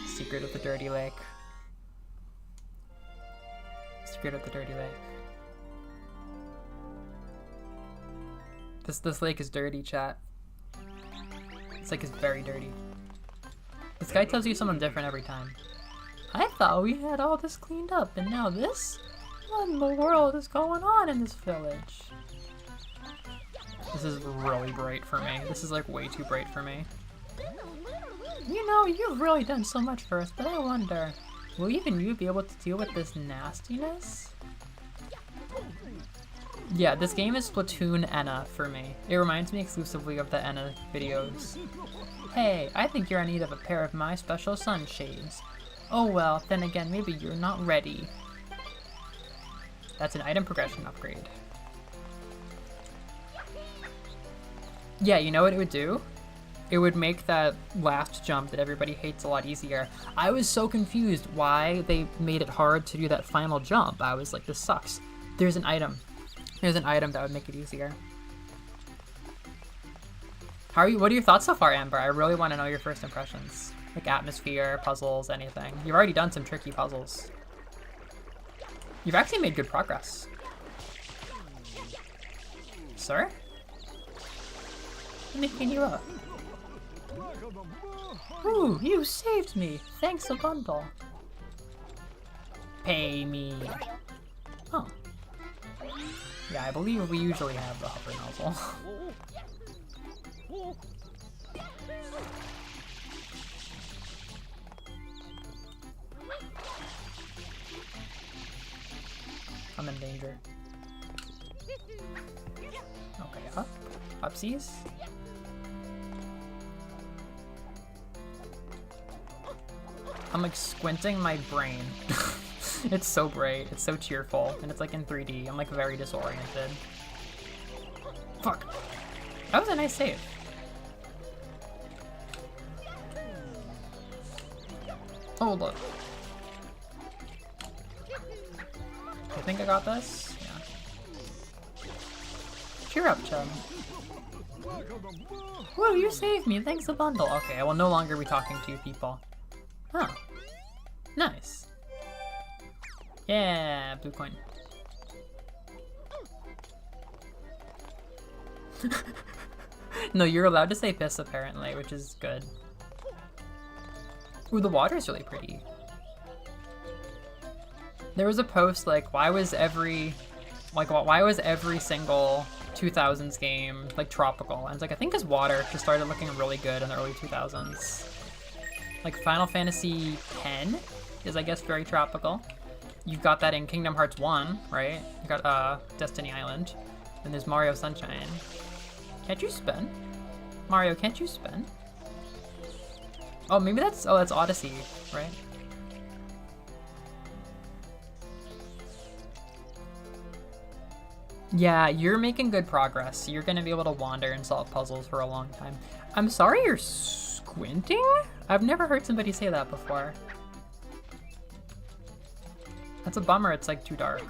S1: Secret of the Dirty Lake. Secret of the Dirty Lake. This lake is dirty, chat. This lake is very dirty. This guy tells you something different every time. I thought we had all this cleaned up, and now this? What in the world is going on in this village? This is really bright for me. This is like way too bright for me. You know, you've really done so much for us, but I wonder, will even you be able to deal with this nastiness? Yeah, this game is Splatoon Enna for me. It reminds me exclusively of the Enna videos. Hey, I think you're in need of a pair of my special sunshades. Oh well, then again, maybe you're not ready. That's an item progression upgrade. Yeah, you know what it would do? It would make that last jump that everybody hates a lot easier. I was so confused why they made it hard to do that final jump. I was like, this sucks. There's an item. There's an item that would make it easier. How are you? What are your thoughts so far, Amber? I really want to know your first impressions. Like atmosphere, puzzles, anything. You've already done some tricky puzzles. You've actually made good progress. Sir? Let me clean you up. Ooh, you saved me. Thanks a bundle. Pay me. Oh. Yeah, I believe we usually have the hover nozzle. I'm in danger. Okay, up. Upsies. I'm like squinting my brain. It's so bright, it's so cheerful, and it's like in 3D. I'm like very disoriented. Fuck. That was a nice save. Hold up. I think I got this? Yeah. Cheer up, chum. Whoa, you saved me. Thanks a bundle. Okay, I will no longer be talking to people. Huh. Nice. Yeah, blue coin. No, you're allowed to say piss apparently, which is good. Ooh, the water's really pretty. There was a post like, why was every single 2000s game like tropical? And it's like, I think his water just started looking really good in the early 2000s. Like Final Fantasy X is, I guess, very tropical. You've got that in Kingdom Hearts 1, right? You got Destiny Island. And there's Mario Sunshine. Can't you spin? Mario, can't you spin? Oh, maybe that's Odyssey, right? Yeah, you're making good progress. You're gonna be able to wander and solve puzzles for a long time. I'm sorry you're squinting? I've never heard somebody say that before. That's a bummer, it's like too dark.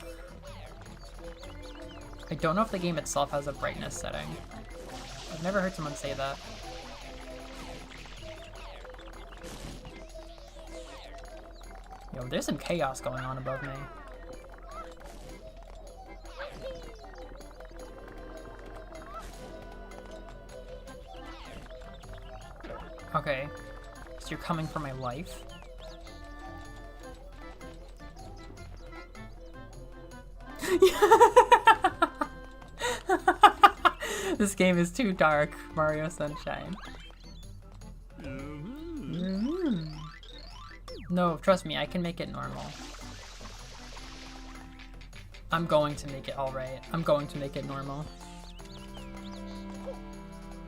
S1: I don't know if the game itself has a brightness setting. I've never heard someone say that. Yo, there's some chaos going on above me. Okay, so you're coming for my life? This game is too dark, Mario Sunshine. No, trust me, I can make it normal. I'm going to make it alright. I'm going to make it normal.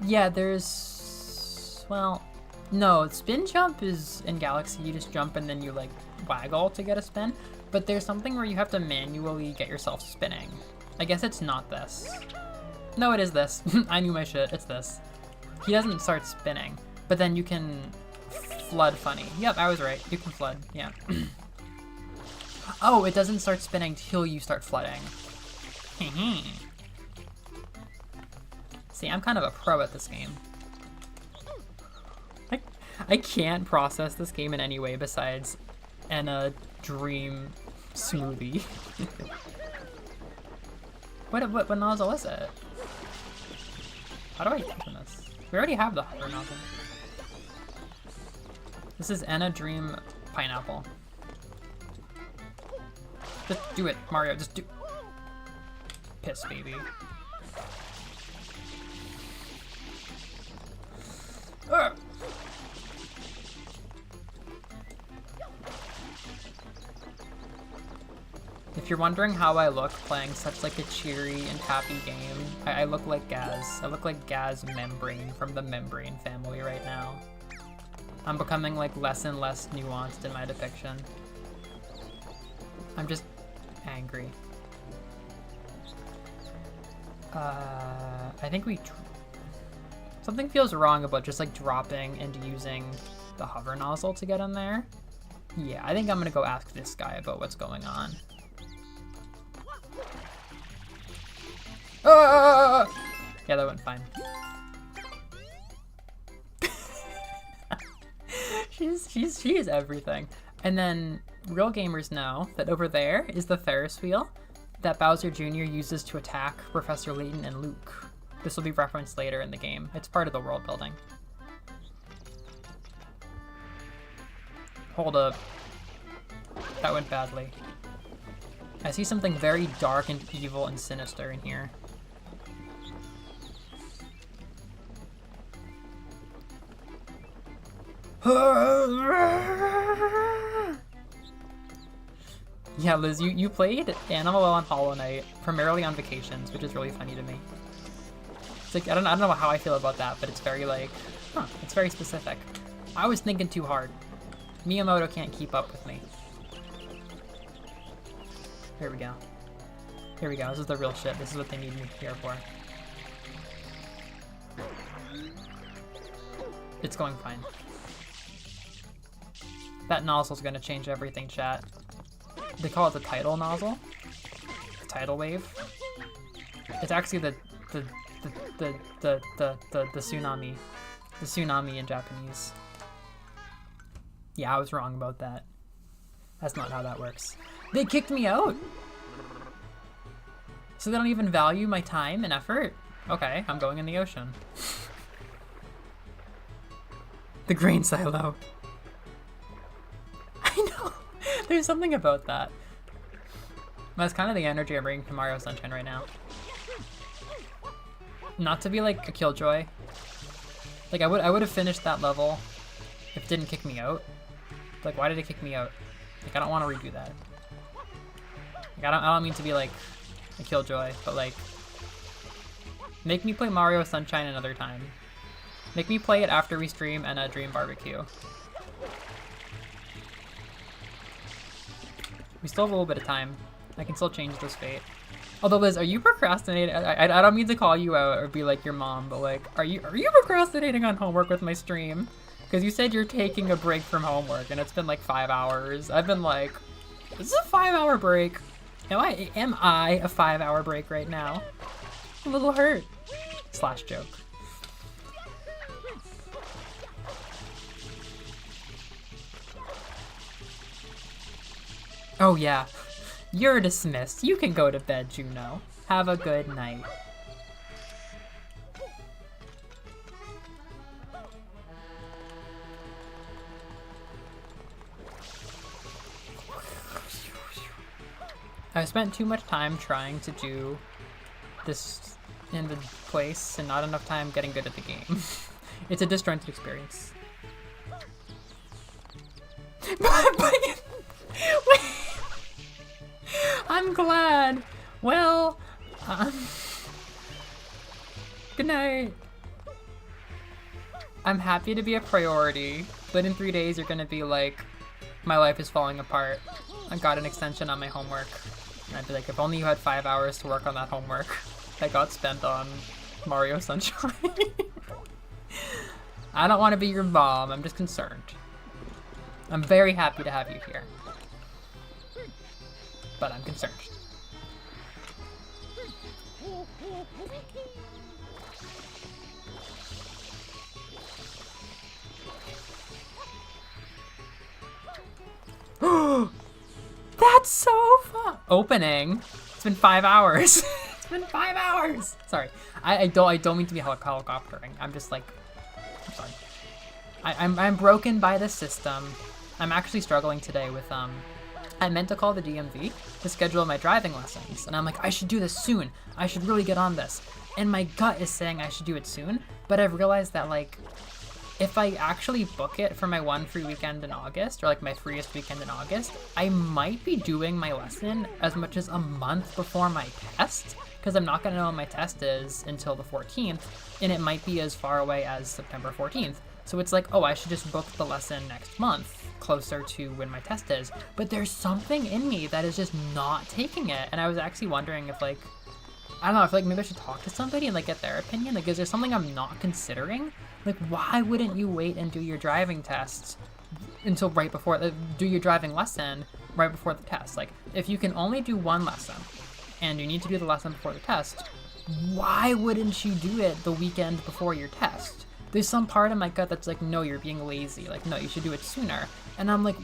S1: Yeah, there's... well... no, spin jump is in Galaxy, you just jump and then you like waggle to get a spin. But there's something where you have to manually get yourself spinning. I guess it's not this. No, it is this. I knew my shit, it's this. He doesn't start spinning, but then you can flood funny. Yep, I was right, you can flood, yeah. Oh, it doesn't start spinning till you start flooding. See, I'm kind of a pro at this game. I can't process this game in any way besides Anna Dream Smoothie. What nozzle is it? How do I open this? We already have the hover nozzle. This is Anna Dream Pineapple. Just do it, Mario, just do... piss, baby. Ugh. If you're wondering how I look playing such like a cheery and happy game, I look like Gaz. I look like Gaz Membrane from the Membrane family right now. I'm becoming like less and less nuanced in my depiction. I'm just angry. I think something feels wrong about just like dropping and using the hover nozzle to get in there. Yeah, I think I'm gonna go ask this guy about what's going on. Yeah, that went fine. She is everything. And then real gamers know that over there is the Ferris wheel that Bowser Jr. uses to attack Professor Layton and Luke. This will be referenced later in the game. It's part of the world building. Hold up. That went badly. I see something very dark and evil and sinister in here. Yeah, Liz, you played Animal on Hollow Knight primarily on vacations, which is really funny to me. It's like, I don't know how I feel about that, but it's very like, it's very specific. I was thinking too hard. Miyamoto can't keep up with me. Here we go. Here we go. This is the real shit. This is what they need me here for. It's going fine. That nozzle's gonna change everything, chat. They call it the tidal nozzle. The tidal wave. It's actually the tsunami. The tsunami in Japanese. Yeah, I was wrong about that. That's not how that works. They kicked me out! So they don't even value my time and effort? Okay, I'm going in the ocean. The grain silo. I know! There's something about that. That's kind of the energy I'm bringing to Mario Sunshine right now. Not to be like a killjoy. Like I would have finished that level if it didn't kick me out. Like, why did it kick me out? Like, I don't want to redo that. Like, I don't mean to be like a killjoy, but like, make me play Mario Sunshine another time. Make me play it after we stream and a Dream Barbecue. We still have a little bit of time. I can still change this fate. Although, Liz, are you procrastinating? I don't mean to call you out or be like your mom, but like, are you procrastinating on homework with my stream? Because you said you're taking a break from homework, and it's been like 5 hours. I've been like, this is a 5-hour break. Am I a 5-hour break right now? I'm a little hurt. Slash joke. Oh yeah, you're dismissed. You can go to bed, Juno. Have a good night. I spent too much time trying to do this in the place and not enough time getting good at the game. It's a disjointed experience. I'm glad. Well, good night. I'm happy to be a priority, but in 3 days you're gonna be like, my life is falling apart. I got an extension on my homework. And I'd be like, if only you had 5 hours to work on that homework that got spent on Mario Sunshine. I don't want to be your mom, I'm just concerned. I'm very happy to have you here. But I'm concerned. That's so fun! Opening. It's been 5 hours. It's been 5 hours. Sorry, I don't mean to be helicoptering. I'm just like, I'm sorry. I'm broken by the system. I'm actually struggling today with I meant to call the DMV to schedule my driving lessons, and I'm like, I should do this soon. I should really get on this. And my gut is saying I should do it soon, but I've realized that like, if I actually book it for my one free weekend in August, or like my freest weekend in August, I might be doing my lesson as much as a month before my test, because I'm not gonna know when my test is until the 14th, and it might be as far away as September 14th. So it's like, oh, I should just book the lesson next month, closer to when my test is. But there's something in me that is just not taking it, and I was actually wondering if like, I don't know, I feel like maybe I should talk to somebody and like get their opinion. Like, is there something I'm not considering? Like, why wouldn't you wait and do your driving tests until right before, do your driving lesson right before the test? Like, if you can only do one lesson and you need to do the lesson before the test, why wouldn't you do it the weekend before your test? there's some part of my gut that's like, no, you're being lazy. Like, no, you should do it sooner. And I'm like,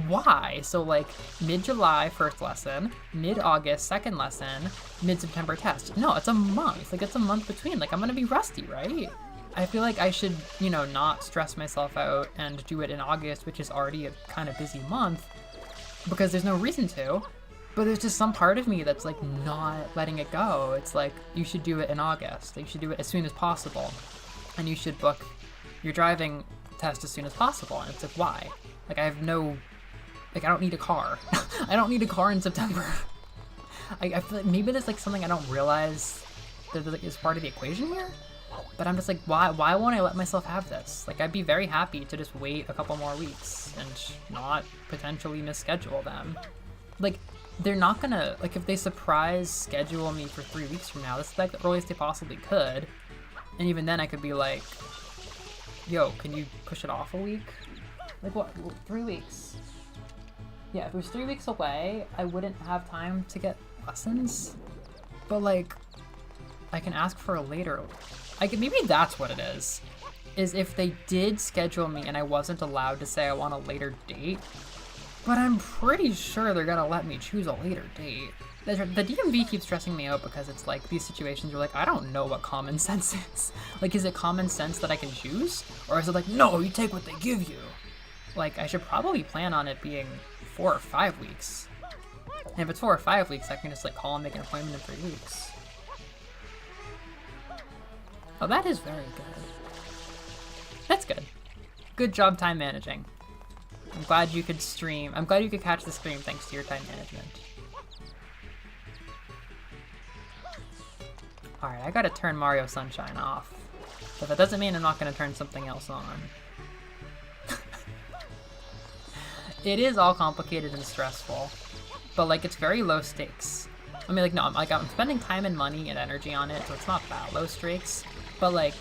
S1: why? So like mid-July, first lesson, mid-August, second lesson, mid-September test. No, it's a month. Like, it's a month between. Like, I'm gonna be rusty, right? I feel like I should, you know, not stress myself out and do it in August, which is already a kind of busy month, because there's no reason to. But there's just some part of me that's like not letting it go. It's like, you should do it in August. Like, you should do it as soon as possible. And you should book your driving test as soon as possible. And it's like, why? Like, I have no, like, I don't need a car. I don't need a car in September. I feel like maybe there's like something I don't realize that is part of the equation here. But I'm just like, why won't I let myself have this? Like, I'd be very happy to just wait a couple more weeks and not potentially misschedule them. Like, they're not gonna, like, if they surprise schedule me for 3 weeks from now, that's like the earliest they possibly could. And even then I could be like, yo, can you push it off a week? Like, what, 3 weeks? Yeah, if it was 3 weeks away, I wouldn't have time to get lessons. But like, I can ask for a later, maybe that's what it is if they did schedule me and I wasn't allowed to say I want a later date, but I'm pretty sure they're gonna let me choose a later date. The DMV keeps stressing me out because it's like these situations where like, I don't know what common sense is. Like, is it common sense that I can choose? Or is it like, no, you take what they give you? Like, I should probably plan on it being 4 or 5 weeks. And if it's 4 or 5 weeks, I can just like call and make an appointment in 3 weeks. Oh, that is very good. That's good. Good job time managing. I'm glad you could stream. I'm glad you could catch the stream thanks to your time management. Alright, I gotta turn Mario Sunshine off. But that doesn't mean I'm not gonna turn something else on. It is all complicated and stressful, but like, it's very low stakes. I mean, like, no, I'm spending time and money and energy on it, so it's not that low stakes. But like,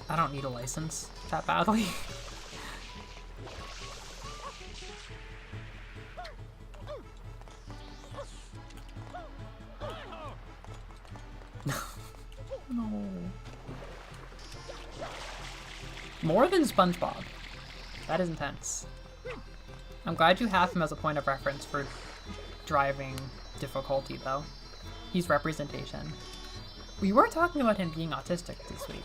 S1: I don't need a license that badly. No. More than SpongeBob. That is intense. I'm glad you have him as a point of reference for driving difficulty, though. He's representation. We were talking about him being autistic this week.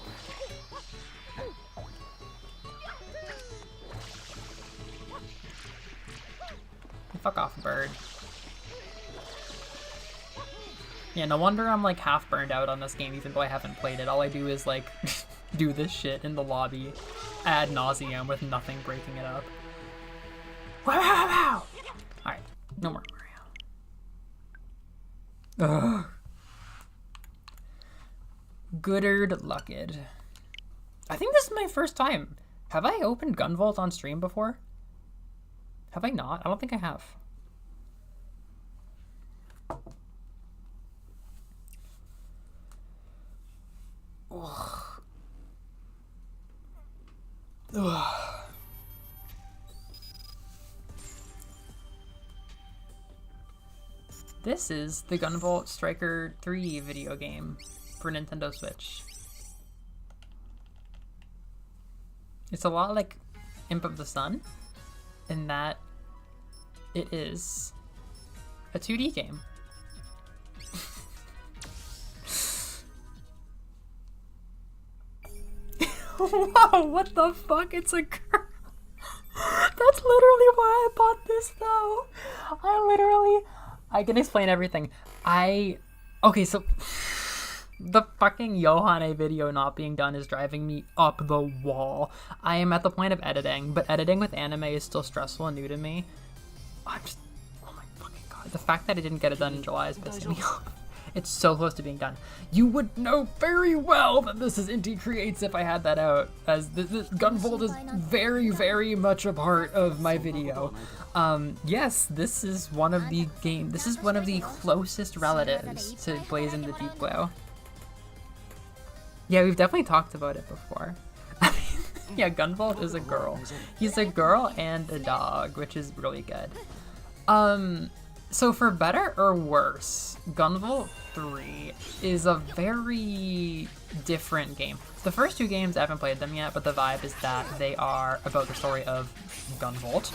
S1: Fuck off, bird. Yeah, no wonder I'm like half burned out on this game even though I haven't played it. All I do is like do this shit in the lobby ad nauseum with nothing breaking it up. Wow, wow, wow. Alright, no more Mario. Ugh. Goodard Lucked. I think this is my first time. Have I opened Gunvolt on stream before? Have I not? I don't think I have. Ugh. Ugh. This is the Gunvolt Striker 3 video game for Nintendo Switch. It's a lot like Imp of the Sun in that it is a 2D game. Whoa, what the fuck? It's a girl. That's literally why I bought this though. I can explain everything. Okay, so the fucking Yohane video not being done is driving me up the wall. I am at the point of editing, but editing with anime is still stressful and new to me. Oh my fucking god. The fact that I didn't get it done in July is pissing me off. It's so close to being done. You would know very well that this is Indie Creates if I had that out, as this Gunvolt is very, very much a part of my video. Yes, this is one of the closest relatives to Blaze in the Deep Glow. Yeah, we've definitely talked about it before. Yeah, Gunvolt is a girl. He's a girl and a dog, which is really good. So for better or worse, Gunvolt 3 is a very different game. The first two games, I haven't played them yet, but the vibe is that they are about the story of Gunvolt,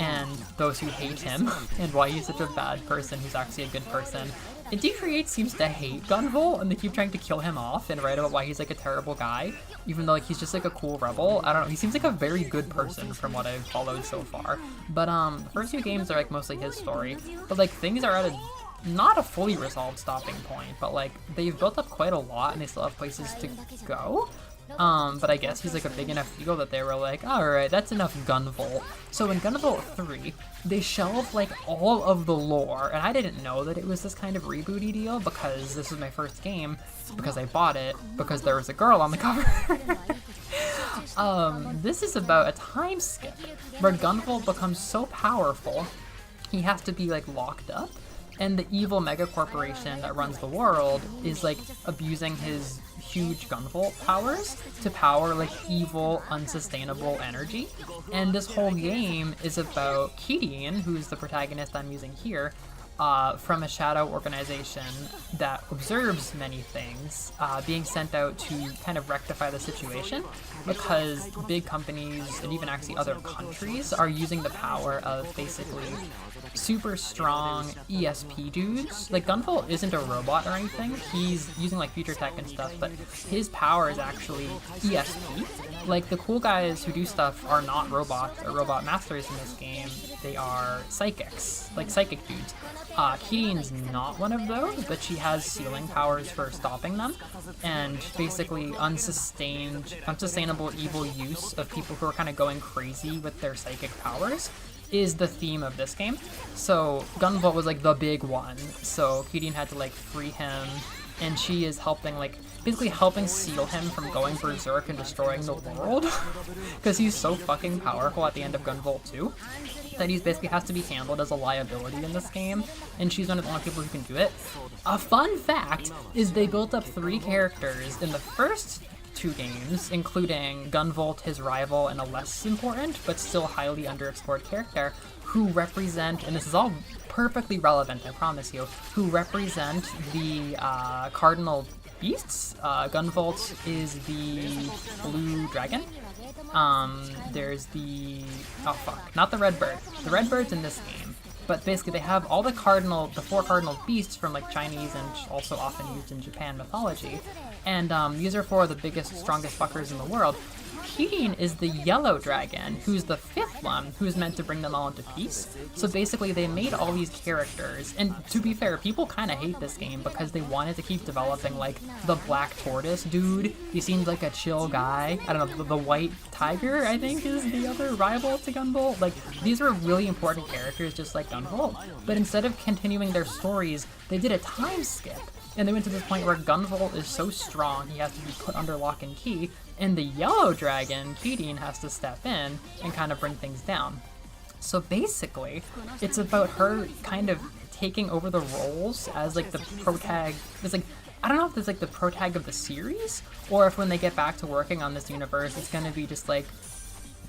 S1: and those who hate him, and why he's such a bad person who's actually a good person. Indie Create seems to hate Gunvolt, and they keep trying to kill him off and write about why he's like a terrible guy, even though like he's just like a cool rebel. I don't know, he seems like a very good person from what I've followed so far. But the first two games are like mostly his story, but like things are at a not a fully resolved stopping point, but like they've built up quite a lot and they still have places to go. But I guess he's like a big enough ego that they were like, alright, that's enough Gunvolt. So in Gunvolt 3, they shelved like all of the lore, and I didn't know that it was this kind of rebooty deal because this was my first game, because I bought it, because there was a girl on the cover. This is about a time skip where Gunvolt becomes so powerful, he has to be like locked up, and the evil mega corporation that runs the world is like abusing his huge Gunvolt powers to power like evil, unsustainable energy. And this whole game is about Gideon, who's the protagonist I'm using here, from a shadow organization that observes many things, being sent out to kind of rectify the situation because big companies and even actually other countries are using the power of basically super strong ESP dudes. Like Gunvolt isn't a robot or anything, he's using like future tech and stuff, but his power is actually ESP. Like the cool guys who do stuff are not robots or robot masters in this game, they are psychics, like psychic dudes. Gideon's not one of those, but she has sealing powers for stopping them, and basically unsustainable evil use of people who are kind of going crazy with their psychic powers is the theme of this game. So Gunvolt was like the big one, so Gideon had to like free him, and she is helping, like basically helping seal him from going berserk and destroying the world because he's so fucking powerful at the end of Gunvolt 2 that he's basically has to be handled as a liability in this game, and she's one of the only people who can do it. A fun fact is they built up 3 characters in the first 2 games, including Gunvolt, his rival, and a less important but still highly underexplored character who represent, and this is all perfectly relevant, I promise you, who represent the cardinal beasts. Gunvolt is the blue dragon. There's the, oh fuck, not the red bird. The red bird's in this game, but basically they have all the 4 cardinal beasts from like Chinese and also often used in Japan mythology, and these are 4 of the biggest, strongest fuckers in the world. Gideon is the yellow dragon, who's the 5th one, who's meant to bring them all into peace. So basically they made all these characters, and to be fair, people kind of hate this game because they wanted to keep developing like the black tortoise dude. He seems like a chill guy. I don't know, the white tiger, I think, is the other rival to Gunvolt. Like, these were really important characters just like Gunvolt, but instead of continuing their stories, they did a time skip. And they went to this point where Gunvolt is so strong he has to be put under lock and key, and the yellow dragon, Gideon, has to step in and kind of bring things down. So basically, it's about her kind of taking over the roles as like the protag. It's like, I don't know if it's like the protag of the series, or if when they get back to working on this universe, it's gonna be just like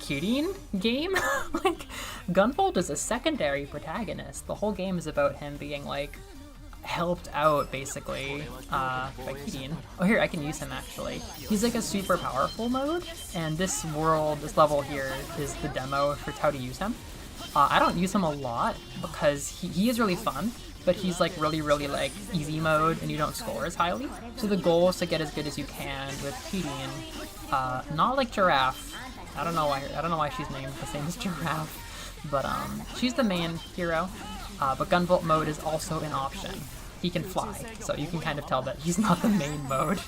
S1: Gideon game. Like, Gunvolt is a secondary protagonist. The whole game is about him being like helped out basically by Gideon. Oh, here, I can use him actually. He's like a super powerful mode, and this level here is the demo for how to use him. I don't use him a lot because he is really fun, but he's like really like easy mode and you don't score as highly. So the goal is to get as good as you can with Gideon. Not like Giraffe. I don't know why she's named the same as Giraffe, but she's the main hero. But Gunvolt mode is also an option. He can fly, so you can kind of tell that he's not the main mode.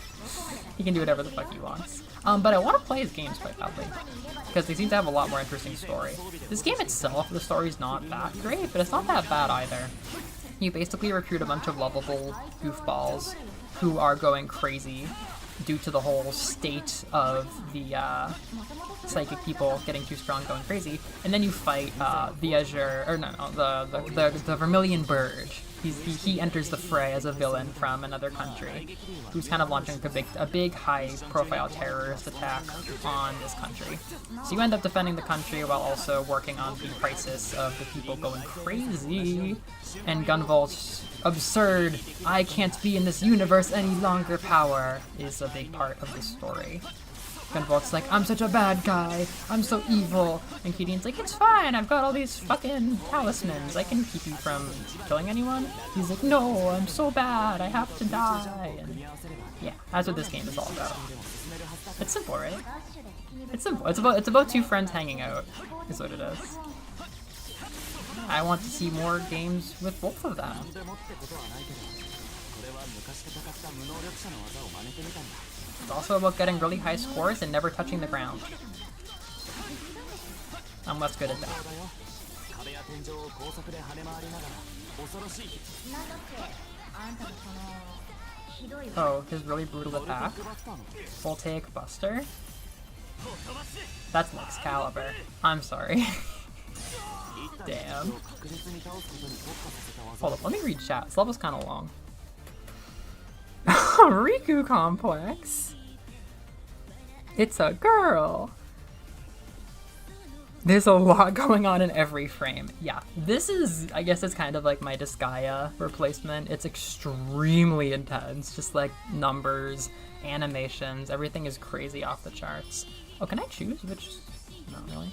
S1: He can do whatever the fuck he wants. But I want to play his games quite badly, because they seem to have a lot more interesting story. This game itself, the story's not that great, but it's not that bad either. You basically recruit a bunch of lovable goofballs who are going crazy due to the whole state of the psychic people getting too strong, going crazy, and then you fight the Azure, or no, the Vermilion Bird, he enters the fray as a villain from another country who's kind of launching a big high-profile terrorist attack on this country. So you end up defending the country while also working on the crisis of the people going crazy. And Gunvolt's absurd, I can't be in this universe any longer power is a big part of the story. Gunvolt's like, I'm such a bad guy, I'm so evil, and Gideon's like, it's fine, I've got all these fucking talismans, I can keep you from killing anyone. He's like, no, I'm so bad, I have to die, and yeah, that's what this game is all about. It's simple, right? It's simple. It's about two friends hanging out, is what it is. I want to see more games with both of them. It's also about getting really high scores and never touching the ground. I'm less good at that. Oh, his really brutal attack. Voltaic Buster? That's Excalibur. I'm sorry. Damn. Hold up, let me read chat. This level's kind of long. Riku Complex. It's a girl. There's a lot going on in every frame. Yeah, this is, I guess it's kind of like my Disgaea replacement. It's extremely intense. Just like numbers, animations, everything is crazy off the charts. Oh, can I choose which? Not really.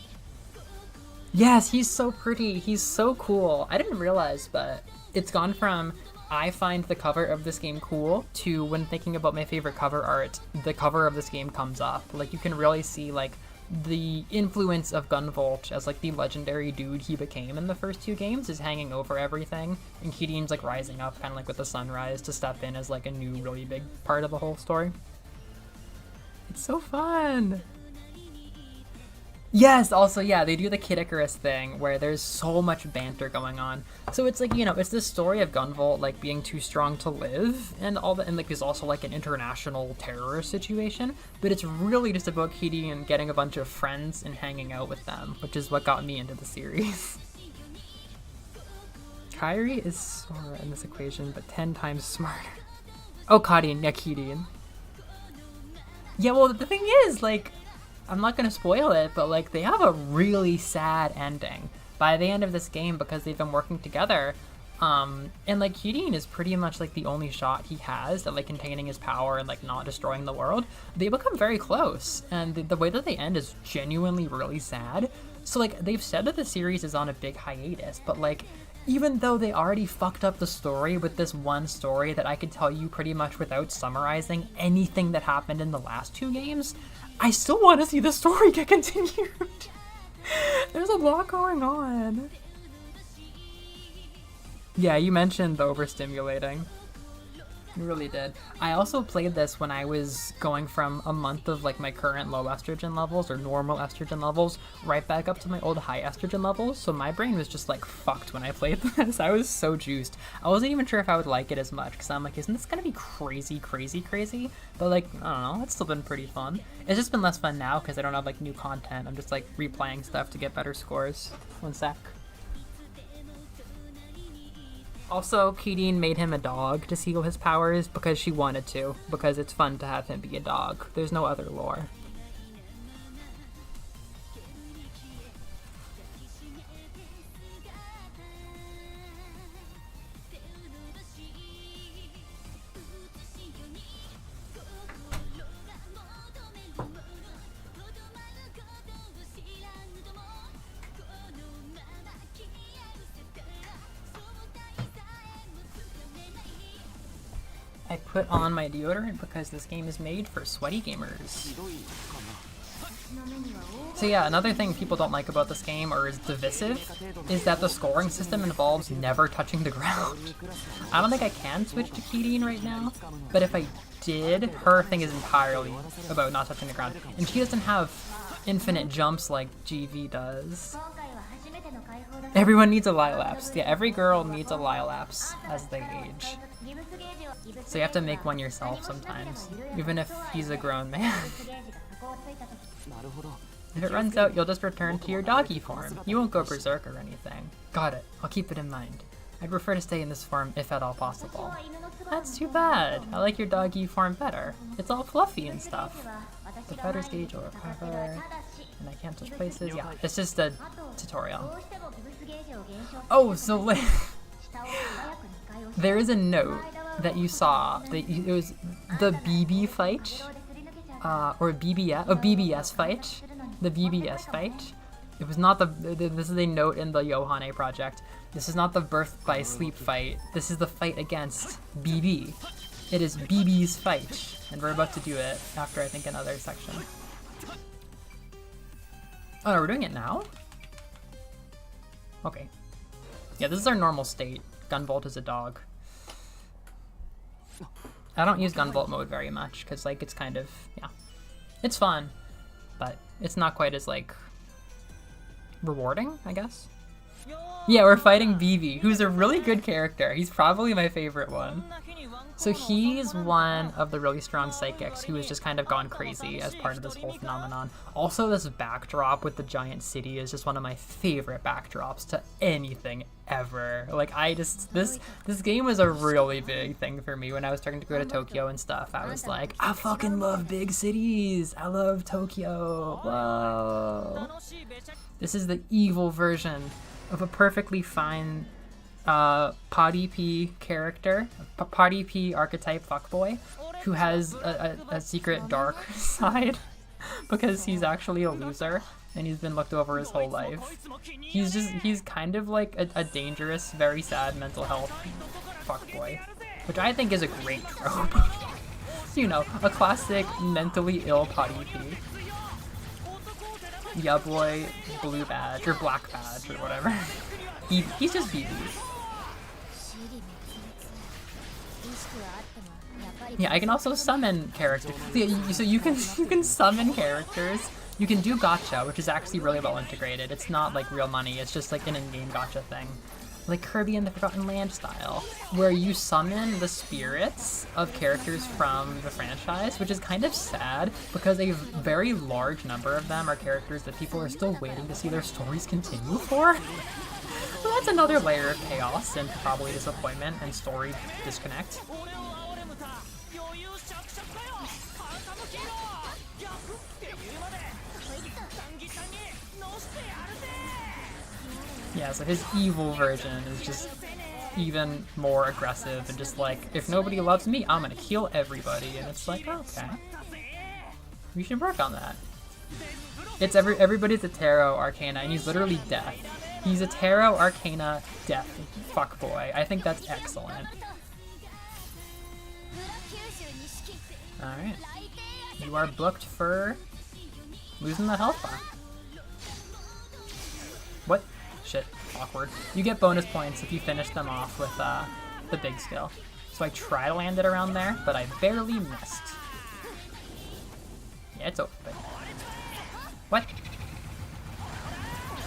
S1: Yes, he's so pretty. He's so cool. I didn't realize, but it's gone from I find the cover of this game cool to when thinking about my favorite cover art, the cover of this game comes up. Like, you can really see, like, the influence of Gunvolt as, like, the legendary dude he became in the first two games is hanging over everything. And Gideon's, like, rising up, kind of like with the sunrise, to step in as, like, a new, really big part of the whole story. It's so fun! Yes, also, yeah, they do the Kid Icarus thing where there's so much banter going on. So it's like, you know, it's this story of Gunvolt, like, being too strong to live and all that, and, like, there's also, like, an international terror situation, but it's really just about Gideon getting a bunch of friends and hanging out with them, which is what got me into the series. Kairi is Sora in this equation, but 10 times smarter. Oh, Gideon, yeah, Gideon. Yeah, well, the thing is, like, I'm not gonna spoil it, but like they have a really sad ending by the end of this game because they've been working together. And like Gideon is pretty much like the only shot he has at like containing his power and like not destroying the world. They become very close, and the way that they end is genuinely really sad. So like they've said that the series is on a big hiatus, but like even though they already fucked up the story with this one story that I could tell you pretty much without summarizing anything that happened in the last two games, I still want to see the story get continued. There's a lot going on. Yeah, you mentioned the overstimulating. You really did. I also played this when I was going from a month of like my current low estrogen levels or normal estrogen levels right back up to my old high estrogen levels, so my brain was just like fucked when I played this. I was so juiced. I wasn't even sure if I would like it as much because I'm like, isn't this gonna be crazy? But like, I don't know, it's still been pretty fun. It's just been less fun now because I don't have like new content. I'm just like replaying stuff to get better scores. One sec. Also, Gideon made him a dog to seal his powers because she wanted to, because it's fun to have him be a dog. There's no other lore. I put on my deodorant because this game is made for sweaty gamers. So yeah, another thing people don't like about this game, or is divisive, is that the scoring system involves never touching the ground. I don't think I can switch to Gideon right now, but if I did, her thing is entirely about not touching the ground. And she doesn't have infinite jumps like GV does. Everyone needs a Lilapse. Yeah, every girl needs a Lilapse as they age. So you have to make one yourself sometimes, even if he's a grown man. If it runs out, you'll just return to your doggy form. You won't go berserk or anything. Got it. I'll keep it in mind. I'd prefer to stay in this form if at all possible. That's too bad. I like your doggy form better. It's all fluffy and stuff. The fighter's gauge will recover, and I can't switch places. Yeah, it's just a tutorial. Oh, so there is a note that you saw. It was the BB fight, or BBS, BBS fight. The BBS fight. It was not the. This is a note in the Yohane project. This is not the birth by sleep fight. This is the fight against BB. It is BB's fight, and we're about to do it after I think another section. Oh no, we're doing it now? Okay. Yeah, this is our normal state. Gunvolt is a dog. I don't use Gunvolt mode very much, because like it's kind of, yeah. It's fun, but it's not quite as like rewarding, I guess. Yeah, we're fighting BB, who's a really good character. He's probably my favorite one. So he's one of the really strong psychics who has just kind of gone crazy as part of this whole phenomenon. Also, this backdrop with the giant city is just one of my favorite backdrops to anything ever. Like, this game was a really big thing for me when I was starting to go to Tokyo and stuff. I was like, I fucking love big cities. I love Tokyo. Whoa. This is the evil version of a perfectly fine Potty P character, Potty P archetype fuckboy, who has a secret dark side because he's actually a loser and he's been looked over his whole life. He's kind of like a dangerous, very sad mental health fuckboy, which I think is a great trope. You know, a classic mentally ill Potty P. Yeah boy, blue badge, or black badge, or whatever. He's just BB. Yeah, I can also summon characters. So you can summon characters. You can do gacha, which is actually really well integrated. It's not like real money, it's just like an in-game gacha thing. Like Kirby and the Forgotten Land style, where you summon the spirits of characters from the franchise, which is kind of sad because a very large number of them are characters that people are still waiting to see their stories continue for. So that's another layer of chaos and probably disappointment and story disconnect. Yeah, so his evil version is just even more aggressive and just like, if nobody loves me, I'm gonna kill everybody. And it's like, okay, we should work on that. It's everybody's a Tarot Arcana, and he's literally death. He's a Tarot Arcana death fuckboy. I think that's excellent. Alright. You are booked for losing the health bar. What? Shit, awkward. You get bonus points if you finish them off with the big skill. So I try to land it around there, but I barely missed. Yeah, it's open. What?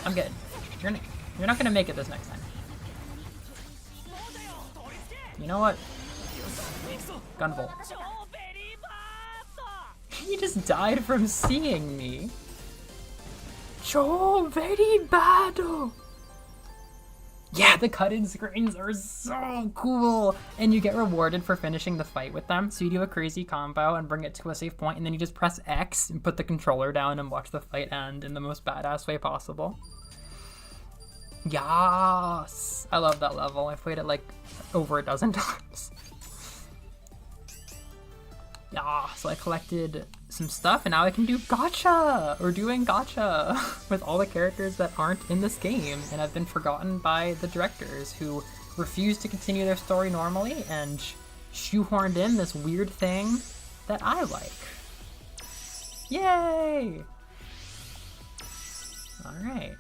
S1: I'm good. You're not gonna make it this next time. You know what? Gunvolt. He just died from seeing me. So very bad. Yeah, the cut-in screens are so cool, and you get rewarded for finishing the fight with them. So you do a crazy combo and bring it to a safe point, and then you just press X and put the controller down and watch the fight end in the most badass way possible. Yes! I love that level. I've played it like over a dozen times. Yeah, so I collected some stuff, and now I can do gacha! We're doing gacha with all the characters that aren't in this game and have been forgotten by the directors who refuse to continue their story normally and shoehorned in this weird thing that I like. Yay! Alright.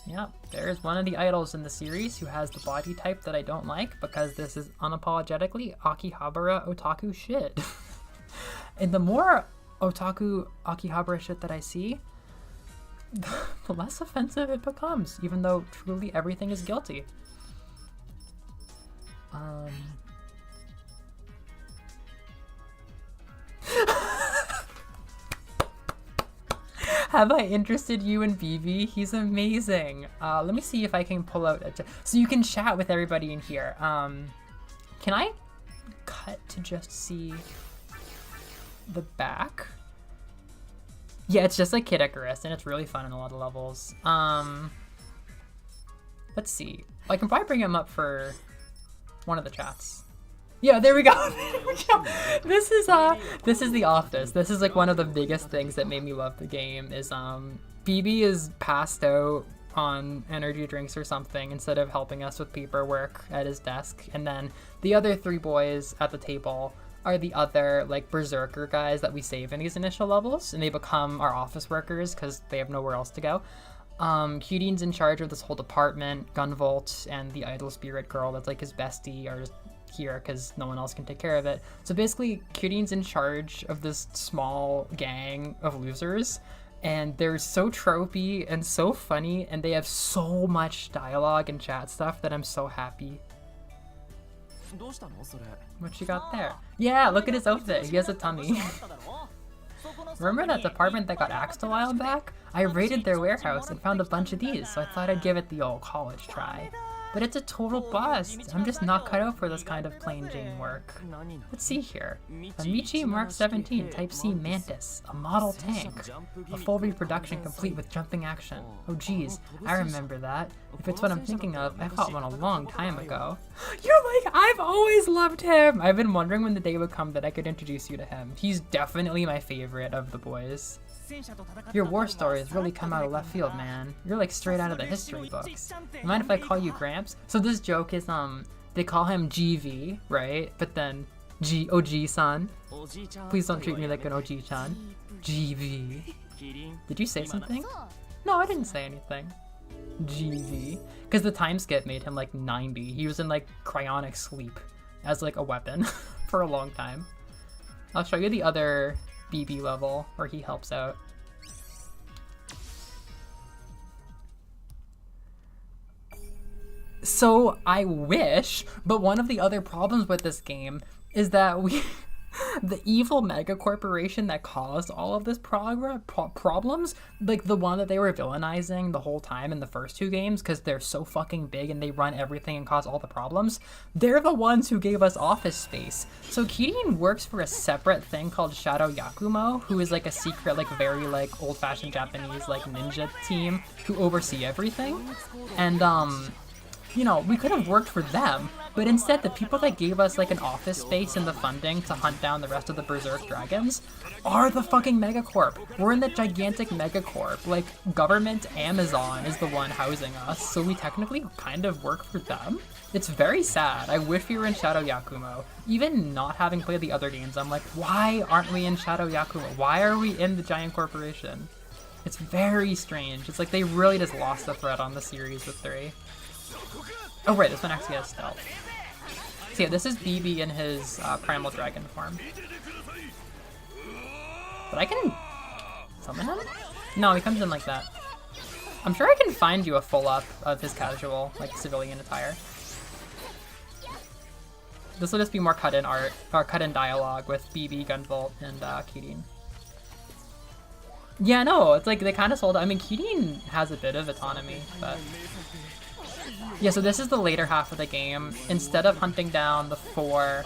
S1: Yep, there's one of the idols in the series who has the body type that I don't like because this is unapologetically Akihabara otaku shit. And the more otaku Akihabara shit that I see, the less offensive it becomes, even though truly everything is guilty. Have I interested you in BB? He's amazing. Let me see if I can pull out so you can chat with everybody in here. Can I cut to just see the back? Yeah, it's just like Kid Icarus, and it's really fun in a lot of levels. Let's see. I can probably bring him up for one of the chats. Yeah, there we go. There we go. This is the office. This is like one of the biggest things that made me love the game is BB is passed out on energy drinks or something instead of helping us with paperwork at his desk. And then the other three boys at the table are the other like berserker guys that we save in these initial levels, and they become our office workers because they have nowhere else to go. Hudine's in charge of this whole department. Gunvolt and the idol spirit girl that's like his bestie are just here because no one else can take care of it. So basically Hudine's in charge of this small gang of losers, and they're so tropey and so funny, and they have so much dialogue and chat stuff that I'm so happy. What you got there? Yeah, look at his outfit. He has a tummy. Remember that department that got axed a while back? I raided their warehouse and found a bunch of these, so I thought I'd give it the old college try. But it's a total bust. I'm just not cut out for this kind of plain Jane work. Let's see here. A Michi Mark 17 Type C Mantis, a model tank. A full reproduction complete with jumping action. Oh geez, I remember that. If it's what I'm thinking of, I fought one a long time ago. You're like, I've always loved him! I've been wondering when the day would come that I could introduce you to him. He's definitely my favorite of the boys. Your war stories really come out of left field, man. You're like straight out of the history books. Mind if I call you Gramps? So this joke is, they call him GV, right? But then, OG-san. Please don't treat me like an OG-chan. GV. Did you say something? No, I didn't say anything. GV. Because the time skip made him like 90. He was in like cryonic sleep as like a weapon for a long time. I'll show you the other BB level where he helps out. So I wish, but one of the other problems with this game is that the evil mega corporation that caused all of this problems, like the one that they were villainizing the whole time in the first two games because they're so fucking big and they run everything and cause all the problems, they're the ones who gave us office space. So Kirine works for a separate thing called Shadow Yakumo, who is like a secret, like very like old-fashioned Japanese like ninja team who oversee everything. And you know, we could have worked for them, but instead the people that gave us like an office space and the funding to hunt down the rest of the Berserk dragons are the fucking Megacorp. We're in the gigantic Megacorp. Like, government Amazon is the one housing us, so we technically kind of work for them. It's very sad. I wish we were in Shadow Yakumo. Even not having played the other games, I'm like, why aren't we in Shadow Yakumo? Why are we in the giant corporation? It's very strange. It's like they really just lost the thread on the series with 3. Oh right, this one actually has stealth. So yeah, this is BB in his primal dragon form. But I can summon him? No, he comes in like that. I'm sure I can find you a full up of his casual, like civilian attire. This will just be more cut-in art, or cut-in dialogue with BB, Gunvolt, and Kirine. Yeah, no, it's like they kind of sold. I mean, Kirine has a bit of autonomy, but yeah. So this is the later half of the game. Instead of hunting down the 4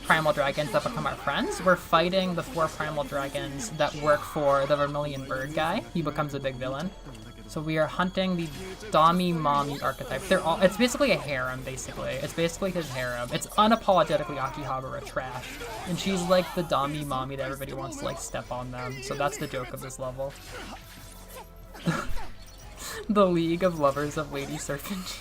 S1: primal dragons that become our friends, we're fighting the 4 primal dragons that work for the Vermilion Bird guy. He becomes a big villain. So we are hunting the Dami Mommy archetype. They're all, it's basically a harem, basically. It's basically his harem. It's unapologetically Akihabara trash. And she's like the Dami Mommy that everybody wants to like step on them. So that's the joke of this level. The League of Lovers of Lady Serpent.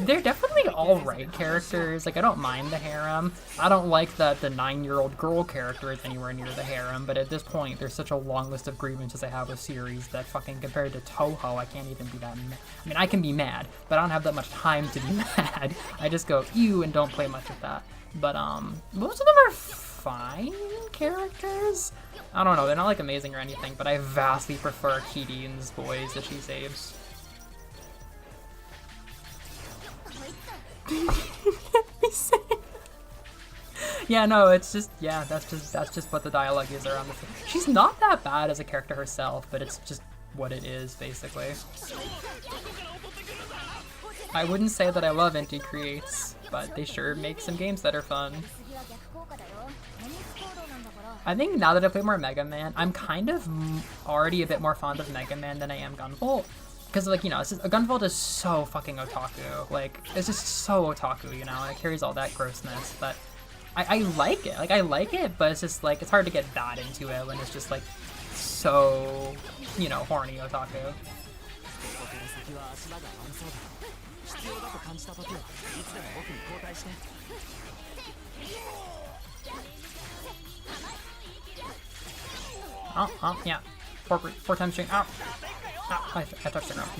S1: They're definitely alright characters. Like, I don't mind the harem. I don't like that the 9-year-old girl character is anywhere near the harem, but at this point, there's such a long list of grievances I have with series that fucking compared to Toho, I can't even be that mad. I mean, I can be mad, but I don't have that much time to be mad. I just go, ew, and don't play much of that. But, most of them are fine characters. I don't know, they're not like amazing or anything, but I vastly prefer Kirine's boys that she saves. Yeah, no, it's just, yeah, that's just what the dialogue is around this. She's not that bad as a character herself, but it's just what it is, basically. I wouldn't say that I love indie creates, but they sure make some games that are fun. I think now that I play more Mega Man, I'm kind of already a bit more fond of Mega Man than I am Gunvolt. Because, like, you know, Gunvolt is so fucking otaku. Like, it's just so otaku, you know, and it carries all that grossness, but I like it. Like, I like it, but it's just, like, it's hard to get that into it when it's just, like, so, you know, horny otaku. Oh, yeah. Four times string. Ow. Ow, I touched the ground.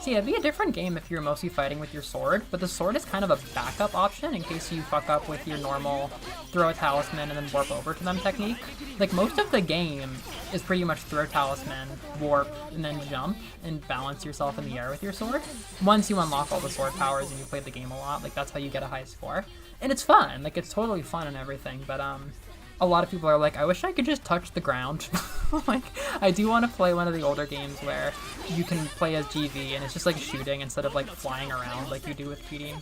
S1: See, it'd be a different game if you're mostly fighting with your sword, but the sword is kind of a backup option in case you fuck up with your normal throw a talisman and then warp over to them technique. Like, most of the game is pretty much throw talisman, warp, and then jump, and balance yourself in the air with your sword. Once you unlock all the sword powers and you play the game a lot, like, that's how you get a high score. And it's fun, like, it's totally fun and everything, but, a lot of people are like, I wish I could just touch the ground. Like, I do want to play one of the older games where you can play as GV and it's just like shooting instead of like flying around like you do with PD.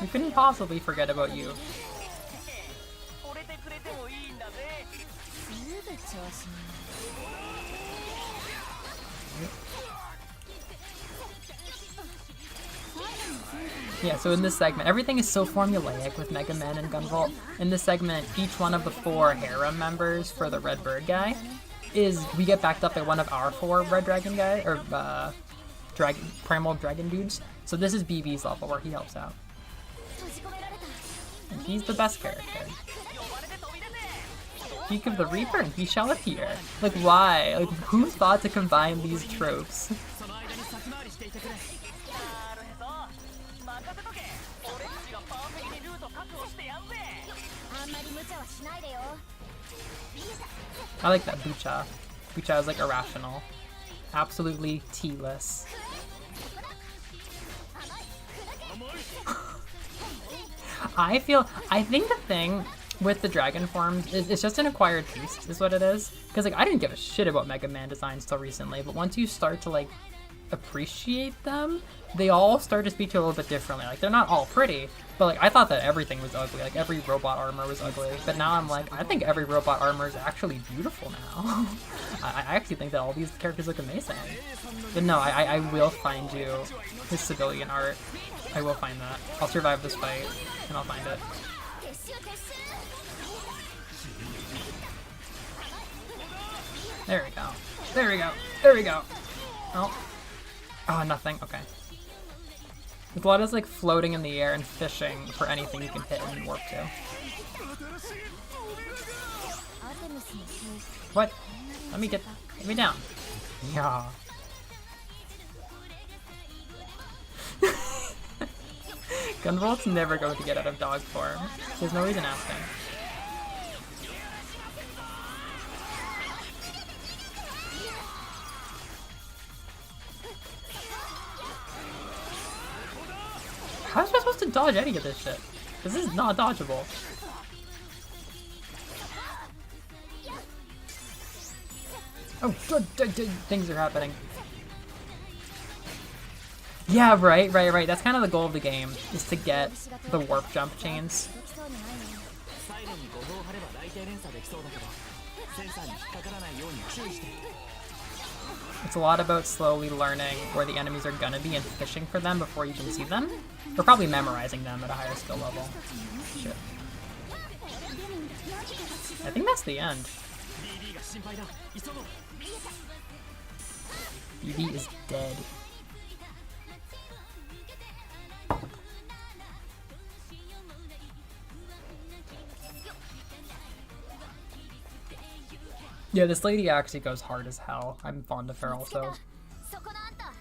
S1: We couldn't possibly forget about you. Yeah, so in this segment, everything is so formulaic with Mega Man and Gunvolt. In this segment, each one of the 4 harem members for the Red Bird guy we get backed up by one of our 4 Red Dragon guy, or Primal Dragon dudes. So this is BB's level where he helps out. And he's the best character. Peak of the Reaper and he shall appear. Like, why? Like, who thought to combine these tropes? I like that Bucha. Bucha is like irrational. Absolutely T-less. I think the thing with the dragon forms is it's just an acquired taste is what it is. Because like I didn't give a shit about Mega Man designs till recently, but once you start to like appreciate them, they all start to speak to you a little bit differently. Like they're not all pretty, but like I thought that everything was ugly. Like every robot armor was ugly, but now I'm like, I think every robot armor is actually beautiful now. I actually think that all these characters look amazing. But no, I will find you his civilian art. I will find that. I'll survive this fight, and I'll find it. There we go. There we go. There we go. Oh. Oh, nothing. Okay. There's a lot of like floating in the air and fishing for anything you can hit and warp to. What? Let me down. Yeah. Gunvolt's never going to get out of dog form. There's no reason asking. How am I supposed to dodge any of this shit? This is not dodgeable. Oh, things are happening. Yeah, right. That's kind of the goal of the game, is to get the warp jump chains. It's a lot about slowly learning where the enemies are gonna be and fishing for them before you can see them. Or probably memorizing them at a higher skill level. Shit. I think that's the end. BB is dead. Yeah, this lady actually goes hard as hell. I'm fond of her also.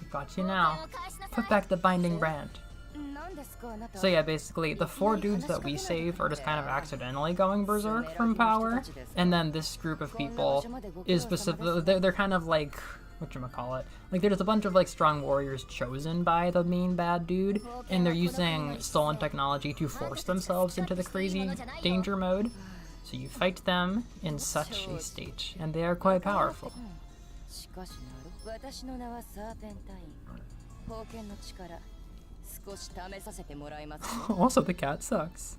S1: Got you now. Put back the binding brand. So yeah, basically, the 4 dudes that we save are just kind of accidentally going berserk from power, and then this group of people is specific. They're kind of like whatchamacallit. Like, there's a bunch of, like, strong warriors chosen by the main bad dude, and they're using stolen technology to force themselves into the crazy danger mode. So you fight them in such a state, and they are quite powerful. Also, the cat sucks.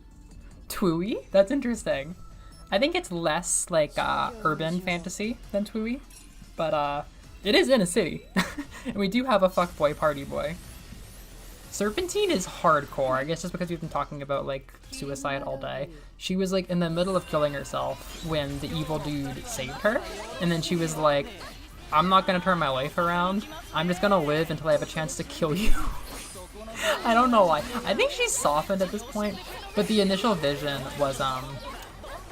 S1: Twooey? That's interesting. I think it's less, like, urban fantasy than Twooey, but, it is in a city. And we do have a fuckboy party boy. Serpentine is hardcore, I guess just because we've been talking about, like, suicide all day. She was, like, in the middle of killing herself when the evil dude saved her, and then she was like, I'm not gonna turn my life around, I'm just gonna live until I have a chance to kill you. I don't know why. I think she's softened at this point, but the initial vision was,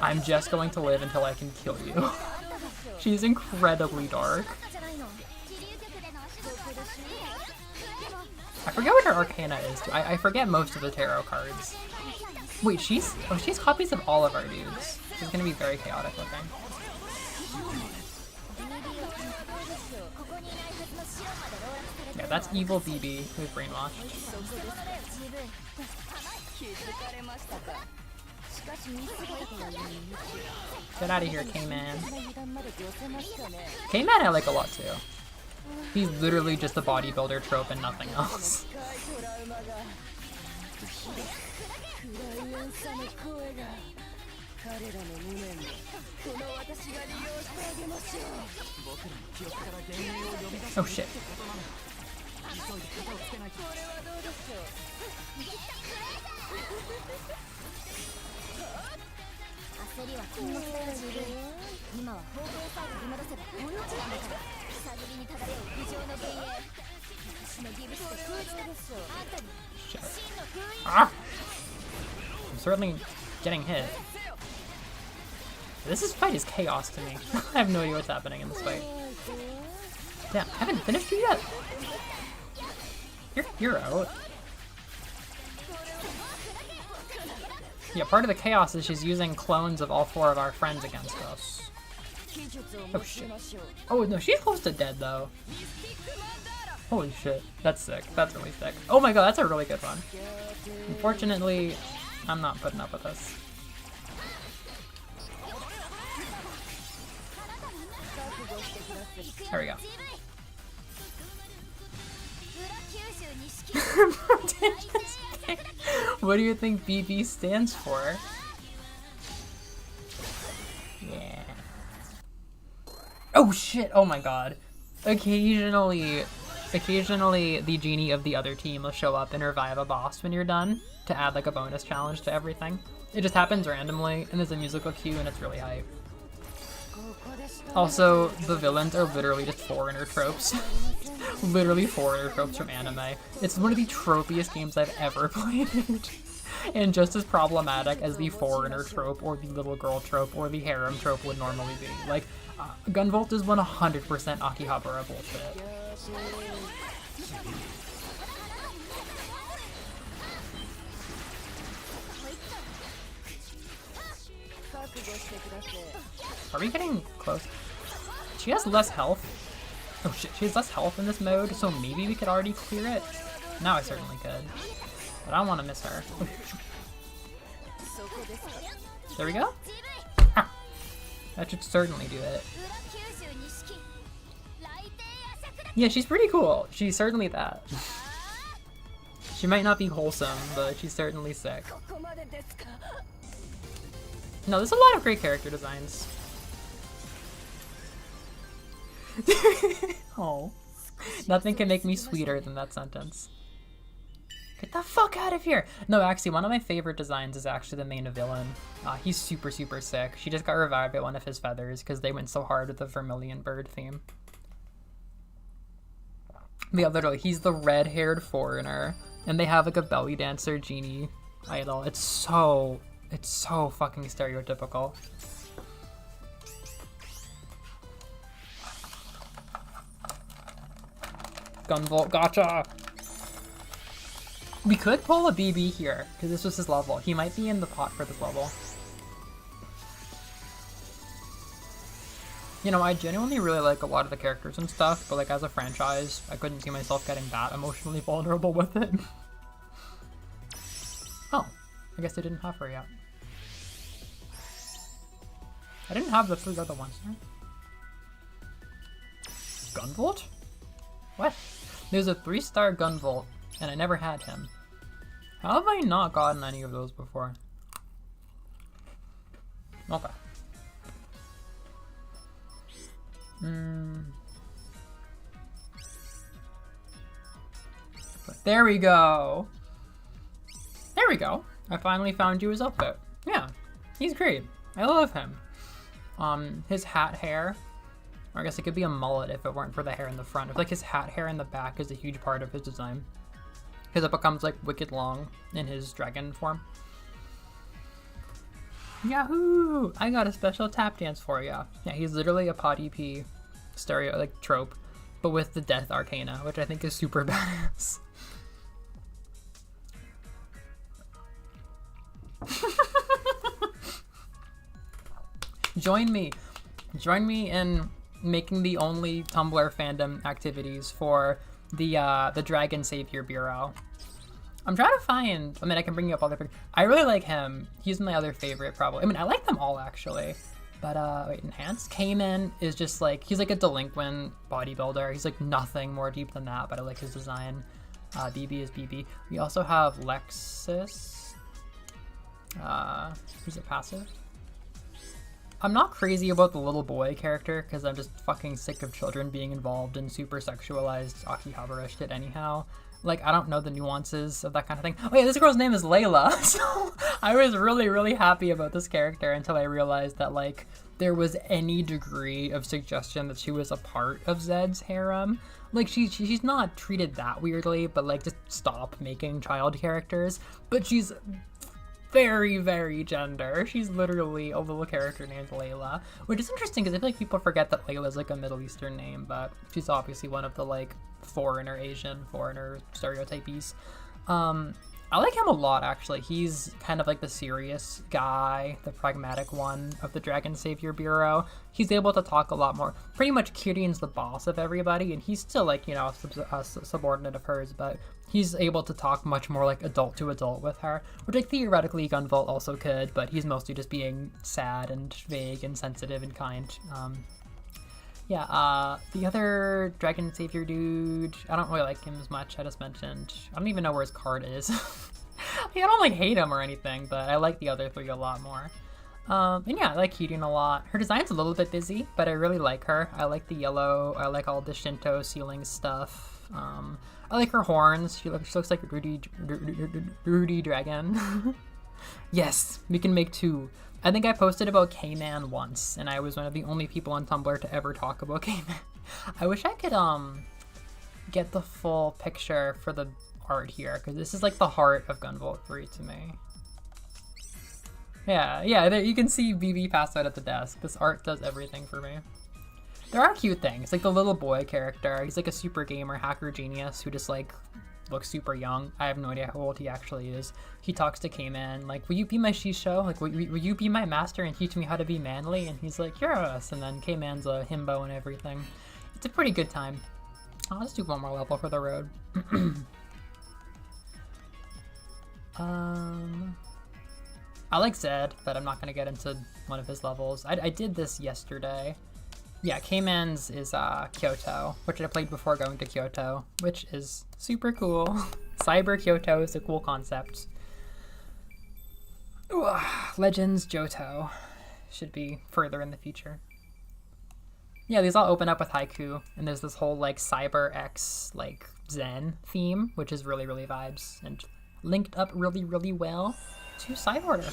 S1: I'm just going to live until I can kill you. She's incredibly dark. I forget what her arcana is too. I forget most of the tarot cards. Wait, she has copies of all of our dudes. She's gonna be very chaotic looking. Yeah, that's evil BB who's brainwashed. Get out of here, K-Man. K-Man I like a lot too. He's literally just a bodybuilder trope and nothing else. Oh shit. Shit. Ah! I'm certainly getting hit. This fight is chaos to me. I have no idea what's happening in this fight. Damn, I haven't finished you yet. You're out. Yeah, part of the chaos is she's using clones of all 4 of our friends against us. Oh shit. Oh no, she's close to dead though. Holy shit, that's sick. That's really sick. Oh my god, that's a really good one. Unfortunately, I'm not putting up with this. There we go. What do you think BB stands for? Yeah. Oh shit, oh my god. Occasionally the genie of the other team will show up and revive a boss when you're done to add like a bonus challenge to everything. It just happens randomly and there's a musical cue and it's really hype. Also, the villains are literally just foreigner tropes. Literally foreigner tropes from anime. It's one of the tropiest games I've ever played. And just as problematic as the foreigner trope or the little girl trope or the harem trope would normally be. Like, Gunvolt is 100% Akihabara bullshit. Are we getting close? She has less health. Oh shit, she has less health in this mode, so maybe we could already clear it? Now I certainly could. But I don't want to miss her. Oh, there we go. Ah, that should certainly do it. Yeah, she's pretty cool. She's certainly that. She might not be wholesome, but she's certainly sick. No, there's a lot of great character designs. Oh. Nothing can make me sweeter than that sentence. Get the fuck out of here! No, actually, one of my favorite designs is actually the main villain. He's super, super sick. She just got revived by one of his feathers because they went so hard with the Vermilion Bird theme. Yeah, literally, he's the red-haired foreigner, and they have like a belly dancer genie idol. It's so fucking stereotypical. Gunvolt, gotcha! We could pull a BB here, because this was his level. He might be in the pot for this level. You know, I genuinely really like a lot of the characters and stuff, but like as a franchise, I couldn't see myself getting that emotionally vulnerable with it. Oh, I guess they didn't have her yet. I didn't have the 3 other ones. Gunvolt? What? There's a 3-star Gunvolt, and I never had him. How have I not gotten any of those before? Okay. There we go. There we go. I finally found you his outfit. Yeah, he's great. I love him. His hat hair, or I guess it could be a mullet if it weren't for the hair in the front. If like his hat hair in the back is a huge part of his design, because it becomes like wicked long in his dragon form. Yahoo! I got a special tap dance for ya. Yeah, he's literally a potty pee stereo like trope, but with the death arcana, which I think is super badass. Join me in making the only Tumblr fandom activities for the Dragon Savior Bureau. I'm trying to find, I mean, I can bring you up other pictures. I really like him. He's my other favorite, probably. I mean, I like them all, actually. But, wait, enhance? Cayman is just like, he's like a delinquent bodybuilder. He's like nothing more deep than that, but I like his design. BB is BB. We also have Lexus. He's a passive. I'm not crazy about the little boy character, because I'm just fucking sick of children being involved in super sexualized Akihabara shit anyhow. Like, I don't know the nuances of that kind of thing. Oh yeah, this girl's name is Layla. So I was really, really happy about this character until I realized that, like, there was any degree of suggestion that she was a part of Zed's harem. Like, she's not treated that weirdly, but, like, just stop making child characters. But she's very, very gender. She's literally a little character named Layla, which is interesting because I feel like people forget that Layla is like a Middle Eastern name, but she's obviously one of the like Asian foreigner stereotypes. I like him a lot, actually. He's kind of like the serious guy, the pragmatic one of the Dragon Savior Bureau. He's able to talk a lot more. Pretty much Kirian's the boss of everybody, and he's still like, you know, a subordinate of hers, but he's able to talk much more like adult to adult with her, which like theoretically Gunvolt also could, but he's mostly just being sad and vague and sensitive and kind. Yeah, the other Dragon Savior dude, I don't really like him as much. I just mentioned, I don't even know where his card is. I don't like hate him or anything, but I like the other 3 a lot more. And yeah, I like Kirian a lot. Her design's a little bit busy, but I really like her. I like the yellow, I like all the Shinto ceiling stuff. I like her horns. She looks like Rudy Dragon. Yes, we can make 2. I think I posted about K-Man once, and I was one of the only people on Tumblr to ever talk about K-Man. I wish I could get the full picture for the art here, because this is like the heart of Gunvolt 3 to me. Yeah, there, you can see BB passed out at the desk. This art does everything for me. There are cute things, like the little boy character. He's like a super gamer hacker genius who just like looks super young. I have no idea how old he actually is. He talks to K-Man like, will you be my Shisho? Like, will you be my master and teach me how to be manly? And he's like, yes. And then K-Man's a himbo and everything. It's a pretty good time. I'll just do one more level for the road. I like Zed, but I'm not going to get into one of his levels. I did this yesterday. Yeah, K-Man's is Kyoto, which I played before going to Kyoto, which is super cool. Cyber Kyoto is a cool concept. Ooh, Legends Johto should be further in the future. Yeah, these all open up with haiku, and there's this whole like Cyber X like Zen theme, which is really, really vibes, and linked up really, really well to Side Order.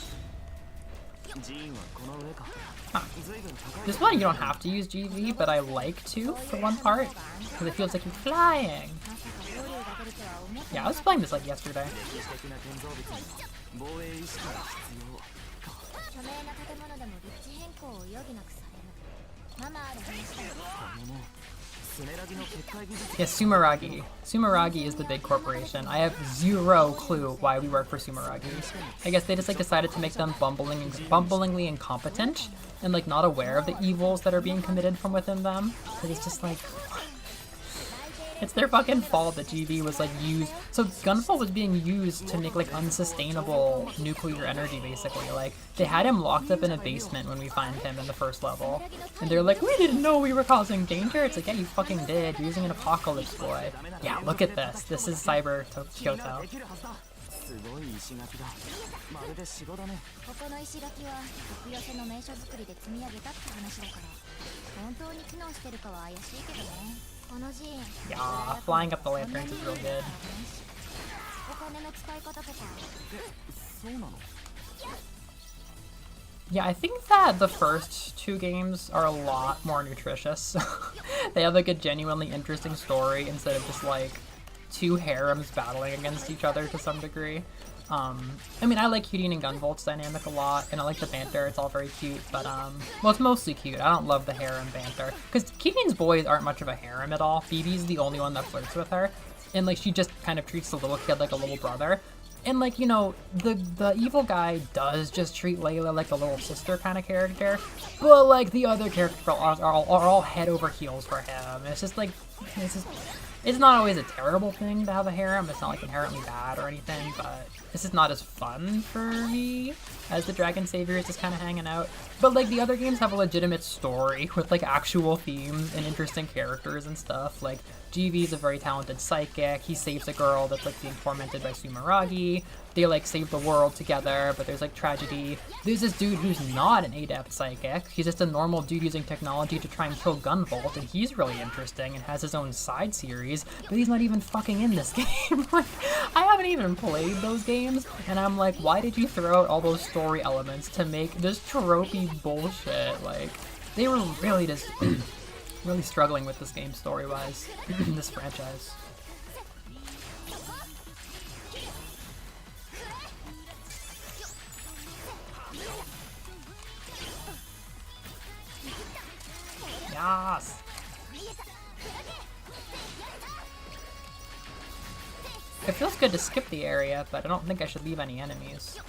S1: Huh. This one you don't have to use GV, but I like to for one part, because it feels like you're flying. Yeah, I was playing this like yesterday. Yeah, Sumeragi. Sumeragi is the big corporation. I have zero clue why we work for Sumeragi. I guess they just like decided to make them bumblingly incompetent and like not aware of the evils that are being committed from within them. But it's just like, it's their fucking fault that GV was like used. So Gunvolt was being used to make like unsustainable nuclear energy basically. Like they had him locked up in a basement when we find him in the first level. And they're like, we didn't know we were causing danger. It's like, yeah, you fucking did. You're using an apocalypse boy. Yeah, look at this. This is Cyber Kyoto.
S2: すごい石垣だ。まるで城だね。ここの石垣は奥寄せの名所作りで積み上げたって話だから、本当に機能してるかは怪しいけどね。この寺院。
S1: Yeah, flying up the lanterns is real good.
S2: お金の使い方とか。そうなの?
S1: Yeah, I think that the first two games are a lot more nutritious. They have like a genuinely interesting story instead of just like two harems battling against each other to some degree. I mean, I like Cutie and Gunvolt's dynamic a lot, and I like the banter, it's all very cute, but, well, it's mostly cute. I don't love the harem banter. Because Keating's boys aren't much of a harem at all. Phoebe's the only one that flirts with her, and, like, she just kind of treats the little kid like a little brother. And, like, you know, the evil guy does just treat Layla like a little sister kind of character, but, like, the other characters are all head over heels for him. It's just, like, it's not always a terrible thing to have a harem. It's not like inherently bad or anything, but it's just not as fun for me as the Dragon Savior is just kind of hanging out. But like the other games have a legitimate story with like actual themes and interesting characters and stuff. Like GV is a very talented psychic. He saves a girl that's like being tormented by Sumeragi. They like save the world together, but there's like tragedy. There's this dude who's not an adept psychic. He's just a normal dude using technology to try and kill Gunvolt, and he's really interesting and has his own side series, but he's not even fucking in this game. Like, I haven't even played those games, and I'm like, why did you throw out all those story elements to make this tropey bullshit? Like, they were really just really struggling with this game story-wise, this franchise. Yes! It feels good to skip the area, but I don't think I should leave any enemies.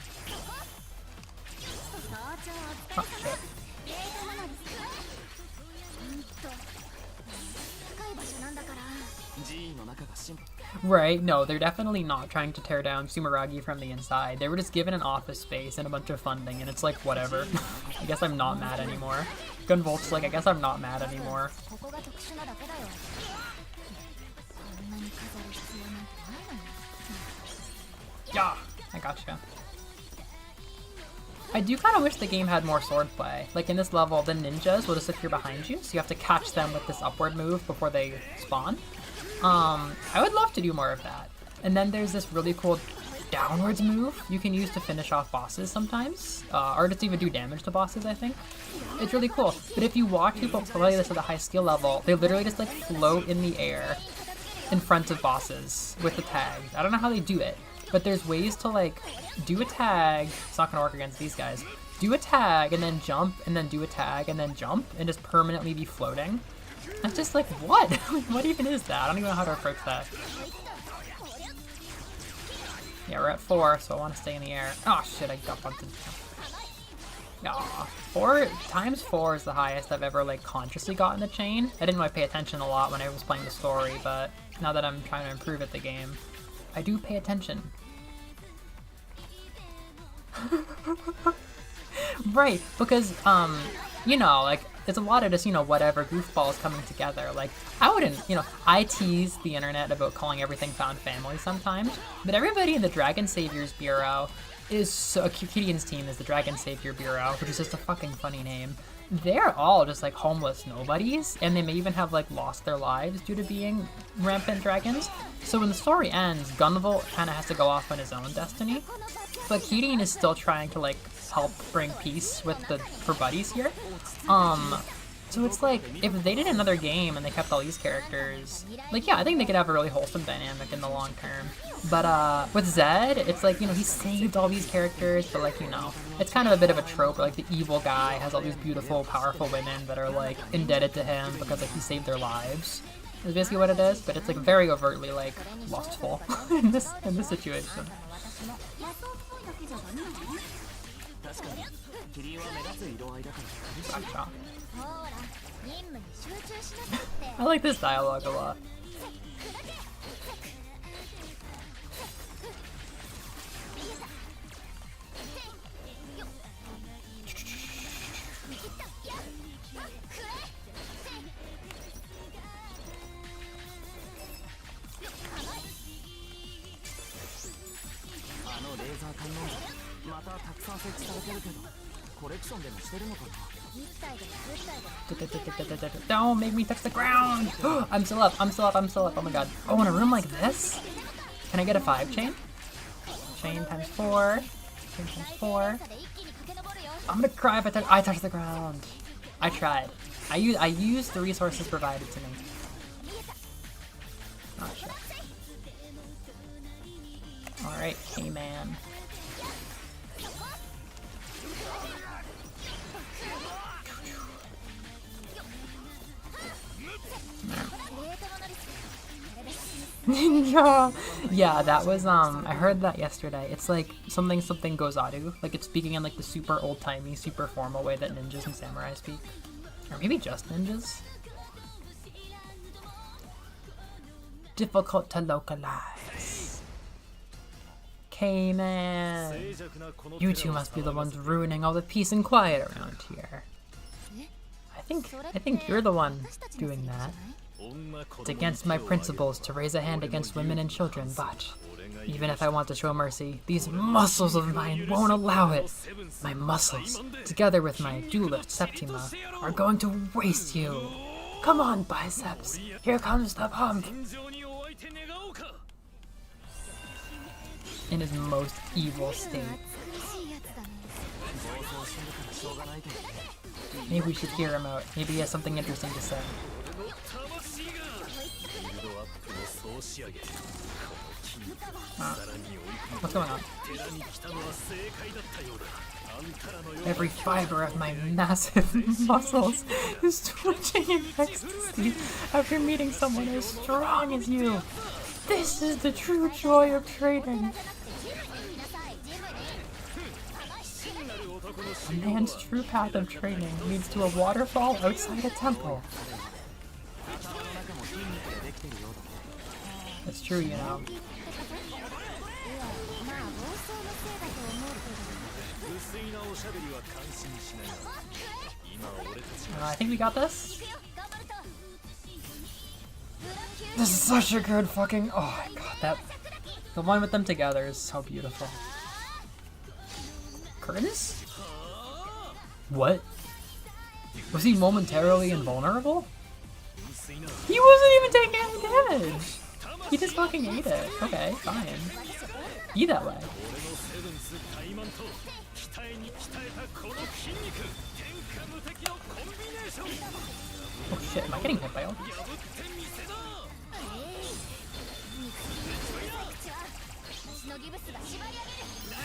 S1: Oh, shit. Right, no, they're definitely not trying to tear down Sumeragi from the inside. They were just given an office space and a bunch of funding, and it's like, whatever. I guess I'm not mad anymore. Gunvolt's like, I guess I'm not mad anymore. Yeah, I gotcha. I do kind of wish the game had more swordplay. Like in this level, the ninjas will just appear behind you, so you have to catch them with this upward move before they spawn. I would love to do more of that. And then there's this really cool downwards move you can use to finish off bosses sometimes, or just even do damage to bosses, I think. It's really cool. But if you watch people play this at a high skill level, they literally just like float in the air in front of bosses with the tags. I don't know how they do it, but there's ways to like do a tag. It's not gonna work against these guys. Do a tag and then jump and then do a tag and then jump and just permanently be floating. I'm just like, what? What even is that? I don't even know how to approach that. Yeah, we're at 4, so I want to stay in the air. Oh shit, I got bumped into. Aw, 4 times 4 is the highest I've ever like consciously gotten the chain. I didn't really pay attention a lot when I was playing the story, but now that I'm trying to improve at the game, I do pay attention. Right, because you know, like it's a lot of just, you know, whatever goofballs coming together. Like, I wouldn't, you know, I tease the internet about calling everything found family sometimes, but everybody in the Dragon Saviors Bureau is so, Cudian's team is the Dragon Savior Bureau, which is just a fucking funny name. They're all just like homeless nobodies, and they may even have like lost their lives due to being rampant dragons. So when the story ends, Gunvolt kind of has to go off on his own destiny, but Cudian is still trying to like help bring peace with her buddies here. So it's like, if they did another game and they kept all these characters, like, yeah, I think they could have a really wholesome dynamic in the long term. But with Zed, it's like, you know, he saved all these characters, but like, you know, it's kind of a bit of a trope where like the evil guy has all these beautiful, powerful women that are like indebted to him because like he saved their lives. Is basically what it is, but it's like very overtly like lustful in this situation. Gotcha. I like this dialogue a lot. Don't make me touch the ground! I'm still up, I'm still up, I'm still up, oh my god. Oh, in a room like this? Can I get a 5 chain? Chain times 4. Chain times 4. I'm gonna cry if I touch the ground. I tried. I used the resources provided to me. Oh shit. Alright, K-Man. Ninja! Yeah, that was, I heard that yesterday. It's like something Gozadu. Like it's speaking in like the super old-timey, super formal way that ninjas and samurai speak. Or maybe just ninjas? Difficult to localize. K-Man! You two must be the ones ruining all the peace and quiet around here. I think you're the one doing that. It's against my principles to raise a hand against women and children, but even if I want to show mercy, these muscles of mine won't allow it. My muscles, together with my duelist Septima, are going to waste you. Come on, biceps. Here comes the pump. In his most evil state. Maybe we should hear him out. Maybe he has something interesting to say. What's going on? Every fiber of my massive muscles is twitching in ecstasy after meeting someone as strong as you. This is the true joy of training. A man's true path of training leads to a waterfall outside a temple. That's true, you know. I think we got this. This is such a good fucking... Oh my god, the one with them together is so beautiful. Curtis? What? Was he momentarily invulnerable? He wasn't even taking any damage! He just fucking ate it. Okay, fine. Be that way. Oh shit, am I getting hit by all?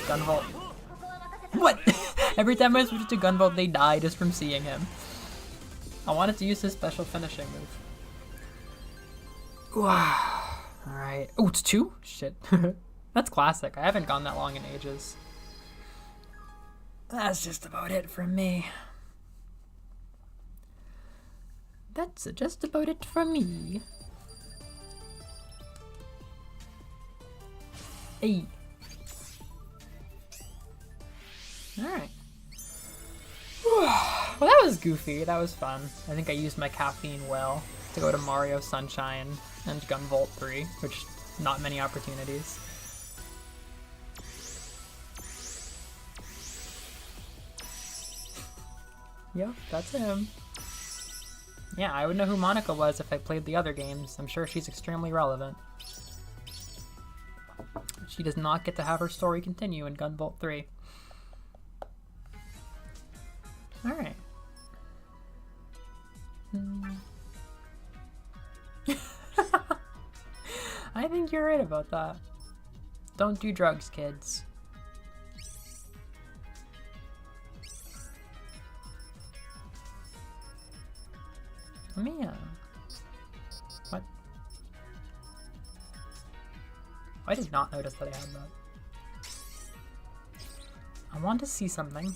S1: Gunvolt. What? Every time I switch to Gunvolt, they die just from seeing him. I wanted to use his special finishing move. Wow. Alright. Oh, it's 2? Shit. That's classic. I haven't gone that long in ages. That's just about it from me. That's just about it from me. Hey. Alright. Well, that was goofy. That was fun. I think I used my caffeine well to go to Mario Sunshine and Gunvolt 3, which not many opportunities. Yep, that's him. Yeah, I would know who Monica was if I played the other games. I'm sure she's extremely relevant. She does not get to have her story continue in Gunvolt 3. Alright. I think you're right about that. Don't do drugs, kids. Let me, what? I did not notice that I had that. I want to see something.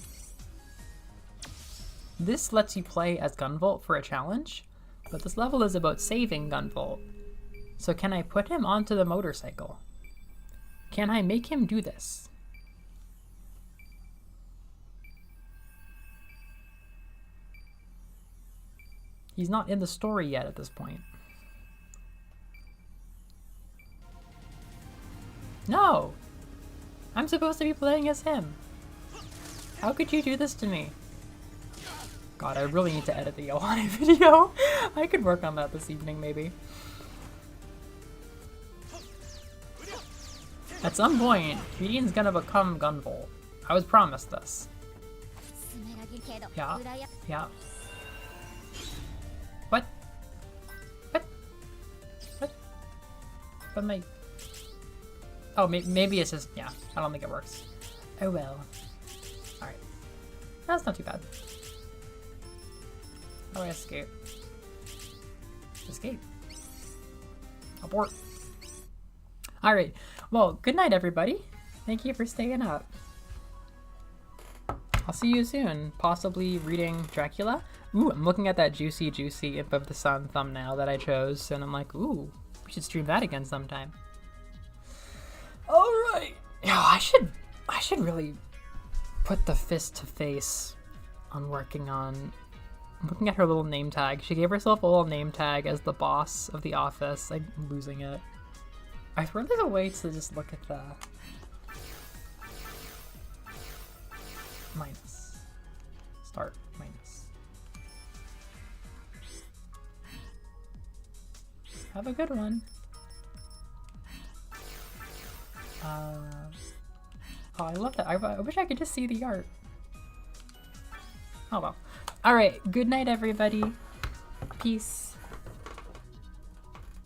S1: This lets you play as Gunvolt for a challenge, but this level is about saving Gunvolt. So can I put him onto the motorcycle? Can I make him do this? He's not in the story yet at this point. No! I'm supposed to be playing as him. How could you do this to me? God, I really need to edit the Yohane video. I could work on that this evening, maybe. At some point, Gideon's gonna become Gunvolt. I was promised this. Yeah. Yeah. What? What? What? But my... Oh, maybe it's just... Yeah, I don't think it works. Oh well. Alright. That's not too bad. How do I escape? Escape. Abort. Alright. Well, good night, everybody. Thank you for staying up. I'll see you soon. Possibly reading Dracula. Ooh, I'm looking at that juicy Imp of the Sun thumbnail that I chose, and I'm like, ooh, we should stream that again sometime. Alright. Yeah, I should really put the fist to face on working on... I'm looking at her little name tag. She gave herself a little name tag as the boss of the office. I'm losing it. I swear there's a way to just look at the... Minus. Start. Minus. Have a good one. Oh, I love that. I wish I could just see the art. Oh well. Alright, good night everybody. Peace.